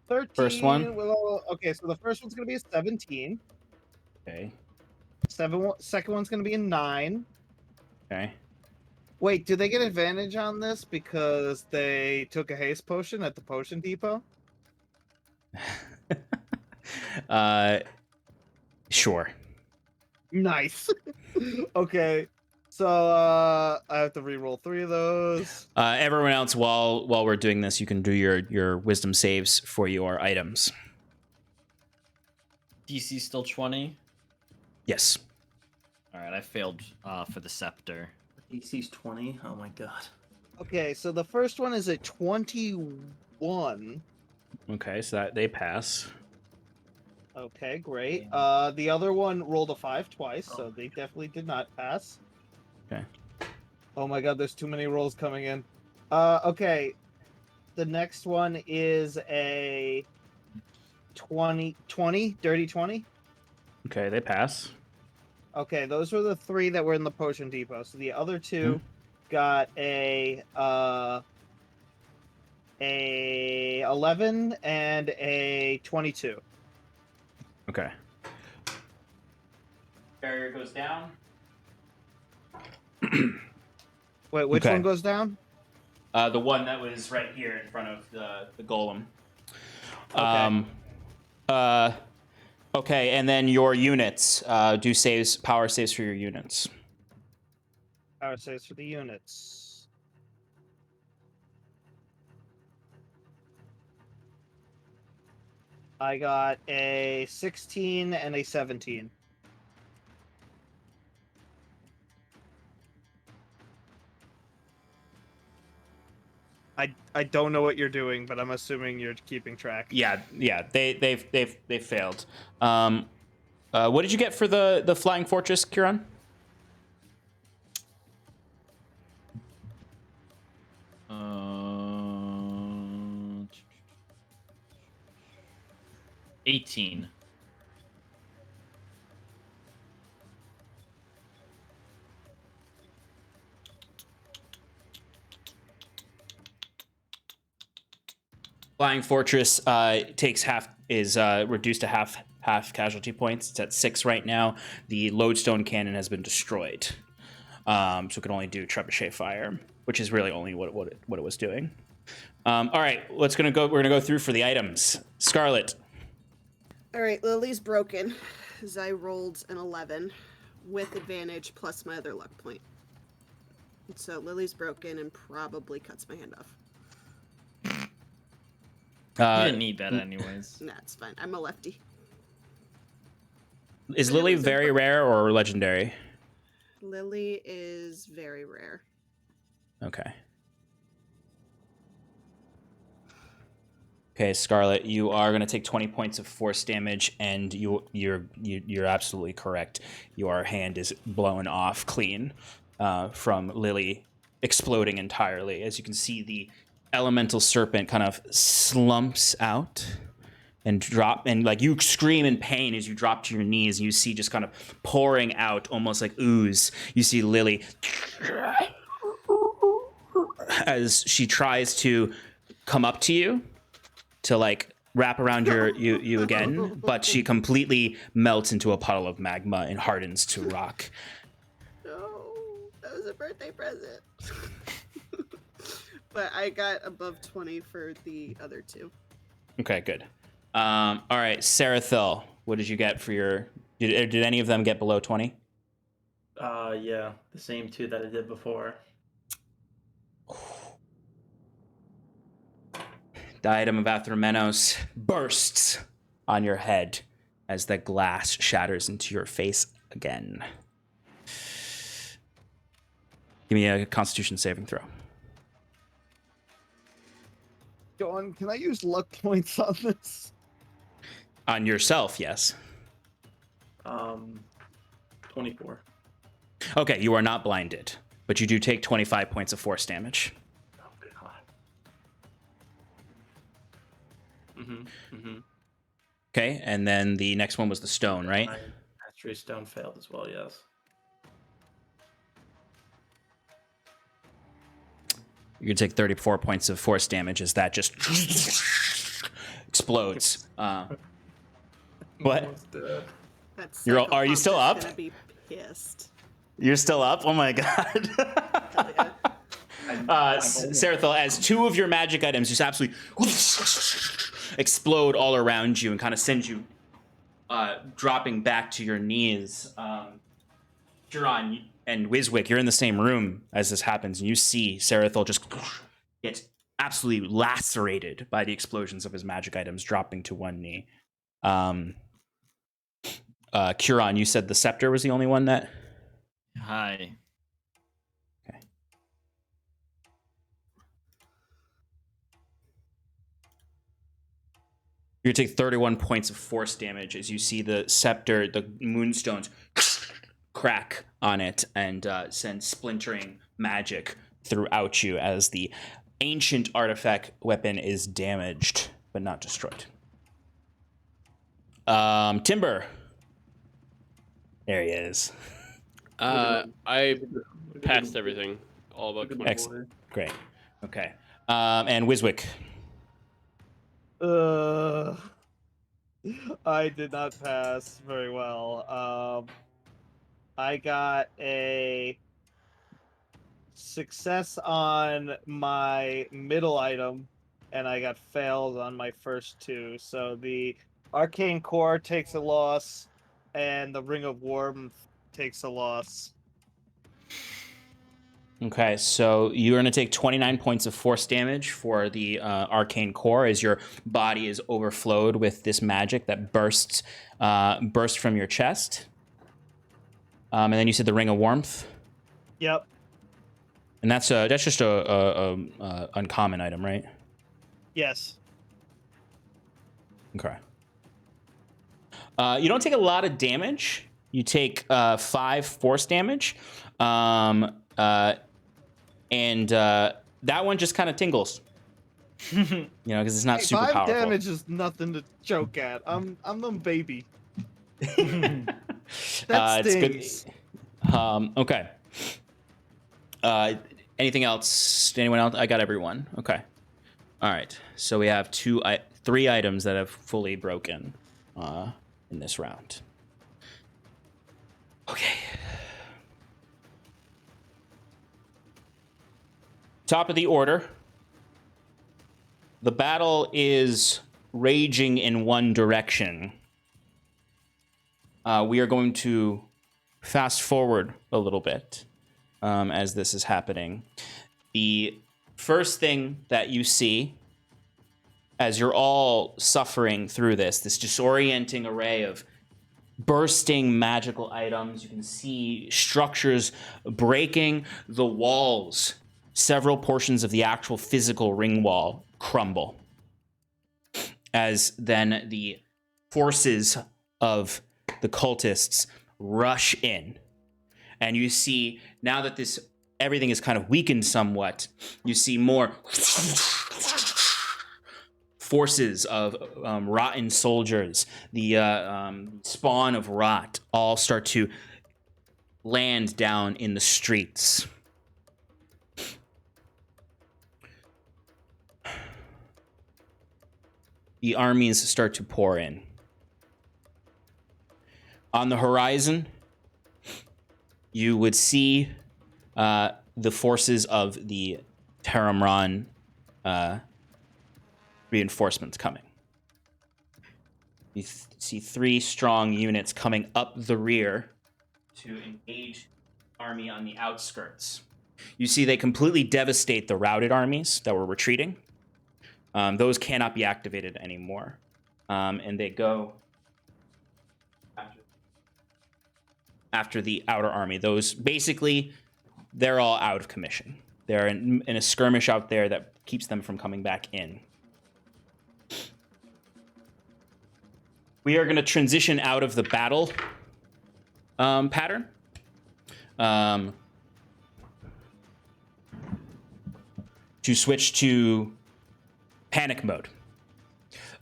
13. First one. Well, okay, so the first one's gonna be a 17. Okay. Second one's gonna be a 9. Okay. Wait, do they get advantage on this because they took a haste potion at the potion depot? Sure. Nice. Okay. So I have to re-roll 3 of those. Everyone else, while we're doing this, you can do your wisdom saves for your items. DC still 20. Yes. All right, I failed for the scepter. DC's 20. Oh my god. Okay, so the first one is a 21. Okay, so that they pass. Okay, great. The other one rolled a 5 twice, so they definitely did not pass. Okay. Oh my god, there's too many rolls coming in. Okay. The next one is a 20, dirty 20. Okay, they pass. Okay, those were the 3 that were in the potion depot. So the other 2 got a 11 and a 22. Okay. Barrier goes down. Wait, which Okay. one goes down? The one that was right here in front of the golem. Okay. Okay, and then your units do power saves for your units. Power saves for the units. I got a 16 and a 17. I don't know what you're doing, but I'm assuming you're keeping track. Yeah, they've failed. What did you get for the flying fortress, Kieran? Uh, 18. Flying fortress takes reduced to half casualty points. It's at 6 right now. The lodestone cannon has been destroyed, so it can only do trebuchet fire, which is really only what it was doing. All right, we're gonna go through for the items. Scarlet. All right, Lily's broken, as I rolled an 11 with advantage plus my other luck point. So Lily's broken and probably cuts my hand off. You didn't need that anyways. Nah, it's fine. I'm a lefty. Is Lily very rare or legendary? Lily is very rare. Okay. Okay, Scarlet, you are going to take 20 points of force damage, and you're absolutely correct. Your hand is blown off clean from Lily exploding entirely. As you can see, the elemental serpent kind of slumps out and like you scream in pain as you drop to your knees. You see just kind of pouring out almost like ooze. You see Lily as she tries to come up to you to like wrap around you again, but she completely melts into a puddle of magma and hardens to rock. No, that was a birthday present. But I got above 20 for the other two. Okay, good. All right, Sarathil, what did you get for your... Did any of them get below 20? Yeah, the same two that I did before. Diadem of Athromenos bursts on your head as the glass shatters into your face again. Give me a Constitution saving throw. John, can I use luck points on this? On yourself, yes. 24. Okay, you are not blinded, but you do take 25 points of force damage. Oh god. Okay, and then the next one was the stone, right? My mastery stone failed as well, yes. You're gonna take 34 points of force damage as that just explodes. What? Almost dead. That's Are you still up? Gonna be pissed. You're still up? Oh my god. Hell yeah. Sarathil, as two of your magic items just absolutely explode all around you and kind of send you dropping back to your knees. Huron and Wiswick, you're in the same room as this happens, and you see Sarathil just get absolutely lacerated by the explosions of his magic items, dropping to one knee. Huron, you said the scepter was the only one that... Hi. Okay. You're gonna take 31 points of force damage as you see the scepter, the moonstones crack on it and send splintering magic throughout you as the ancient artifact weapon is damaged but not destroyed. Timber. There he is. I passed everything. All about 20. Excellent. Great. Okay. And Wiswick. I did not pass very well. I got a success on my middle item, and I got fails on my first two. So the Arcane Core takes a loss, and the Ring of Warmth takes a loss. Okay, so you're going to take 29 points of force damage for the Arcane Core as your body is overflowed with this magic that burst from your chest. And then you said the Ring of Warmth? Yep. And that's just a uncommon item, right? Yes. Okay. You don't take a lot of damage. You take 5 force damage. And that one just kind of tingles. You know, because it's not super 5 powerful. damage is nothing to joke at. I'm the baby. That it's stings. good. Okay. Anything else? Anyone else? I got everyone. Okay. All right. So we have 3 items that have fully broken in this round. Okay. Top of the order. The battle is raging in one direction. We are going to fast forward a little bit as this is happening. The first thing that you see as you're all suffering through this disorienting array of bursting magical items, you can see structures breaking, the walls, several portions of the actual physical ring wall crumble. As then the forces of the cultists rush in. And you see, now that everything is kind of weakened somewhat, you see more forces of rotten soldiers, the spawn of rot, all start to land down in the streets. The armies start to pour in. On the horizon, you would see the forces of the Taramron reinforcements coming. You see 3 strong units coming up the rear to engage army on the outskirts. You see they completely devastate the routed armies that were retreating. Those cannot be activated anymore. And they go after the outer army. Those, basically, they're all out of commission. They're in a skirmish out there that keeps them from coming back in. We are going to transition out of the battle pattern. To switch to panic mode.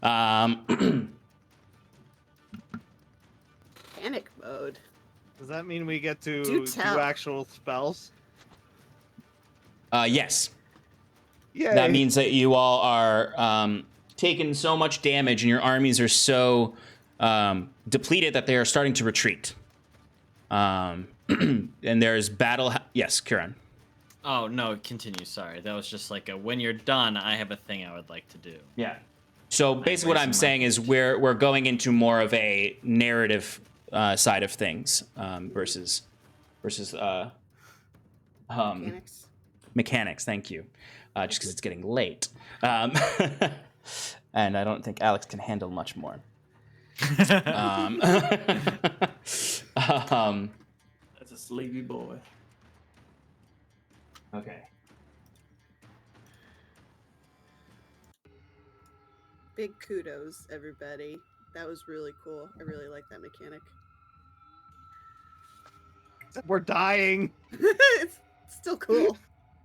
Panic mode. Does that mean we get to Do do tell. actual spells? Yes. Yeah. That means that you all are taking so much damage and your armies are so depleted that they are starting to retreat. And there's battle. Yes, Kieran. Oh, no, continue. Sorry. That was just like a, when you're done, I have a thing I would like to do. Yeah. So basically what I'm saying is we're going into more of a narrative side of things versus mechanics. Thank you. Just because it's getting late. And I don't think Alex can handle much more. That's a sleepy boy. Okay. Big kudos, everybody. That was really cool. I really like that mechanic. We're dying. It's still cool.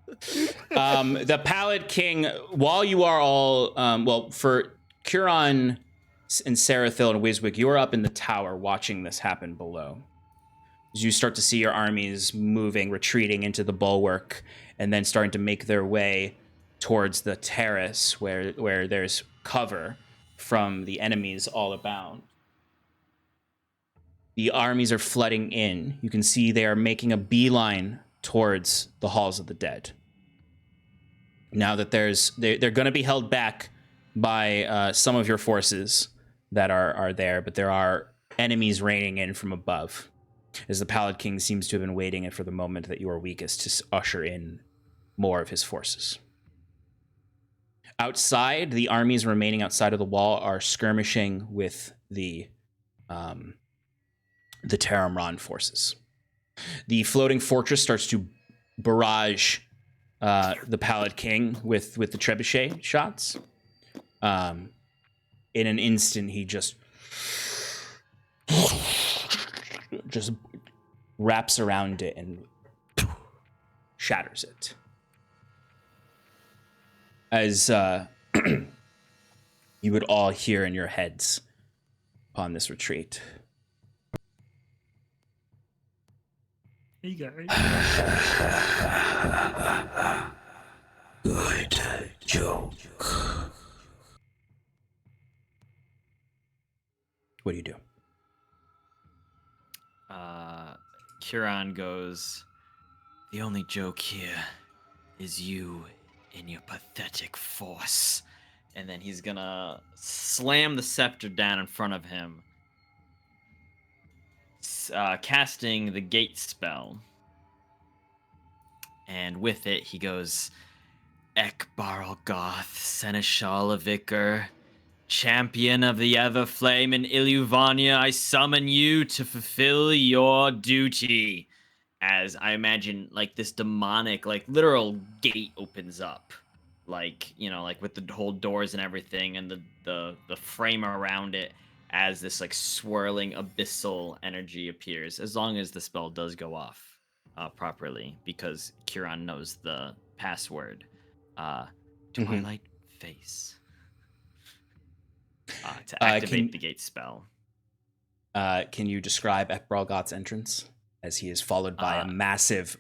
The Pallid King, while you are all, for Curon and Sarathil and Wiswick, you are up in the tower watching this happen below. As you start to see your armies moving, retreating into the bulwark, and then starting to make their way towards the terrace where there's cover from the enemies all about. The armies are flooding in. You can see they are making a beeline towards the halls of the dead. Now that they're going to be held back by some of your forces that are there, but there are enemies raining in from above, as the Pallid King seems to have been waiting for the moment that you are weakest to usher in more of his forces. Outside, the armies remaining outside of the wall are skirmishing with the Taramron forces. The floating fortress starts to barrage the Pallid King with the trebuchet shots. In an instant, he just wraps around it and shatters it. As you would all hear in your heads upon this retreat. Hey guys. Good joke. What do you do? Curon goes, the only joke here is you and your pathetic force. And then he's gonna slam the scepter down in front of him, casting the gate spell. And with it, he goes, Ekbaralgoth, Seneschal of Vicar, champion of the Everflame in Illuvania, I summon you to fulfill your duty. As I imagine, like, this demonic, like, literal gate opens up. Like, you know, like, with the whole doors and everything, and the frame around it, as this, like, swirling abyssal energy appears, as long as the spell does go off properly, because Curon knows the password. Twilight Face. To activate the gate spell. Can you describe Ekbaralgoth's entrance? As he is followed by a massive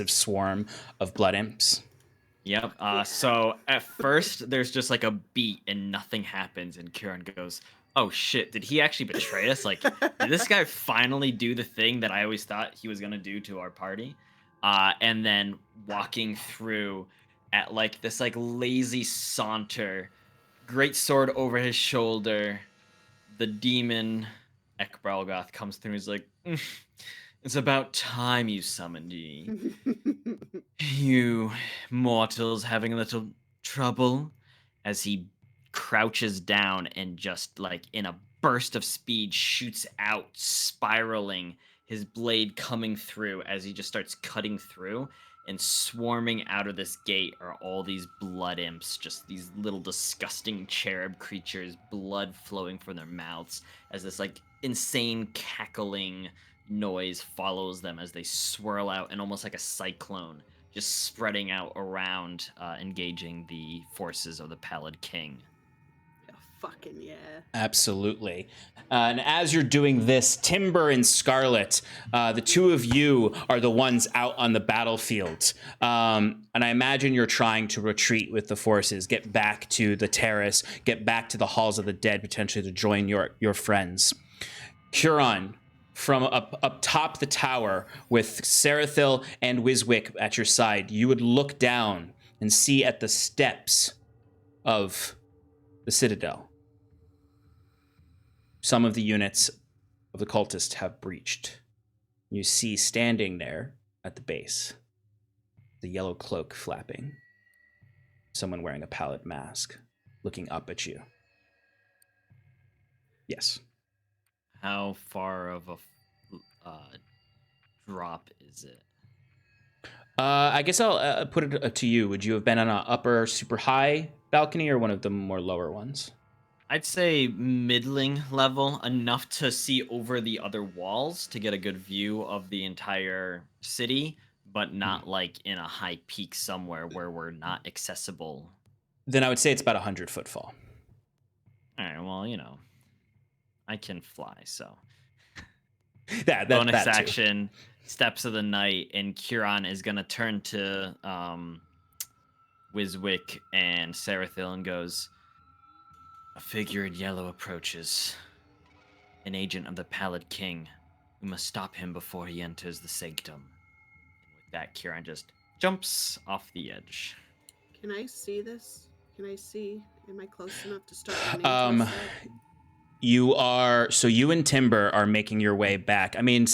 swarm of blood imps. Yep. So at first, there's just like a beat and nothing happens, and Kieran goes, "Oh shit! Did he actually betray us? Like, did this guy finally do the thing that I always thought he was gonna do to our party?" and then walking through at like this like lazy saunter, great sword over his shoulder. The demon Ekbralgoth comes through and he's like, it's about time you summoned ye. You mortals having a little trouble? As he crouches down and just like in a burst of speed shoots out, spiraling, his blade coming through as he just starts cutting through. And swarming out of this gate are all these blood imps, just these little disgusting cherub creatures, blood flowing from their mouths as this like insane cackling noise follows them as they swirl out and almost like a cyclone, just spreading out around, engaging the forces of the Pallid King. Fucking yeah. Absolutely. And as you're doing this, Timber and Scarlet, the two of you are the ones out on the battlefield. And I imagine you're trying to retreat with the forces, get back to the terrace, get back to the halls of the dead, potentially to join your friends. Huron, from up top the tower with Sarathil and Wiswick at your side, you would look down and see at the steps of the Citadel, some of the units of the cultists have breached. You see standing there at the base, the yellow cloak flapping, someone wearing a pallid mask, looking up at you. Yes. How far of a drop is it? I guess I'll put it to you. Would you have been on an upper super high balcony or one of the more lower ones? I'd say middling level, enough to see over the other walls to get a good view of the entire city, but not like in a high peak somewhere where we're not accessible. Then I would say it's about 100 foot fall. All right, well, you know, I can fly, so. Bonus action, Steps of the Night, and Huron is going to turn to Wiswick and Sarathil and goes, a figure in yellow approaches. An agent of the Pallid King. We must stop him before he enters the sanctum. And with that, Huron just jumps off the edge. Can I see this? Can I see? Am I close enough to start running towards that? You are, so you and Timber are making your way back. I mean,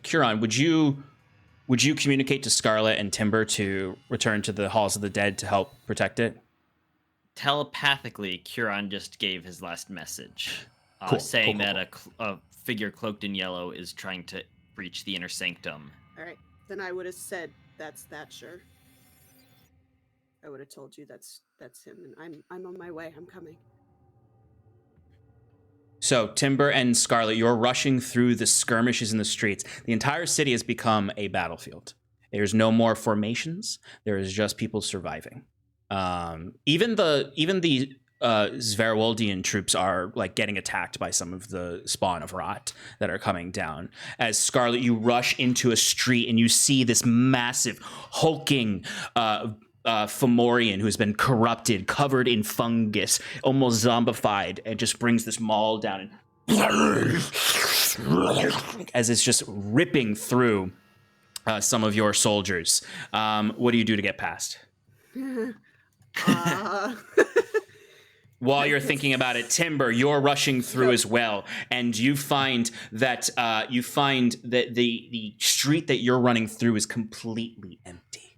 Huron, would you communicate to Scarlet and Timber to return to the halls of the dead to help protect it? Telepathically, Huron just gave his last message, saying that a figure cloaked in yellow is trying to breach the inner sanctum. All right, then I would have said that's Thatcher. I would have told you that's him, and I'm on my way. I'm coming. So Timber and Scarlet, you're rushing through the skirmishes in the streets. The entire city has become a battlefield. There's no more formations. There is just people surviving. Even the Zverwoldian troops are like getting attacked by some of the spawn of rot that are coming down. As Scarlet, you rush into a street and you see this massive hulking Fomorian who has been corrupted, covered in fungus, almost zombified, and just brings this maul down and as it's just ripping through some of your soldiers. What do you do to get past? While you're thinking about it, Timber, you're rushing through as well, and you find that the street that you're running through is completely empty,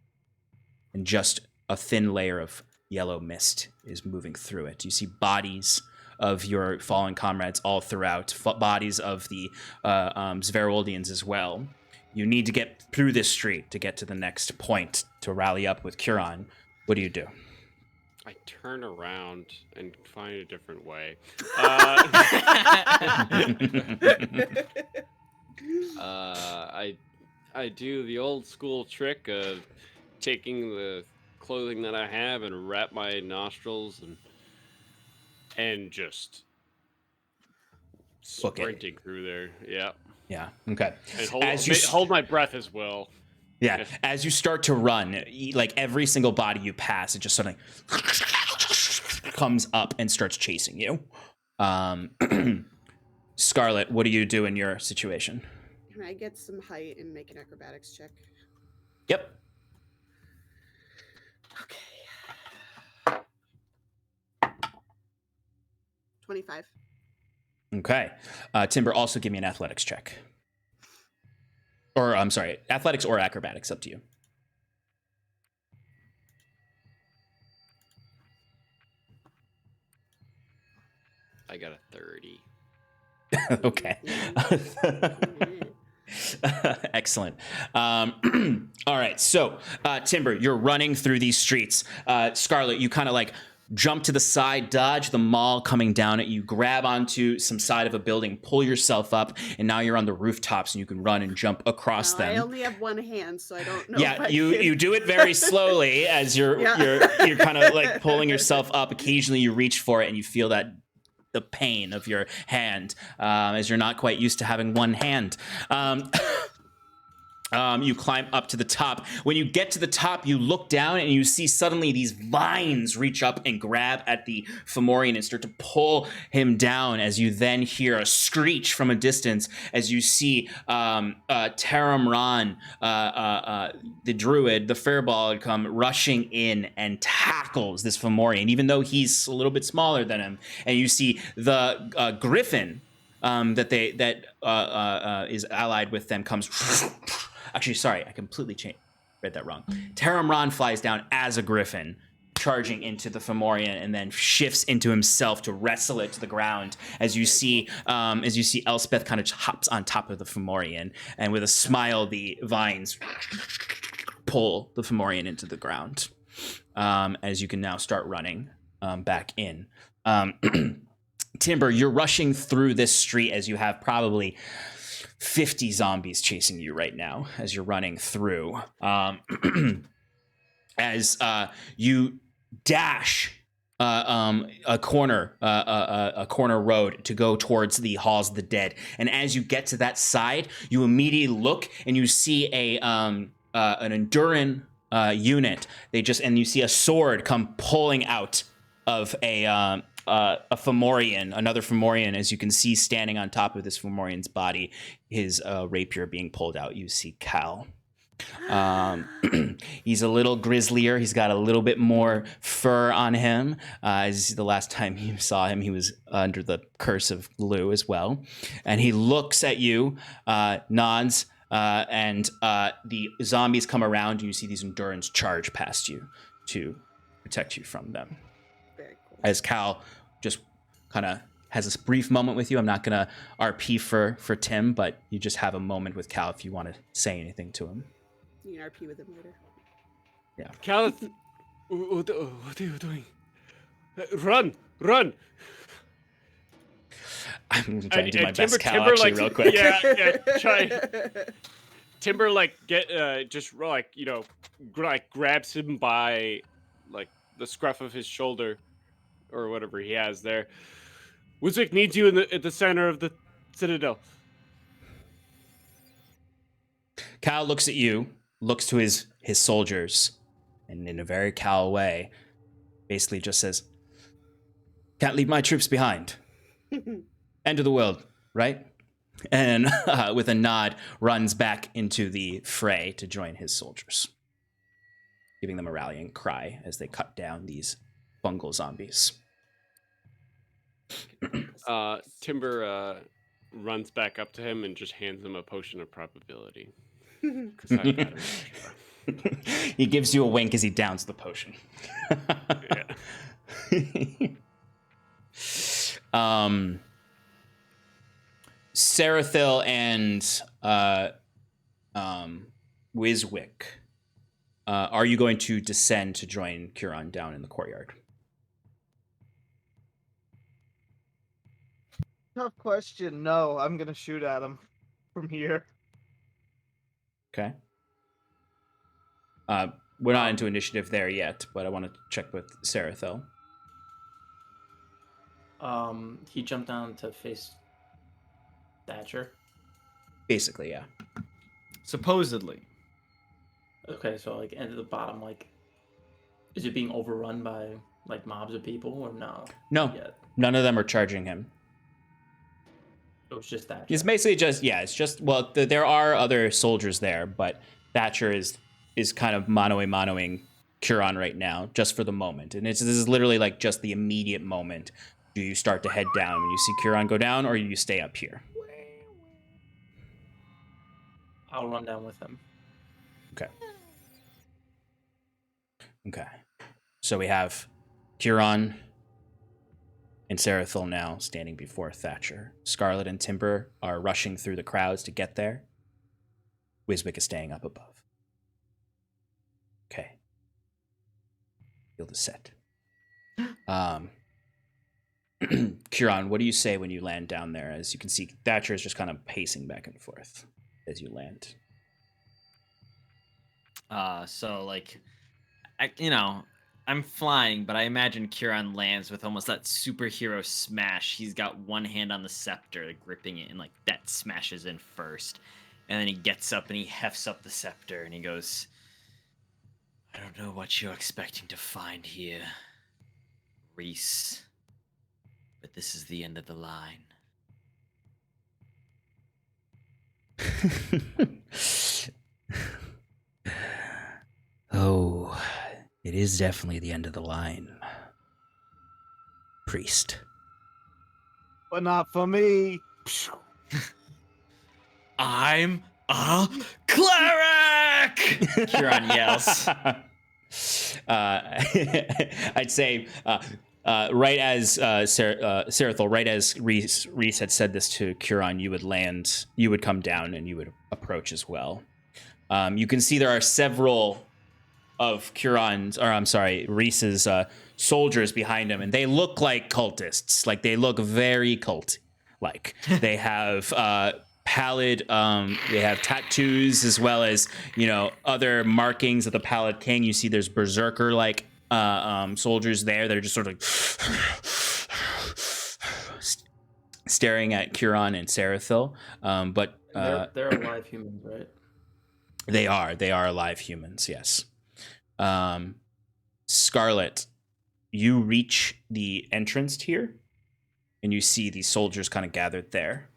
and just a thin layer of yellow mist is moving through it. You see bodies of your fallen comrades all throughout, bodies of the Zverwoldians as well. You need to get through this street to get to the next point to rally up with Huron. What do you do? I turn around and find a different way. I do the old school trick of taking the clothing that I have and wrap my nostrils and just sprinting through there. Yeah. Yeah. Okay. And hold my breath as well. Yeah, as you start to run, like every single body you pass, it just suddenly comes up and starts chasing you. Scarlet, what do you do in your situation? Can I get some height and make an acrobatics check? Yep. Okay. 25. Okay. Timber, also give me an athletics check. Or, I'm sorry, athletics or acrobatics, up to you. I got a 30. Okay. Excellent. All right. So, Timber, you're running through these streets. Scarlet, you kind of like jump to the side, dodge the maul coming down at you, grab onto some side of a building, pull yourself up, and now you're on the rooftops and you can run and jump across No, them. I only have one hand, so I don't know. Yeah, if I you can... you do it very slowly as you're kind of like pulling yourself up. Occasionally, you reach for it and you feel that the pain of your hand as you're not quite used to having one hand. You climb up to the top. When you get to the top, you look down and you see suddenly these vines reach up and grab at the Fomorian and start to pull him down, as you then hear a screech from a distance as you see Taramran, the druid, the Fairball, come rushing in and tackles this Fomorian, even though he's a little bit smaller than him. And you see the griffin that is allied with them comes... Actually, sorry, I completely read that wrong. Taramran flies down as a griffin, charging into the Fomorian, and then shifts into himself to wrestle it to the ground. As you see Elspeth kind of hops on top of the Fomorian, and with a smile, the vines pull the Fomorian into the ground. As you can now start running back in. Timber, you're rushing through this street as you have probably 50 zombies chasing you right now as you're running through. As you dash a corner road to go towards the Halls of the Dead, and as you get to that side, you immediately look and you see an Enduran unit. And you see a sword come pulling out of a Fomorian, another Fomorian, as you can see standing on top of this Fomorian's body, his rapier being pulled out. You see Cal. He's a little grislier. He's got a little bit more fur on him. As the last time you saw him, he was under the curse of glue as well. And he looks at you, nods, and the zombies come around, and you see these Endurance charge past you to protect you from them. As Cal just kind of has this brief moment with you. I'm not going to RP for Tim, but you just have a moment with Cal if you want to say anything to him. You can RP with him later. Yeah. Cal, what are you doing? Run! I'm trying to do my best, Cal, Timber, actually, like, real quick. Yeah, try. Timber, like, grabs him by, like, the scruff of his shoulder, or whatever he has there. Wizik needs you at the center of the citadel. Cal looks at you, looks to his soldiers, and in a very Cal way, basically just says, "Can't leave my troops behind. End of the world, right?" And with a nod, runs back into the fray to join his soldiers, giving them a rallying cry as they cut down these bungle zombies. Timber runs back up to him and just hands him a potion of probability. 'Cause I got him extra. He gives you a wink as he downs the potion. Sarathil and Wiswick, are you going to descend to join Curon down in the courtyard? Tough question. No, I'm gonna shoot at him from here. Okay. We're not into initiative there yet, but I want to check with Sarathil. He jumped down to face Thatcher. Basically, yeah. Supposedly. Okay, so like end of the bottom, like, is it being overrun by like mobs of people or no? No, Yet? none of them are charging him. It was just Thatcher. It's basically just, yeah, it's just, well, there are other soldiers there, but Thatcher is is kind of manoing Curon right now, just for the moment. And this is literally like just the immediate moment. Do you start to head down when you see Curon go down, or you stay up here? I'll run down with him. Okay. Okay. So we have Curon and Sarathil now standing before Thatcher. Scarlet and Timber are rushing through the crowds to get there. Wiswick is staying up above. Okay. Field is set. Curon, what do you say when you land down there? As you can see, Thatcher is just kind of pacing back and forth as you land. So like, I'm flying, but I imagine Curon lands with almost that superhero smash. He's got one hand on the scepter, gripping it, and like that smashes in first. And then he gets up and he hefts up the scepter and he goes, I don't know what you're expecting to find here, Reese, but this is the end of the line. Oh, it is definitely the end of the line. Priest. But not for me. I'm a cleric! Curon yells. I'd say right as Sarathil, right as Reese had said this to Curon, you would come down and you would approach as well. You can see there are several of Reese's soldiers behind him, and they look like cultists. Like, they look very cult-like. They have pallid, they have tattoos, as well as, other markings of the Pallid King. You see there's berserker-like soldiers there that are just sort of staring at Curon and Sarathil. But they're alive humans, right? They are alive humans, yes. Scarlet, you reach the entrance here, and you see these soldiers kind of gathered there.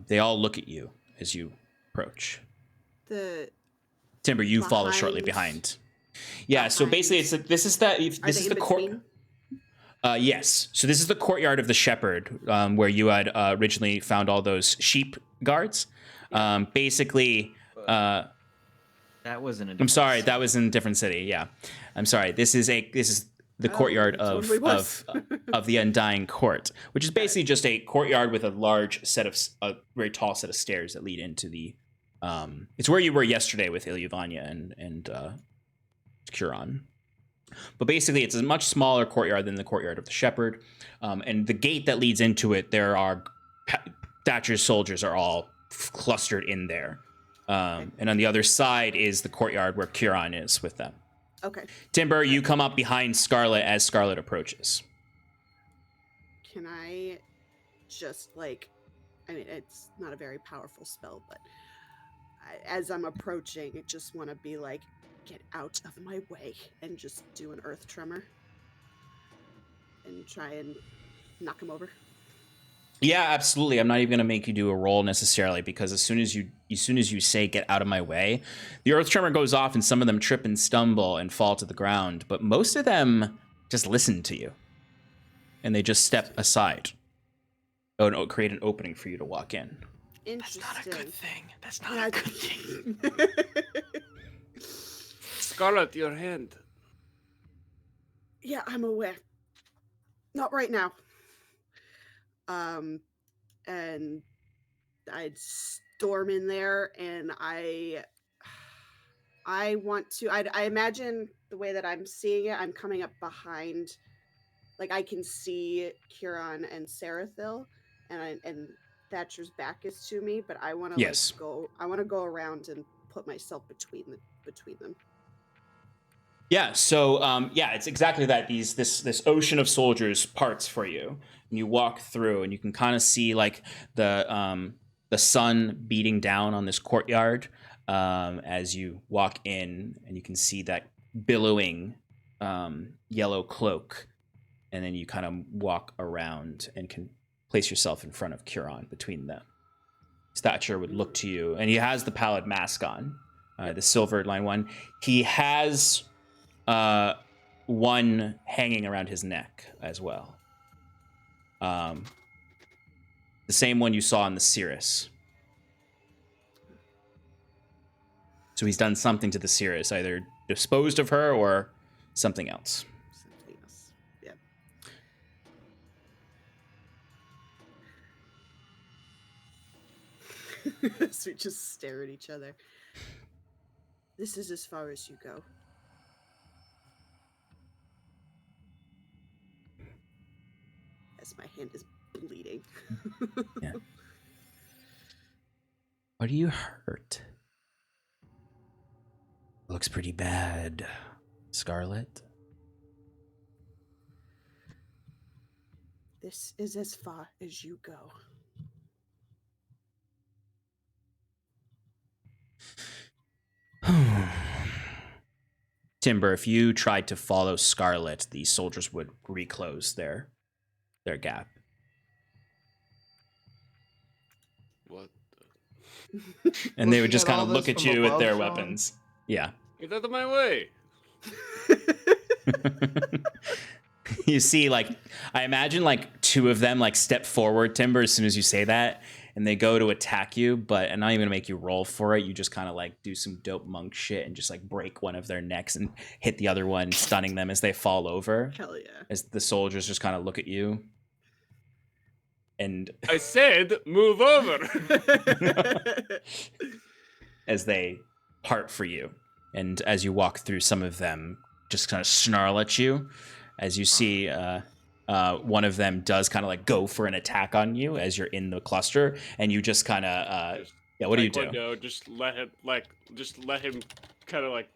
They all look at you as you approach. Timber, you follow shortly behind. Yeah, so basically, this is the court. Yes, so this is the courtyard of the Shepherd, where you had originally found all those sheep guards. Basically. That wasn't a I'm sorry, that was in a different city. Yeah, I'm sorry. This is the courtyard of the Undying Court, which is basically just a courtyard with a very tall set of stairs that lead into the. It's where you were yesterday with Ilyavanya and Curon, but basically it's a much smaller courtyard than the courtyard of the Shepherd, and the gate that leads into it. There are Thatcher's soldiers are all clustered in there. And on the other side is the courtyard where Curon is with them. Okay. Timber, you come up behind Scarlet as Scarlet approaches. Can I just it's not a very powerful spell, but as I'm approaching, I just want to be like, get out of my way, and just do an earth tremor and try and knock him over. Yeah, absolutely. I'm not even going to make you do a roll necessarily, because as soon as you say get out of my way, the earth tremor goes off and some of them trip and stumble and fall to the ground, but most of them just listen to you and they just step aside. Oh no, create an opening for you to walk in. That's not a good thing. That's not a good thing. Scarlet, your hand. Yeah, I'm aware. Not right now. And I'd storm in there, and I want to. I imagine the way that I'm seeing it, I'm coming up behind, like I can see Curon and Sarathil, and Thatcher's back is to me, but I want to go. I want to go around and put myself between them. Yeah, so it's exactly that. This ocean of soldiers parts for you, and you walk through, and you can kind of see like the sun beating down on this courtyard as you walk in, and you can see that billowing yellow cloak, and then you kind of walk around and can place yourself in front of Curon between them. Thatcher would look to you, and he has the pallid mask on. the silver line one. He has one hanging around his neck as well. The same one you saw in the Cirrus. So he's done something to the Cirrus, either disposed of her or something else. Something else. Yep. So we just stare at each other. This is as far as you go. As my hand is bleeding. Yeah. What are you hurt? Looks pretty bad, Scarlet. This is as far as you go. Timber, if you tried to follow Scarlet, the soldiers would reclose their gap. What? And they would just Looking kind at of all look this at from you with above, their Sean? weapons. Yeah. Get out of my way! You see, like, I imagine like two of them like step forward, Timber, as soon as you say that, and they go to attack you, but I'm not even gonna make you roll for it. You just kind of like do some dope monk shit and just like break one of their necks and hit the other one, stunning them as they fall over. Hell yeah. As the soldiers just kind of look at you. And I said, move over! as they part for you. And as you walk through, some of them just kind of snarl at you. As you see, one of them does kind of like go for an attack on you as you're in the cluster, and you just kind of, yeah. What do you do? No, just let him kind of like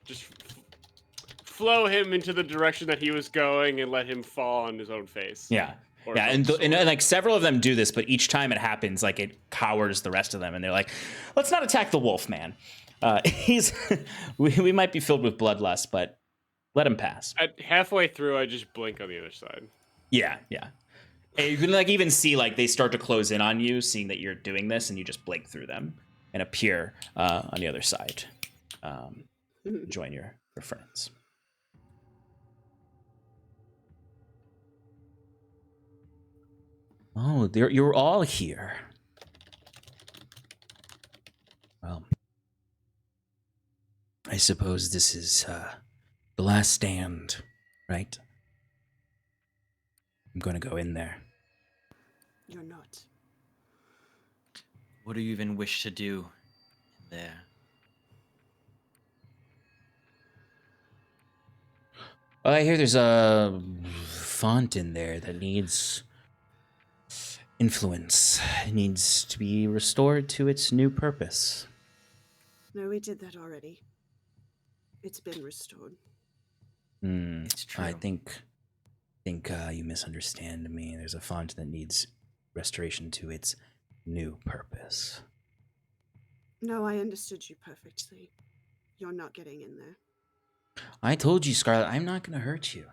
flow him into the direction that he was going and let him fall on his own face. Yeah. Or Yeah, some and sort. like several of them do this, but each time it happens, like it cowers the rest of them, and they're like, "Let's not attack the wolf man. He's we might be filled with bloodlust, but let him pass." Halfway through, I just blink on the other side. Yeah, yeah. And you can like even see like they start to close in on you, seeing that you're doing this, and you just blink through them and appear on the other side. Join your friends. Oh, you're all here. Well, I suppose this is the last stand, right? I'm going to go in there. You're not. What do you even wish to do in there? I hear there's a font in there that needs influence. It needs to be restored to its new purpose. No, we did that already. It's been restored. It's true. I think you misunderstand me. There's a font that needs restoration to its new purpose. No, I understood you perfectly. You're not getting in there. I told you, Scarlet, I'm not going to hurt you.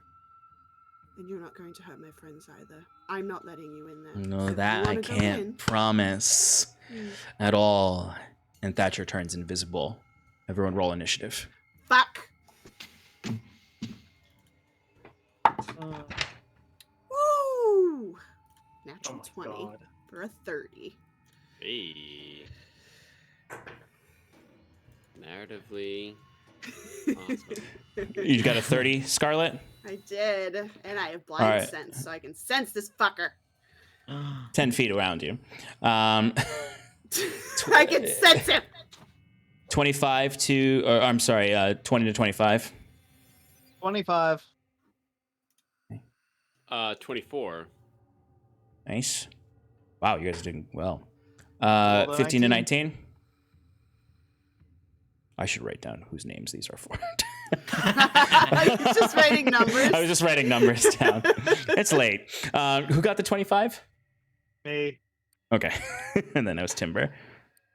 And you're not going to hurt my friends either. I'm not letting you in there. So No, if you that I wanna go can't in- promise at all. And Thatcher turns invisible. Everyone roll initiative. Fuck! Woo! Natural 20 God. for a 30. Hey. Narratively. Awesome. You got a 30, Scarlet? I did. And I have blind Alright. sense, so I can sense this fucker. 10 feet around you. I can sense him! 25 to, or I'm sorry, 20 to 25. 25. 24. Nice. Wow, you guys are doing well. Roll the 15 to 19. 19. I should write down whose names these are for. You're just writing numbers. I was just writing numbers down. It's late. Who got the 25? Me. Okay. And then it was Timber.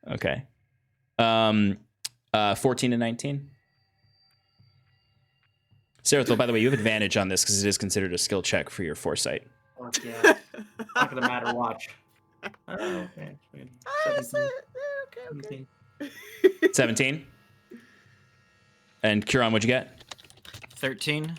Okay. 14 to 19. Sarathil, by the way, you have advantage on this because it is considered a skill check for your foresight. Fuck yeah. Not gonna matter. Watch. Oh, okay. Ah, 17. okay. 17? And Kieran, what'd you get? 13.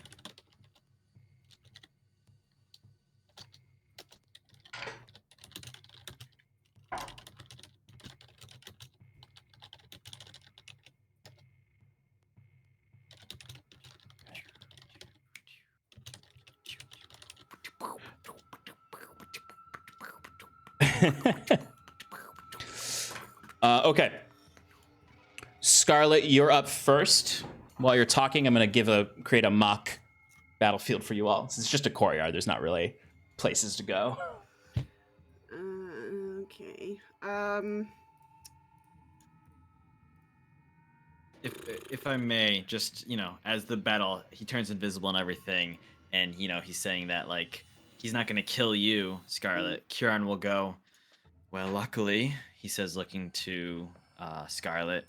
Okay. Scarlet, you're up first. While you're talking, I'm gonna create a mock battlefield for you all. It's just a courtyard. There's not really places to go. Okay. If I may, just, as the battle, he turns invisible and everything, and, he's saying that, like, he's not going to kill you, Scarlet. Kieran will go, well, luckily, he says, looking to Scarlet,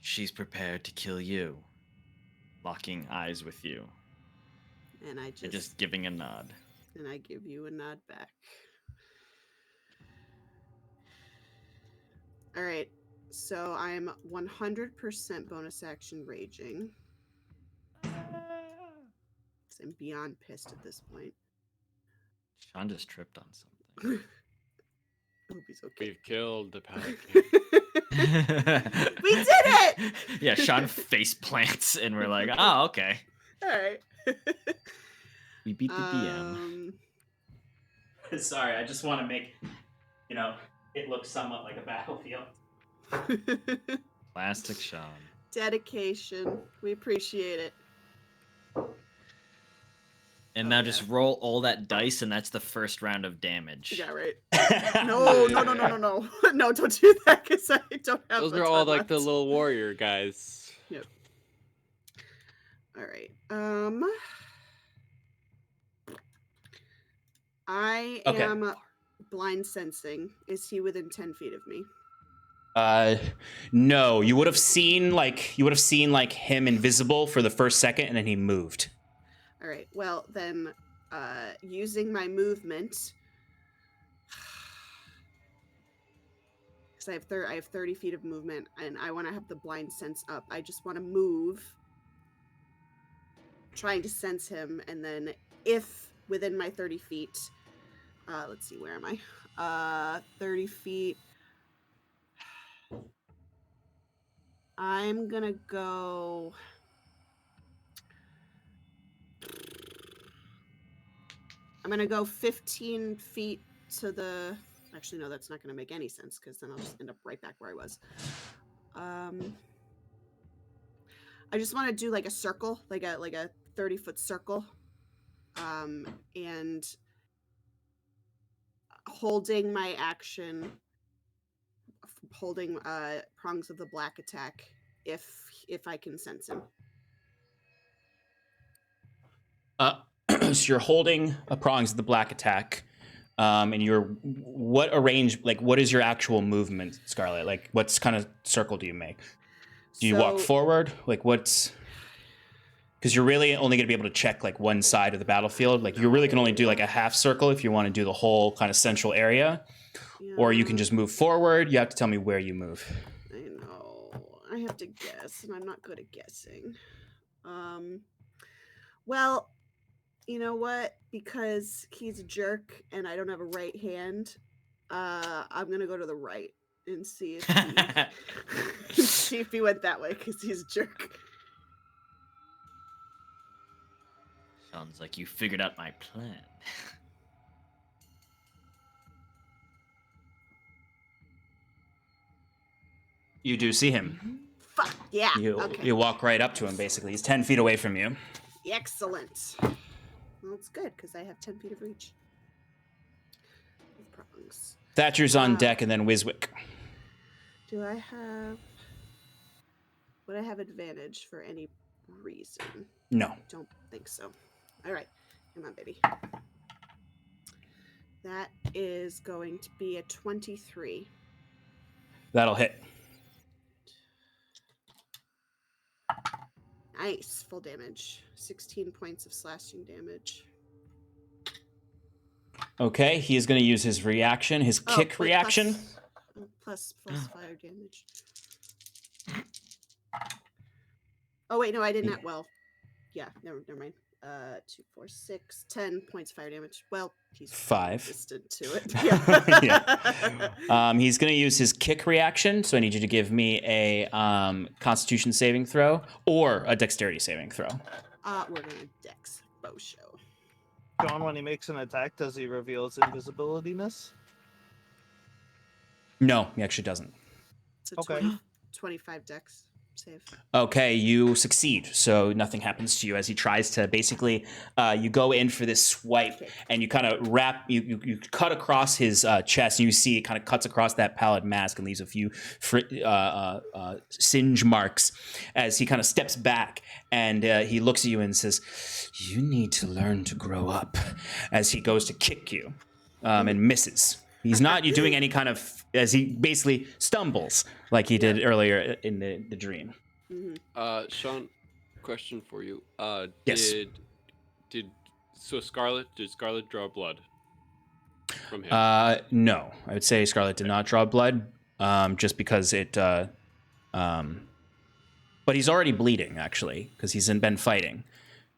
she's prepared to kill you, locking eyes with you. And and just giving a nod. And I give you a nod back. All right. So I'm 100% bonus action raging. I'm beyond pissed at this point. Sean just tripped on something. I hope he's okay. We've killed the Pallid King. We did it! Yeah, Sean face plants, and we're like, oh, okay. All right. We beat the DM. Sorry, I just want to make, it look somewhat like a battlefield. Plastic Sean. Dedication. We appreciate it. And now just roll all that dice, and that's the first round of damage. Yeah, right. No. No, don't do that, because I don't have Those a are all ton like the left. little warrior guys. Yep. All right. I am blind sensing. Is he within 10 feet of me? No. You would have seen him invisible for the first second, and then he moved. All right. Well, then, using my movement, because I have 30 feet of movement, and I want to have the blind sense up. I just want to move, trying to sense him, and then if within my 30 feet, let's see, where am I? 30 feet. I'm gonna go. I'm gonna go 15 feet to the. Actually, no, that's not gonna make any sense because then I'll just end up right back where I was. I just want to do like a circle, like a 30-foot circle, and holding my action, holding prongs of the black attack, if I can sense him. So you're holding a prongs of the black attack, and what is your actual movement, Scarlet? Like, what kind of circle do you make? Do you walk forward? Like, what's... Because you're really only going to be able to check, like, one side of the battlefield. Like, you really can only do, like, a half circle if you want to do the whole kind of central area. Yeah. Or you can just move forward. You have to tell me where you move. I know. I have to guess, and I'm not good at guessing. Well, you know what? Because he's a jerk, and I don't have a right hand, I'm going to go to the right and see if he went that way, because he's a jerk. Sounds like you figured out my plan. You do see him. Fuck, yeah. You walk right up to him, basically. He's 10 feet away from you. Excellent. Well, it's good, because I have 10 feet of reach. With prongs. Thatcher's on deck, and then Wiswick. Would I have advantage for any reason? No. Don't think so. All right. Come on, baby. That is going to be a 23. That'll hit. Nice. Full damage. 16 points of slashing damage. Okay, he is going to use his reaction, his kick reaction. Plus fire damage. Oh wait, no, I didn't. Well, yeah, never mind. 2, 4, 6, 10 points of fire damage. Well, he's 5. resistant to it. Yeah. Yeah. He's going to use his kick reaction, so I need you to give me a Constitution saving throw or a Dexterity saving throw. We're gonna Dex bow show. John, when he makes an attack, does he reveal his invisibility-ness? No, he actually doesn't. It's a Okay. 25 Dex save. Okay, you succeed, so nothing happens to you as he tries to basically, you go in for this swipe, and you kind of you cut across his chest, and you see it kind of cuts across that pallid mask and leaves a few singe marks as he kind of steps back, and he looks at you and says, "You need to learn to grow up," as he goes to kick you, and misses. He's not doing any kind of, as he basically stumbles like he did earlier in the dream. Mm-hmm. Sean, question for you. Yes. Did Scarlet draw blood from him? No, I would say Scarlet did not draw blood, just because it. But he's already bleeding actually because he's been fighting.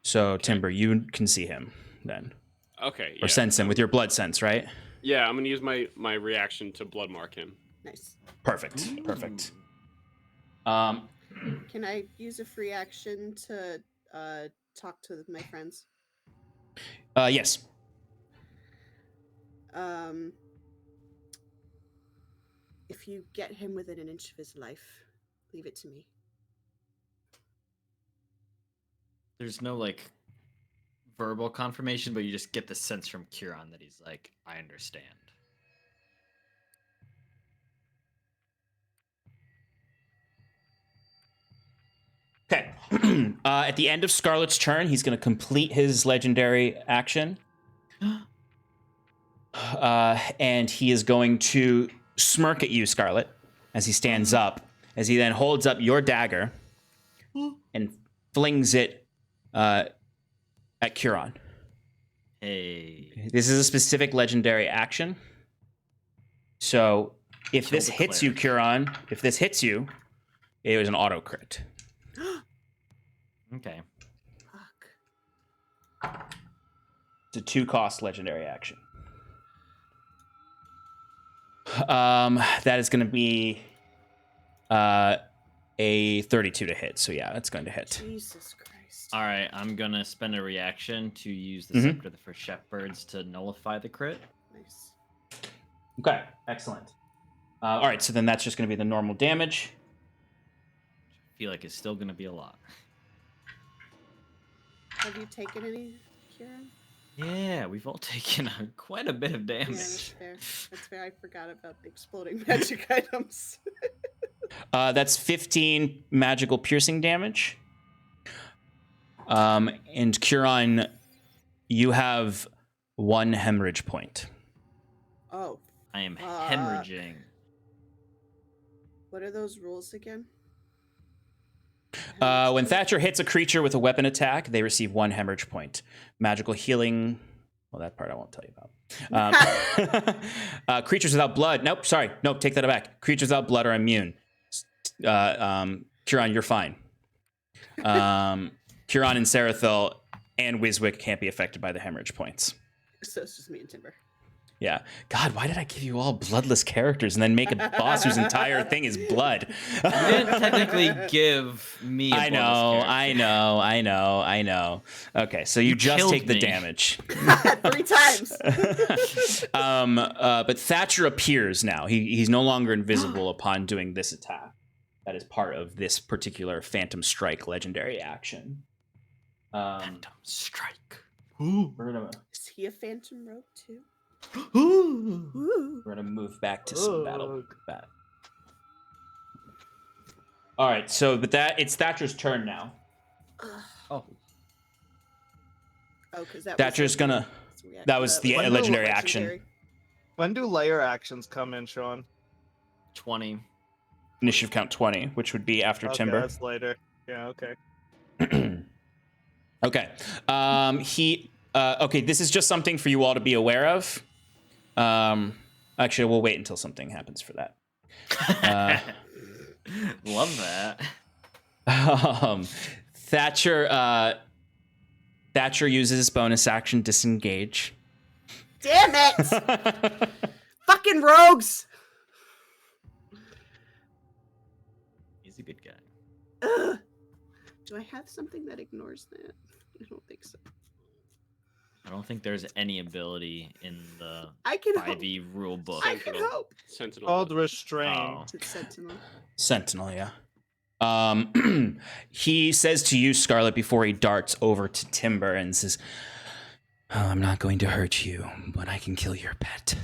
So Timber, you can see him then, Okay. or sense him with your blood sense, right? Yeah, I'm gonna use my reaction to blood mark him. Nice. Perfect. Perfect. Can I use a free action to talk to my friends? Yes. If you get him within an inch of his life, leave it to me. There's no like verbal confirmation, but you just get the sense from Kieran that he's like, I understand. Okay. At the end of Scarlet's turn, he's going to complete his legendary action. And he is going to smirk at you, Scarlet, as he stands up, as he then holds up your dagger and flings it at Kieran. Hey. This is a specific legendary action. So if Kill this the hits you, cleric. Kieran, if this hits you, it was an auto crit. Okay. Fuck. It's a 2-cost legendary action. That is going to be a 32 to hit. So yeah, that's going to hit. Jesus Christ. All right, I'm gonna spend a reaction to use the scepter for Shepherd's to nullify the crit. Nice. Okay, excellent. All right, so then that's just going to be the normal damage. I feel like it's still gonna be a lot. Have you taken any, Kieran? Yeah, we've all taken quite a bit of Yeah, damage. that's fair. That's fair. I forgot about the exploding magic items. That's 15 magical piercing damage. And Kieran, you have 1 hemorrhage point. Oh, I am Fuck. hemorrhaging. what are those rules again? When Thatcher hits a creature with a weapon attack, they receive 1 hemorrhage point. Magical healing. Well, that part I won't tell you about. Creatures without blood. Nope, sorry. Nope, take that back. Creatures without blood are immune. Kieran, you're fine. Kieran and Sarathil and Wiswick can't be affected by the hemorrhage points. So it's just me and Timber. Yeah. God, why did I give you all bloodless characters and then make a boss whose entire thing is blood? You didn't technically give me a I know. Okay, so you just killed take the me. damage. 3 times. But Thatcher appears now. He's no longer invisible upon doing this attack. That is part of this particular Phantom Strike legendary action. Phantom Strike. We're gonna Is he a phantom rogue too? Ooh. Ooh. We're gonna move back to some battle. All right, so but it's Thatcher's turn now. Oh. Oh, because that Thatcher's gonna. That was the legendary action. When do layer actions come in, Sean? 20. Initiative count 20, which would be after Okay, Timber. that's later. Yeah, okay. Okay. Okay, this is just something for you all to be aware of. Actually, we'll wait until something happens for that. Love that. Thatcher uses his bonus action disengage. Damn it! Fucking rogues! He's a good guy. Ugh. Do I have something that ignores that? I don't think so. I don't think there's any ability in the I can hope. 5e rule book. I can hope. Sentinel. Called restrain. Oh. It's Sentinel. Sentinel, yeah. He says to you, Scarlet, before he darts over to Timber and says, I'm not going to hurt you, but I can kill your pet.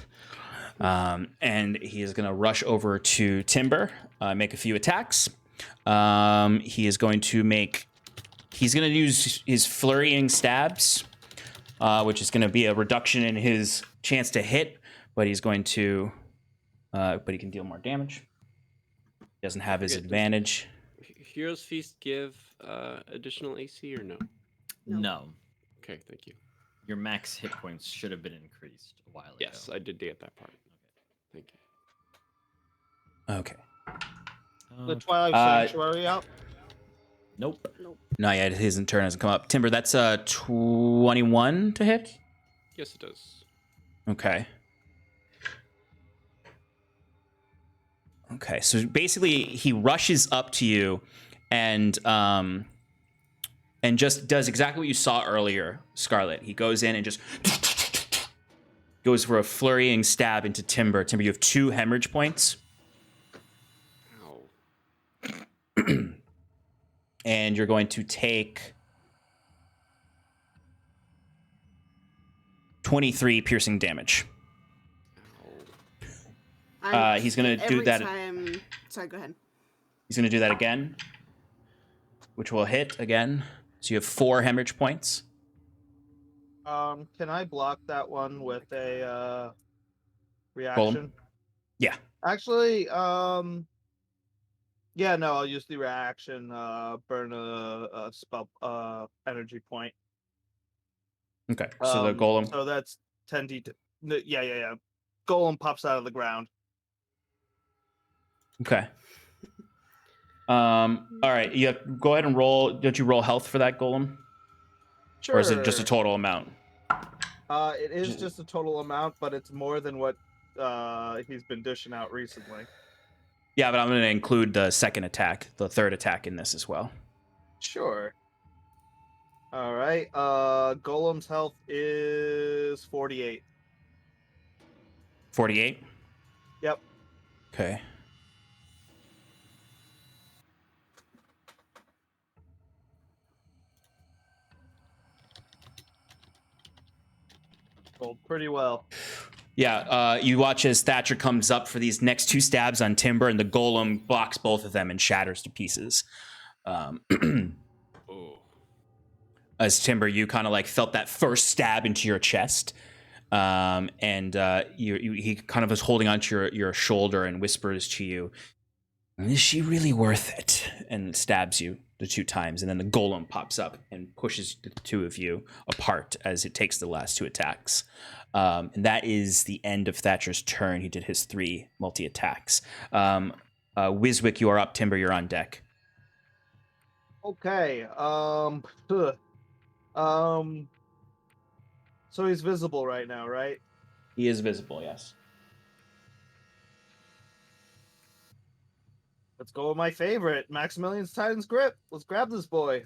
And he is going to rush over to Timber, make a few attacks. He's going to use his flurrying stabs, which is going to be a reduction in his chance to hit, but he's going to, but he can deal more damage. He doesn't have his advantage. Hero's Feast give additional AC or no? No. Okay, thank you. Your max hit points should have been increased a while ago. Yes, I did get that part. Thank you. Okay. The Twilight Sanctuary out? Nope. Not yet. His turn hasn't come up. Timber, that's a 21 to hit? Yes, it does. Okay. Okay, so basically he rushes up to you and just does exactly what you saw earlier, Scarlet. He goes in and just goes for a flurrying stab into Timber. Timber, you have 2 hemorrhage points. Ow. And you're going to take 23 piercing damage. He's going to do that. Sorry, go ahead. He's going to do that again, which will hit again. So you have 4 hemorrhage points. Can I block that one with a reaction? Golem? Yeah. Actually, yeah, no, I'll use the reaction, burn a spell energy point. Okay. So the golem. So that's 10d. Yeah. Golem pops out of the ground. Okay. All right. You have, go ahead and roll. Don't you roll health for that golem? Sure. Or is it just a total amount? It is just a total amount, but it's more than what he's been dishing out recently. Yeah, but I'm going to include the second attack, the third attack in this as well. Sure. All right. Golem's health is 48. 48? Yep. Okay. Rolled pretty well. Yeah, you watch as Thatcher comes up for these next 2 stabs on Timber, and the golem blocks both of them and shatters to pieces. Oh. As Timber, you kind of like felt that first stab into your chest, and he kind of is holding onto your shoulder and whispers to you, "Is she really worth it?" And stabs you the 2 times, and then the golem pops up and pushes the 2 of you apart as it takes the last 2 attacks. And that is the end of Thatcher's turn. He did his 3 multi-attacks. Wiswick, you are up. Timber, you're on deck. Okay. So he's visible right now, right? He is visible, yes. Let's go with my favorite, Maximilian's Titan's Grip. Let's grab this boy.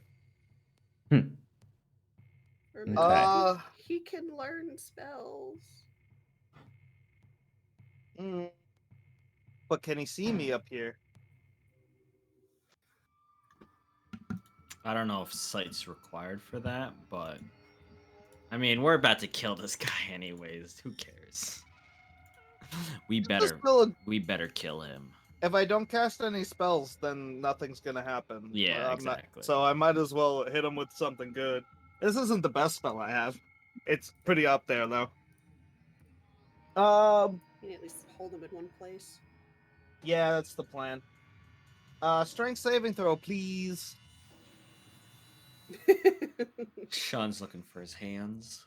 Remember, he can learn spells. But can he see me up here? I don't know if sight's required for that, but I mean, we're about to kill this guy anyways. Who cares? We better kill him. If I don't cast any spells, then nothing's gonna happen. Yeah, exactly. So I might as well hit him with something good. This isn't the best spell I have. It's pretty up there though. You can at least hold him in one place. Yeah, that's the plan. Strength saving throw, please. Sean's looking for his hands.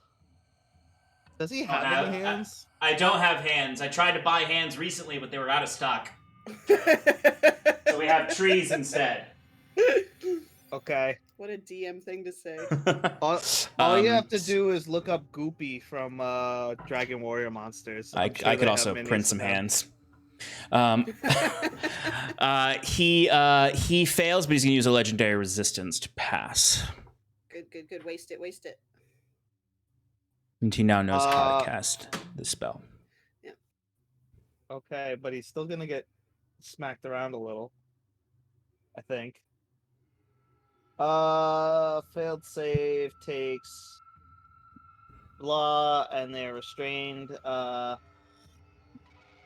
Does he have any hands? I don't have hands. I tried to buy hands recently, but they were out of stock. So we have trees instead. Okay. What a DM thing to say. All you have to do is look up Goopy from Dragon Warrior Monsters. I I'm sure could they have also minis print of some them. hands. He fails, but he's gonna use a legendary resistance to pass. Good. Waste it. And he now knows how to cast the spell. Okay, but he's still gonna get smacked around a little, I think. Failed save takes blah, and they're restrained.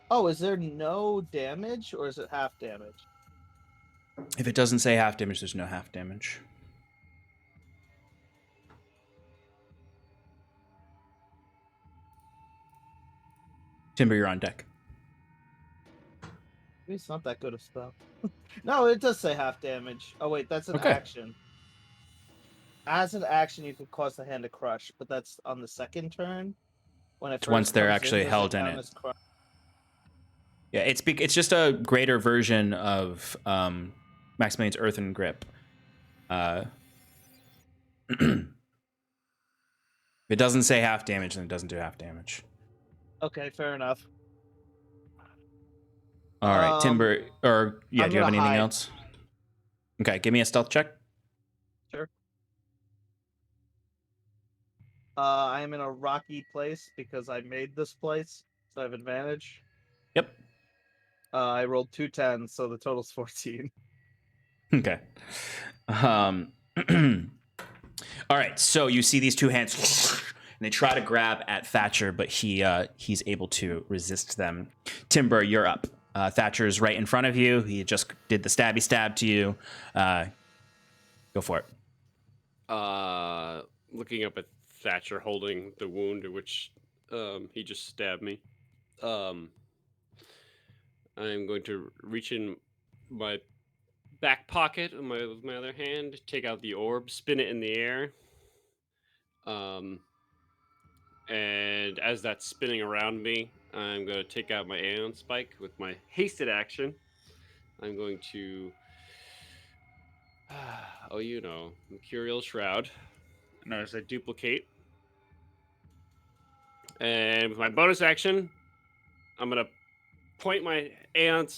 Oh, is there no damage, or is it half damage? If it doesn't say half damage, there's no half damage. Timber, you're on deck. Maybe it's not that good of spell. No, it does say half damage. Oh wait, that's an action. As an action, you could cause the hand to crush, but that's on the second turn. When it Once first they're comes actually does held in count it. as crush? Yeah, it's just a greater version of Maximilian's Earthen Grip. If it doesn't say half damage, then it doesn't do half damage. Okay, fair enough. All right, Timber, or yeah, I'm do you have gonna anything hide. else? Okay, give me a stealth check. Sure. I am in a rocky place because I made this place, so I have advantage. Yep. I rolled 2 10s, so the total's 14. Okay. All right, so you see these two hands, and they try to grab at Thatcher, but he's able to resist them. Timber, you're up. Thatcher's right in front of you. He just did the stabby stab to you. Go for it. Looking up at Thatcher holding the wound in which he just stabbed me. I'm going to reach in my back pocket with my other hand, take out the orb, spin it in the air. And as that's spinning around me, I'm going to take out my Aeon Spike with my hasted action. I'm going to, Mercurial Shroud. And as I duplicate, and with my bonus action, I'm going to point my Aeon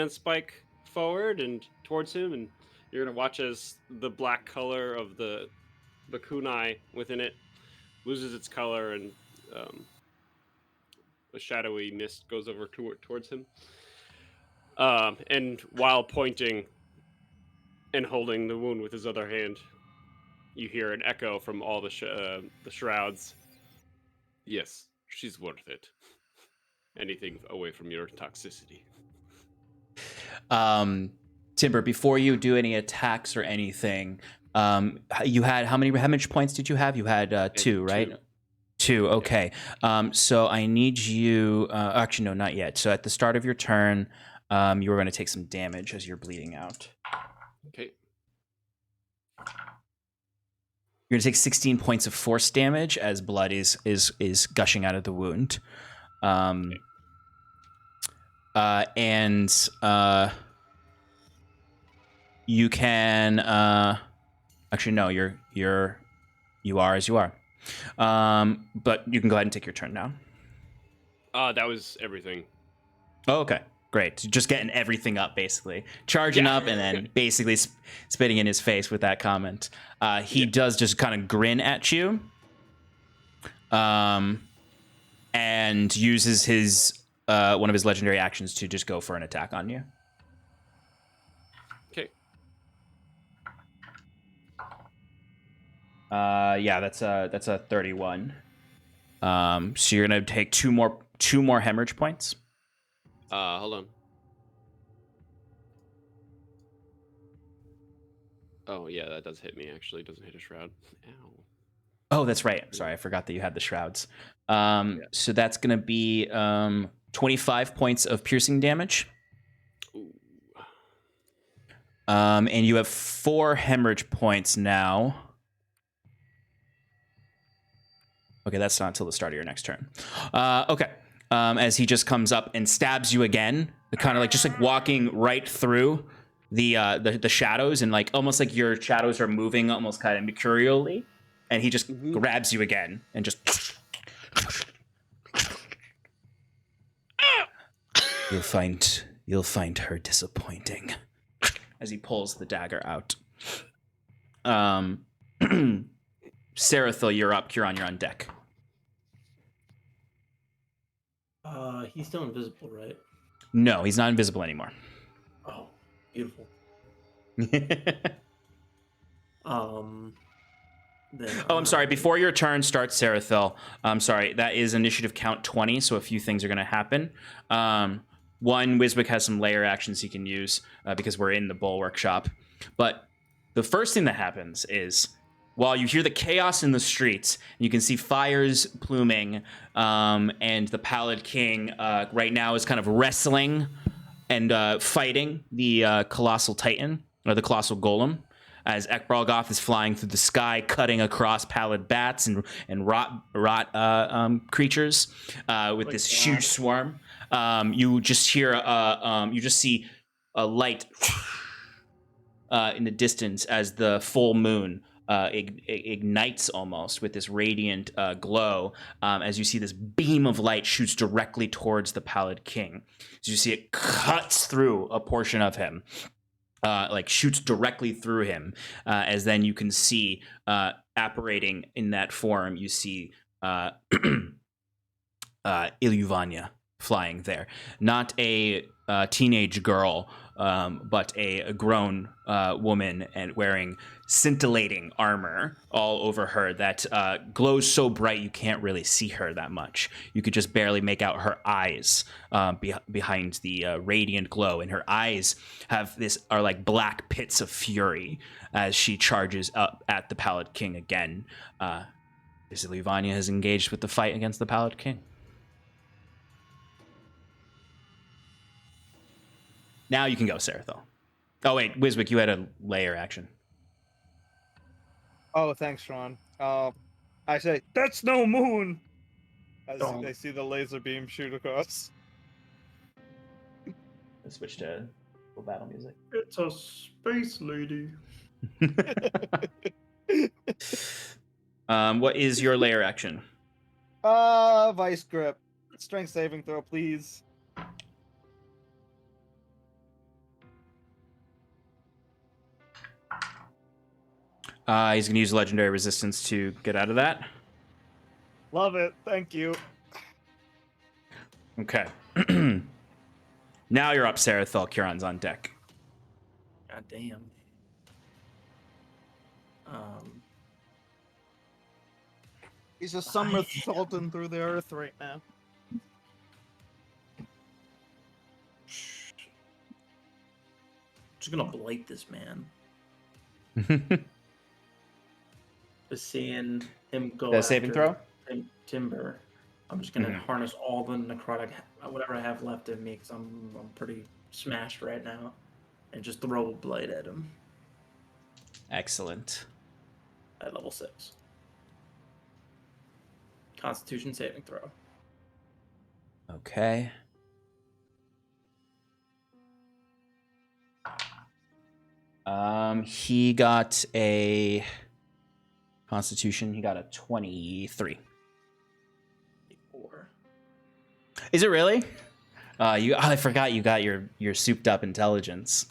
Spike forward and towards him, and you're going to watch as the black color of the kunai within it loses its color, and a shadowy mist goes over towards him. And while pointing and holding the wound with his other hand, you hear an echo from all the shrouds. Yes, she's worth it. Anything away from your toxicity. Timber, before you do any attacks or anything, you had how many damage points did you have? You had 2, right? 2. Okay. So I need you. Actually, no, not yet. So at the start of your turn, you were going to take some damage as you're bleeding out. Okay. You're going to take 16 points of force damage as blood is gushing out of the wound. And you can actually no, you are as you are. But you can go ahead and take your turn now. That was everything. Oh, okay. Great. So just getting everything up, basically. Charging up and then basically spitting in his face with that comment. He does just kind of grin at you. And uses his one of his legendary actions to just go for an attack on you. Okay. Yeah, that's a 31. So you're gonna take two more hemorrhage points. Hold on. Oh yeah, that does hit me. Actually, it doesn't hit a shroud. Ow. Oh, that's right. Sorry, I forgot that you had the shrouds. So that's gonna be 25 points of piercing damage. Ooh. And you have 4 hemorrhage points now. Okay, that's not until the start of your next turn. Okay. As he just comes up and stabs you again, kind of like just like walking right through the shadows, and like almost like your shadows are moving almost kind of mercurially, and he just grabs you again and just. You'll find her disappointing, as he pulls the dagger out. Sarathil, you're up. Huron, you're on deck. He's still invisible, right? No, he's not invisible anymore. Oh, beautiful. I'm sorry. Before your turn starts, Sarathil, I'm sorry. That is initiative count 20, so a few things are going to happen. One, Wiswick has some layer actions he can use because we're in the Bulwark shop. But the first thing that happens is, while you hear the chaos in the streets, you can see fires pluming, and the Pallid King right now is kind of wrestling and fighting the Colossal Titan, or the Colossal Golem, as Ekbralgoth is flying through the sky, cutting across pallid bats and rot creatures with this huge swarm. You just hear you just see a light in the distance as the full moon ignites almost with this radiant glow, as you see this beam of light shoots directly towards the Pallid King. So you see it cuts through a portion of him, like shoots directly through him, as then you can see apparating in that form, you see Ilyuvanya flying there. Not a teenage girl, but a grown woman, and wearing scintillating armor all over her that glows so bright you can't really see her that much. You could just barely make out her eyes behind the radiant glow, and her eyes are like black pits of fury as she charges up at the Pallid King again. Ilyuvanya has engaged with the fight against the Pallid King. Now you can go, Sarathil. Oh, wait, Wiswick, you had a layer action. Oh, thanks, Sean. I say, that's no moon! As I see the laser beam shoot across. Let's switch to full battle music. It's a space lady. What is your layer action? Vice grip. Strength saving throw, please. He's going to use legendary resistance to get out of that. Love it. Thank you. Okay. Now you're up, Sarathil. Huron's on deck. God damn. He's just somersaulting through the earth right now. Just gonna blight this man. Just seeing him go That saving throw? Timber. I'm just gonna harness all the necrotic, whatever I have left in me, because I'm pretty smashed right now, and just throw a blade at him. Excellent. At level 6. Constitution saving throw. Okay. He got a Constitution. He got a 23. 4. Is it really? I forgot you got your souped up intelligence.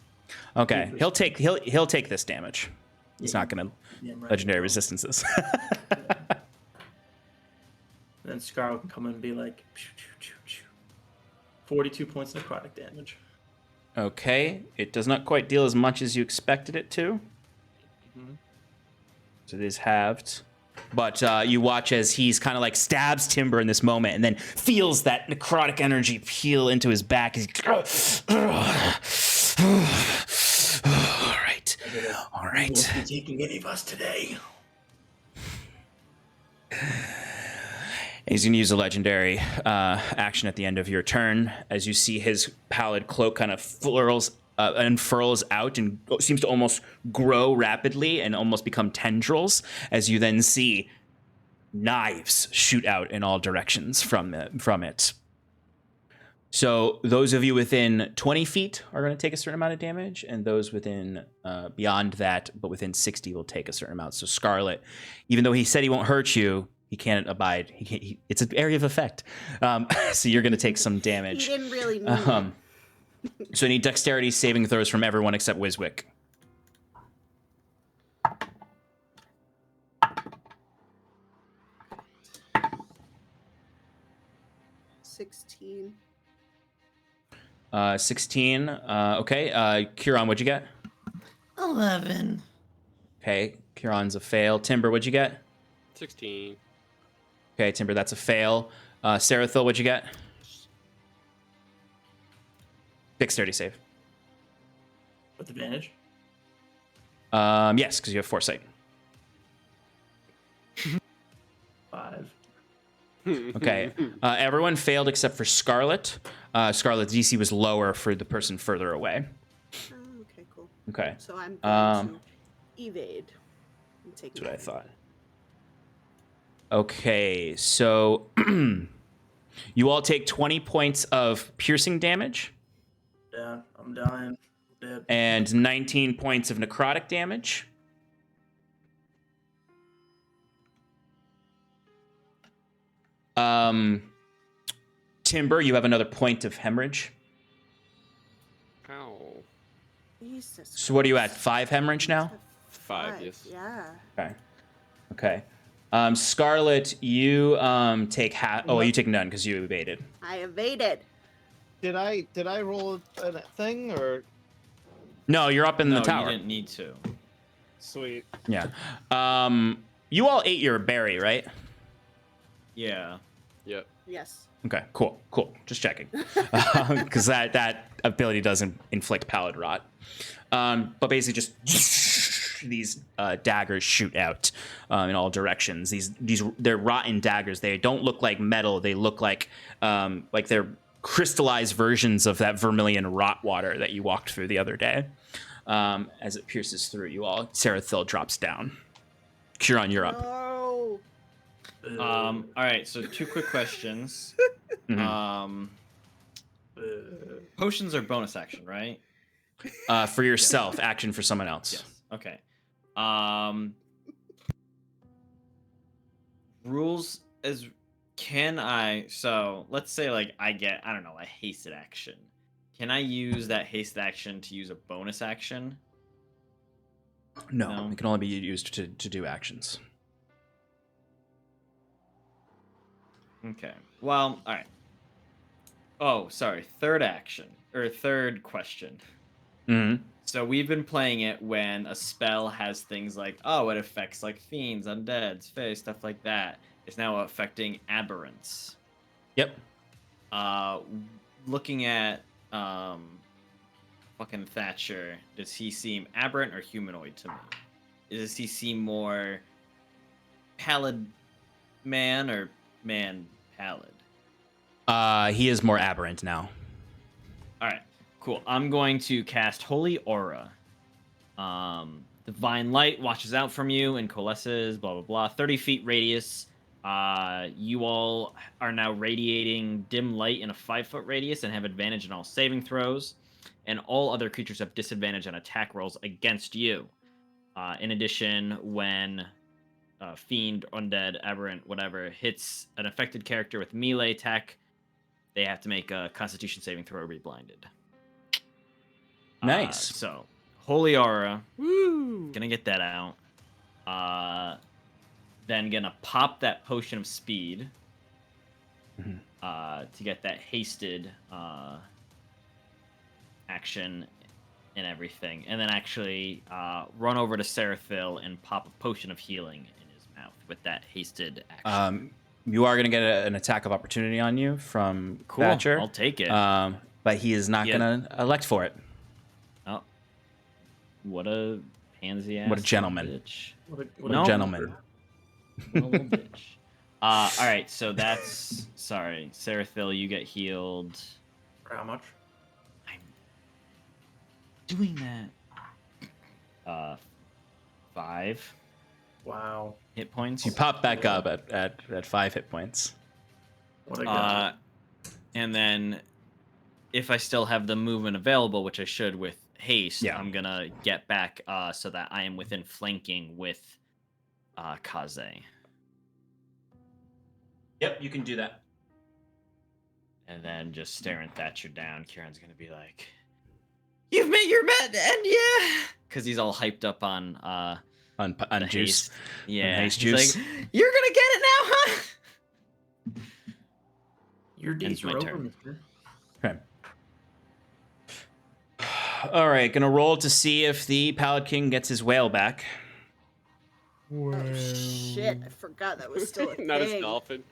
Okay, he'll take this damage. He's not gonna legendary resistances. Then Scar can come in and be like, 42 points necrotic damage. Okay, it does not quite deal as much as you expected it to. So it is halved. But you watch as he's kind of like stabs Timber in this moment and then feels that necrotic energy peel into his back. He's all right. Won't be taking any of us today. He's going to use a legendary action at the end of your turn as you see his pallid cloak kind of unfurls out and seems to almost grow rapidly and almost become tendrils, as you then see knives shoot out in all directions from it. So those of you within 20 feet are going to take a certain amount of damage, and those within beyond that, but within 60 will take a certain amount. So Scarlet, even though he said he won't hurt you, he can't abide. It's an area of effect. So you're going to take some damage. He didn't really mean it. So I need dexterity saving throws from everyone except Wiswick. 16. 16. Okay. Kieran, what'd you get? 11. Okay. Kieran's a fail. Timber, what'd you get? 16. Okay, Timber, that's a fail. Sarathil, what'd you get? Dexterity save. With advantage? Yes, because you have foresight. 5. Okay. Everyone failed except for Scarlet. Scarlet's DC was lower for the person further away. Oh, okay, cool. Okay. So I'm going to evade and take. That's what I damage. thought. Okay, so you all take 20 points of piercing damage Yeah, I'm dying. Dead. and 19 points of necrotic damage. Timber, you have another point of hemorrhage. Ow. Jesus. So what are you at? Christ. 5 hemorrhage now? 5, yes. Yeah. Okay. Okay. Scarlet, you take half. Oh, you take none because you evaded. I evaded. Did I roll a thing or No, you're up in No, the tower. you didn't need to. sweet? Yeah. You all ate your berry, right? Yeah. Yep. Yes. Okay, cool. Just checking. Because that ability doesn't inflict pallid rot. But basically just these daggers shoot out in all directions. They're rotten daggers. They don't look like metal. They look like they're crystallized versions of that vermilion rot water that you walked through the other day. As it pierces through you all, Sarathil drops down. Kieran, you're up. No. All right, so 2 quick questions. Potions are bonus action, right? For yourself, action for someone else. Yes. Okay. Rules as can I so let's say like I get, I don't know, a hasted action. Can I use that hasted action to use a bonus action? No, No. it can only be used to do actions. Okay. Well, all right. Oh, sorry. Third action or third question. Mm-hmm. So we've been playing it when a spell has things like, oh, it affects like fiends, undeads, fae, stuff like that. It's now affecting aberrants. Yep. Looking at fucking Thatcher, does he seem aberrant or humanoid to me? Does he seem more pallid man or man pallid? He is more aberrant now. All right, cool. I'm going to cast Holy Aura. Divine light watches out from you and coalesces, blah, blah, blah. 30 feet radius. You all are now radiating dim light in a 5-foot radius and have advantage in all saving throws. And all other creatures have disadvantage on attack rolls against you. In addition, when fiend, undead, aberrant, whatever, hits an affected character with melee attack, they have to make a Constitution saving throw or be blinded. Nice. So, Holy Aura. Woo! Gonna get that out. Then gonna pop that Potion of Speed. Mhm. To get that hasted action and everything. And then actually run over to Sarathil and pop a Potion of Healing in his mouth with that hasted action. You are going to get an attack of opportunity on you from Cool. Thatcher. I'll take it. But he is not Yeah. going to elect for it. Oh. What a pansy ass. What a gentleman. Bitch. What No. a gentleman. What a little bitch. All right, so that's... Sorry. Sarathil, you get healed. For how much? I'm doing that. 5 Wow. hit points. You pop back up at 5 hit points. What a guy. And then if I still have the movement available, which I should with haste, Yeah. I'm gonna get back so that I am within flanking with Kaze. Yep, you can do that. And then just staring Thatcher down, Kieran's gonna be like, "You've met your men, and yeah," because he's all hyped up on On the juice. haste. Yeah, haste he's juice. like, "You're gonna get it now, huh?" Your days my are over, turn. mister. Okay. All right, gonna roll to see if the Pallid King gets his whale back. Oh shit! I forgot that was still a Not his thing. dolphin.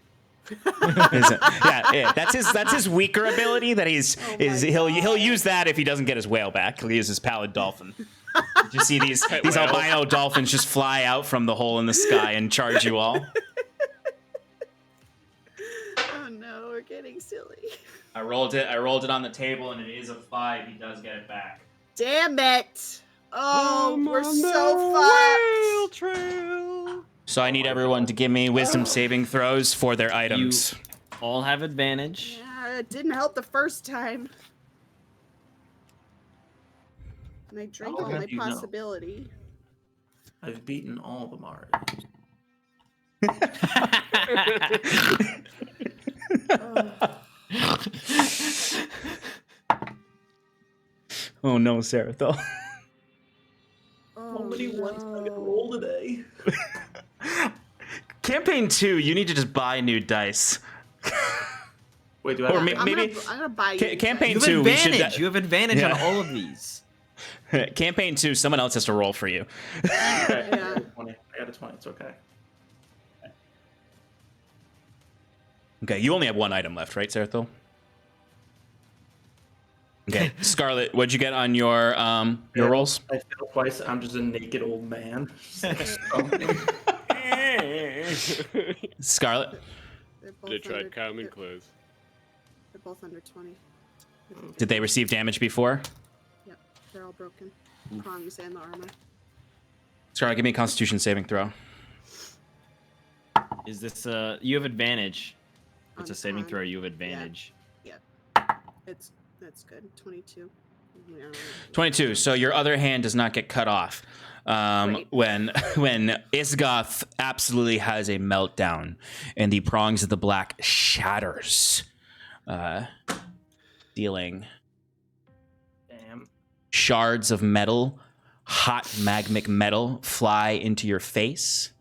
Yeah, that's his weaker ability. That he'll God. use that if he doesn't get his whale back. He'll use his Pallid Dolphin. You see these Whales. albino dolphins just fly out from the hole in the sky and charge you all. Oh no, we're getting silly. I rolled it on the table, and it is a 5. He does get it back. Damn it! Oh, I'm we're on so the fucked. whale trail. So I need everyone to give me wisdom saving throws for their items. All have advantage. Yeah, it didn't help the first time. And I drank How all did my you know? possibility. I've beaten all the Mars. Oh no, Sarathil. Oh, How many ones am I gonna no. roll today? Campaign 2, you need to just buy new dice. Wait, do Or I? may- I'm maybe- gonna buy you. campaign You have 2, we should- advantage. You have advantage Yeah. on all of these. Campaign 2, someone else has to roll for you. Okay, I Yeah. got a 20. I got a 20. It's okay. Okay, you only have one item left, right, Sarathil? Okay, Scarlet, what'd you get on your rolls? I failed twice. I'm just a naked old man. Scarlet, They're both They tried under- common they're- clothes. They're both under 20. did they receive damage before? Yep, they're all broken. Prongs and the armor. Scarlet, give me a Constitution saving throw. Is this you have advantage? It's a On saving con. throw. You have advantage. That's good. 22. Yeah. 22. So your other hand does not get cut off. Right. When Isgoth absolutely has a meltdown, and the prongs of the black shatters, dealing Damn. shards of metal, hot magmic metal, fly into your face,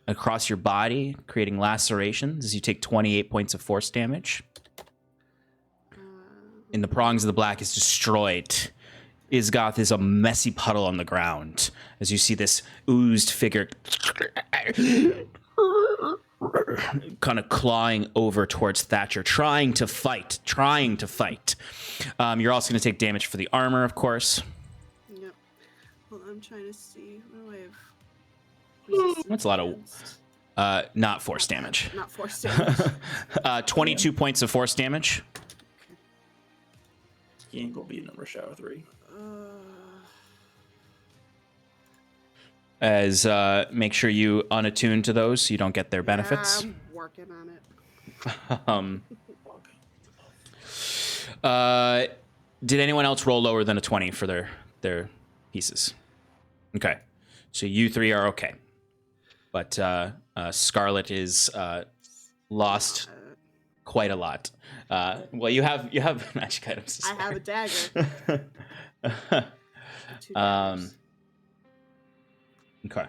across your body, creating lacerations as you take 28 points of force damage. And the prongs of the black is destroyed. Isgoth is a messy puddle on the ground as you see this oozed figure kind of clawing over towards Thatcher, trying to fight. You're also going to take damage for the armor, of course. Yep. Hold on, I'm trying to see. What do I have? That's a lot of Against- not force damage. Not force damage. 22 points of force damage. He ain't gonna be number shower 3. As make sure you unattune to those so you don't get their benefits. Yeah, I'm working on it. Did anyone else roll lower than a 20 for their pieces? Okay, so you three are okay, but Scarlet is lost quite a lot. Well, you have magic items. To I have a dagger. spare. 2 daggers. Okay.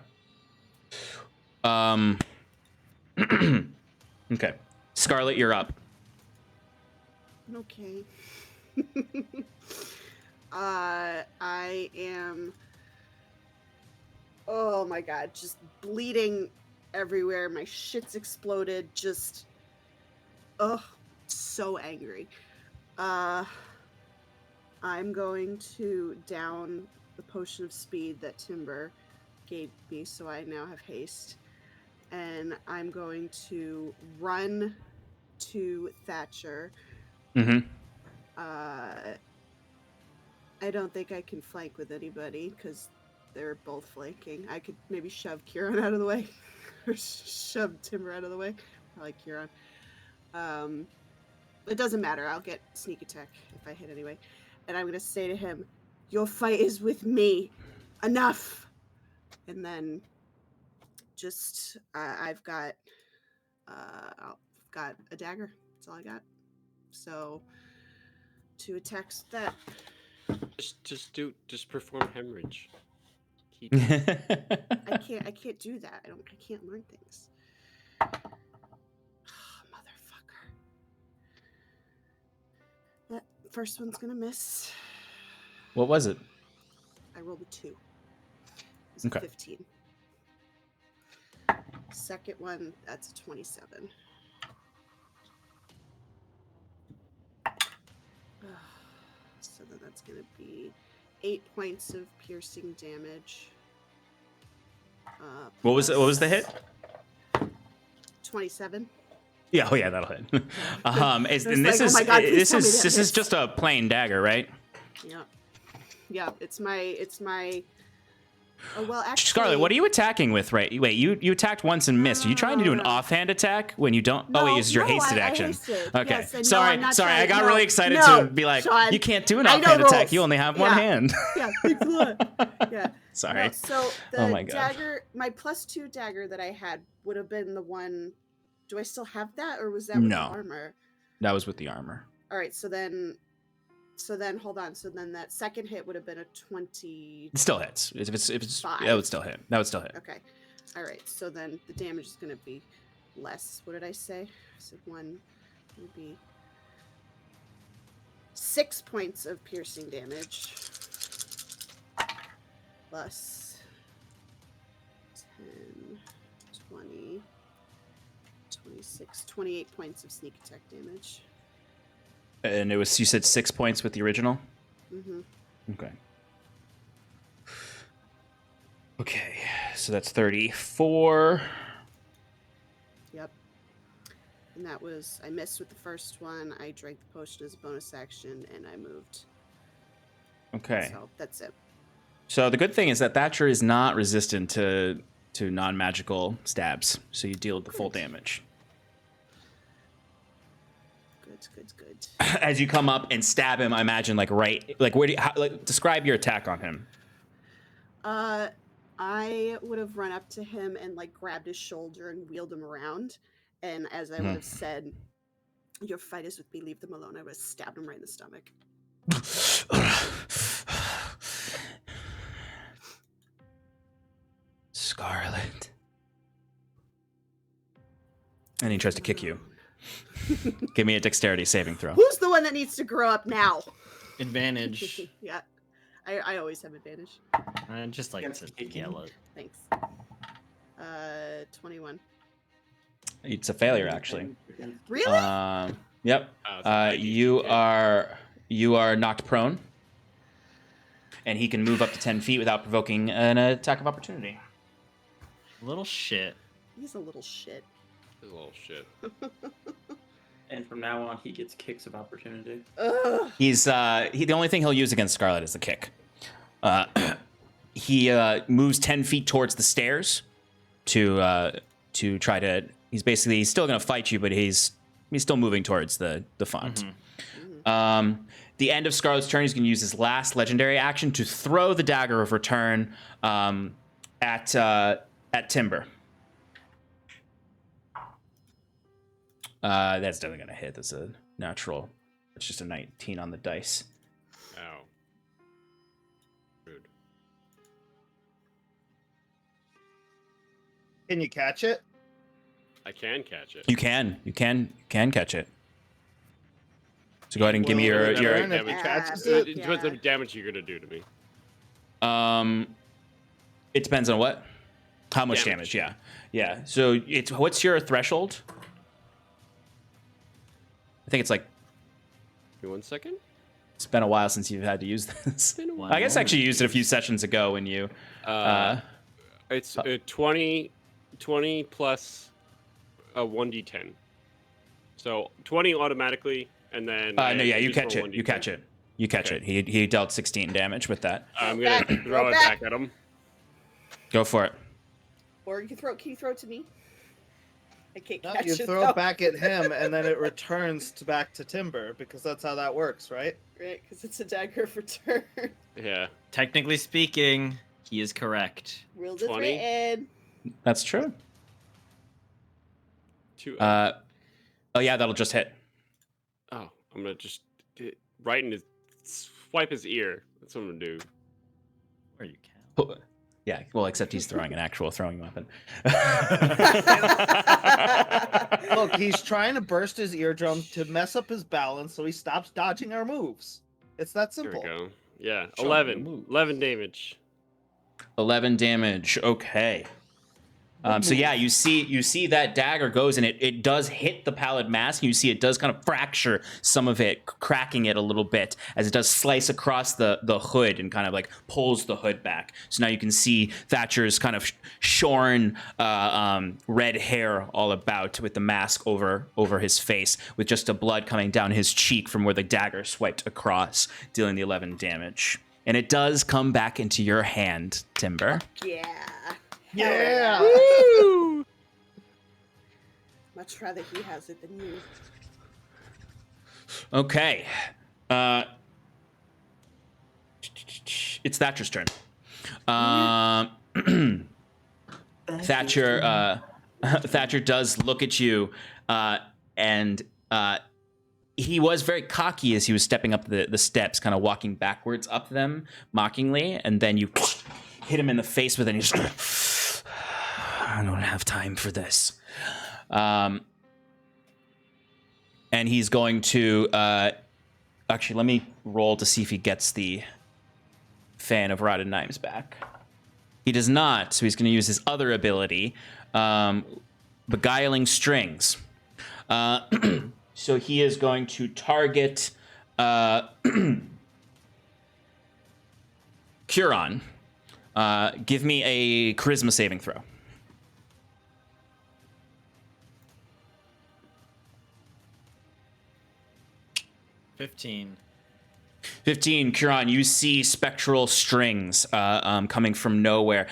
Okay. Scarlet, you're up. Okay. I am. Oh my god, just bleeding everywhere. My shit's exploded. Just. Ugh, so angry. I'm going to down the potion of speed that Timber gave me, so I now have haste. And I'm going to run to Thatcher. Mm-hmm. I don't think I can flank with anybody because they're both flanking. I could maybe shove Kieran out of the way or shove Timber out of the way. I like Kieran. It doesn't matter. I'll get sneak attack if I hit anyway. And I'm going to say to him, your fight is with me. Enough. And then just, I've got a dagger. That's all I got. So 2 attacks with that. Just perform hemorrhage. Keep I can't do that. I can't learn things. Motherfucker. That first one's gonna miss. What was it? I rolled a 2. It's Okay. a 15. Second one, that's a 27. So then that's gonna be 8 points of piercing damage. What was the hit? 27. Yeah, oh yeah, that'll hit. It's And like, this oh is my God, please this tell me is that this is hits. just a plain dagger, right? Yeah. It's my. Oh well, actually. Scarlet, what are you attacking with? Right? Wait, you attacked once and missed. Are you trying to do an offhand attack when you don't? No, oh, wait, this is your no, hasted I action. hasted. Okay, Yes, and no, sorry, I'm not sorry. I trying- got no, really excited no, to be like, Sean, you can't do an I know offhand attack. rules. You only have one Yeah. hand. Yeah, thanks a lot. Yeah. Sorry. No, so the Oh my God. dagger, my +2 dagger that I had would have been the one. Do I still have that, or was that with No. the armor? That was with the armor. All right, so then hold on. So then that second hit would have been a 20. It still hits. If it's Five. that would still hit. That would still hit. Okay. All right. So then the damage is going to be less. What did I say? I said 1 would be 6 points of piercing damage plus 10, 20, 26, 28 points of sneak attack damage. And it was, you said 6 points with the original? Mm-hmm. Okay. Okay, so that's 34. Yep. And that was, I missed with the first one. I drank the potion as a bonus action, and I moved. Okay. So that's it. So the good thing is that Thatcher is not resistant to non-magical stabs, so you deal the full Good. damage. Good. As you come up and stab him, I imagine like where do you, describe your attack on him. I would have run up to him and like grabbed his shoulder and wheeled him around. And as I would have said, your fight is with me, leave them alone, I would have stabbed him right in the stomach. Scarlet. And he tries to kick you. Give me a dexterity saving throw. Who's the one that needs to grow up now? Advantage. Yeah. I always have advantage. I just like Against to kicking. yell it. Thanks. 21. It's a failure, actually. Really? Yep. You are knocked prone, and he can move up to 10 feet without provoking an attack of opportunity. Little shit. He's a little shit. This little shit. And from now on, he gets kicks of opportunity. Ugh. He's the only thing he'll use against Scarlet is the kick. He moves 10 feet towards the stairs to try to. He's still gonna fight you, but he's still moving towards the font. Mm-hmm. The end of Scarlet's turn, he's gonna use his last legendary action to throw the dagger of return at Timber. That's definitely gonna hit. That's a natural. It's just a 19 on the dice. Ow. Rude. Can you catch it? I can catch it. You can catch it. So go ahead and give me Well, your. Aaron, if he Yeah, catches but- it, It depends on the damage you're gonna do to me. It depends on what, how much damage. Yeah. So what's your threshold? I think it's like. Give me 1 second. It's been a while since you've had to use this. Been a while. I guess actually you used it a few sessions ago when you. It's 20 plus a 1d10. So 20 automatically, and then No, yeah, I you use catch for it. You 1d10. catch it. You catch Okay. it. He dealt 16 damage with that. I'm Back, gonna go throw it back. back at him. Go for it. Or can you throw it to me? I can't No, catch you it. throw though. it back at him, and then it returns back to Timber, because that's how that works, right? Right, because it's a dagger of return. Yeah. Technically speaking, he is correct. Rules is 20? written. That's true. Oh, Yeah, that'll just hit. I'm gonna just right in his swipe his ear. That's what I'm gonna do. Or you can. Yeah, well, except he's throwing an actual throwing weapon. Look, he's trying to burst his eardrum to mess up his balance so he stops dodging our moves. It's that There simple. we go. Yeah, Show me 11. your moves. 11 damage. 11 damage. Okay. So yeah, you see that dagger goes and it does hit the pallid mask. And you see it does kind of fracture some of it, cracking it a little bit as it does slice across the hood and kind of like pulls the hood back. So now you can see Thatcher's kind of shorn red hair all about with the mask over his face, with just the blood coming down his cheek from where the dagger swiped across, dealing the 11 damage. And it does come back into your hand, Timber. Yeah. Yeah! Woo! Much rather he has it than you. Okay. It's Thatcher's turn. Thatcher does look at you, and he was very cocky as he was stepping up the steps, kind of walking backwards up them mockingly, and then you hit him in the face with it, and he's I don't have time for this. And he's going to actually, let me roll to see if he gets the Fan of Rotted Knives back. He does not, so he's going to use his other ability, Beguiling Strings. So he is going to target Curon. Give me a charisma saving throw. 15. 15, Curon, you see spectral strings coming from nowhere.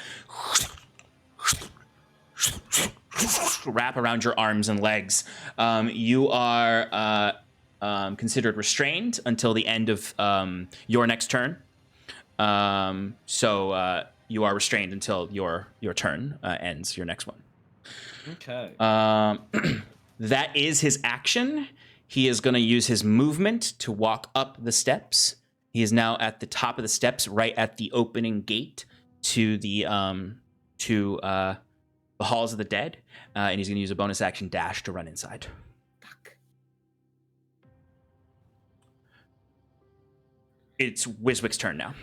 Wrap around your arms and legs. You are considered restrained until the end of your next turn. So you are restrained until your turn ends, your next one. Okay. That is his action. He is going to use his movement to walk up the steps. He is now at the top of the steps, right at the opening gate to the Halls of the Dead, and he's going to use a bonus action dash to run inside. Fuck. It's Wiswick's turn now.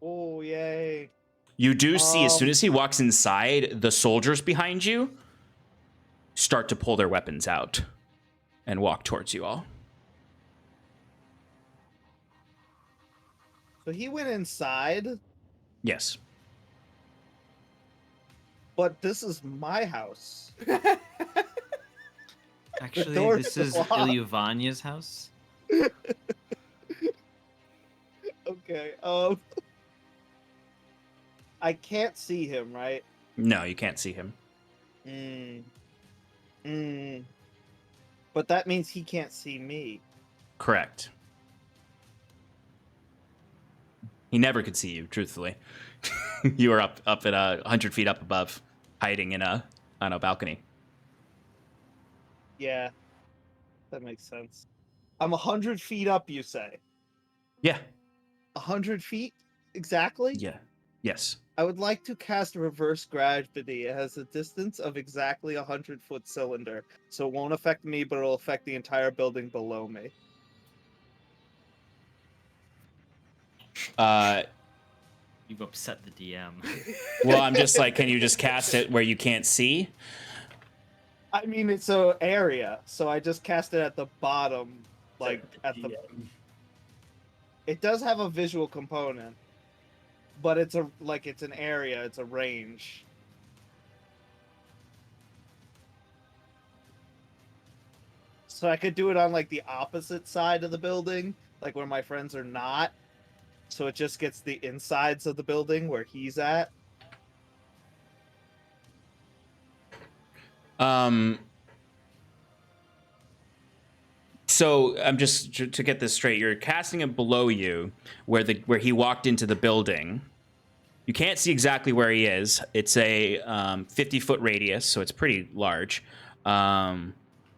Oh, yay. You do see, as soon as he walks inside, the soldiers behind you start to pull their weapons out and walk towards you all. So he went inside, Yes. but this is my house. Actually, door's this is locked. Ilyuvanya's house. Okay, I can't see him, right? No, you can't see him. But that means he can't see me. Correct. He never could see you, truthfully. You were up at 100 feet up above, hiding on a balcony. Yeah, that makes sense. I'm 100 feet up, you say? Yeah. 100 feet? Exactly? Yeah. Yes. I would like to cast reverse gravity. It has a distance of exactly 100-foot cylinder, so it won't affect me, but it'll affect the entire building below me. You've upset the DM. Well, I'm just like, can you just cast it where you can't see? I mean, it's an area, so I just cast it at the bottom, like at the. It does have a visual component, but it's an area, it's a range. So I could do it on like the opposite side of the building, like where my friends are not. So it just gets the insides of the building where he's at. So I'm just to get this straight. You're casting it below you, where he walked into the building. You can't see exactly where he is. It's a 50-foot radius, so it's pretty large. So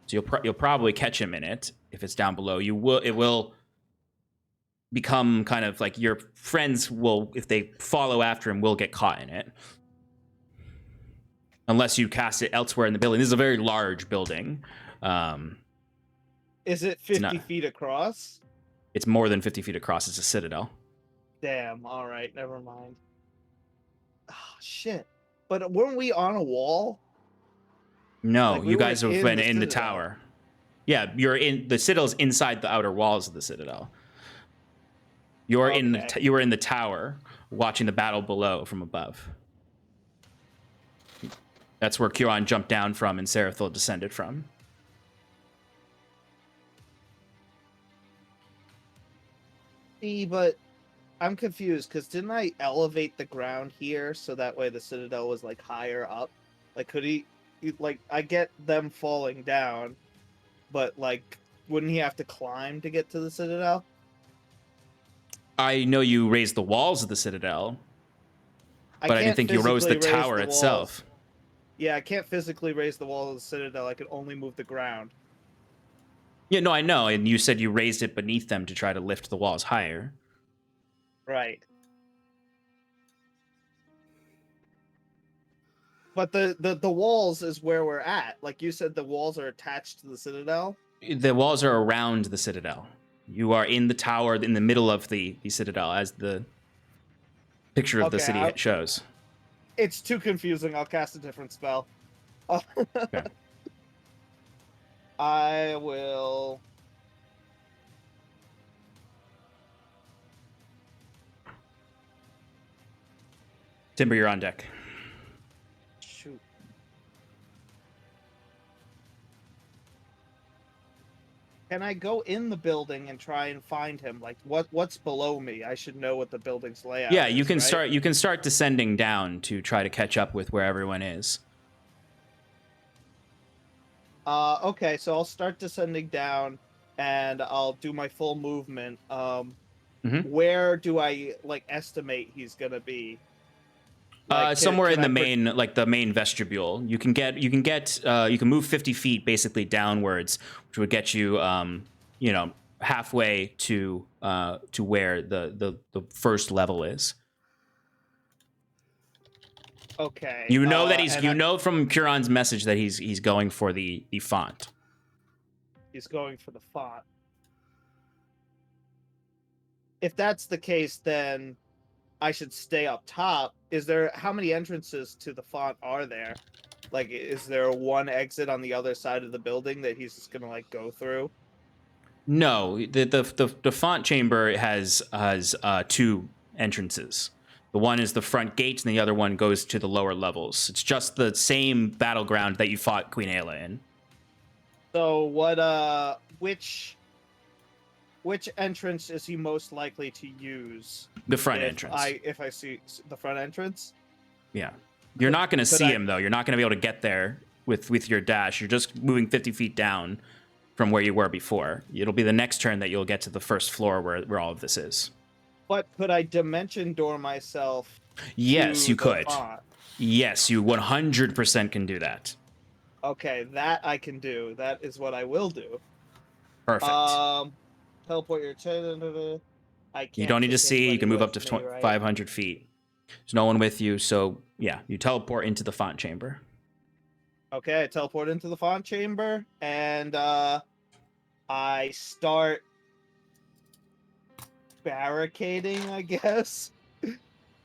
you'll probably catch him in it if it's down below. It will become kind of like your friends will, if they follow after him, will get caught in it. Unless you cast it elsewhere in the building. This is a very large building. Is it 50 feet across? It's more than 50 feet across. It's a citadel. Damn. All right. Never mind. Oh, shit. But weren't we on a wall? No, Like, we you guys weren't have been in the in the citadel. tower. Yeah, you're in the citadel's inside the outer walls of the citadel. You're you were in the tower watching the battle below from above. That's where Kieran jumped down from and Sarathil descended from. See, but I'm confused because didn't I elevate the ground here so that way the citadel was like higher up? Like, could he like, I get them falling down, but like, wouldn't he have to climb to get to the citadel? I know you raised the walls of the citadel, but I didn't can't think you rose the physically raise tower the itself. walls. Yeah, I can't physically raise the wall of the citadel. I can only move the ground. Yeah, no, I know. And you said you raised it beneath them to try to lift the walls higher. Right. But the walls is where we're at. Like you said, the walls are attached to the citadel. The walls are around the citadel. You are in the tower in the middle of the citadel, as the picture of the city shows. It's too confusing. I'll cast a different spell. Okay. I will... Timber, you're on deck. Shoot. Can I go in the building and try and find him? Like, what's below me? I should know what the building's layout Yeah, is, you can right? start. You can start descending down to try to catch up with where everyone is. Okay, so I'll start descending down, and I'll do my full movement. Where do I like estimate he's gonna be? Like, Somewhere in can the I main, like the main vestibule. You can move 50 feet basically downwards, which would get you, halfway to where the first level is. Okay. You know that you know from Kieran's message that he's going for the font. He's going for the font. If that's the case, then I should stay up top. How many entrances to the font are there? Like, is there one exit on the other side of the building that he's just gonna like go through? No, the font chamber has two entrances. The one is the front gate, and the other one goes to the lower levels. It's just the same battleground that you fought Queen Ayla in. So which entrance is he most likely to use? The front entrance. If I see the front entrance? Yeah. You're not going to see him, though. You're not going to be able to get there with your dash. You're just moving 50 feet down from where you were before. It'll be the next turn that you'll get to the first floor where all of this is. But could I dimension door myself? Yes, you could. Font? Yes, you 100% can do that. Okay, that I can do. That is what I will do. Perfect. Teleport your turn. I can't. You don't need to see. You can move up to me, right? 500 feet. There's no one with you, so yeah, you teleport into the font chamber. Okay, I teleport into the font chamber, and I start barricading, I guess.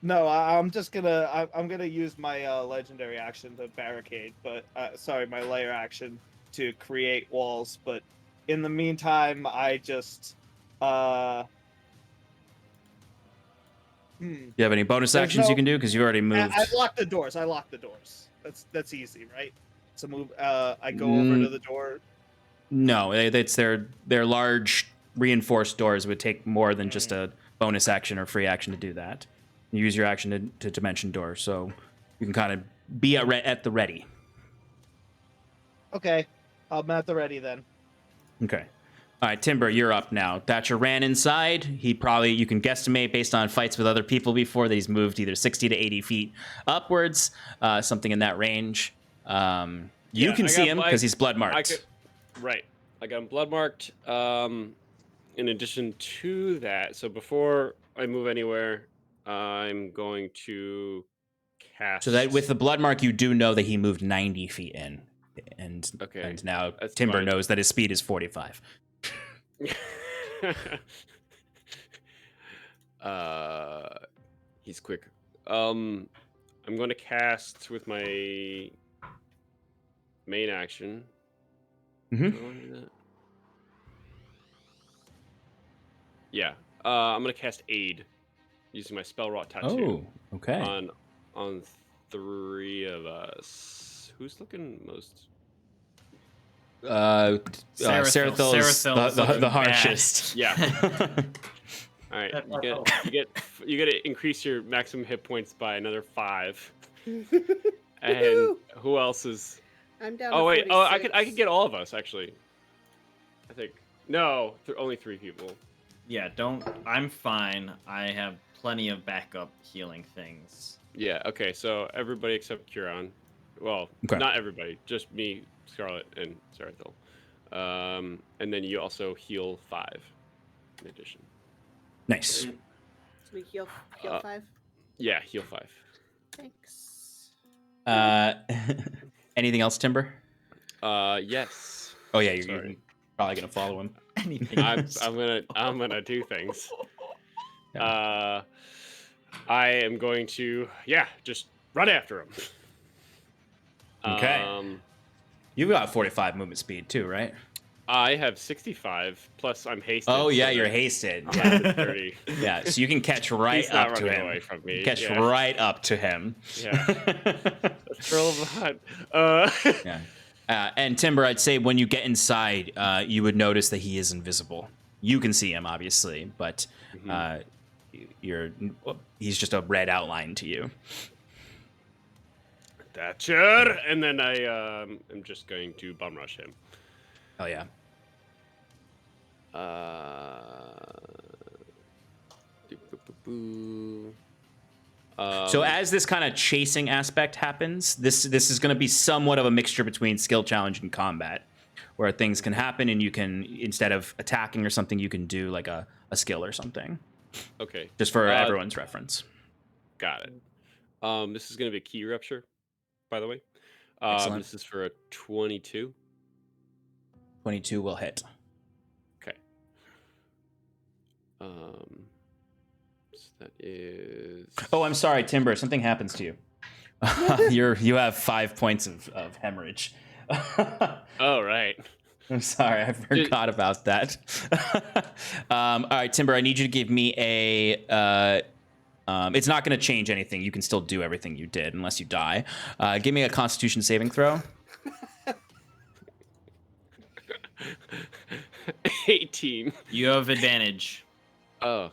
No, I'm just gonna I'm gonna use my legendary action to barricade, but sorry, my layer action to create walls. But in the meantime, I just Do you have any bonus actions you can do? Because you already moved. I lock the doors. That's easy, right? So move. I go over to the door. No, they're large reinforced doors. It would take more than just a bonus action or free action to do that. You use your action to dimension door, so you can kind of be at the ready. Okay, I'm at the ready then. Okay. All right, Timber, you're up now. Thatcher ran inside. You can guesstimate based on fights with other people before that he's moved either 60 to 80 feet upwards, something in that range. You can see him because he's blood marked. Right. I got him blood marked. In addition to that, so before I move anywhere, I'm going to cast. So that with the blood mark, you do know that he moved 90 feet in. And now That's Timber fine. knows that his speed is 45. He's quick. I'm going to cast with my main action. Mhm. Do I wanna do that? Yeah. I'm going to cast Aid using my spell wrought tattoo. Oh, okay. On 3 of us. Who's looking most? Sarathil is the harshest. Yeah. All right, you get to increase your maximum hit points by another 5. And who else is? I'm down. Oh to wait, 46. I could get all of us actually. I think no, only 3 people. Yeah, I'm fine. I have plenty of backup healing things. Yeah. Okay. So everybody except Curon. Well, Okay. not everybody. Just me, Scarlet, and Sarathil. And then you also heal 5 in addition. Nice. So we heal 5. Yeah, heal 5. Thanks. Anything else, Timber? Yes. Oh yeah, you're Sorry. probably gonna follow him. Anything I'm else? gonna do things. Yeah. I am going to just run after him. Okay. You've got 45 movement speed too, right? I have 65 plus I'm hasted. Oh yeah, so you're that- hasted. I'm Yeah. at 30. Yeah, so you can catch right He's not up to running him. away from me. Catch yeah. right up to him. Yeah. Thrill of the hunt. Yeah. And Timber, I'd say when you get inside, you would notice that he is invisible. You can see him, obviously, but he's just a red outline to you. Thatcher, and then I am just going to bum rush him. Oh yeah. So as this kind of chasing aspect happens, this is going to be somewhat of a mixture between skill challenge and combat, where things can happen and you can, instead of attacking or something, you can do like a skill or something. Okay. Just for everyone's reference. Got it. This is going to be a key rupture, by the way. Excellent. This is for a 22. 22 will hit. Okay. So that is. Oh, I'm sorry, Timber. Something happens to you. You have 5 points of hemorrhage. Oh, right. I'm sorry, I forgot about that. All right, Timber, I need you to give me a. It's not going to change anything. You can still do everything you did unless you die. Give me a Constitution saving throw. 18. You have advantage. Oh.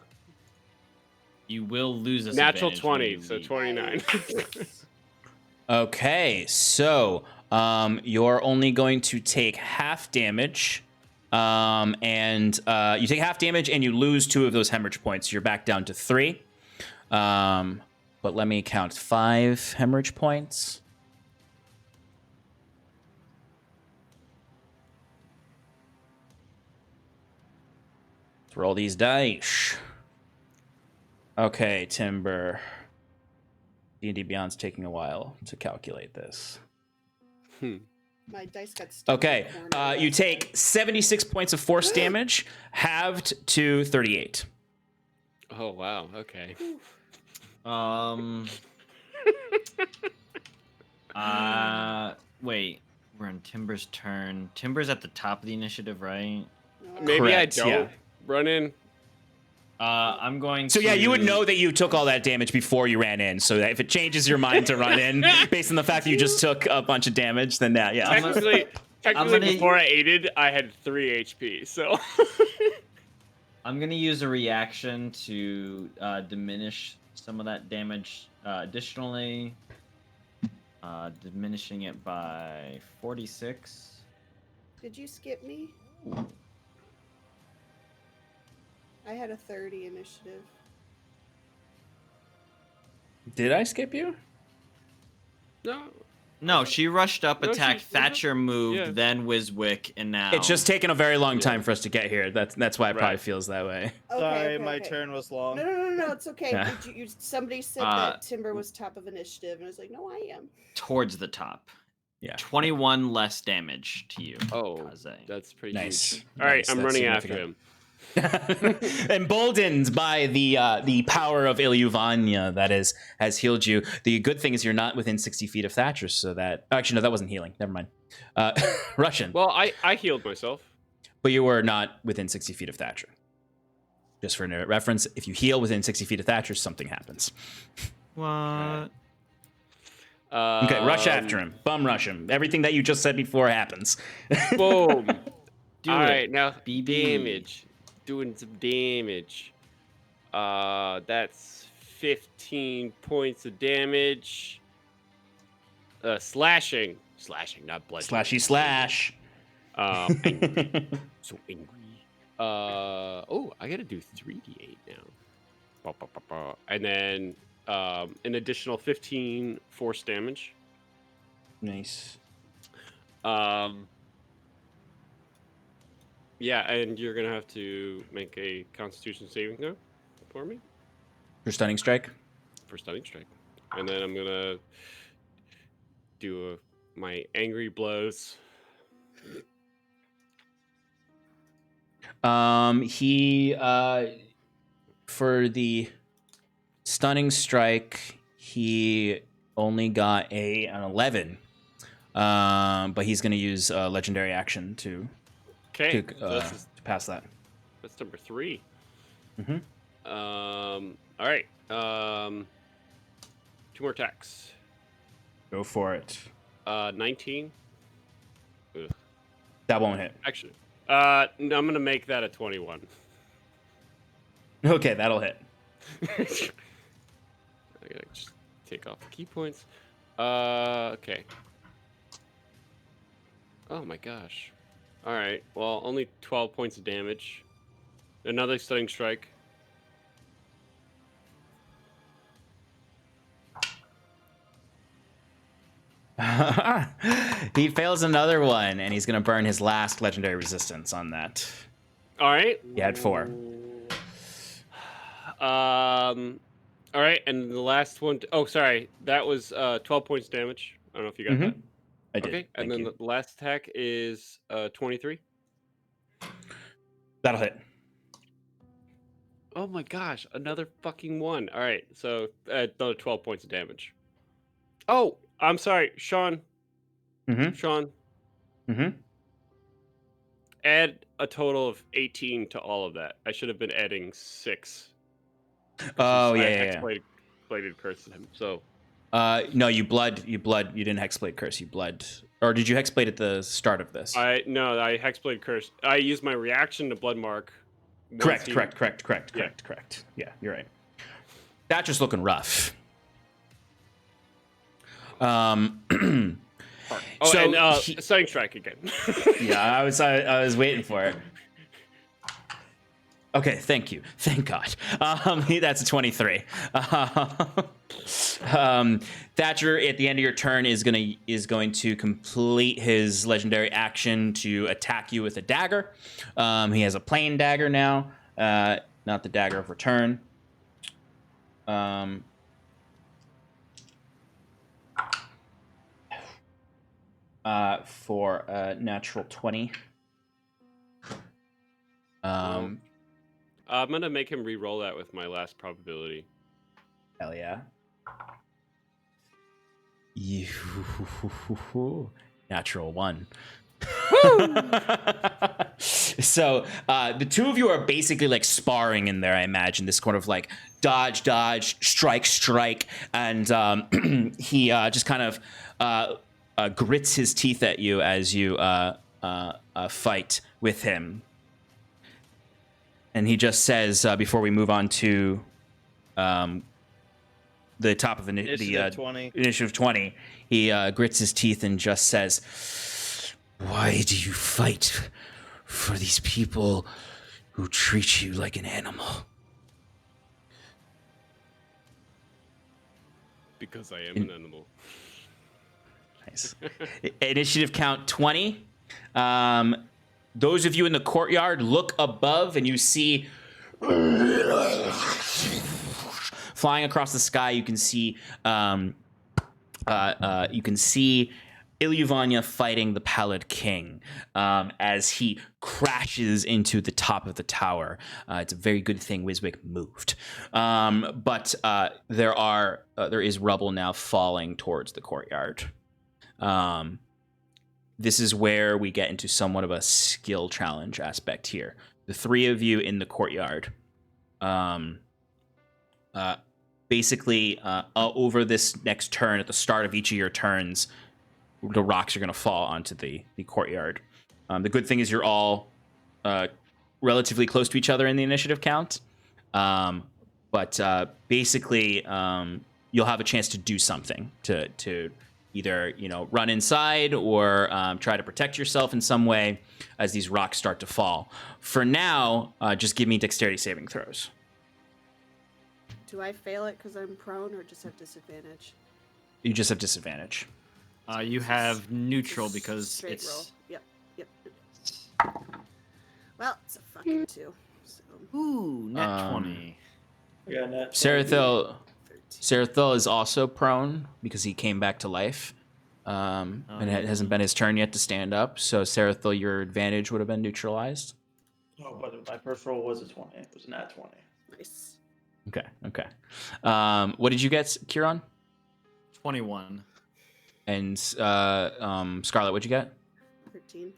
You will lose this Natural advantage when 20, you so leave. 29. Okay, so you're only going to take half damage. And you take half damage and you lose 2 of those hemorrhage points. You're back down to 3. But let me count 5 hemorrhage points. Let's roll these dice. Okay, Timber. D&D Beyond's taking a while to calculate this. My dice got stuck. Okay, in the corner. you take 76 points of force damage, halved to 38. Oh, wow. Okay. Wait. We're on Timber's turn. Timber's at the top of the initiative, right? Maybe Correct, I don't yeah. run in. I'm going So to... yeah, you would know that you took all that damage before you ran in. So that if it changes your mind to run in based on the fact that you just took a bunch of damage, then that, yeah. Technically, gonna- before I aided, I had 3 HP, so... I'm going to use a reaction to diminish some of that damage. Additionally, Diminishing it by 46. Did you skip me? I had a 30 initiative. Did I skip you? No. No, she rushed up, No, attacked. she- Thatcher moved, yeah. then Wiswick, and now It's just taken a very long time for us to get here. That's why it probably Right. feels that way. Okay, Sorry, okay, my okay. turn was long. No, it's okay. Yeah. Somebody said Uh, that Timber was top of initiative, and I was like, no, I am. towards the top. Yeah. 21 less damage to you. Oh, Kaze. that's pretty Nice. huge. All right, Nice, I'm that's running after significant. him. Emboldened by the power of Ilyuvanya that has healed you. The good thing is you're not within 60 feet of Thatcher, so that actually no, that wasn't healing. Never mind. Russian. Well, I healed myself. But you were not within 60 feet of Thatcher. Just for reference, if you heal within 60 feet of Thatcher, something happens. What? Okay, rush after him. Bum rush him. Everything that you just said before happens. Boom. Do All it, right, now BB. damage. Doing some damage. That's 15 points of damage. Slashing, not blood. Slashy slash. Angry. So angry. Oh, I gotta do 3d8 now. Ba, ba, ba, ba. And then an additional 15 force damage. Nice. Yeah, and you're gonna have to make a Constitution saving throw for me For stunning strike. for stunning strike, and then I'm gonna do my angry blows. He for the stunning strike, he only got an 11. But he's gonna use a legendary action to Okay, to pass that. that's number 3. Mhm. All right. 2 more attacks. Go for it. 19. Ugh. That won't hit. Actually, no, I'm gonna make that a 21. Okay, that'll hit. I gotta just take off the key points. Okay. Oh my gosh. All right. Well, only 12 points of damage. Another stunning strike. He fails another one, and he's gonna burn his last legendary resistance on that. All right. He had 4. All right, and the last one. Oh, sorry. That was 12 points damage. I don't know if you got that. I did. Okay, and Thank then you. the last attack is 23. That'll hit. Oh my gosh, another fucking one. All right, so another 12 points of damage. Oh, I'm sorry, Sean. Mhm. Sean, Mhm. add a total of 18 to all of that. I should have been adding 6. Oh I yeah. hexbladed cursed him. So No, you didn't hexblade curse. You blood, or did you hexblade at the start of this? I hexblade curse. I used my reaction to blood mark. Correct. once he- Correct. Yeah, you're right. That's just looking rough. Oh, So and he- stunning strike again. Yeah, I was waiting for it. Okay, thank you. Thank God. That's a 23. Thatcher, at the end of your turn, is going to complete his legendary action to attack you with a dagger. He has a plain dagger now, not the dagger of return. For a natural 20. I'm gonna make him re-roll that with my last probability. Hell yeah. You natural 1. So the two of you are basically like sparring in there, I imagine. This kind of like dodge, strike, and he just kind of grits his teeth at you as you fight with him. And he just says, before we move on to the top of Initiative 20. initiative 20, he grits his teeth and just says, "Why do you fight for these people who treat you like an animal?" Because I am an animal. Nice. Initiative count 20. Those of you in the courtyard look above and you see flying across the sky. You can see Ilyuvanya fighting the Pallid King as he crashes into the top of the tower. It's a very good thing Wiswick moved, but there is rubble now falling towards the courtyard. This is where we get into somewhat of a skill challenge aspect here. The three of you in the courtyard, basically, over this next turn, at the start of each of your turns, the rocks are going to fall onto the courtyard. The good thing is you're all relatively close to each other in the initiative count, but basically, you'll have a chance to do something to either run inside or try to protect yourself in some way as these rocks start to fall. For now, just give me dexterity saving throws. Do I fail it because I'm prone, or just have disadvantage? You just have disadvantage. You have neutral Just because straight it's roll. Yep. Well, it's a fucking 2. So ooh, net 20. Yeah, net Sarathil 13. Sarathil is also prone because he came back to life. And it hasn't been his turn yet to stand up. So Sarathil, your advantage would have been neutralized. Oh, but my first roll was a 20. It was a nat 20. Nice. Okay. What did you get, Kieran? 21. And Scarlet, what'd you get? 13.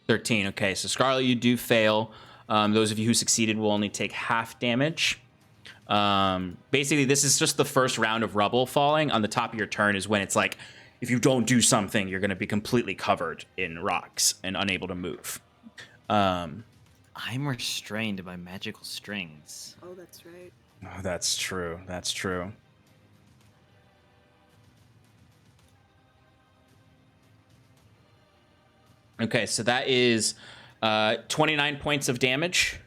13. Okay, so Scarlet, you do fail. Those of you who succeeded will only take half damage. Basically, this is just the first round of rubble falling. On the top of your turn is when it's like, if you don't do something, you're going to be completely covered in rocks and unable to move. I'm restrained by magical strings. Oh, that's right. Oh, that's true. That's true. Okay, so that is 29 points of damage.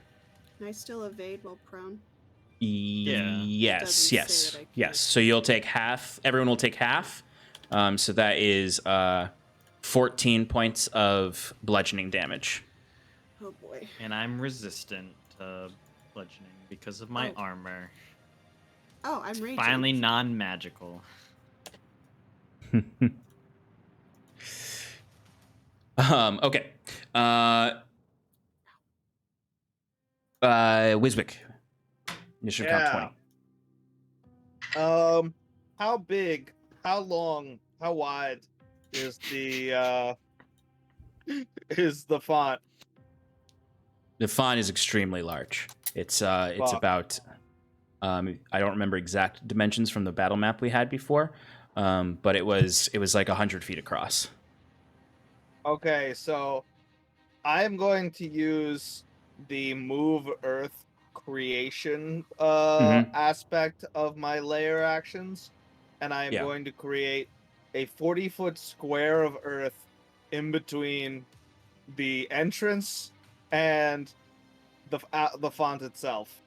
Can I still evade while prone? Yeah. Yes, Doesn't say yes, that I can. yes. So you'll take half. Everyone will take half. So that is 14 points of bludgeoning damage. Oh boy. And I'm resistant to bludgeoning because of my Oh. armor. Oh, I'm raging. Finally non-magical. Okay. Wiswick. Initiative count 20. How big, how long, how wide is the font? The font is extremely large. It's Fuck. about I don't remember exact dimensions from the battle map we had before, but it was like 100 feet across. Okay, so I am going to use the move earth creation aspect of my layer actions, and I am Yeah. going to create a 40-foot square of earth in between the entrance and the font itself.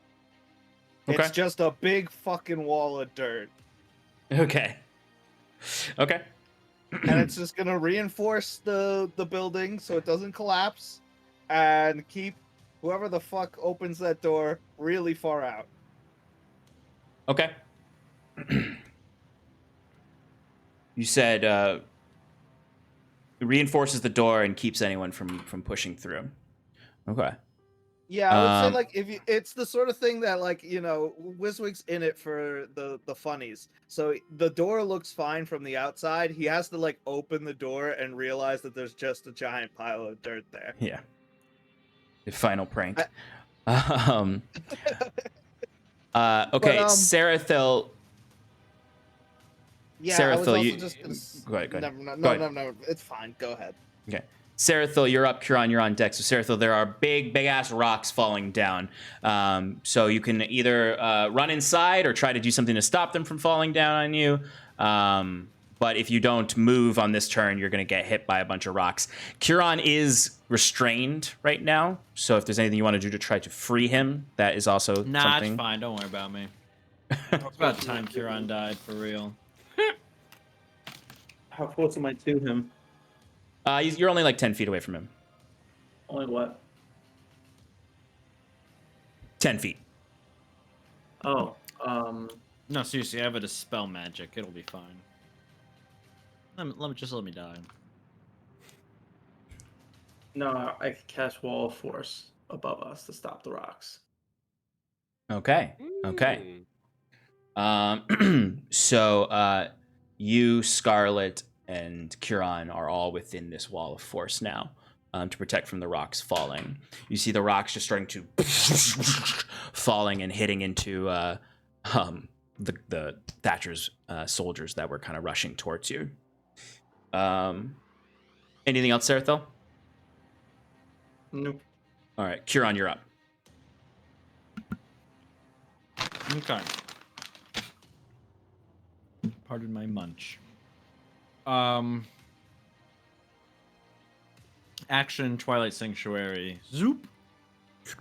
Okay. It's just a big fucking wall of dirt, Okay. and it's just gonna reinforce the building so it doesn't collapse, and keep whoever the fuck opens that door really far out. Okay. You said it reinforces the door and keeps anyone from pushing through. Okay. Yeah, I would say Um, like it's the sort of thing that Wiswig's in it for the funnies. So the door looks fine from the outside. He has to like open the door and realize that there's just a giant pile of dirt there. Yeah. The final prank. Okay, But, Sarathil. Yeah, I was Sarathil, also you- just gonna... Go ahead. Never, Go ahead. no, it's fine. Go ahead. Sarathil, you're up. Huron, you're on deck. So Sarathil, there are big ass rocks falling down. So you can either run inside or try to do something to stop them from falling down on you. But if you don't move on this turn, you're going to get hit by a bunch of rocks. Huron is restrained right now. So if there's anything you want to do to try to free him, that is also something. Nah, it's fine. Don't worry about me. It's about time Huron died, for real. How close am I to him? You're only like 10 feet away from him. Only what? 10 feet. Oh, No, seriously, I have a dispel magic. It'll be fine. Let me die. no, I could cast Wall of Force above us to stop the rocks. Okay. Okay. So you, Scarlet, and Huron are all within this wall of force now to protect from the rocks falling. You see the rocks just starting to falling and hitting into the Thatcher's soldiers that were kind of rushing towards you. Anything else, Sarathil? Nope. All right, Huron, you're up. Okay. Pardon my munch. Action Twilight Sanctuary. Zoop.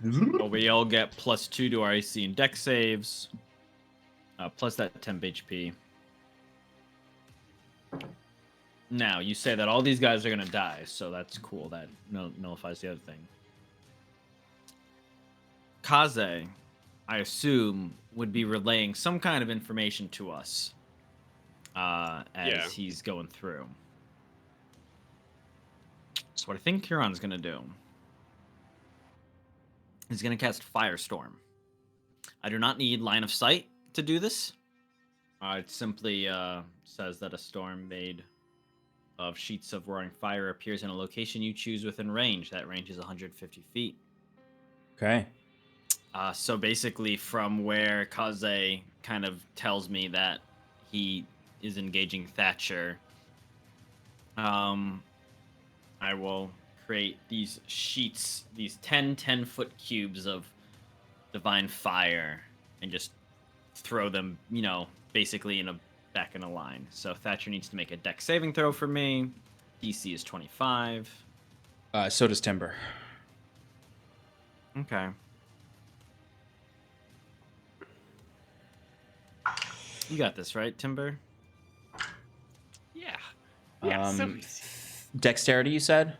But we all get +2 to our AC and deck saves. Plus that temp HP. Now, you say that all these guys are going to die, so that's cool. That nullifies the other thing. Kaze, I assume, would be relaying some kind of information to us as he's going through. So what I think Huron's going to do is going to cast Firestorm. I do not need line of sight to do this. It simply says that a storm made of sheets of roaring fire appears in a location you choose within range. That range is 150 feet. Okay. So basically from where Kaze kind of tells me that he is engaging Thatcher, I will create these sheets, these 10-foot cubes of divine fire, and just throw them, basically back in a line. So Thatcher needs to make a dex saving throw for me. DC is 25. So does Timber. Okay. You got this, right, Timber? Yeah. Yeah, so easy. Dexterity, you said?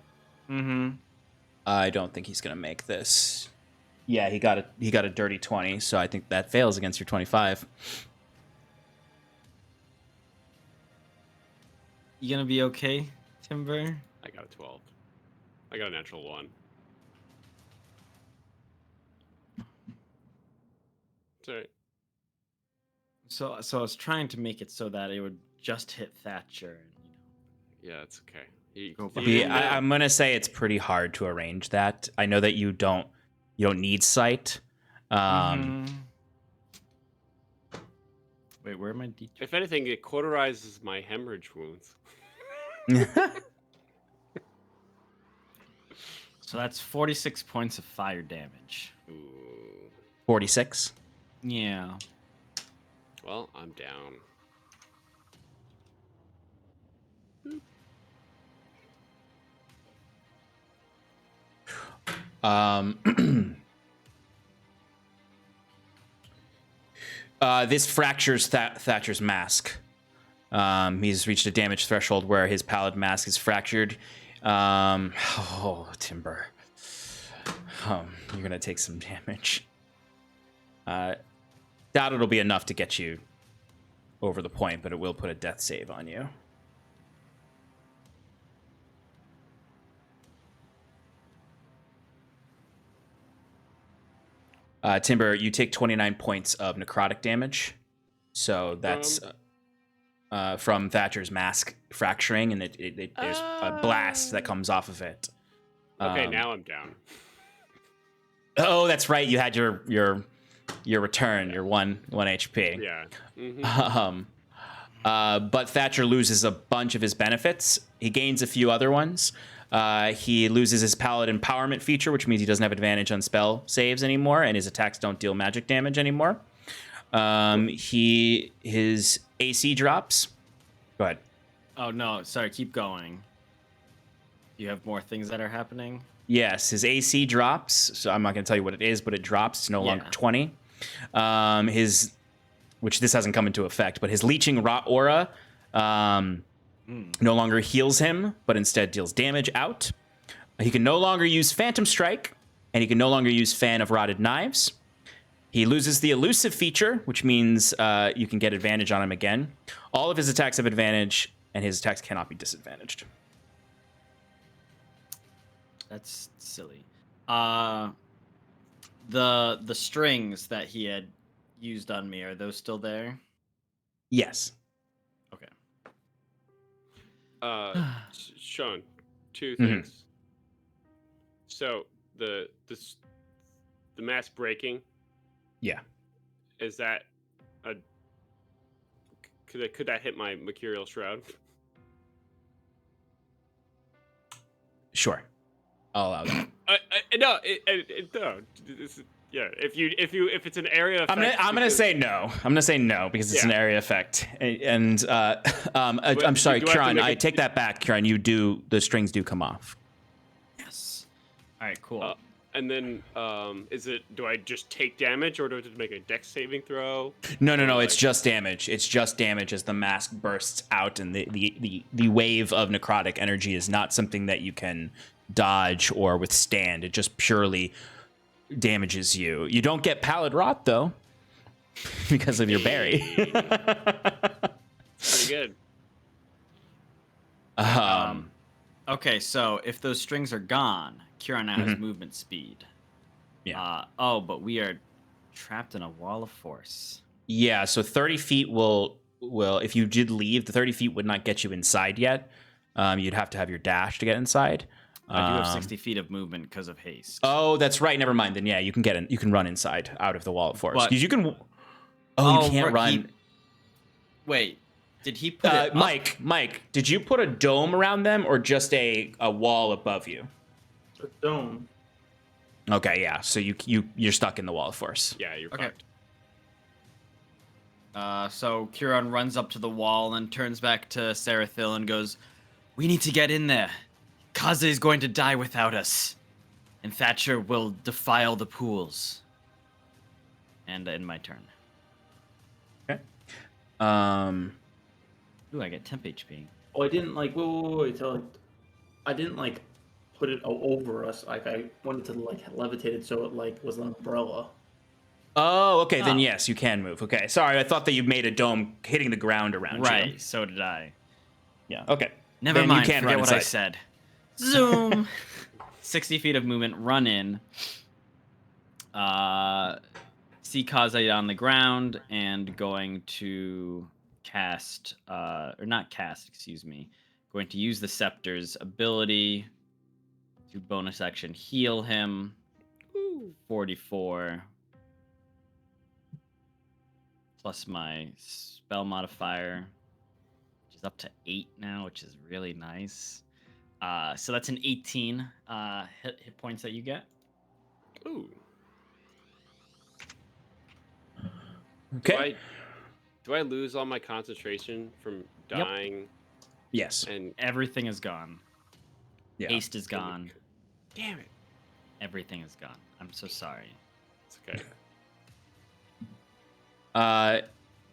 Mm-hmm. I don't think he's gonna make this. Yeah, he got a dirty 20, so I think that fails against your 25. You gonna be okay, Timber? I got a 12. I got a natural 1. It's alright. So I was trying to make it so that it would just hit Thatcher. Yeah, it's okay. I'm gonna say it's pretty hard to arrange that. I know that you don't need sight. Wait, where am I? If anything, it cauterizes my hemorrhage wounds. So that's 46 points of fire damage. Ooh. 46. Yeah. Well, I'm down. This fractures Thatcher's mask. He's reached a damage threshold where his pallid mask is fractured. Timber. You're gonna take some damage. Doubt it'll be enough to get you over the point, but it will put a death save on you. Timber, you take 29 points of necrotic damage. So that's from Thatcher's mask fracturing, and there's a blast that comes off of it. Okay, now I'm down. Oh, that's right. You had your return, your one HP. Yeah. Mm-hmm. But Thatcher loses a bunch of his benefits. He gains a few other ones. He loses his Pallid Empowerment feature, which means he doesn't have advantage on spell saves anymore, and his attacks don't deal magic damage anymore. His AC drops. Go ahead. Oh no, sorry, keep going. You have more things that are happening? Yes, his AC drops. So I'm not going to tell you what it is, but it drops. It's no longer 20. Which this hasn't come into effect, but his Leeching Rot Aura no longer heals him, but instead deals damage out. He can no longer use Phantom Strike, and he can no longer use Fan of Rotted Knives. He loses the Elusive feature, which means you can get advantage on him again. All of his attacks have advantage, and his attacks cannot be disadvantaged. That's silly. The strings that he had used on me, are those still there? Yes. Okay. Sean, two things. So the mask breaking. Yeah. Is that a could that hit my Mercurial Shroud? Sure. I'll allow that. No. Yeah. If it's an area effect, I'm gonna say no. I'm gonna say no because it's an area effect. And I'm sorry, Kieran. I take that back, Kieran. The strings do come off. Yes. All right. Cool. And then, do I just take damage, or do I have to make a dex saving throw? No. It's just damage. It's just damage as the mask bursts out, and the wave of necrotic energy is not something that you can dodge or withstand. It just purely damages you. You don't get Pallid Rot though, because of your berry. Pretty good. Okay, so if those strings are gone, Kieran now has movement speed. Yeah. But we are trapped in a wall of force. Yeah, so 30 feet will if you did leave, the 30 feet would not get you inside yet. You'd have to have your dash to get inside. I do have 60 feet of movement because of haste. Oh, that's right. Never mind. Then yeah, you can get in. You can run inside out of the wall of force. But- Because you can. Oh, you can't run. Wait, did he put it up? Mike, did you put a dome around them or just a wall above you? A dome. Okay, yeah. So you're stuck in the wall of force. Yeah, you're Okay. fucked. So Kieran runs up to the wall and turns back to Sarathil and goes, "We need to get in there. Kaze is going to die without us, and Thatcher will defile the pools." And end my turn. Okay. Ooh, I get temp HP. Oh, I didn't wait till I didn't put it over us. I wanted to levitate it so it was an umbrella. Oh, okay. Then Oh. yes, you can move. Okay. Sorry, I thought that you made a dome hitting the ground around you. Right, so did I. Yeah. Okay. Never Then mind, you can forget run what I inside. said. Zoom! 60 feet of movement, run in. See Kaze on the ground, and going to cast, or not cast, excuse me. Going to use the Scepter's ability to bonus action heal him. 44. Plus my spell modifier, which is up to 8 now, which is really nice. So that's an 18 hit points that you get. Ooh. Okay. Do I lose all my concentration from dying? Yes. And Everything is gone. Yeah. Haste is gone. damn it, Everything is gone. I'm so sorry. it's okay.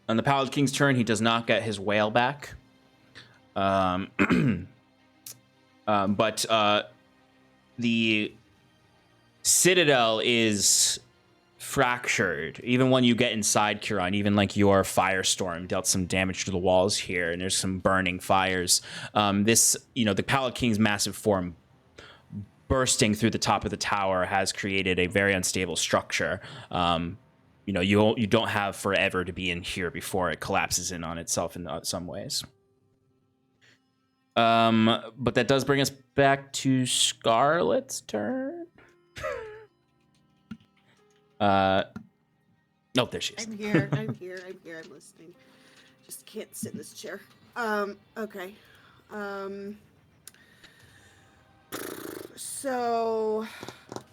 On the Pallid King's turn, he does not get his whale back. But the citadel is fractured. Even when you get inside, Kieran, even your firestorm dealt some damage to the walls here, and there's some burning fires. The Pallid King's massive form bursting through the top of the tower has created a very unstable structure. You don't have forever to be in here before it collapses in on itself in some ways. But that does bring us back to Scarlet's turn. Oh, there she is. I'm here. I'm listening. Just can't sit in this chair. Okay. So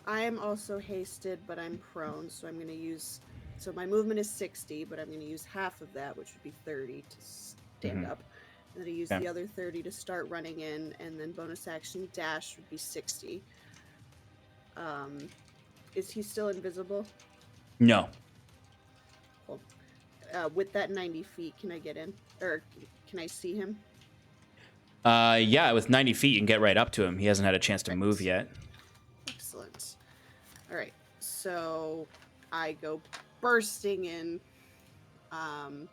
I am also hasted, but I'm prone, so I'm going to use. So my movement is 60, but I'm going to use half of that, which would be 30 to stand up. And then I use the other 30 to start running in, and then bonus action dash would be 60. Is he still invisible? No. Cool. With that 90 feet, can I get in? Or can I see him? Yeah, with 90 feet, you can get right up to him. He hasn't had a chance to move yet. Excellent. All right, so I go bursting in, and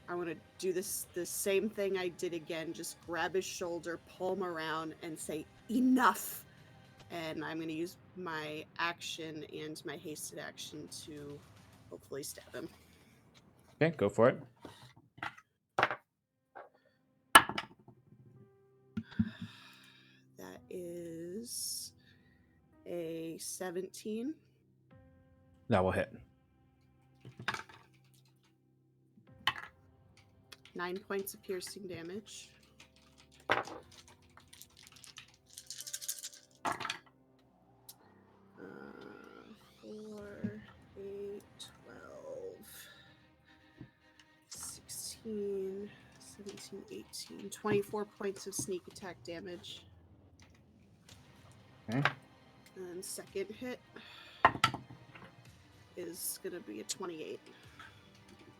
I want to do the same thing I did again. Just grab his shoulder, pull him around, and say, "Enough!" And I'm going to use my action and my hasted action to hopefully stab him. Okay, go for it. That is a 17. That will hit. 9 points of piercing damage. 4, 8, 12, 16, 17, 18, 24 points of sneak attack damage. Okay. And second hit is going to be a 28.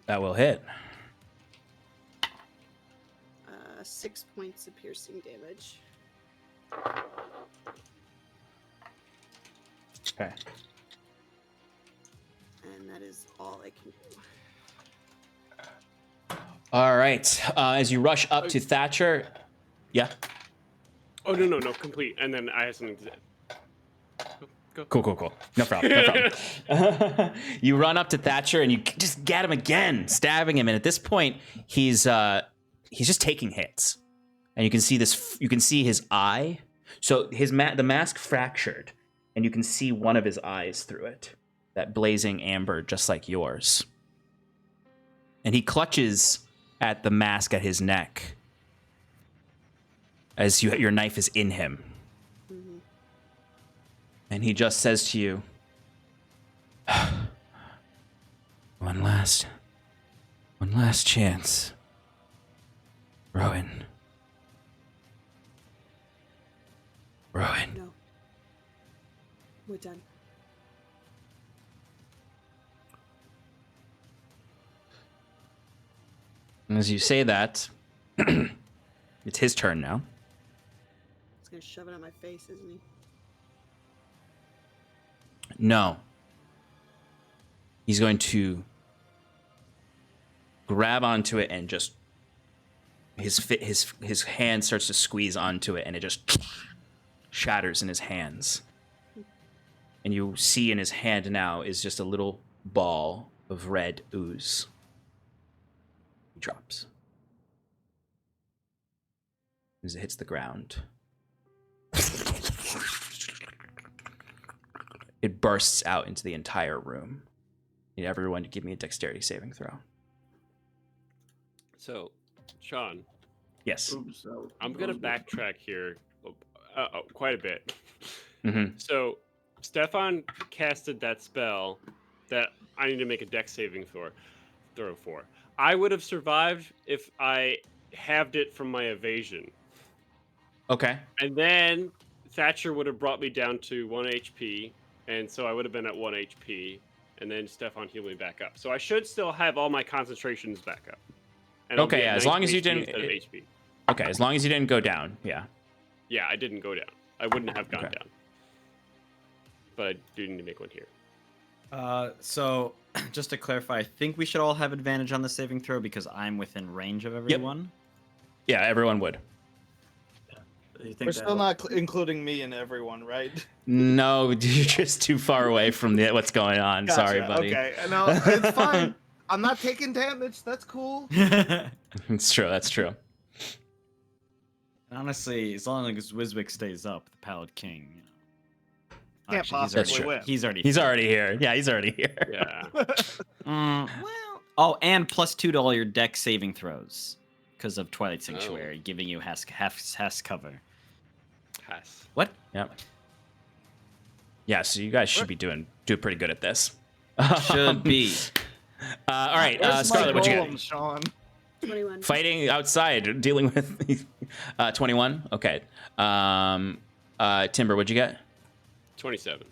That will hit. 6 points of piercing damage. Okay. And that is all I can do. All right. As you rush up to Thatcher. Yeah. Oh, no, complete. And then I have something to say. Go. Cool. No problem. You run up to Thatcher and you just get him again, stabbing him. And at this point, he's just taking hits. And you can see this. You can see his eye. So the mask fractured, and you can see one of his eyes through it. That blazing amber, just like yours. And he clutches at the mask at his neck as your knife is in him. Mm-hmm. And he just says to you, one last chance, Rowan. No. We're done. And as you say that, it's his turn now. He's going to shove it on my face, isn't he? No. He's going to grab onto it and just his hand starts to squeeze onto it and it just shatters in his hands. And you see in his hand now is just a little ball of red ooze. He drops. As it hits the ground, it bursts out into the entire room. I need everyone to give me a dexterity saving throw. So, Sean. Yes. I'm going to backtrack here quite a bit. Mm-hmm. So, Stefan casted that spell that I need to make a dex saving throw for. I would have survived if I halved it from my evasion. Okay. And then Thatcher would have brought me down to 1 HP, and so I would have been at 1 HP, and then Stefan healed me back up. So I should still have all my concentrations back up. And I'll be Okay, at as 9 long as you HP didn't. instead of HP. Okay, as long as you didn't go down. Yeah. Yeah, I didn't go down. I wouldn't have gone Okay. down. But I do need to make one here. So, just to clarify, I think we should all have advantage on the saving throw because I'm within range of everyone. Yeah, everyone would. You think We're still not including me and everyone, right? No, you're just too far away from what's going on. Gotcha. Sorry, buddy. Okay, no, it's fine. I'm not taking damage. That's cool. It's true. That's true. Honestly, as long as Wiswick stays up, the Pallid King, you know. Can't possibly win. He's already here. Yeah, he's already here. Yeah. well, oh, and +2 to all your dex saving throws. because of Twilight Sanctuary, giving you half cover. Pass. What? Yep. Yeah, so you guys should be doing pretty good at this. Should be. All right, Where's Scarlet, my what'd you golem, get? Sean? 21. Fighting outside, dealing with 21. Okay. Timber, what'd you get? 27.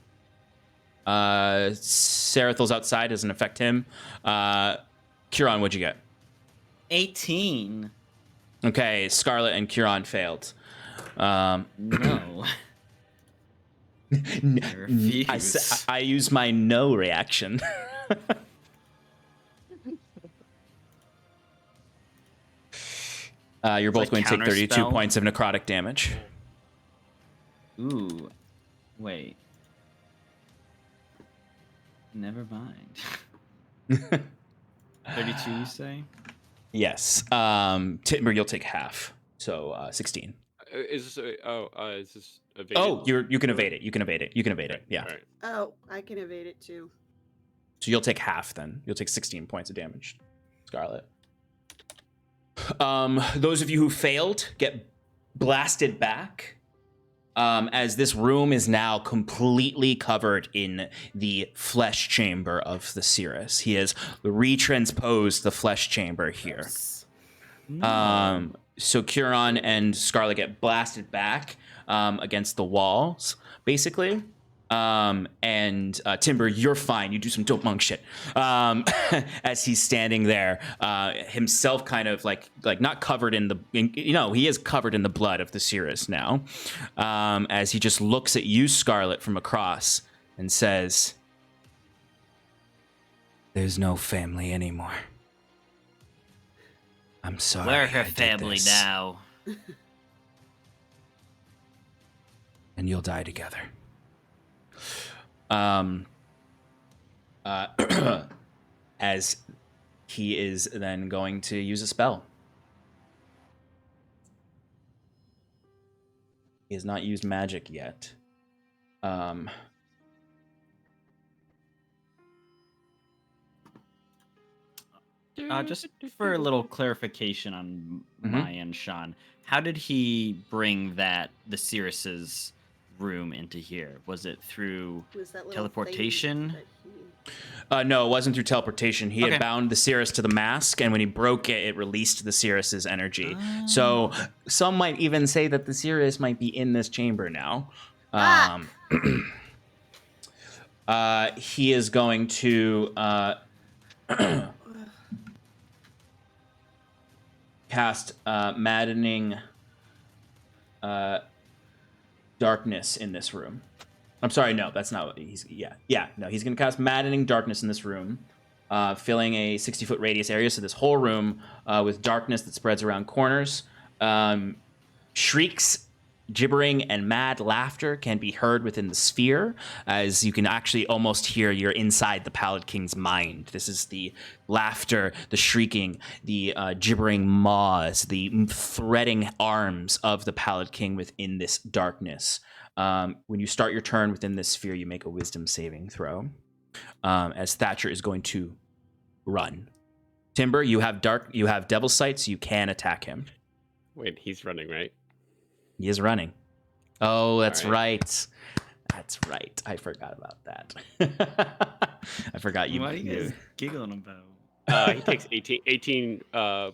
Sarathil's outside, doesn't affect him. Curon, what'd you get? 18. Okay, Scarlet and Curon failed. No. I refuse. I use my no reaction. You're both going to take 32 counterspell? points of necrotic damage. Ooh. Wait. Never mind. 32, you say? Yes. Timber, you'll take half. So 16. Is this evaded? Oh, you can evade it. You can evade it. You can evade it. Yeah. All right. Oh, I can evade it too. So you'll take half then. You'll take 16 points of damage, Scarlet. Those of you who failed get blasted back. As this room is now completely covered in the flesh chamber of the Cirrus. He has retransposed the flesh chamber here. So Curon and Scarlet get blasted back against the walls, basically. And Timber, you're fine. You do some dope monk shit. As he's standing there, himself kind of like not covered in he is covered in the blood of the Cirrus now. As he just looks at you, Scarlet, from across and says, "There's no family anymore. I'm sorry. We're her I did family this, now. and you'll die together." As he is then going to use a spell. He has not used magic yet. Just for a little clarification on my end, Sean, how did he bring the Cirrus's room into here? Was it through Was that little teleportation? thing that No, it wasn't through teleportation. He Okay. had bound the Cirrus to the mask, and when he broke it, it released the Cirrus's energy. So some might even say that the Cirrus might be in this chamber now. He is going to cast maddening darkness in this room. I'm sorry, no, that's not what he's... No, he's going to cast maddening darkness in this room, filling a 60-foot radius area, so this whole room with darkness that spreads around corners. Shrieks, gibbering, and mad laughter can be heard within the sphere, as you can actually almost hear you're inside the Pallid King's mind. This is the laughter, the shrieking, the gibbering maws, the threading arms of the Pallid King within this darkness. When you start your turn within this sphere, you make a wisdom saving throw. As Thatcher is going to run. Timber, you have devil sight, so you can attack him. Wait, he's running, right? He is running. Oh, that's All right. right. That's right. I forgot about that. I forgot you. What are you guys giggling about? He takes 18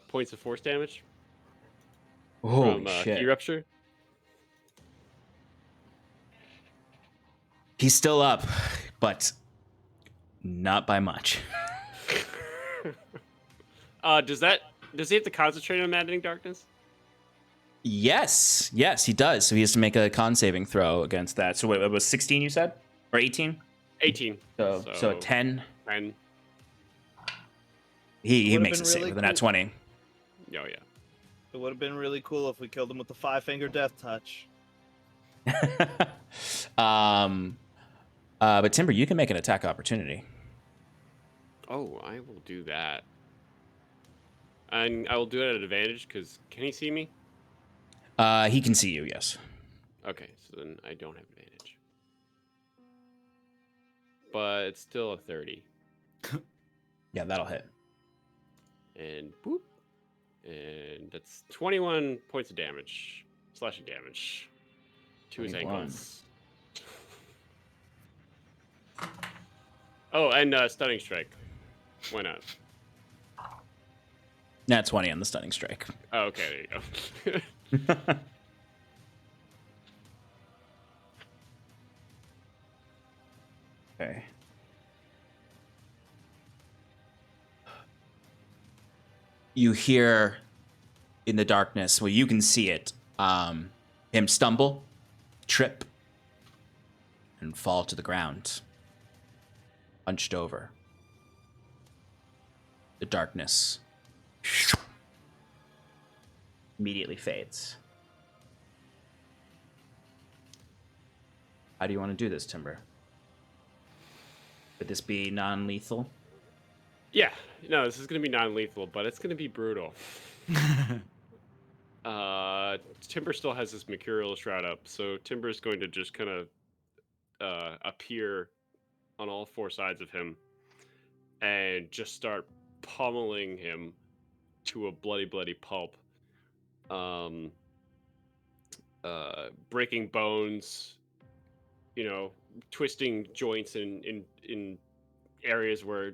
points of force damage Holy from shit. key rupture. He's still up, but not by much. Does he have to concentrate on maddening darkness? Yes, he does. So he has to make a con saving throw against that. So wait, it was 16 you said? Or 18? 18. So a 10. 10. He Would've makes been a save really with a nat cool. 20. Oh yeah. It would have been really cool if we killed him with the 5-finger death touch. But Timber, you can make an attack opportunity. Oh, I will do that. And I will do it at advantage because can he see me? He can see you, yes. Okay, so then I don't have advantage. But it's still a 30. Yeah, that'll hit. And boop. And that's 21 points of damage. Slashing damage. To his 21. ankles. Oh, and stunning strike. Why not? Nat 20 on the stunning strike. Oh, okay, there you go. Okay. You hear in the darkness, well, you can see it, him stumble, trip, and fall to the ground, hunched over. The darkness immediately fades. How do you want to do this, Timber? Would this be non-lethal? Yeah, no, this is going to be non-lethal, but it's going to be brutal. Timber still has his Mercurial Shroud up, so Timber's going to just kind of appear on all four sides of him and just start pummeling him to a bloody, bloody pulp. Breaking bones, twisting joints in areas where,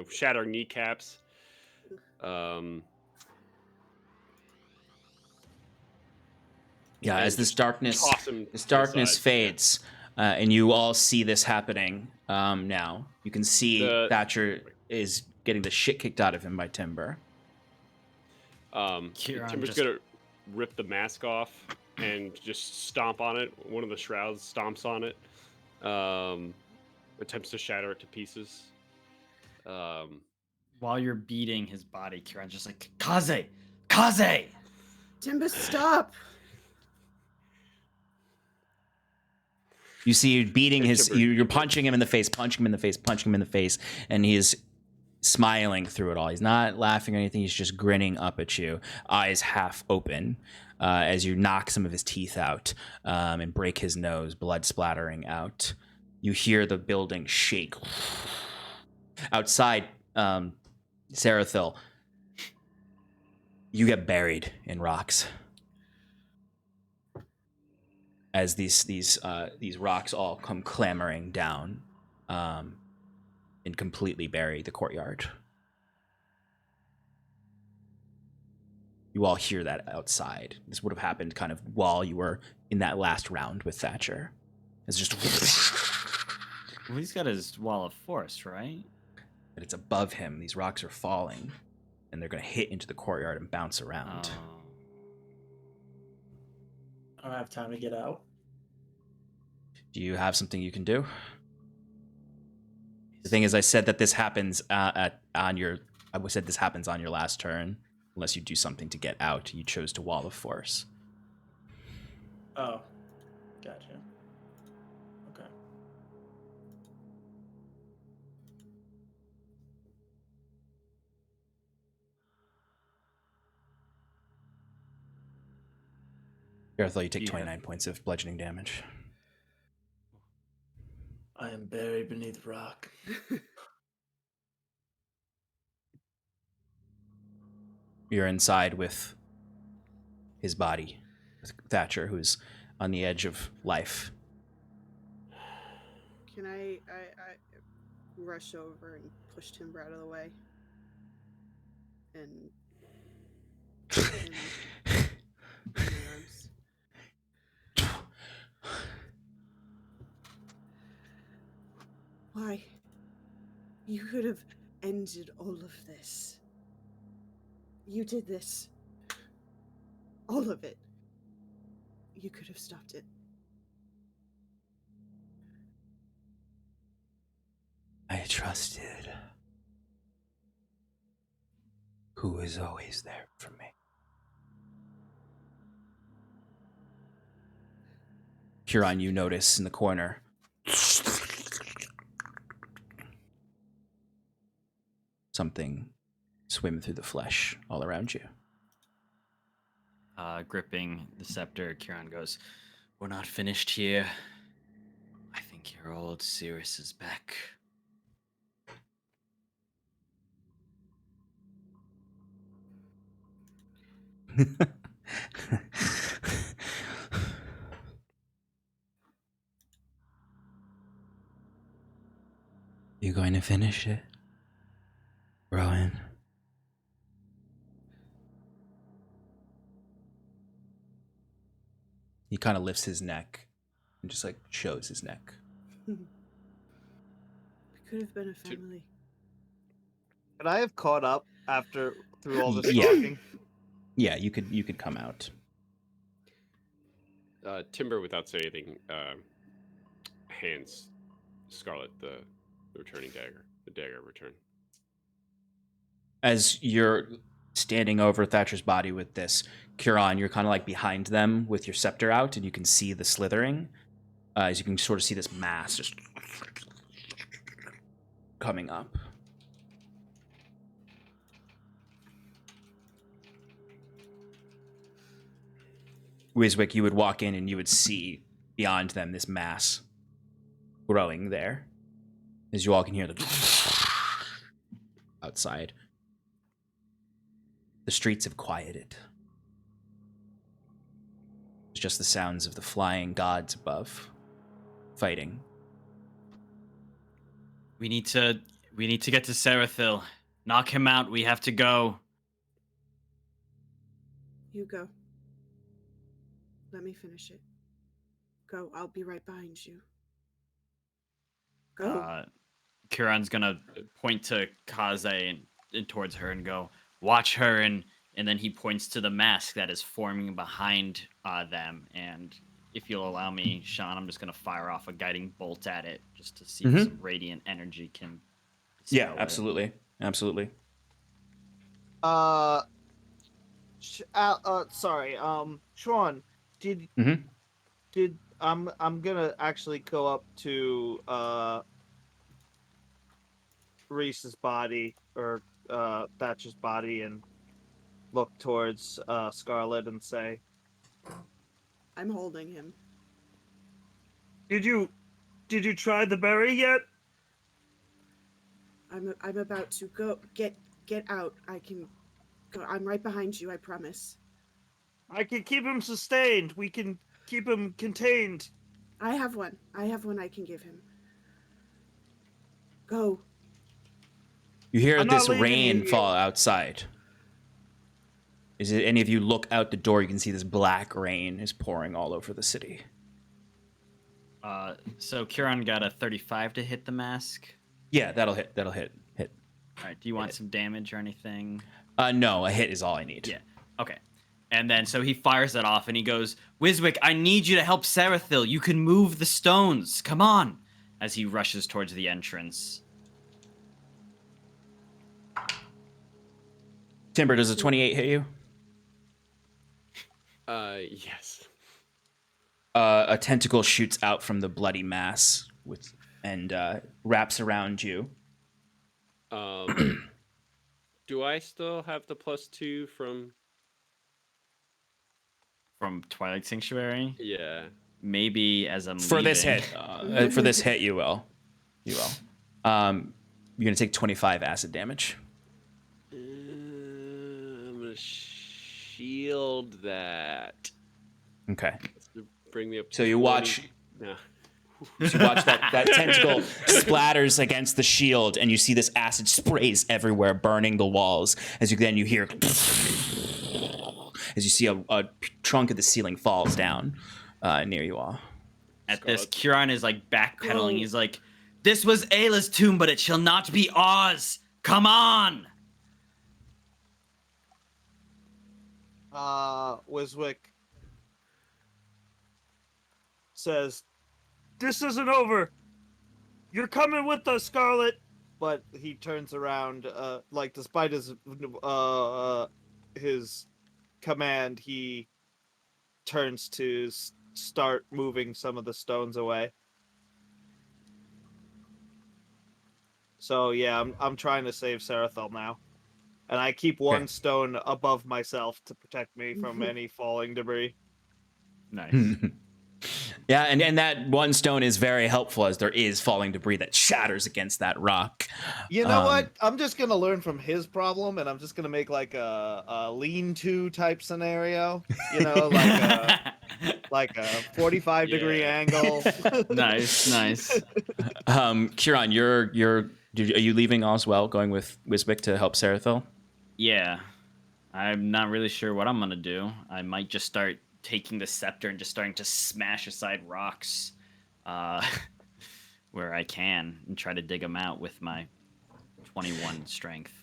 shattering kneecaps. Yeah, as this darkness toss him to the side. fades, and you all see this happening now. You can see Thatcher is getting the shit kicked out of him by Timber. Kieran Timber's just- gonna rip the mask off and just stomp on it. One of the shrouds stomps on it. Attempts to shatter it to pieces. While you're beating his body, Kieran's just like, Kaze! Kaze! Timber, stop. You see you beating his, Timber- you're punching him in the face, punching him in the face, punching him in the face, and he is smiling through it all. He's not laughing or anything. He's just grinning up at you, eyes half open, as you knock some of his teeth out and break his nose, blood splattering out. You hear the building shake. Outside, Sarathil, you get buried in rocks. As these rocks all come clamoring down and completely bury the courtyard. You all hear that outside. This would have happened kind of while you were in that last round with Thatcher. It's just... Well, he's got his wall of force, right? But it's above him. These rocks are falling, and they're going to hit into the courtyard and bounce around. Oh. I don't have time to get out. Do you have something you can do? The thing is, I said that this happens on your last turn. Unless you do something to get out, you chose to wall of force. Oh, gotcha. Okay. Sarathil, you take Yeah. 29 points of bludgeoning damage. I am buried beneath rock. You're inside with his body, with Thatcher, who's on the edge of life. Can I rush over and push Timber out of the way? And put him in my arms. Why? You could have ended all of this. You did this. All of it. You could have stopped it. I trusted who was always there for me. Huron, you notice in the corner. Something swim through the flesh all around you. Gripping the scepter, Kieran goes, "We're not finished here. I think your old Sirius is back." You going to finish it, Rowan? He kind of lifts his neck and just like shows his neck. We could have been a family. Could I have caught up through all this Yeah. talking? Yeah, you could come out. Timber, without saying anything, hands Scarlet the returning dagger. The dagger return. As you're standing over Thatcher's body with this, Curon, you're kind of like behind them with your scepter out, and you can see the slithering. As you can sort of see this mass just coming up. Wiswick, you would walk in and you would see beyond them this mass growing there. As you all can hear the outside. The streets have quieted. It's just the sounds of the flying gods above, fighting. We need to get to Sarathil. Knock him out. We have to go. You go. Let me finish it. Go. I'll be right behind you. Go. Kuran's gonna point to Kaze and towards her and go, watch her, and then he points to the mask that is forming behind them. And if you'll allow me, Sean, I'm just gonna fire off a guiding bolt at it just to see if some radiant energy can. Yeah, absolutely, absolutely. Sorry. Sean, did I'm gonna actually go up to Reese's body or Thatcher's body and look towards Scarlet and say, I'm holding him. Did you try the berry yet? I'm about to go. Get out. I can go. I'm right behind you, I promise. I can keep him sustained. We can keep him contained. I have one I can give him. Go. You hear I'm not this leaving rain you. fall outside. Is it any of you look out the door? You can see this black rain is pouring all over the city. So Kuron got a 35 to hit the mask. Yeah, that'll hit. Hit. All right. Do you want some damage or anything? No, a hit is all I need. Yeah. Okay. And then so he fires that off and he goes, Wiswick, I need you to help Sarathil. You can move the stones. Come on. As he rushes towards the entrance. Timber, does a 28 hit you? Yes. A tentacle shoots out from the bloody mass and wraps around you. Do I still have the +2 from Twilight Sanctuary? Yeah. Maybe as I'm For this leaving. hit. For this hit, you will. You're gonna take 25 acid damage. I'm gonna shield that. Okay. Bring me up. So you watch. No. So you watch that tentacle splatters against the shield, and you see this acid sprays everywhere, burning the walls. As you hear, as you see a trunk of the ceiling falls down near you all. At this, Kuron is like backpedaling. He's like, "This was Ayla's tomb, but it shall not be ours. Come on!" Wiswick says, This isn't over. You're coming with us, Scarlet. but he turns around, like despite his command, he turns to start moving some of the stones away. So yeah, I'm trying to save Sarathil now, and I keep one Okay. stone above myself to protect me from any falling debris. Nice. Yeah, and that one stone is very helpful as there is falling debris that shatters against that rock. You know what? I'm just gonna learn from his problem, and I'm just gonna make like a lean-to type scenario. You know, like a 45-degree angle. Nice. Kieran, are you leaving Oswell, going with Wisbick to help Sarathil? Yeah. I'm not really sure what I'm gonna do. I might just start taking the scepter and just starting to smash aside rocks where I can and try to dig them out with my 21 strength.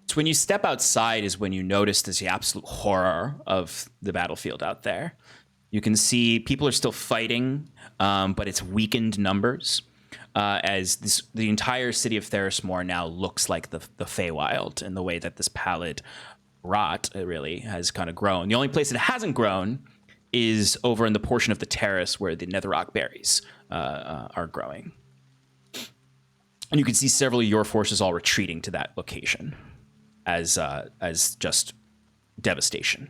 So when you step outside is when you notice the absolute horror of the battlefield out there. You can see people are still fighting, but it's weakened numbers. As the entire city of Therismore now looks like the Feywild in the way that this pallid rot really has kind of grown. The only place it hasn't grown is over in the portion of the terrace where the netherrock berries are growing. And you can see several of your forces all retreating to that location as just devastation.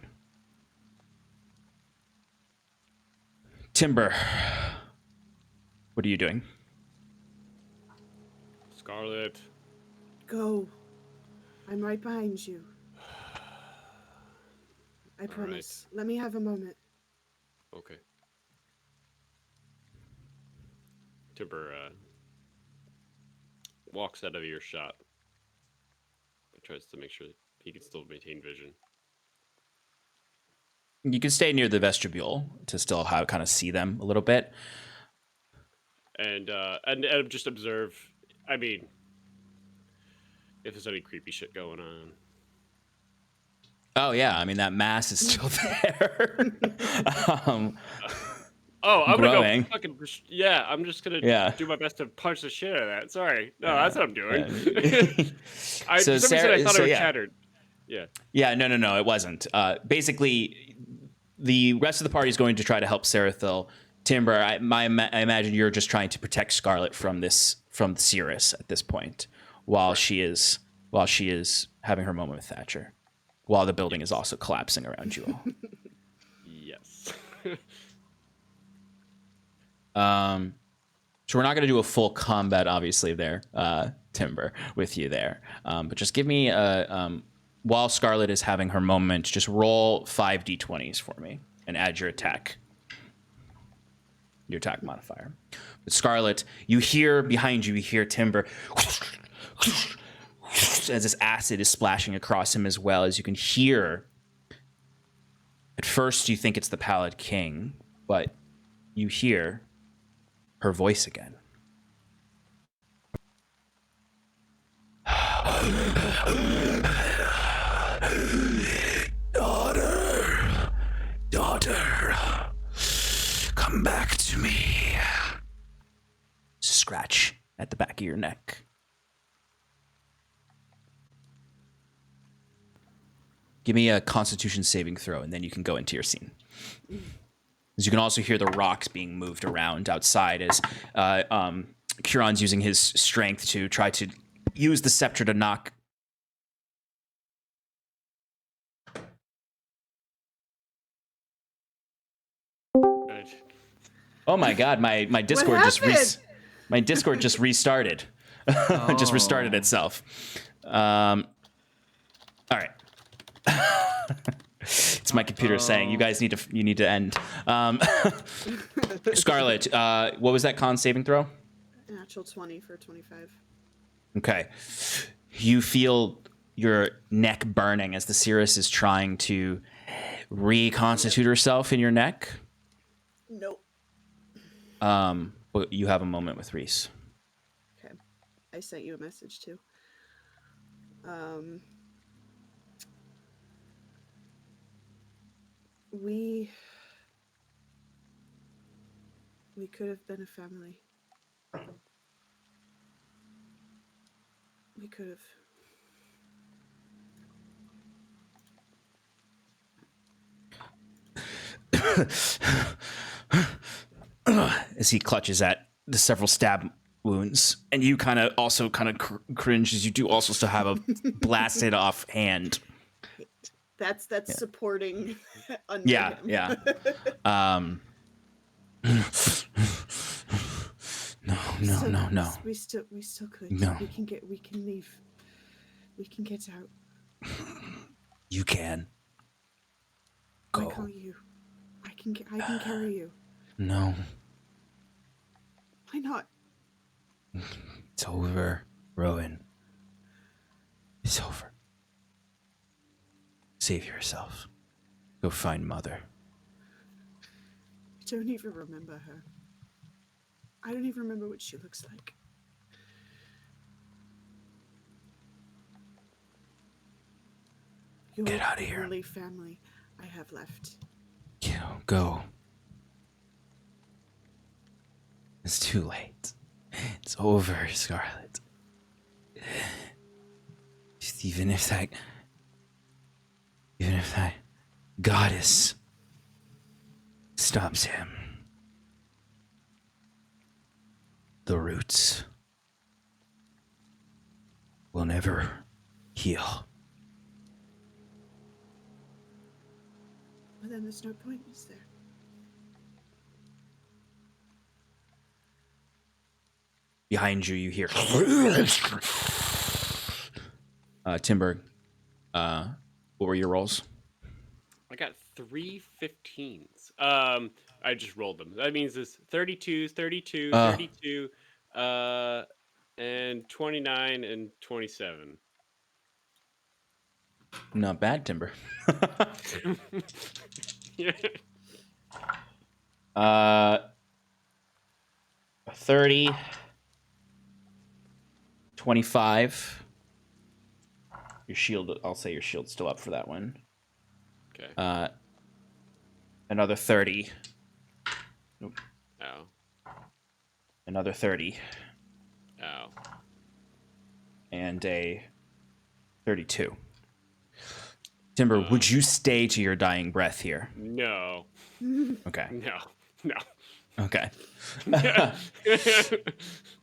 Timber, what are you doing? Scarlet. Go. I'm right behind you. I promise. Let me have a moment. Okay. Timber walks out of earshot. Tries to make sure he can still maintain vision. You can stay near the vestibule to still kind of see them a little bit. And just observe. I mean, if there's any creepy shit going on. Oh yeah, I mean that mass is still there. I'm growing. gonna go fucking I'm just gonna do my best to punch the shit out of that. Sorry, no, that's what I'm doing. For some reason I thought it was shattered. Yeah, no, it wasn't. Basically, the rest of the party is going to try to help Sarathil. Timber, I imagine you're just trying to protect Scarlet from Cirrus at this point, while she is having her moment with Thatcher, while the building is also collapsing around you all. Yes. So we're not going to do a full combat, obviously, there, Timber, with you there. But just give me while Scarlet is having her moment, just roll 5 d20s for me and add your attack modifier. But Scarlet, you hear behind you, Timber as this acid is splashing across him, as well as you can hear. At first, you think it's the Pallid King, but you hear her voice again. Daughter, come back to me. Scratch at the back of your neck. Give me a Constitution saving throw, and then you can go into your scene. As you can also hear the rocks being moved around outside as Kieran's using his strength to try to use the scepter to knock. Oh my God! My Discord my Discord just restarted. Just restarted itself. All right. It's my computer saying you guys need to end. Scarlet, what was that con saving throw? Natural 20 for 25. Okay. You feel your neck burning as the Cirrus is trying to reconstitute herself in your neck. Nope. But you have a moment with Reese. Okay. I sent you a message too. We could have been a family. We could have. As he clutches at the several stab wounds, and you kind of cringe as you do also still have a blasted off hand. That's supporting under him. Yeah. No. We still could. No. We can leave. We can get out. You can. Go. Why can't you? I can carry you. No. Why not? It's over, Rowan. It's over. Save yourself. Go find Mother. I don't even remember her. I don't even remember what she looks like. You're Get out of here. the only family I have left. Go. It's too late. It's over, Scarlet. Even if that goddess stops him, the roots will never heal. Well, then there's no point, is there? Behind you, you hear Timber. What were your rolls? I got 3 15s. I just rolled them. That means it's 32, 32, 32, and 29 and 27. Not bad, Timber. Yeah. 30, 25. Your shield, I'll say your shield's still up for that one. Okay. Another 30. Nope. Ow. Another 30. Ow. And a 32. Timber, would you stay to your dying breath here? No. Okay. No. Okay.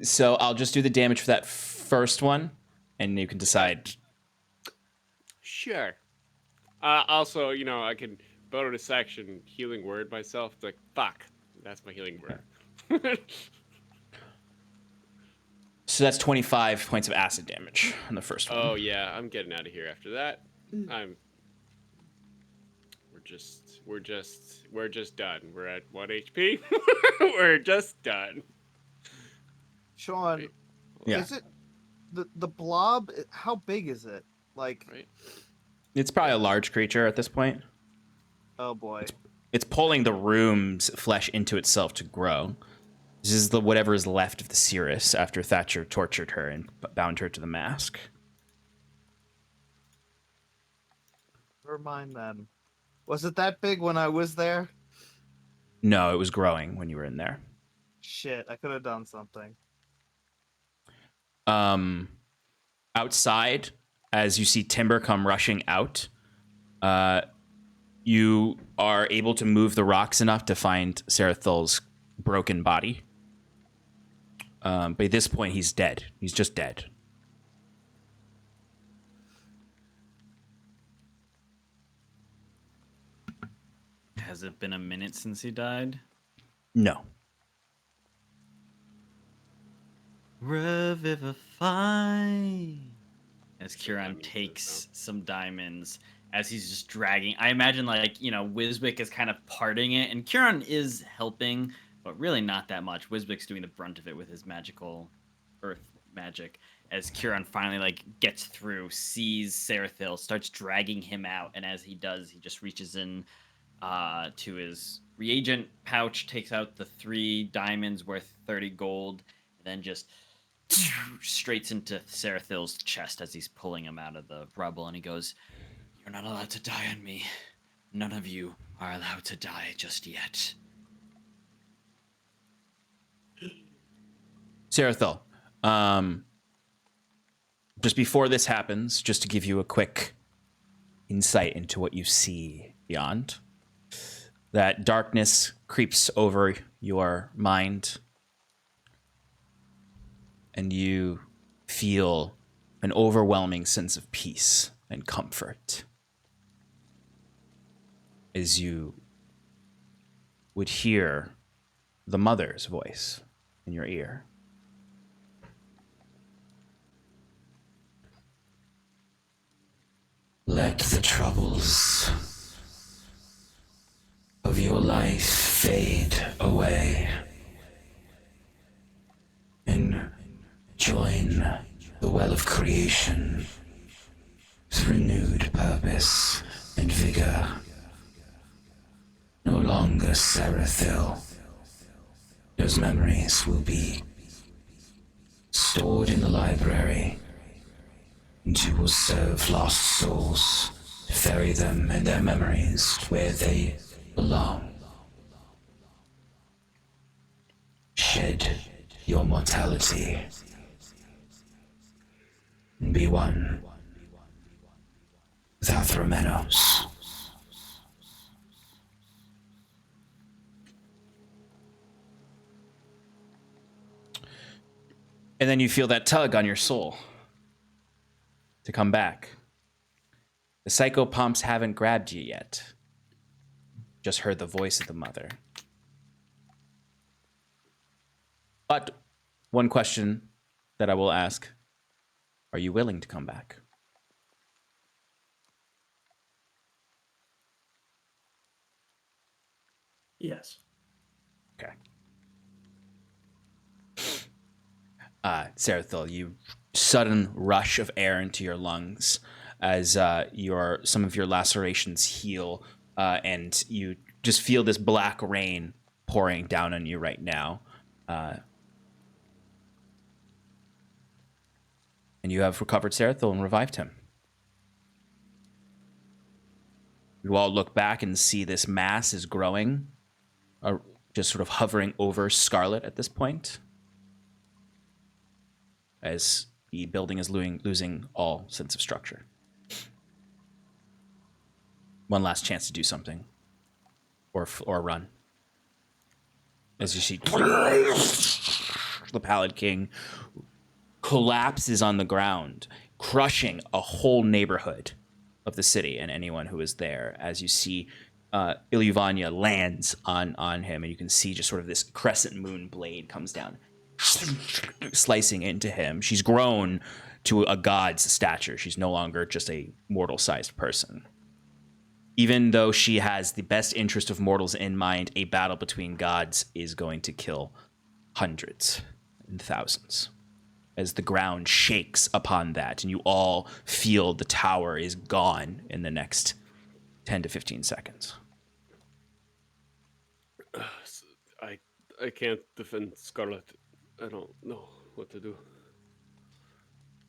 So I'll just do the damage for that first one, and you can decide. Sure. Also, I can bonus action healing word myself. It's like, fuck. That's my healing word. So that's 25 points of acid damage on the first one. Oh yeah, I'm getting out of here after that. We're just done. We're at 1 HP. We're just done. Sean, Yeah. is it the blob? How big is it? Like, Right. It's probably a large creature at this point. oh boy. It's pulling the room's flesh into itself to grow. This is whatever is left of the Cirrus after Thatcher tortured her and bound her to the mask. Never mind then. Was it that big when I was there? No, it was growing when you were in there. Shit, I could have done something. Outside, as you see Timber come rushing out, you are able to move the rocks enough to find Sarathil's broken body. But at this point, he's dead. He's just dead. Has it been a minute since he died? No. Revivify. As Kieran takes some diamonds, as he's just dragging. I imagine, Wiswick is kind of parting it, and Kieran is helping, but really not that much. Wiswick's doing the brunt of it with his magical earth magic. As Kieran finally, gets through, sees Sarathil, starts dragging him out, and as he does, he just reaches in to his reagent pouch, takes out the 3 diamonds worth 30 gold, and then just straight into Sarathil's chest as he's pulling him out of the rubble, and he goes, "You're not allowed to die on me. None of you are allowed to die just yet." Sarathil, just before this happens, just to give you a quick insight into what you see beyond, that darkness creeps over your mind, and you feel an overwhelming sense of peace and comfort as you would hear the mother's voice in your ear. Let the troubles of your life fade away and join the well of creation with renewed purpose and vigor. No longer Sarathil. Those memories will be stored in the library, and you will serve lost souls to ferry them and their memories where they belong. Shed your mortality and be one with Athromenos. And then you feel that tug on your soul to come back. The psychopomps haven't grabbed you yet. Just heard the voice of the mother. But one question that I will ask, are you willing to come back? Yes. Okay. Sarathil, you sudden rush of air into your lungs as some of your lacerations heal, and you just feel this black rain pouring down on you right now. And you have recovered Sarathil and revived him. You all look back and see this mass is growing, just sort of hovering over Scarlet at this point, as the building is losing all sense of structure. One last chance to do something, or run. As you see, the Pallid King collapses on the ground, crushing a whole neighborhood of the city and anyone who is there. As you see, Ilyvania lands on him, and you can see just sort of this crescent moon blade comes down, slicing into him. She's grown to a god's stature. She's no longer just a mortal-sized person. Even though she has the best interest of mortals in mind, a battle between gods is going to kill hundreds and thousands, as the ground shakes upon that, and you all feel the tower is gone in the next 10 to 15 seconds. I can't defend Scarlet. I don't know what to do.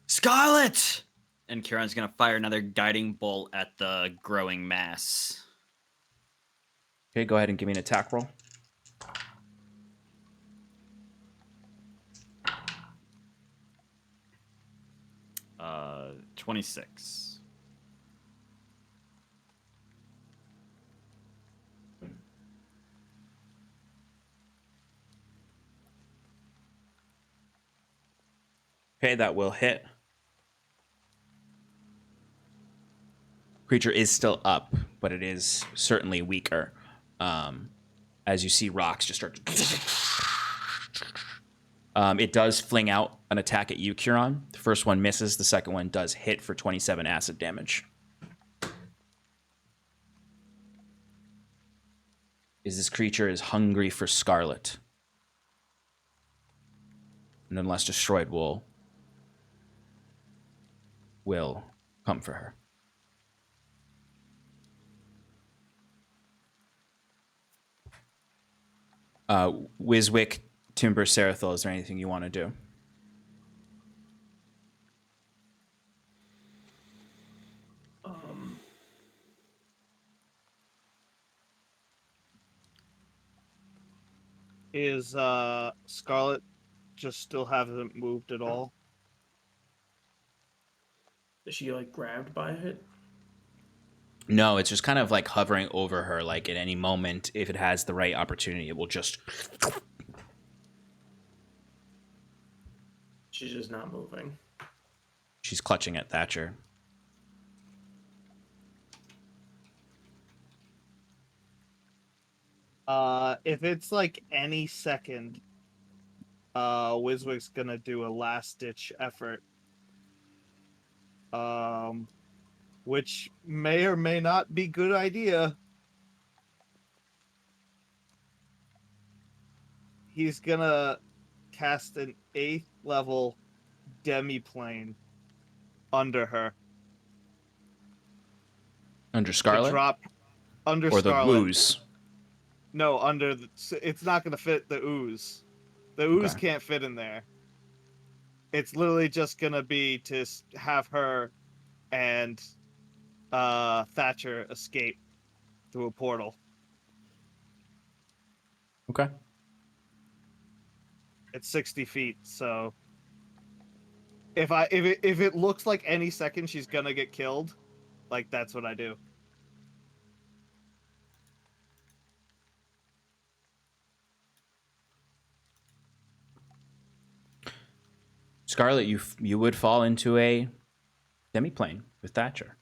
Scarlet! And Kieran's gonna fire another guiding bolt at the growing mass. Okay, go ahead and give me an attack roll. Uh, 26. Okay, that will hit. Creature is still up, but it is certainly weaker. As you see rocks just start it does fling out an attack at you, Kieran. The first one misses. The second one does hit for 27 acid damage. This creature is hungry for Scarlet. And unless destroyed, will come for her. Wiswick, Timber, Sarathil, is there anything you want to do? Is Scarlet just still hasn't moved at all? Is she like grabbed by it? No, it's just kind of like hovering over her, like at any moment, if it has the right opportunity, it will just... She's just not moving. She's clutching at Thatcher. If it's like any second, Wiswig's gonna do a last ditch effort. Which may or may not be good idea. He's gonna cast an 8th level demiplane under her. Under To Scarlet? drop under Or the Scarlet. ooze? No, under the. It's not gonna fit the ooze. The ooze Okay. can't fit in there. It's literally just gonna be to have her and Thatcher escape through a portal. Okay. It's 60 feet, so if it looks like any second she's gonna get killed, like that's what I do. Scarlet, you would fall into a demiplane with Thatcher.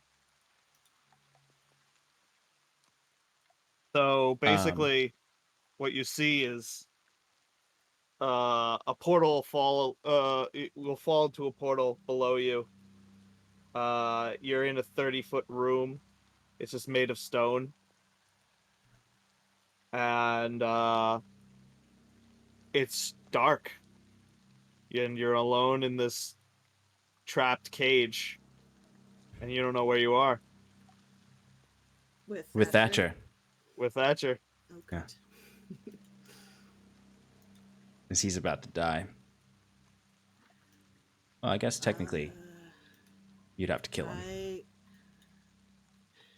So basically, what you see is a portal it will fall into a portal below you. You're in a 30-foot room. It's just made of stone. And it's dark. And you're alone in this trapped cage. And you don't know where you are. With Thatcher. With Thatcher. Oh, Yeah. good. As he's about to die. Well, I guess technically you'd have to kill him.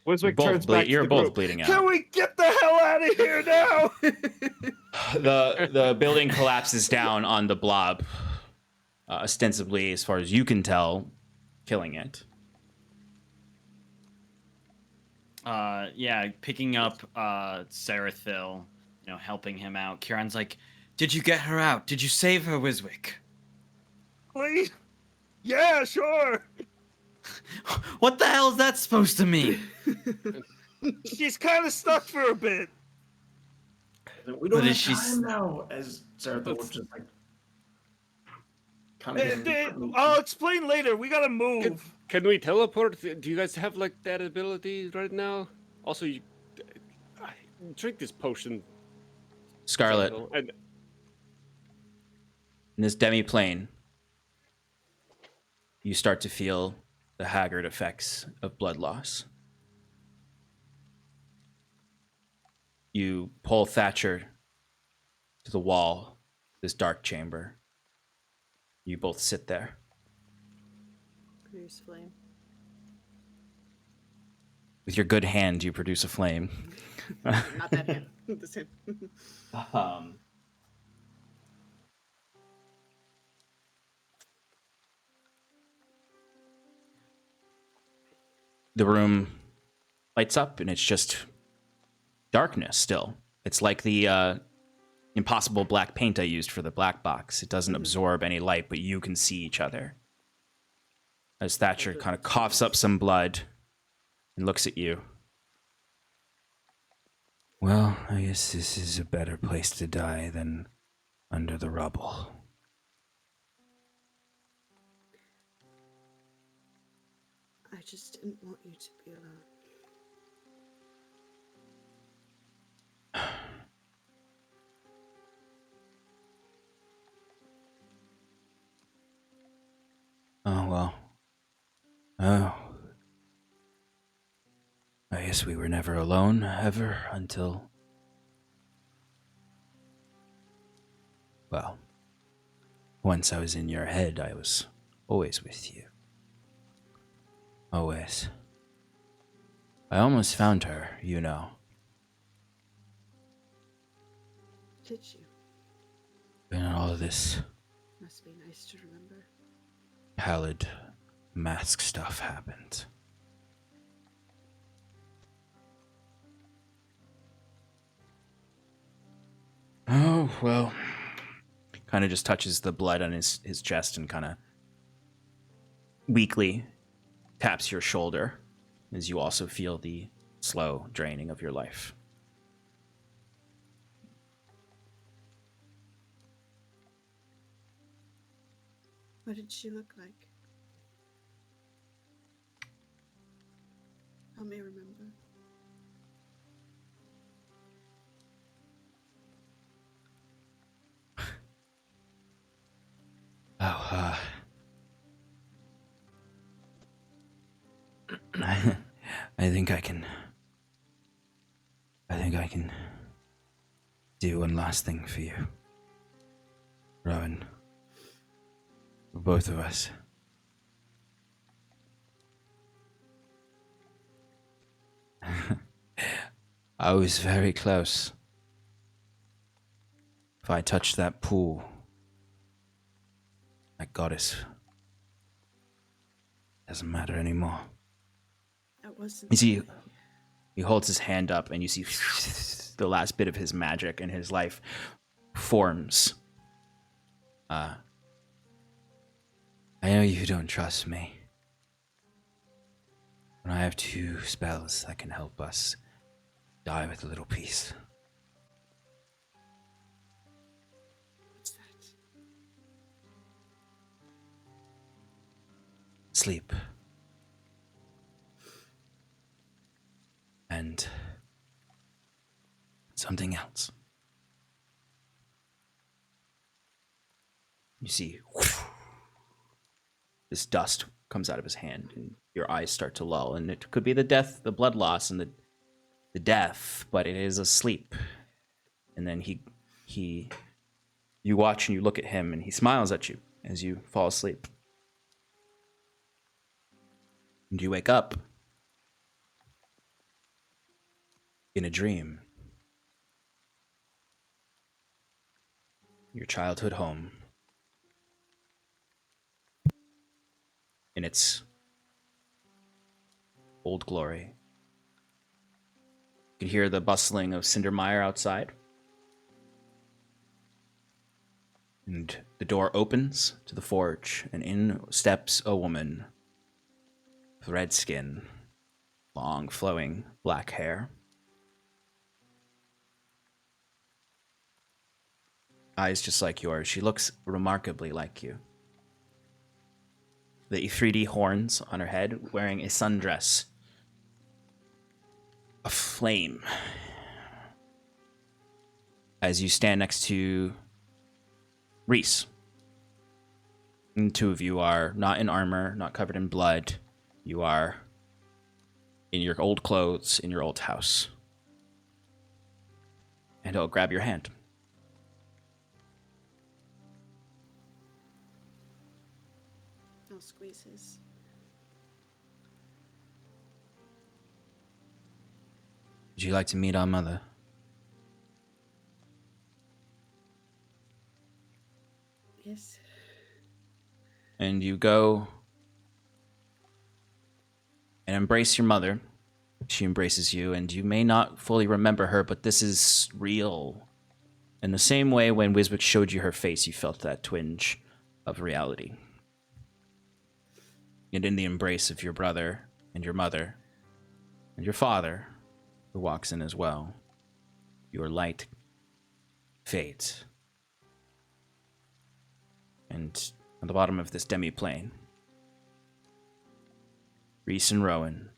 Wiswick turns back to You're the both group. bleeding out. Can we get the hell out of here now? The building collapses down on the blob, ostensibly, as far as you can tell, killing it. Yeah, picking up Sarathil, helping him out. Kieran's like, "Did you get her out? Did you save her, Wiswick?" Please? Yeah, sure. What the hell is that supposed to mean? She's kind of stuck for a bit. We don't But have is she time now, as Sarathil was just like kind of. I'll explain later. We gotta move. Can we teleport? Do you guys have like that ability right now? Also, you drink this potion, Scarlet, and in this demi-plane, you start to feel the haggard effects of blood loss. You pull Thatcher to the wall, this dark chamber. You both sit there. Produce flame. With your good hand, you produce a flame. Not that hand. This hand. The room lights up, and it's just darkness still. It's like the impossible black paint I used for the black box. It doesn't absorb any light, but you can see each other. As Thatcher kind of coughs up some blood and looks at you. Well, I guess this is a better place to die than under the rubble. I just didn't want you to be alone. Oh, well. Oh. I guess we were never alone, ever, until... Well, once I was in your head, I was always with you. Always. I almost found her, you know. Did you? And all this Must be nice to remember. pallid mask stuff happened. Oh, well. Kind of just touches the blood on his chest and kind of weakly taps your shoulder as you also feel the slow draining of your life. What did she look like? Help me remember. Oh, I think I can do one last thing for you, Rowan. For both of us. I was very close. If I touched that pool, that goddess, doesn't matter anymore. That wasn't. You see, he holds his hand up, and you see the last bit of his magic and his life forms. I know you don't trust me, but I have 2 spells that can help us die with a little peace. What's that? Sleep. And something else. You see, this dust comes out of his hand, and your eyes start to lull. And it could be the death, the blood loss, and the death, but it is asleep. And then you watch and you look at him, and he smiles at you as you fall asleep. And you wake up in a dream. Your childhood home. In its old glory. You can hear the bustling of Cindermeyer outside. And the door opens to the forge, and in steps a woman with red skin, long flowing black hair. Eyes just like yours. She looks remarkably like you. The 3D horns on her head, wearing a sundress. A flame. As you stand next to Reese. And 2 of you are not in armor, not covered in blood. You are in your old clothes, in your old house. And I'll grab your hand. No squeezes. Would you like to meet our mother? Yes. And you go and embrace your mother. She embraces you, and you may not fully remember her, but this is real. In the same way when Wiswick showed you her face, you felt that twinge of reality. And in the embrace of your brother and your mother and your father, who walks in as well, your light fades. And on the bottom of this demi-plane, Reese and Rowan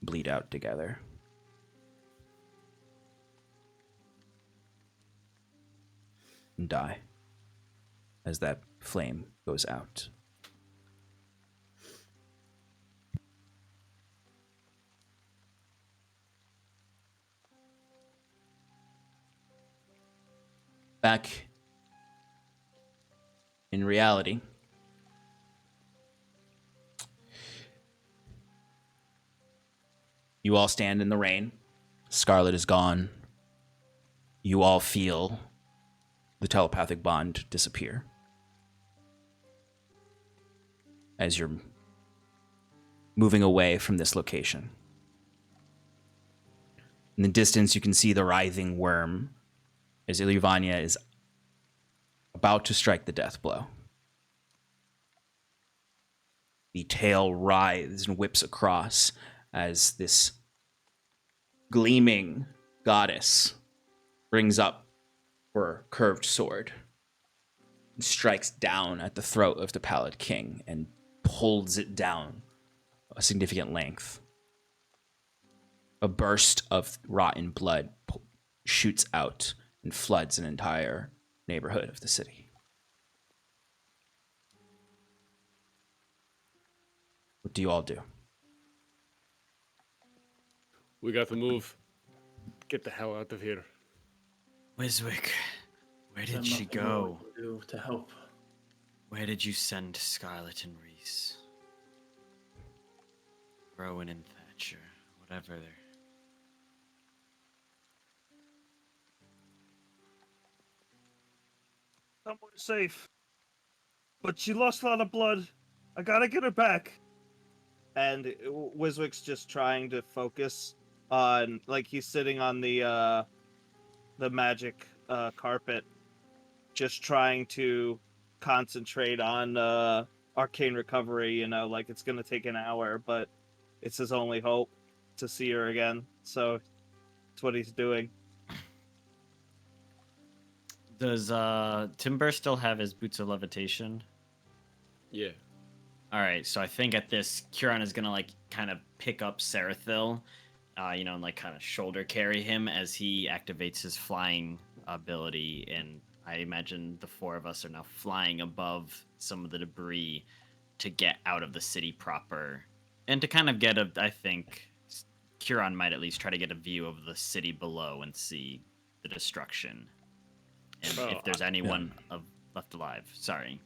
bleed out together. And die as that flame goes out. Back in reality, you all stand in the rain. Scarlet is gone. You all feel the telepathic bond disappear as you're moving away from this location. In the distance, you can see the writhing worm as Ilyvania is about to strike the death blow. The tail writhes and whips across as this gleaming goddess brings up her curved sword. strikes down at the throat of the Pallid King and pulls it down a significant length. A burst of rotten blood shoots out and floods an entire neighborhood of the city. What do you all do? We got to move. Get the hell out of here. Wiswick, where Is there did she nothing more we go? can do to help? Where did you send Scarlet and Reese? Rowan and Thatcher, whatever they're... Somewhere safe. But she lost a lot of blood. I gotta get her back. And Wiswick's just trying to focus on, like, he's sitting on the magic carpet, just trying to concentrate on arcane recovery. You know, like, it's gonna take an hour, but it's his only hope to see her again. So that's what he's doing. Does Timber still have his boots of levitation? Yeah. All right, so I think at this, Kieran is gonna like kind of pick up Sarathil, and like kind of shoulder carry him as he activates his flying ability. And I imagine the four of us are now flying above some of the debris to get out of the city proper, and to kind of get I think Kieran might at least try to get a view of the city below and see the destruction, and if there's anyone left alive. Sorry.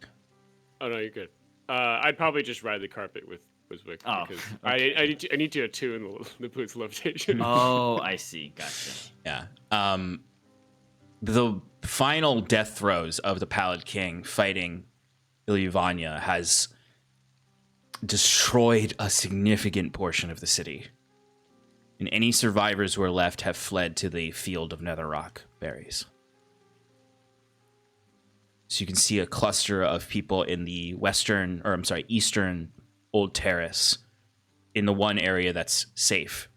Oh no, you're good. I'd probably just ride the carpet with Wiswick because okay. I need to attune the boots levitation. Oh, I see. Gotcha. Yeah. The final death throes of the Pallid King fighting Ilyuvania has destroyed a significant portion of the city. And any survivors who are left have fled to the field of Netherrock berries. So you can see a cluster of people in the eastern Old Terrace in the one area that's safe.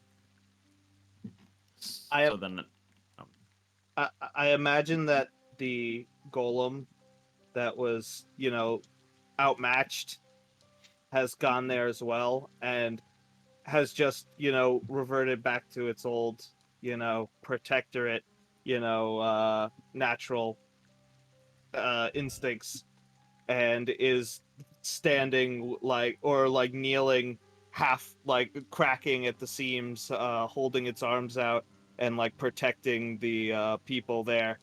I imagine that the golem that was, outmatched has gone there as well and has just, reverted back to its old, protectorate, natural instincts, and is standing kneeling, half cracking at the seams, holding its arms out and protecting the people there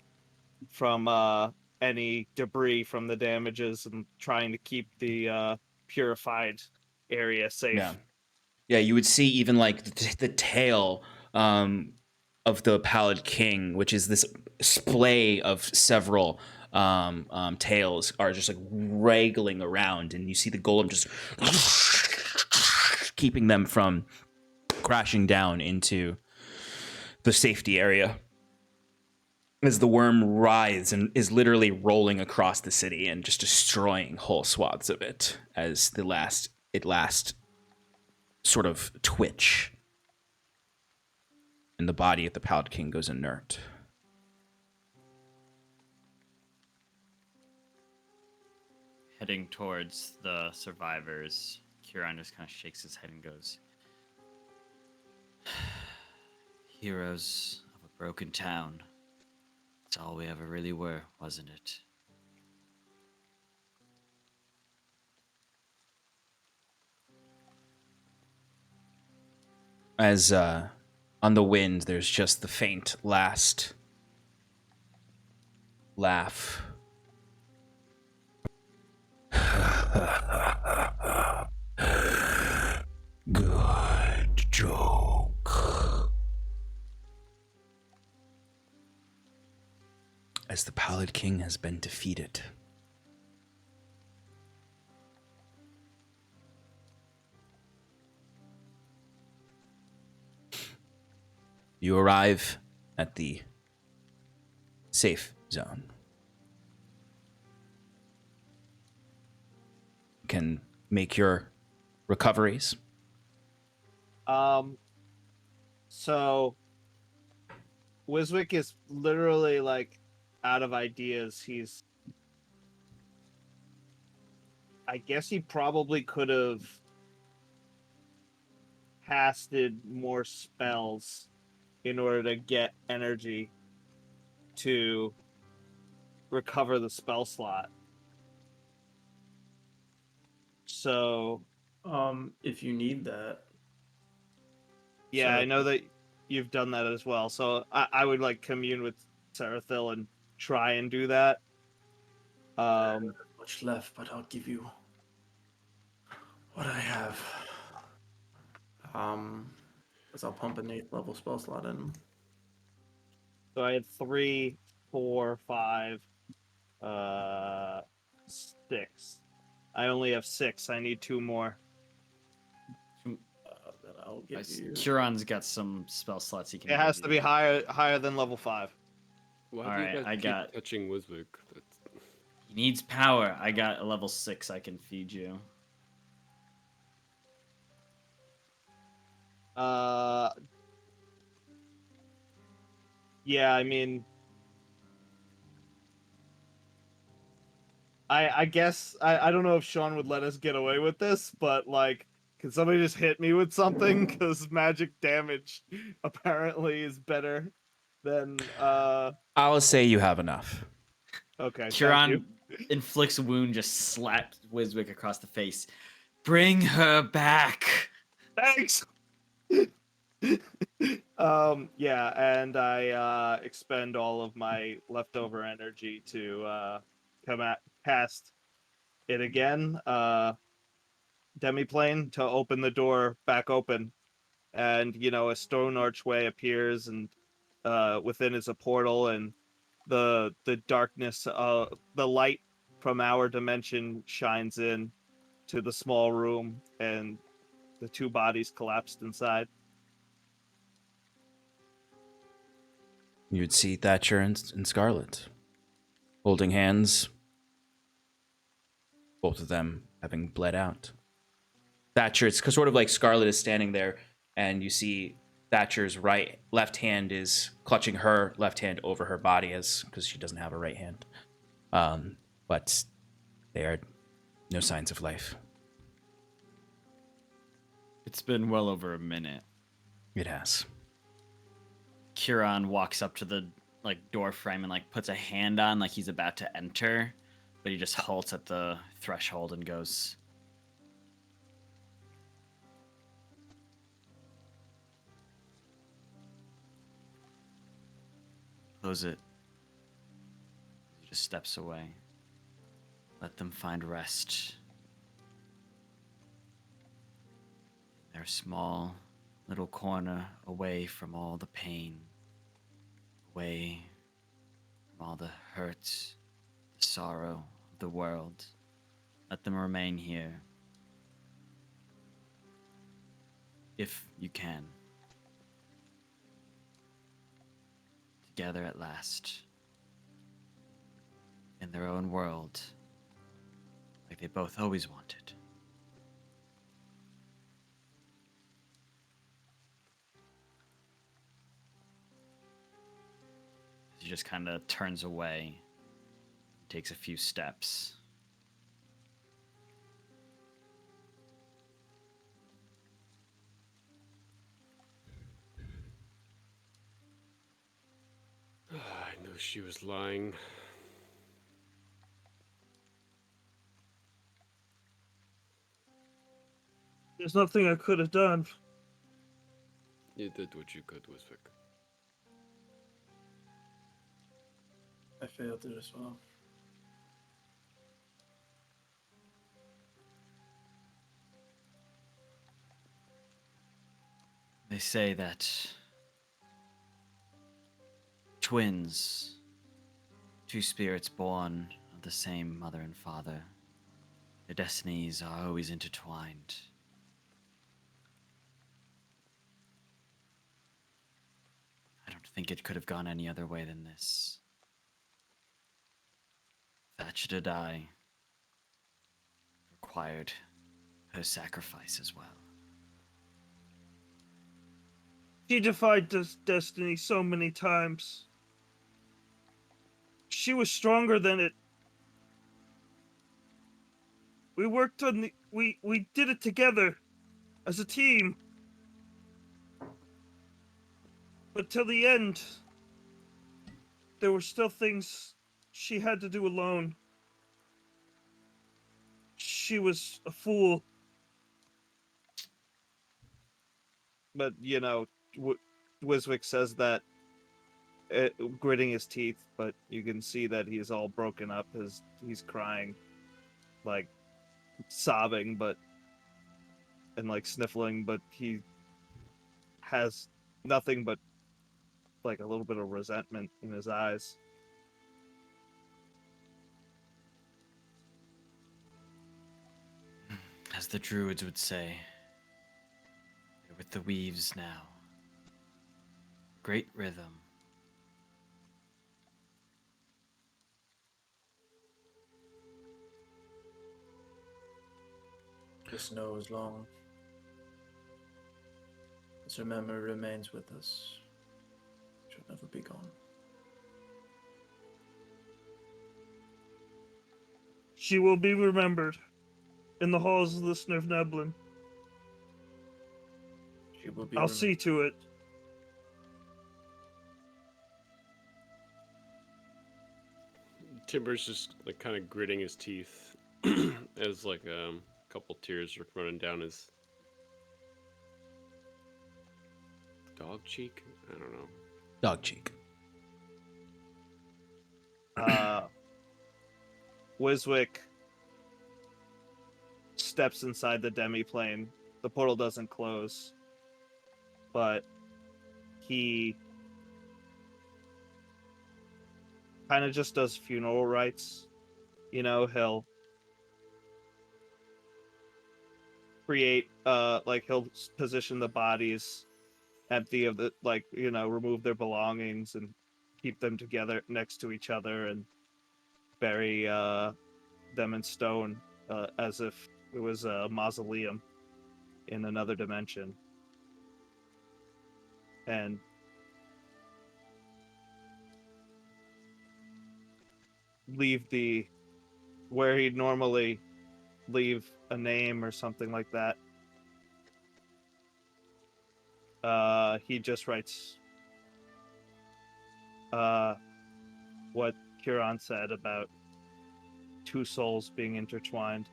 from any debris from the damages, and trying to keep the purified area safe. Yeah, you would see even the tail of the Pallid King, which is this splay of several tails, are just wraggling around, and you see the golem just keeping them from crashing down into the safety area. As the worm writhes and is literally rolling across the city and just destroying whole swaths of it as it last sort of twitch. And the body of the Pallid King goes inert. Heading towards the survivors, Kieran just kind of shakes his head and goes, "Heroes of a broken town. That's all we ever really were, wasn't it?" As on the wind, there's just the faint last laugh. Good joke. As the Pallid King has been defeated. You arrive at the safe zone. You can make your recoveries. So Wiswick is literally out of ideas. He's I guess he probably could have casted more spells in order to get energy to recover the spell slot. So, If you need that. yeah, I So- know that you've done that as well. So I would like commune with Sarathil and try and do that. Much left, but I'll give you what I have. Because I'll pump an 8th level spell slot in. So I had 3, 4, 5, 6. I only have 6. I need 2 more. Then I'll give you. Huron's got some spell slots he can. It has give to you. be higher than level 5. Why All do right, you guys I keep got- touching Wiswick? He needs power. I got a level 6 I can feed you. Yeah, I mean, I guess I don't know if Sean would let us get away with this, but like, can somebody just hit me with something? Because magic damage apparently is better than I'll say you have enough. Okay. Thank Huron you. inflicts a wound, just slaps Wiswick across the face. Bring her back. Thanks. Yeah, and I expend all of my leftover energy to cast it again. Demiplane to open the door back open, and a stone archway appears, and within is a portal, and the darkness, the light from our dimension shines in to the small room, and the 2 bodies collapsed inside. You'd see Thatcher and Scarlet holding hands, both of them having bled out. Thatcher, it's sort of like Scarlet is standing there, and you see Thatcher's left hand is clutching her left hand over her body because she doesn't have a right hand. But there are no signs of life. It's been well over a minute. It has. Huron walks up to the door frame and puts a hand on like he's about to enter, but he just halts at the threshold and goes, close it. He just steps away. Let them find rest. Their small little corner away from all the pain, away from all the hurt, the sorrow of the world. Let them remain here. If you can. Together at last. In their own world. Like they both always wanted. He just kind of turns away, takes a few steps. I knew she was lying. There's nothing I could have done. You did what you could, Wiswick. I failed it as well. They say that twins, 2 spirits born of the same mother and father, their destinies are always intertwined. I don't think it could have gone any other way than this. Thatcher to die required her sacrifice as well. She defied destiny so many times. She was stronger than it. We worked on we did it together as a team. But till the end, there were still things she had to do alone. She was a fool. But, Wiswick says that, gritting his teeth, but you can see that he's all broken up. He's crying, like sobbing, and like sniffling, but he has nothing but like a little bit of resentment in his eyes. As the druids would say, they're with the weaves now. Great rhythm. The snow is long. Its memory remains with us. It should never be gone. She will be remembered in the halls of the Snurfneblin. She will be I'll see to it. Timber's just like kind of gritting his teeth as like a couple tears are running down his dog cheek. I don't know. Dog cheek. Wiswick steps inside the demiplane. The portal doesn't close, but he kind of just does funeral rites. He'll create, he'll position the bodies empty of the, remove their belongings and keep them together next to each other and bury them in stone as if it was a mausoleum in another dimension. And leave where he'd normally leave a name or something like that. He just writes what Huron said about two souls being intertwined,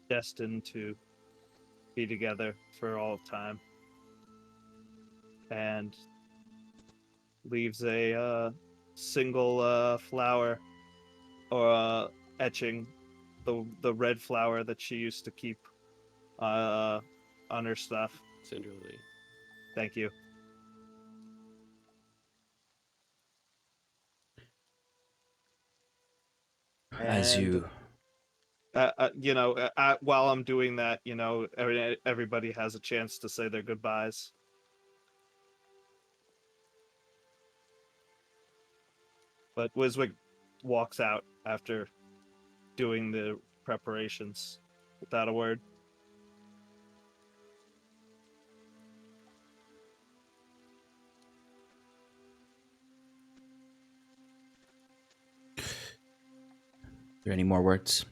destined to be together for all time, and leaves a single flower or etching, the red flower that she used to keep on her stuff. Cinderly. Thank you. As you... while I'm doing that, everybody has a chance to say their goodbyes. But Wiswick walks out after doing the preparations without a word. Are there any more words?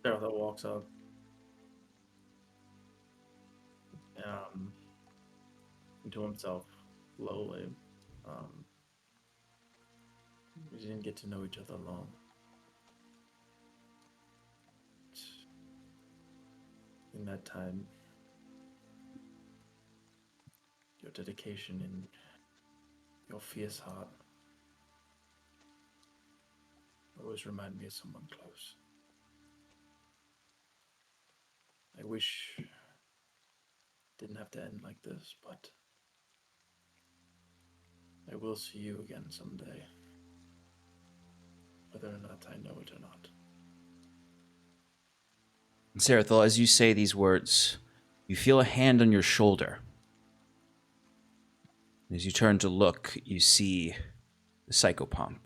Sarathil walks up. Into himself, lowly. We didn't get to know each other long. In that time, your dedication and your fierce heart always remind me of someone close. I wish it didn't have to end like this, but I will see you again someday, whether or not I know it or not. Sarathil, as you say these words, you feel a hand on your shoulder. As you turn to look, you see the psychopomp.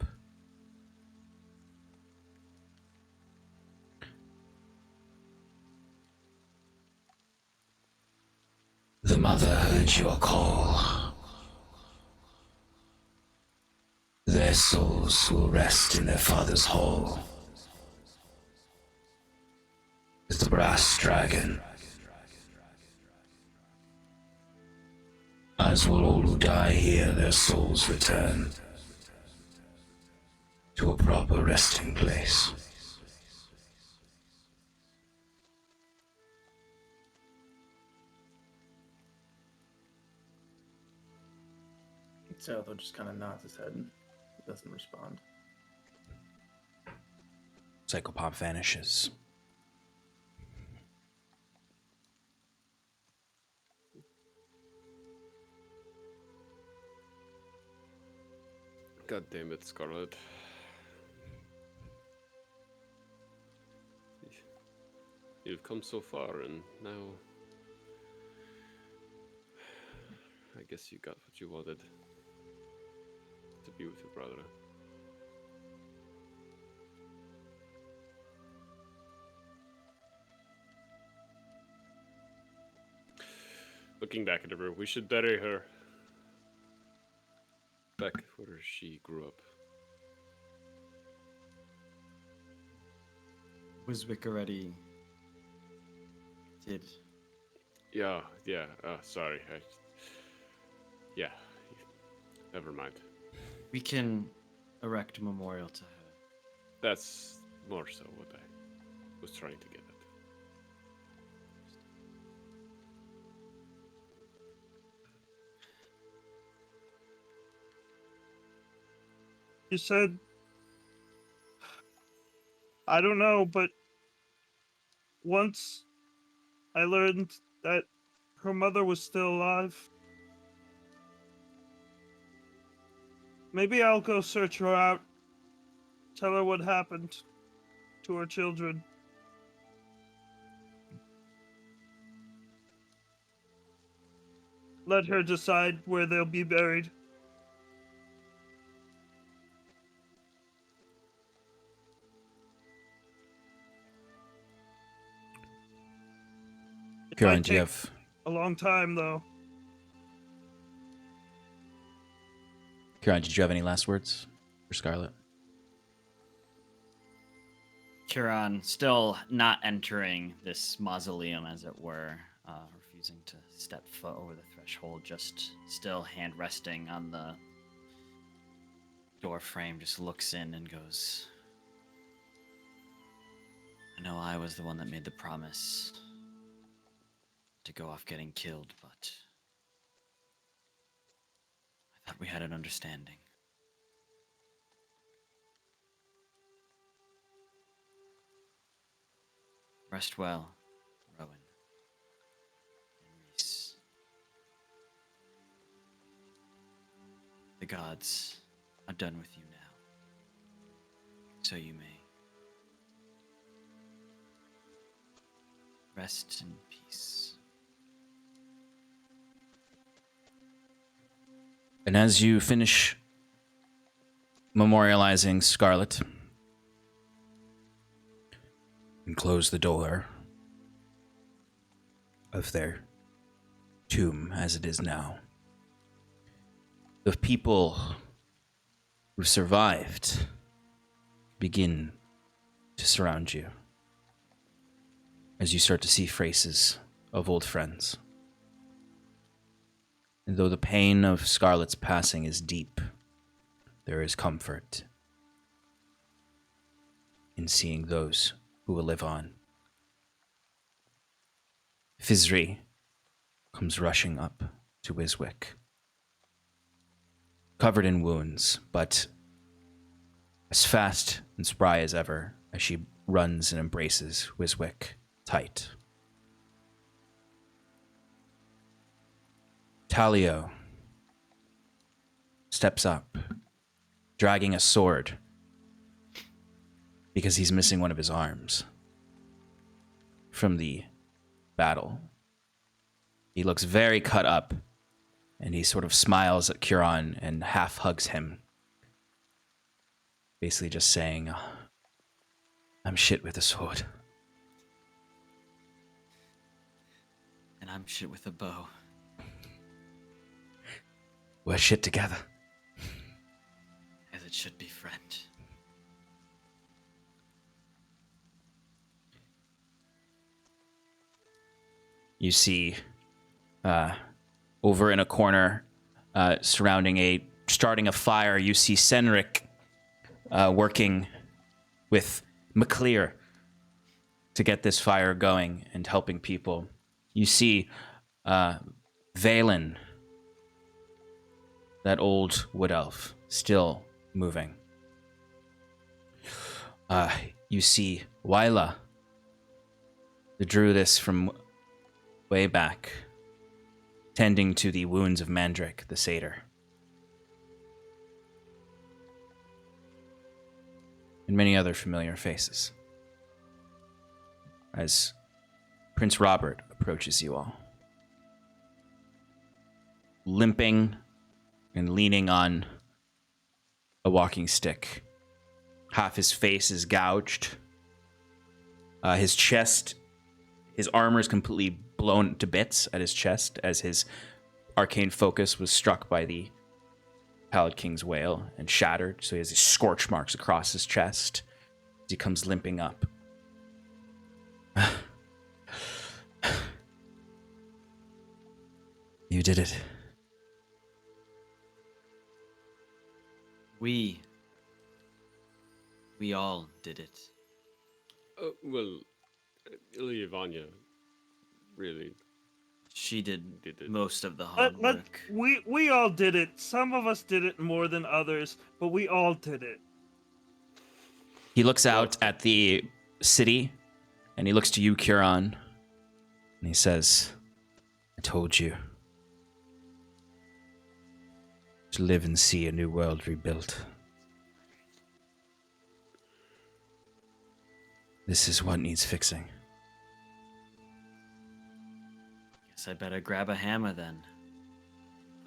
The mother heard your call. their souls will rest in their father's hall. As the brass dragon. As will all who die here, their souls return to a proper resting place. Sarathil just kind of nods his head and doesn't respond. Psychopomp vanishes. God damn it, Scarlet. You've come so far, and now I guess you got what you wanted. To be with your brother. Looking back at her, we should bury her back where she grew up. Wiswick already did. Yeah. Sorry. Yeah. Never mind. We can erect a memorial to her. That's more so what I was trying to get at. You said, I don't know, but once I learned that her mother was still alive, maybe I'll go search her out, tell her what happened to her children. Let her decide where they'll be buried. It Kieran, might do you take have a long time, though. Kieran, did you have any last words for Scarlet? Kiran, still not entering this mausoleum, as it were, refusing to step foot over the threshold, just still hand resting on the door frame, just looks in and goes, I know I was the one that made the promise to go off getting killed, but I thought we had an understanding. Rest well, Rowan and Reese. The gods are done with you now, so you may rest in peace. And as you finish memorializing Scarlet and close the door of their tomb as it is now, the people who survived begin to surround you as you start to see faces of old friends. And though the pain of Scarlet's passing is deep, there is comfort in seeing those who will live on. Fizri comes rushing up to Wiswick, covered in wounds, but as fast and spry as ever as she runs and embraces Wiswick tight. Talio steps up, dragging a sword because he's missing one of his arms from the battle. He looks very cut up, and he sort of smiles at Kiran and half hugs him, basically just saying, I'm shit with a sword. And I'm shit with a bow. We're shit together. As it should be, friend. You see, over in a corner, starting a fire, you see Senric working with McClear to get this fire going and helping people. You see Valen, that old wood elf, still moving. You see Wyla, the druidess from way back, tending to the wounds of Mandrake, the satyr. And many other familiar faces. As Prince Robert approaches you all, limping and leaning on a walking stick. Half his face is gouged. His chest, his armor is completely blown to bits at his chest as his arcane focus was struck by the Pallid King's wail and shattered. So he has these scorch marks across his chest as he comes limping up. You did it. We all did it. Well, Ilyavanya, really. She did it. most of the hard But work. we all did it. Some of us did it more than others, but we all did it. He looks out at the city, and he looks to you, Curon, and he says, I told you. To live and see a new world rebuilt. This is what needs fixing. Guess I better grab a hammer then.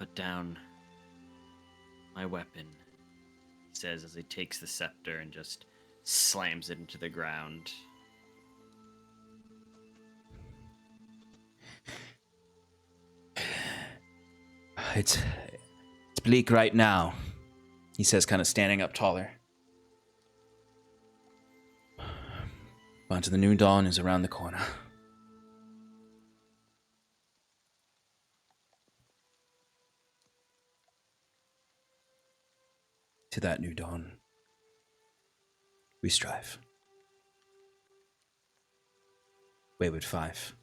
Put down my weapon, he says as he takes the scepter and just slams it into the ground. It's bleak right now, he says, kind of standing up taller. But the new dawn is around the corner. To that new dawn, we strive. Wayward 5.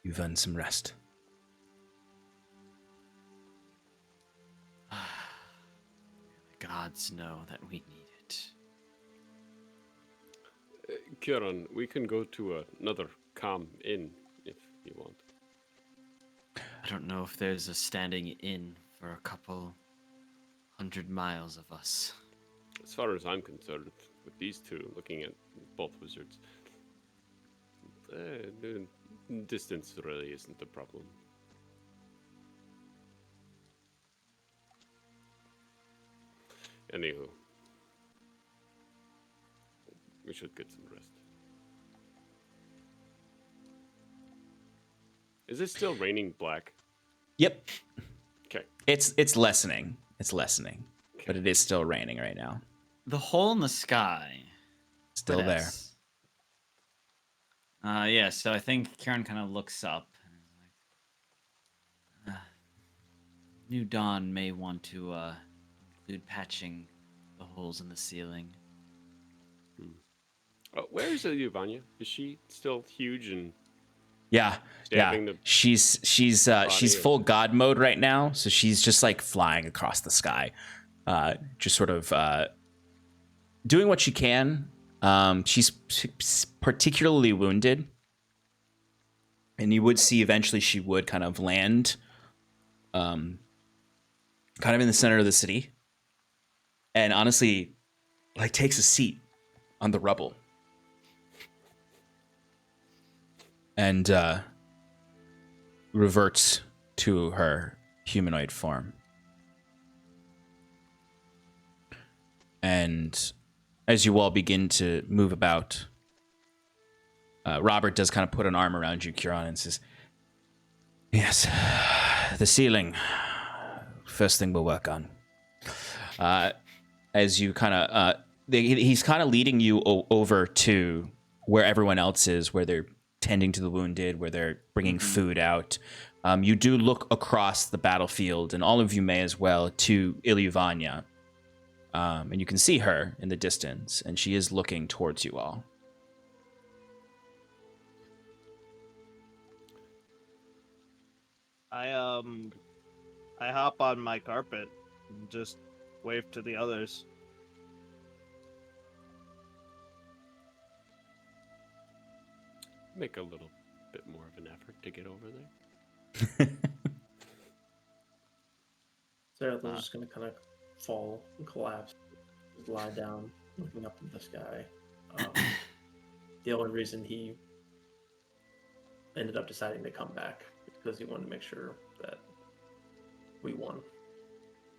You've earned some rest. The gods know that we need it. Kieran, we can go to another calm inn if you want. I don't know if there's a standing inn for a couple 100 miles of us. As far as I'm concerned, with these two, looking at both wizards, the distance really isn't a problem. Anywho, we should get some rest. Is it still raining black? Yep. Okay. It's lessening. It's lessening. Okay. But it is still raining right now. The hole in the sky. Still there. Yes. Yeah, so I think Karen kind of looks up and is like, New Dawn may want to include patching the holes in the ceiling. Where is Ilyavanya? Is she still huge and Yeah. stabbing Yeah. the She's full god mode right now, so she's just like flying across the sky. Just sort of doing what she can. She's particularly wounded, and you would see eventually she would kind of land kind of in the center of the city, and honestly like takes a seat on the rubble and reverts to her humanoid form. And as you all begin to move about, Robert does kind of put an arm around you, Curon, and says, yes, the ceiling first thing we'll work on. As you kind of, he's kind of leading you over to where everyone else is, where they're tending to the wounded, where they're bringing food out. You do look across the battlefield, and all of you may as well, to Ilyuvanya. And you can see her in the distance, and she is looking towards you all. I hop on my carpet and just wave to the others. Make a little bit more of an effort to get over there. Sarathil's just gonna kind of fall and collapse, just lie down, looking up at the sky. The only reason he ended up deciding to come back is because he wanted to make sure that we won.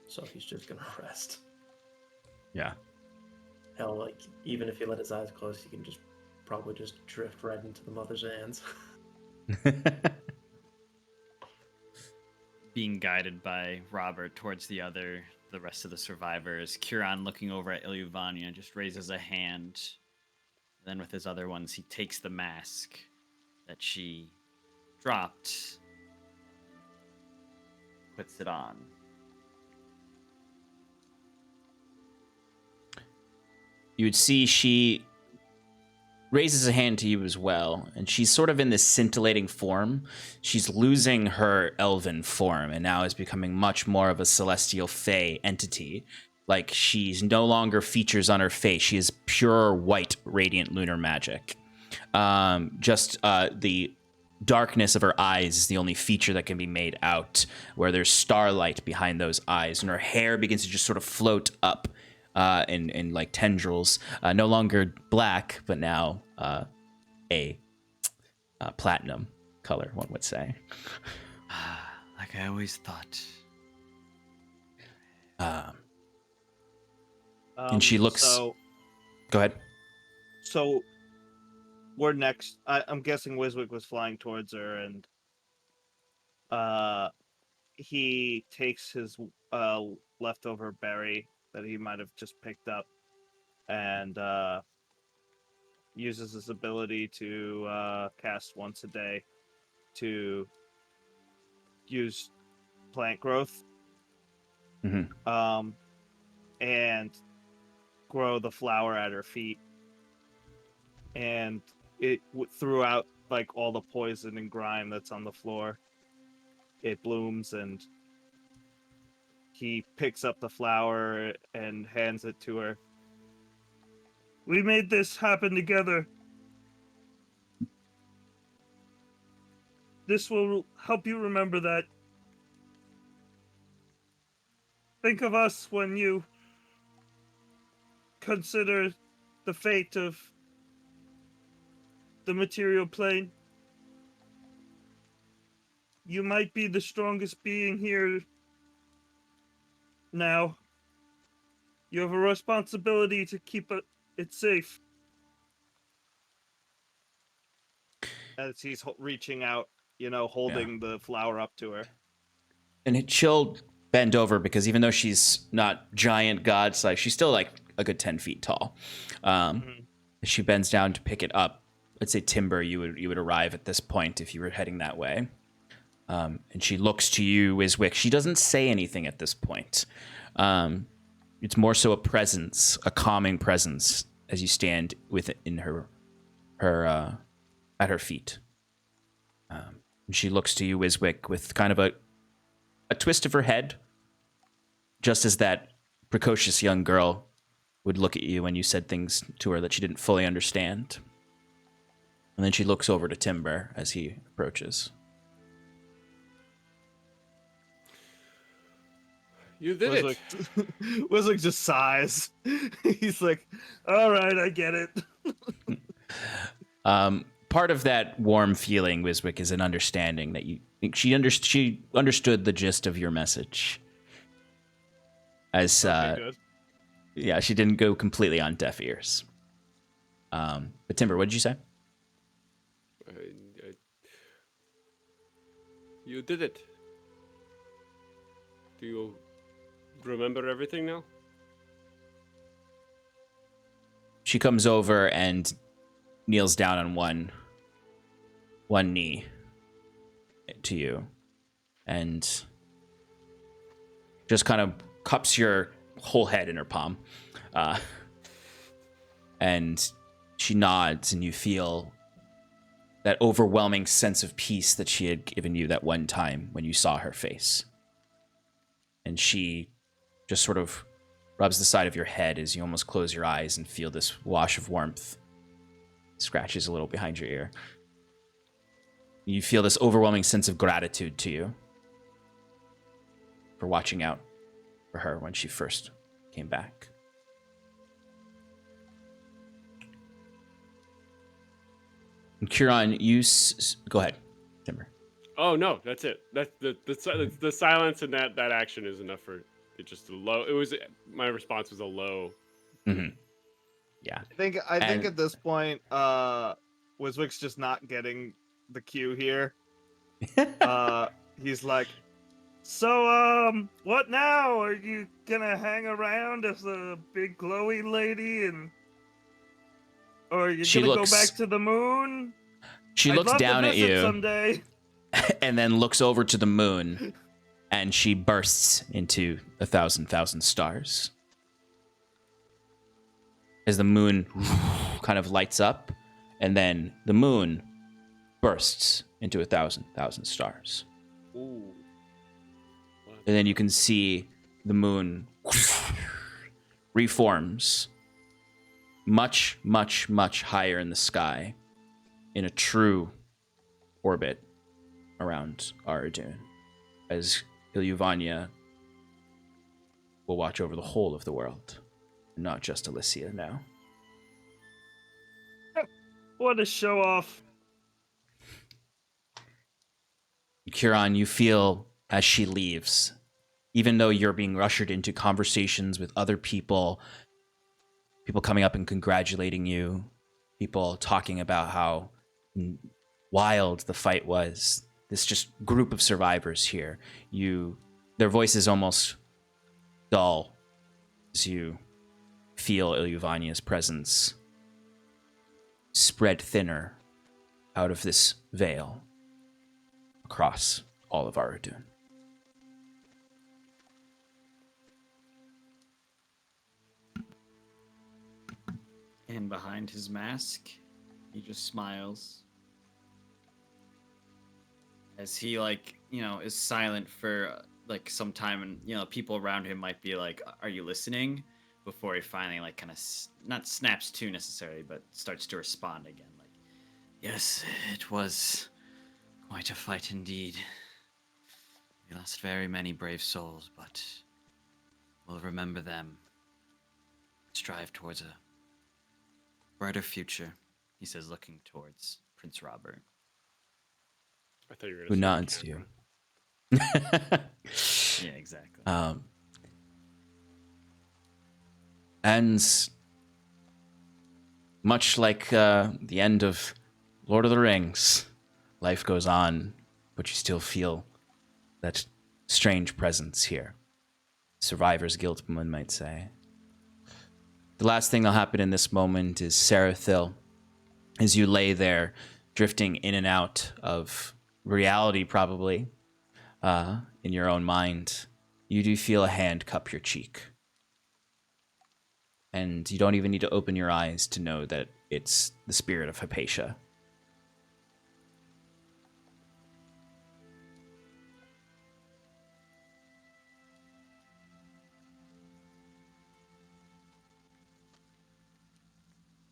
So he's just gonna rest. Yeah. Hell, like, even if he let his eyes close, he can just probably just drift right into the mother's hands. Being guided by Robert towards the rest of the survivors, Kieran, looking over at Ilyuvanya, just raises a hand. Then with his other ones, he takes the mask that she dropped, puts it on. You would see she raises a hand to you as well, and she's sort of in this scintillating form. She's losing her elven form and now is becoming much more of a celestial fae entity. Like, she's no longer features on her face. She is pure white radiant lunar magic. Just the darkness of her eyes is the only feature that can be made out, where there's starlight behind those eyes, and her hair begins to just sort of float up in like tendrils, no longer black, but now a platinum color, one would say. Like I always thought. And she looks. So, Go ahead. so we're next. I'm guessing Wiswick was flying towards her, and he takes his leftover berry that he might have just picked up, and uses his ability to cast once a day to use plant growth, and grow the flower at her feet, and it threw out like all the poison and grime that's on the floor. It blooms, and he picks up the flower and hands it to her. We made this happen together. This will help you remember that. Think of us when you consider the fate of the material plane. You might be the strongest being here now. You have a responsibility to keep it safe. As he's reaching out, holding the flower up to her. And she'll bend over, because even though she's not giant god-sized, she's still like a good 10 feet tall. She bends down to pick it up. Let's say Timber, you would arrive at this point if you were heading that way. And she looks to you, Wiswick. She doesn't say anything at this point. It's more so a presence, a calming presence, as you stand in her at her feet. And she looks to you, Wiswick, with kind of a twist of her head, just as that precocious young girl would look at you when you said things to her that she didn't fully understand. And then she looks over to Timber as he approaches. You did it. Wiswick just sighs. He's like, All right, I get it. Part of that warm feeling, Wiswick, is an understanding that she understood the gist of your message. As good. Yeah, she didn't go completely on deaf ears. But Timber, what did you say? You did it. Do you remember everything now? She comes over and kneels down on one knee to you and just kind of cups your whole head in her palm. And she nods, and you feel that overwhelming sense of peace that she had given you that one time when you saw her face. And she just sort of rubs the side of your head as you almost close your eyes and feel this wash of warmth. Scratches a little behind your ear. You feel this overwhelming sense of gratitude to you for watching out for her when she first came back. And Kieran, go ahead, Timber. Oh no, that's it. That's the silence and that action is enough for it. Just a low. It was my response was a low. Mm-hmm. Yeah. I think at this point, Wiswick's just not getting the cue here. He's like, So, what now? Are you gonna hang around as a big glowy lady or are you gonna go back to the moon? She looks down at you someday. and then looks over to the moon, and she bursts into 1,000 stars. As the moon kind of lights up, and then the moon bursts into 1,000 stars. Ooh. And then you can see the moon reforms much, much, much higher in the sky in a true orbit around Aradun, as Ilyuvania will watch over the whole of the world, not just Alicia now. What a show off. Kieran, you feel as she leaves, even though you're being ushered into conversations with other people coming up and congratulating you, people talking about how wild the fight was. This just group of survivors here. Their voices almost dull as you feel Ilyuvania's presence spread thinner out of this veil across all of Aradun. And behind his mask, he just smiles. As he, is silent for, some time, and, people around him might be like, are you listening? Before he finally, kind of, not snaps to necessarily, but starts to respond again. Yes, it was quite a fight indeed. We lost very many brave souls, but we'll remember them. Strive towards a brighter future, he says, looking towards Prince Robert. I thought you were Who going to say nods to you. Yeah, exactly. And much like the end of Lord of the Rings, life goes on, but you still feel that strange presence here. Survivor's guilt, one might say. The last thing that'll happen in this moment is Sarathil, as you lay there, drifting in and out of reality, probably, in your own mind. You do feel a hand cup your cheek. And you don't even need to open your eyes to know that it's the spirit of Hypatia.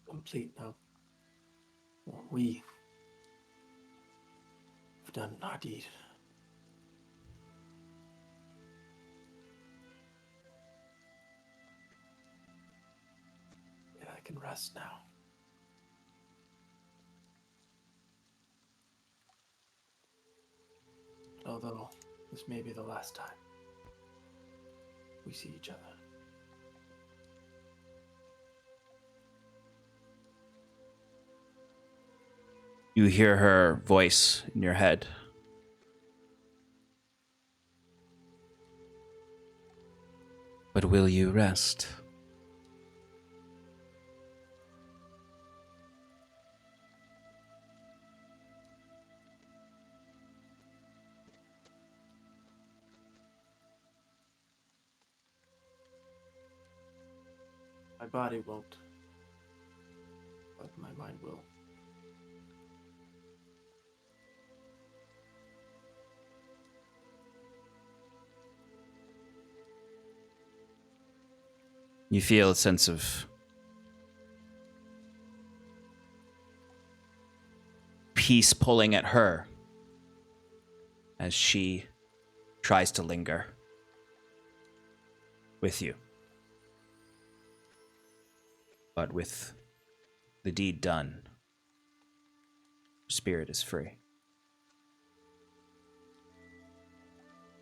Complete now. We have done our deed. Yeah, I can rest now. Although this may be the last time we see each other. You hear her voice in your head. But will you rest? My body won't, but my mind will. You feel a sense of peace pulling at her as she tries to linger with you. But with the deed done, her spirit is free.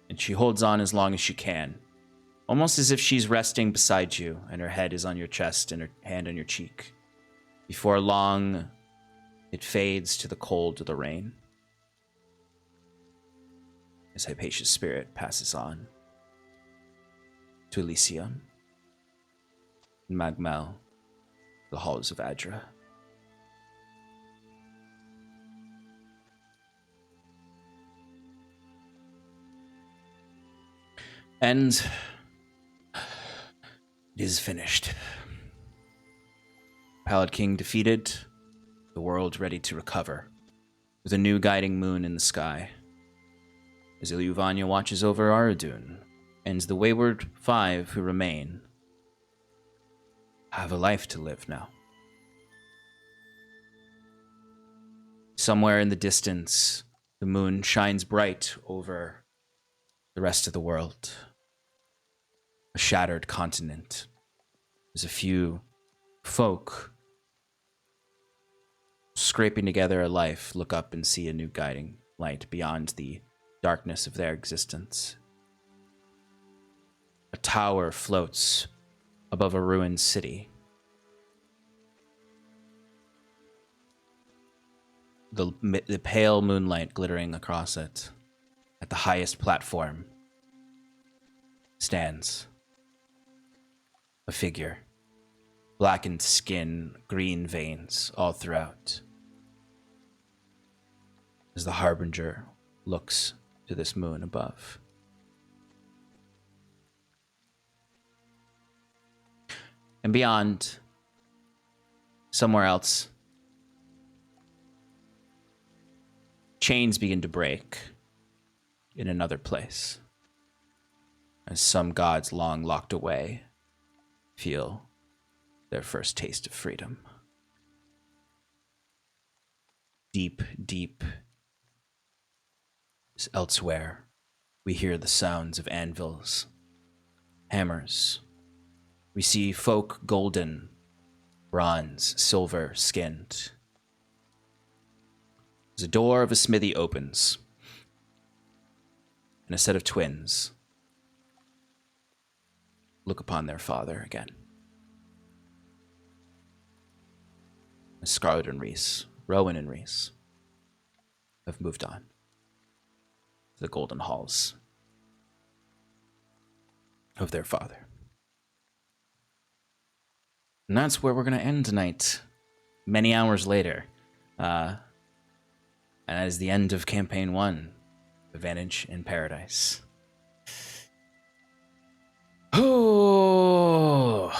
And she holds on as long as she can, almost as if she's resting beside you, and her head is on your chest and her hand on your cheek. Before long, it fades to the cold of the rain, as Hypatia's spirit passes on to Elysium, and Magmel, the halls of Adra. And it is finished. Pallid King defeated, the world ready to recover, with a new guiding moon in the sky. As Ilyuvanya watches over Aradun, and the Wayward 5 who remain have a life to live now. Somewhere in the distance, the moon shines bright over the rest of the world. A shattered continent. There's a few folk scraping together a life, look up and see a new guiding light beyond the darkness of their existence. A tower floats above a ruined city. The pale moonlight glittering across it. At the highest platform stands a figure. Blackened skin, green veins all throughout. As the Harbinger looks to this moon above. And beyond, somewhere else, chains begin to break in another place, as some gods long locked away feel their first taste of freedom. Deep, deep elsewhere, we hear the sounds of anvils, hammers. We see folk golden, bronze, silver skinned. As a door of a smithy opens, and a set of twins look upon their father again. Scarlet and Reese, Rowan and Reese, have moved on to the golden halls of their father. And that's where we're going to end tonight, many hours later. And that is the end of Campaign 1, Advantage in Paradise. Oh!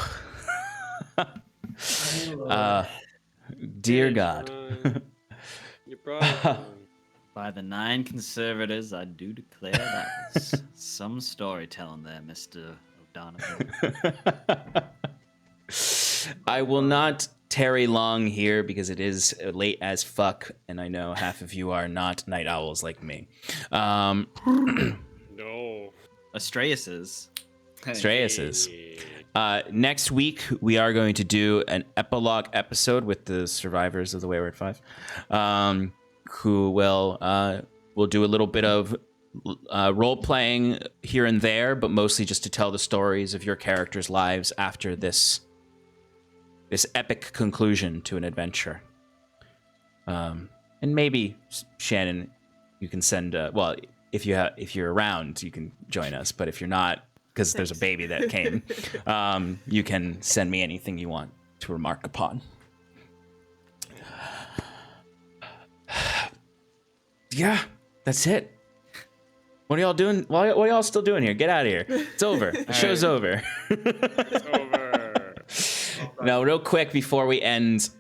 Dear God. You're probably By the 9 conservators, I do declare that was some storytelling there, Mr. O'Donovan. I will not tarry long here because it is late as fuck, and I know half of you are not night owls like me. no. Astraeus is. Astraeus is. Next week, we are going to do an epilogue episode with the survivors of the Wayward 5, who will do a little bit of role-playing here and there, but mostly just to tell the stories of your characters' lives after this epic conclusion to an adventure. And maybe, Shannon, you can send... well, if you're around, you can join us, but if you're not, because there's a baby that came. You can send me anything you want to remark upon. Yeah, that's it. What are y'all doing? What are y'all still doing here? Get out of here. It's over. The show's over. It's over. Now, real quick before we end,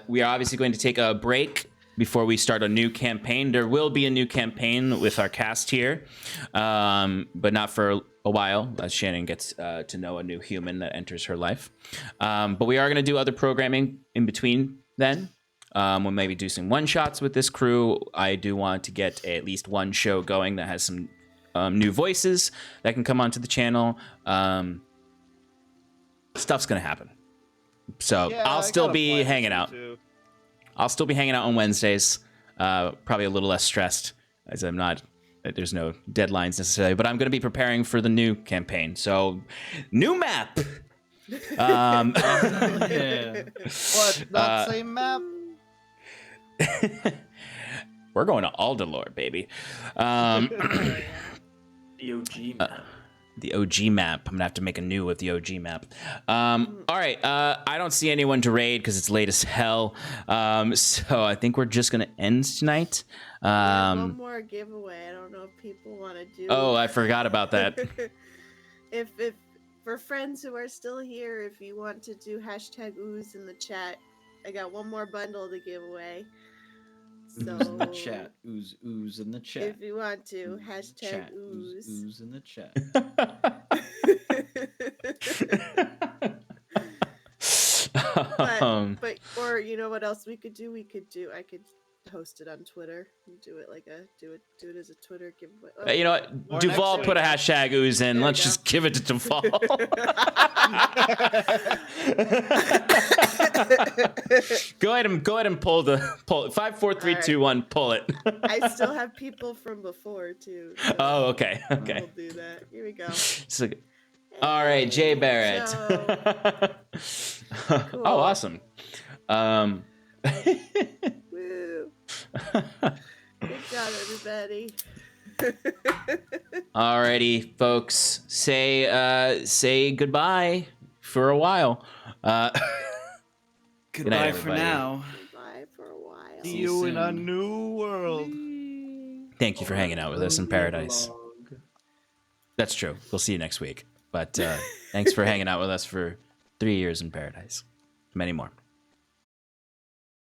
we are obviously going to take a break before we start a new campaign. There will be a new campaign with our cast here, but not for a while, as Shannon gets to know a new human that enters her life. But we are going to do other programming in between then. We'll maybe do some one-shots with this crew. I do want to get at least one show going that has some new voices that can come onto the channel. Stuff's going to happen. So Yeah, I'll I still got a be plan hanging too, out. too. I'll still be hanging out on Wednesdays. Probably a little less stressed as I'm not, there's no deadlines necessarily, but I'm going to be preparing for the new campaign. So, new map. Yeah. What? Not same map? We're going to Aldalore, baby. The OG map. The OG map. I'm gonna have to make a new with the OG map. All right. I don't see anyone to raid because it's late as hell. So I think we're just gonna end tonight. One more giveaway. I don't know if people want to do. Oh, I forgot about that. if for friends who are still here, if you want to do #ooze in the chat, I got one more bundle to give away. So Ooze in the chat. Ooze in the chat. if you want to, Chat. #ooze. Ooze in the chat. but or you know what else we could do? I could host it on Twitter and do it like do it as a Twitter giveaway. Oh, You know what? Or Duval next put a week. #ooze in. There we Let's go. just give it to Duval. Go ahead and pull it. 5, 4, 3, 2, 1. Pull it. I still have people from before too. So Oh, okay. Okay. We'll do that. Here we go. So, all right, Jay Barrett. Joe. Cool. Oh, awesome. Woo. Good job, everybody. Alrighty, folks. Say goodbye for a while. Good night, Goodbye for everybody. now. Bye for a while. See See you you in a soon. new world. Thank you for hanging out with us in Paradise. That's true. We'll see you next week. But thanks for hanging out with us for 3 years in Paradise. Many more.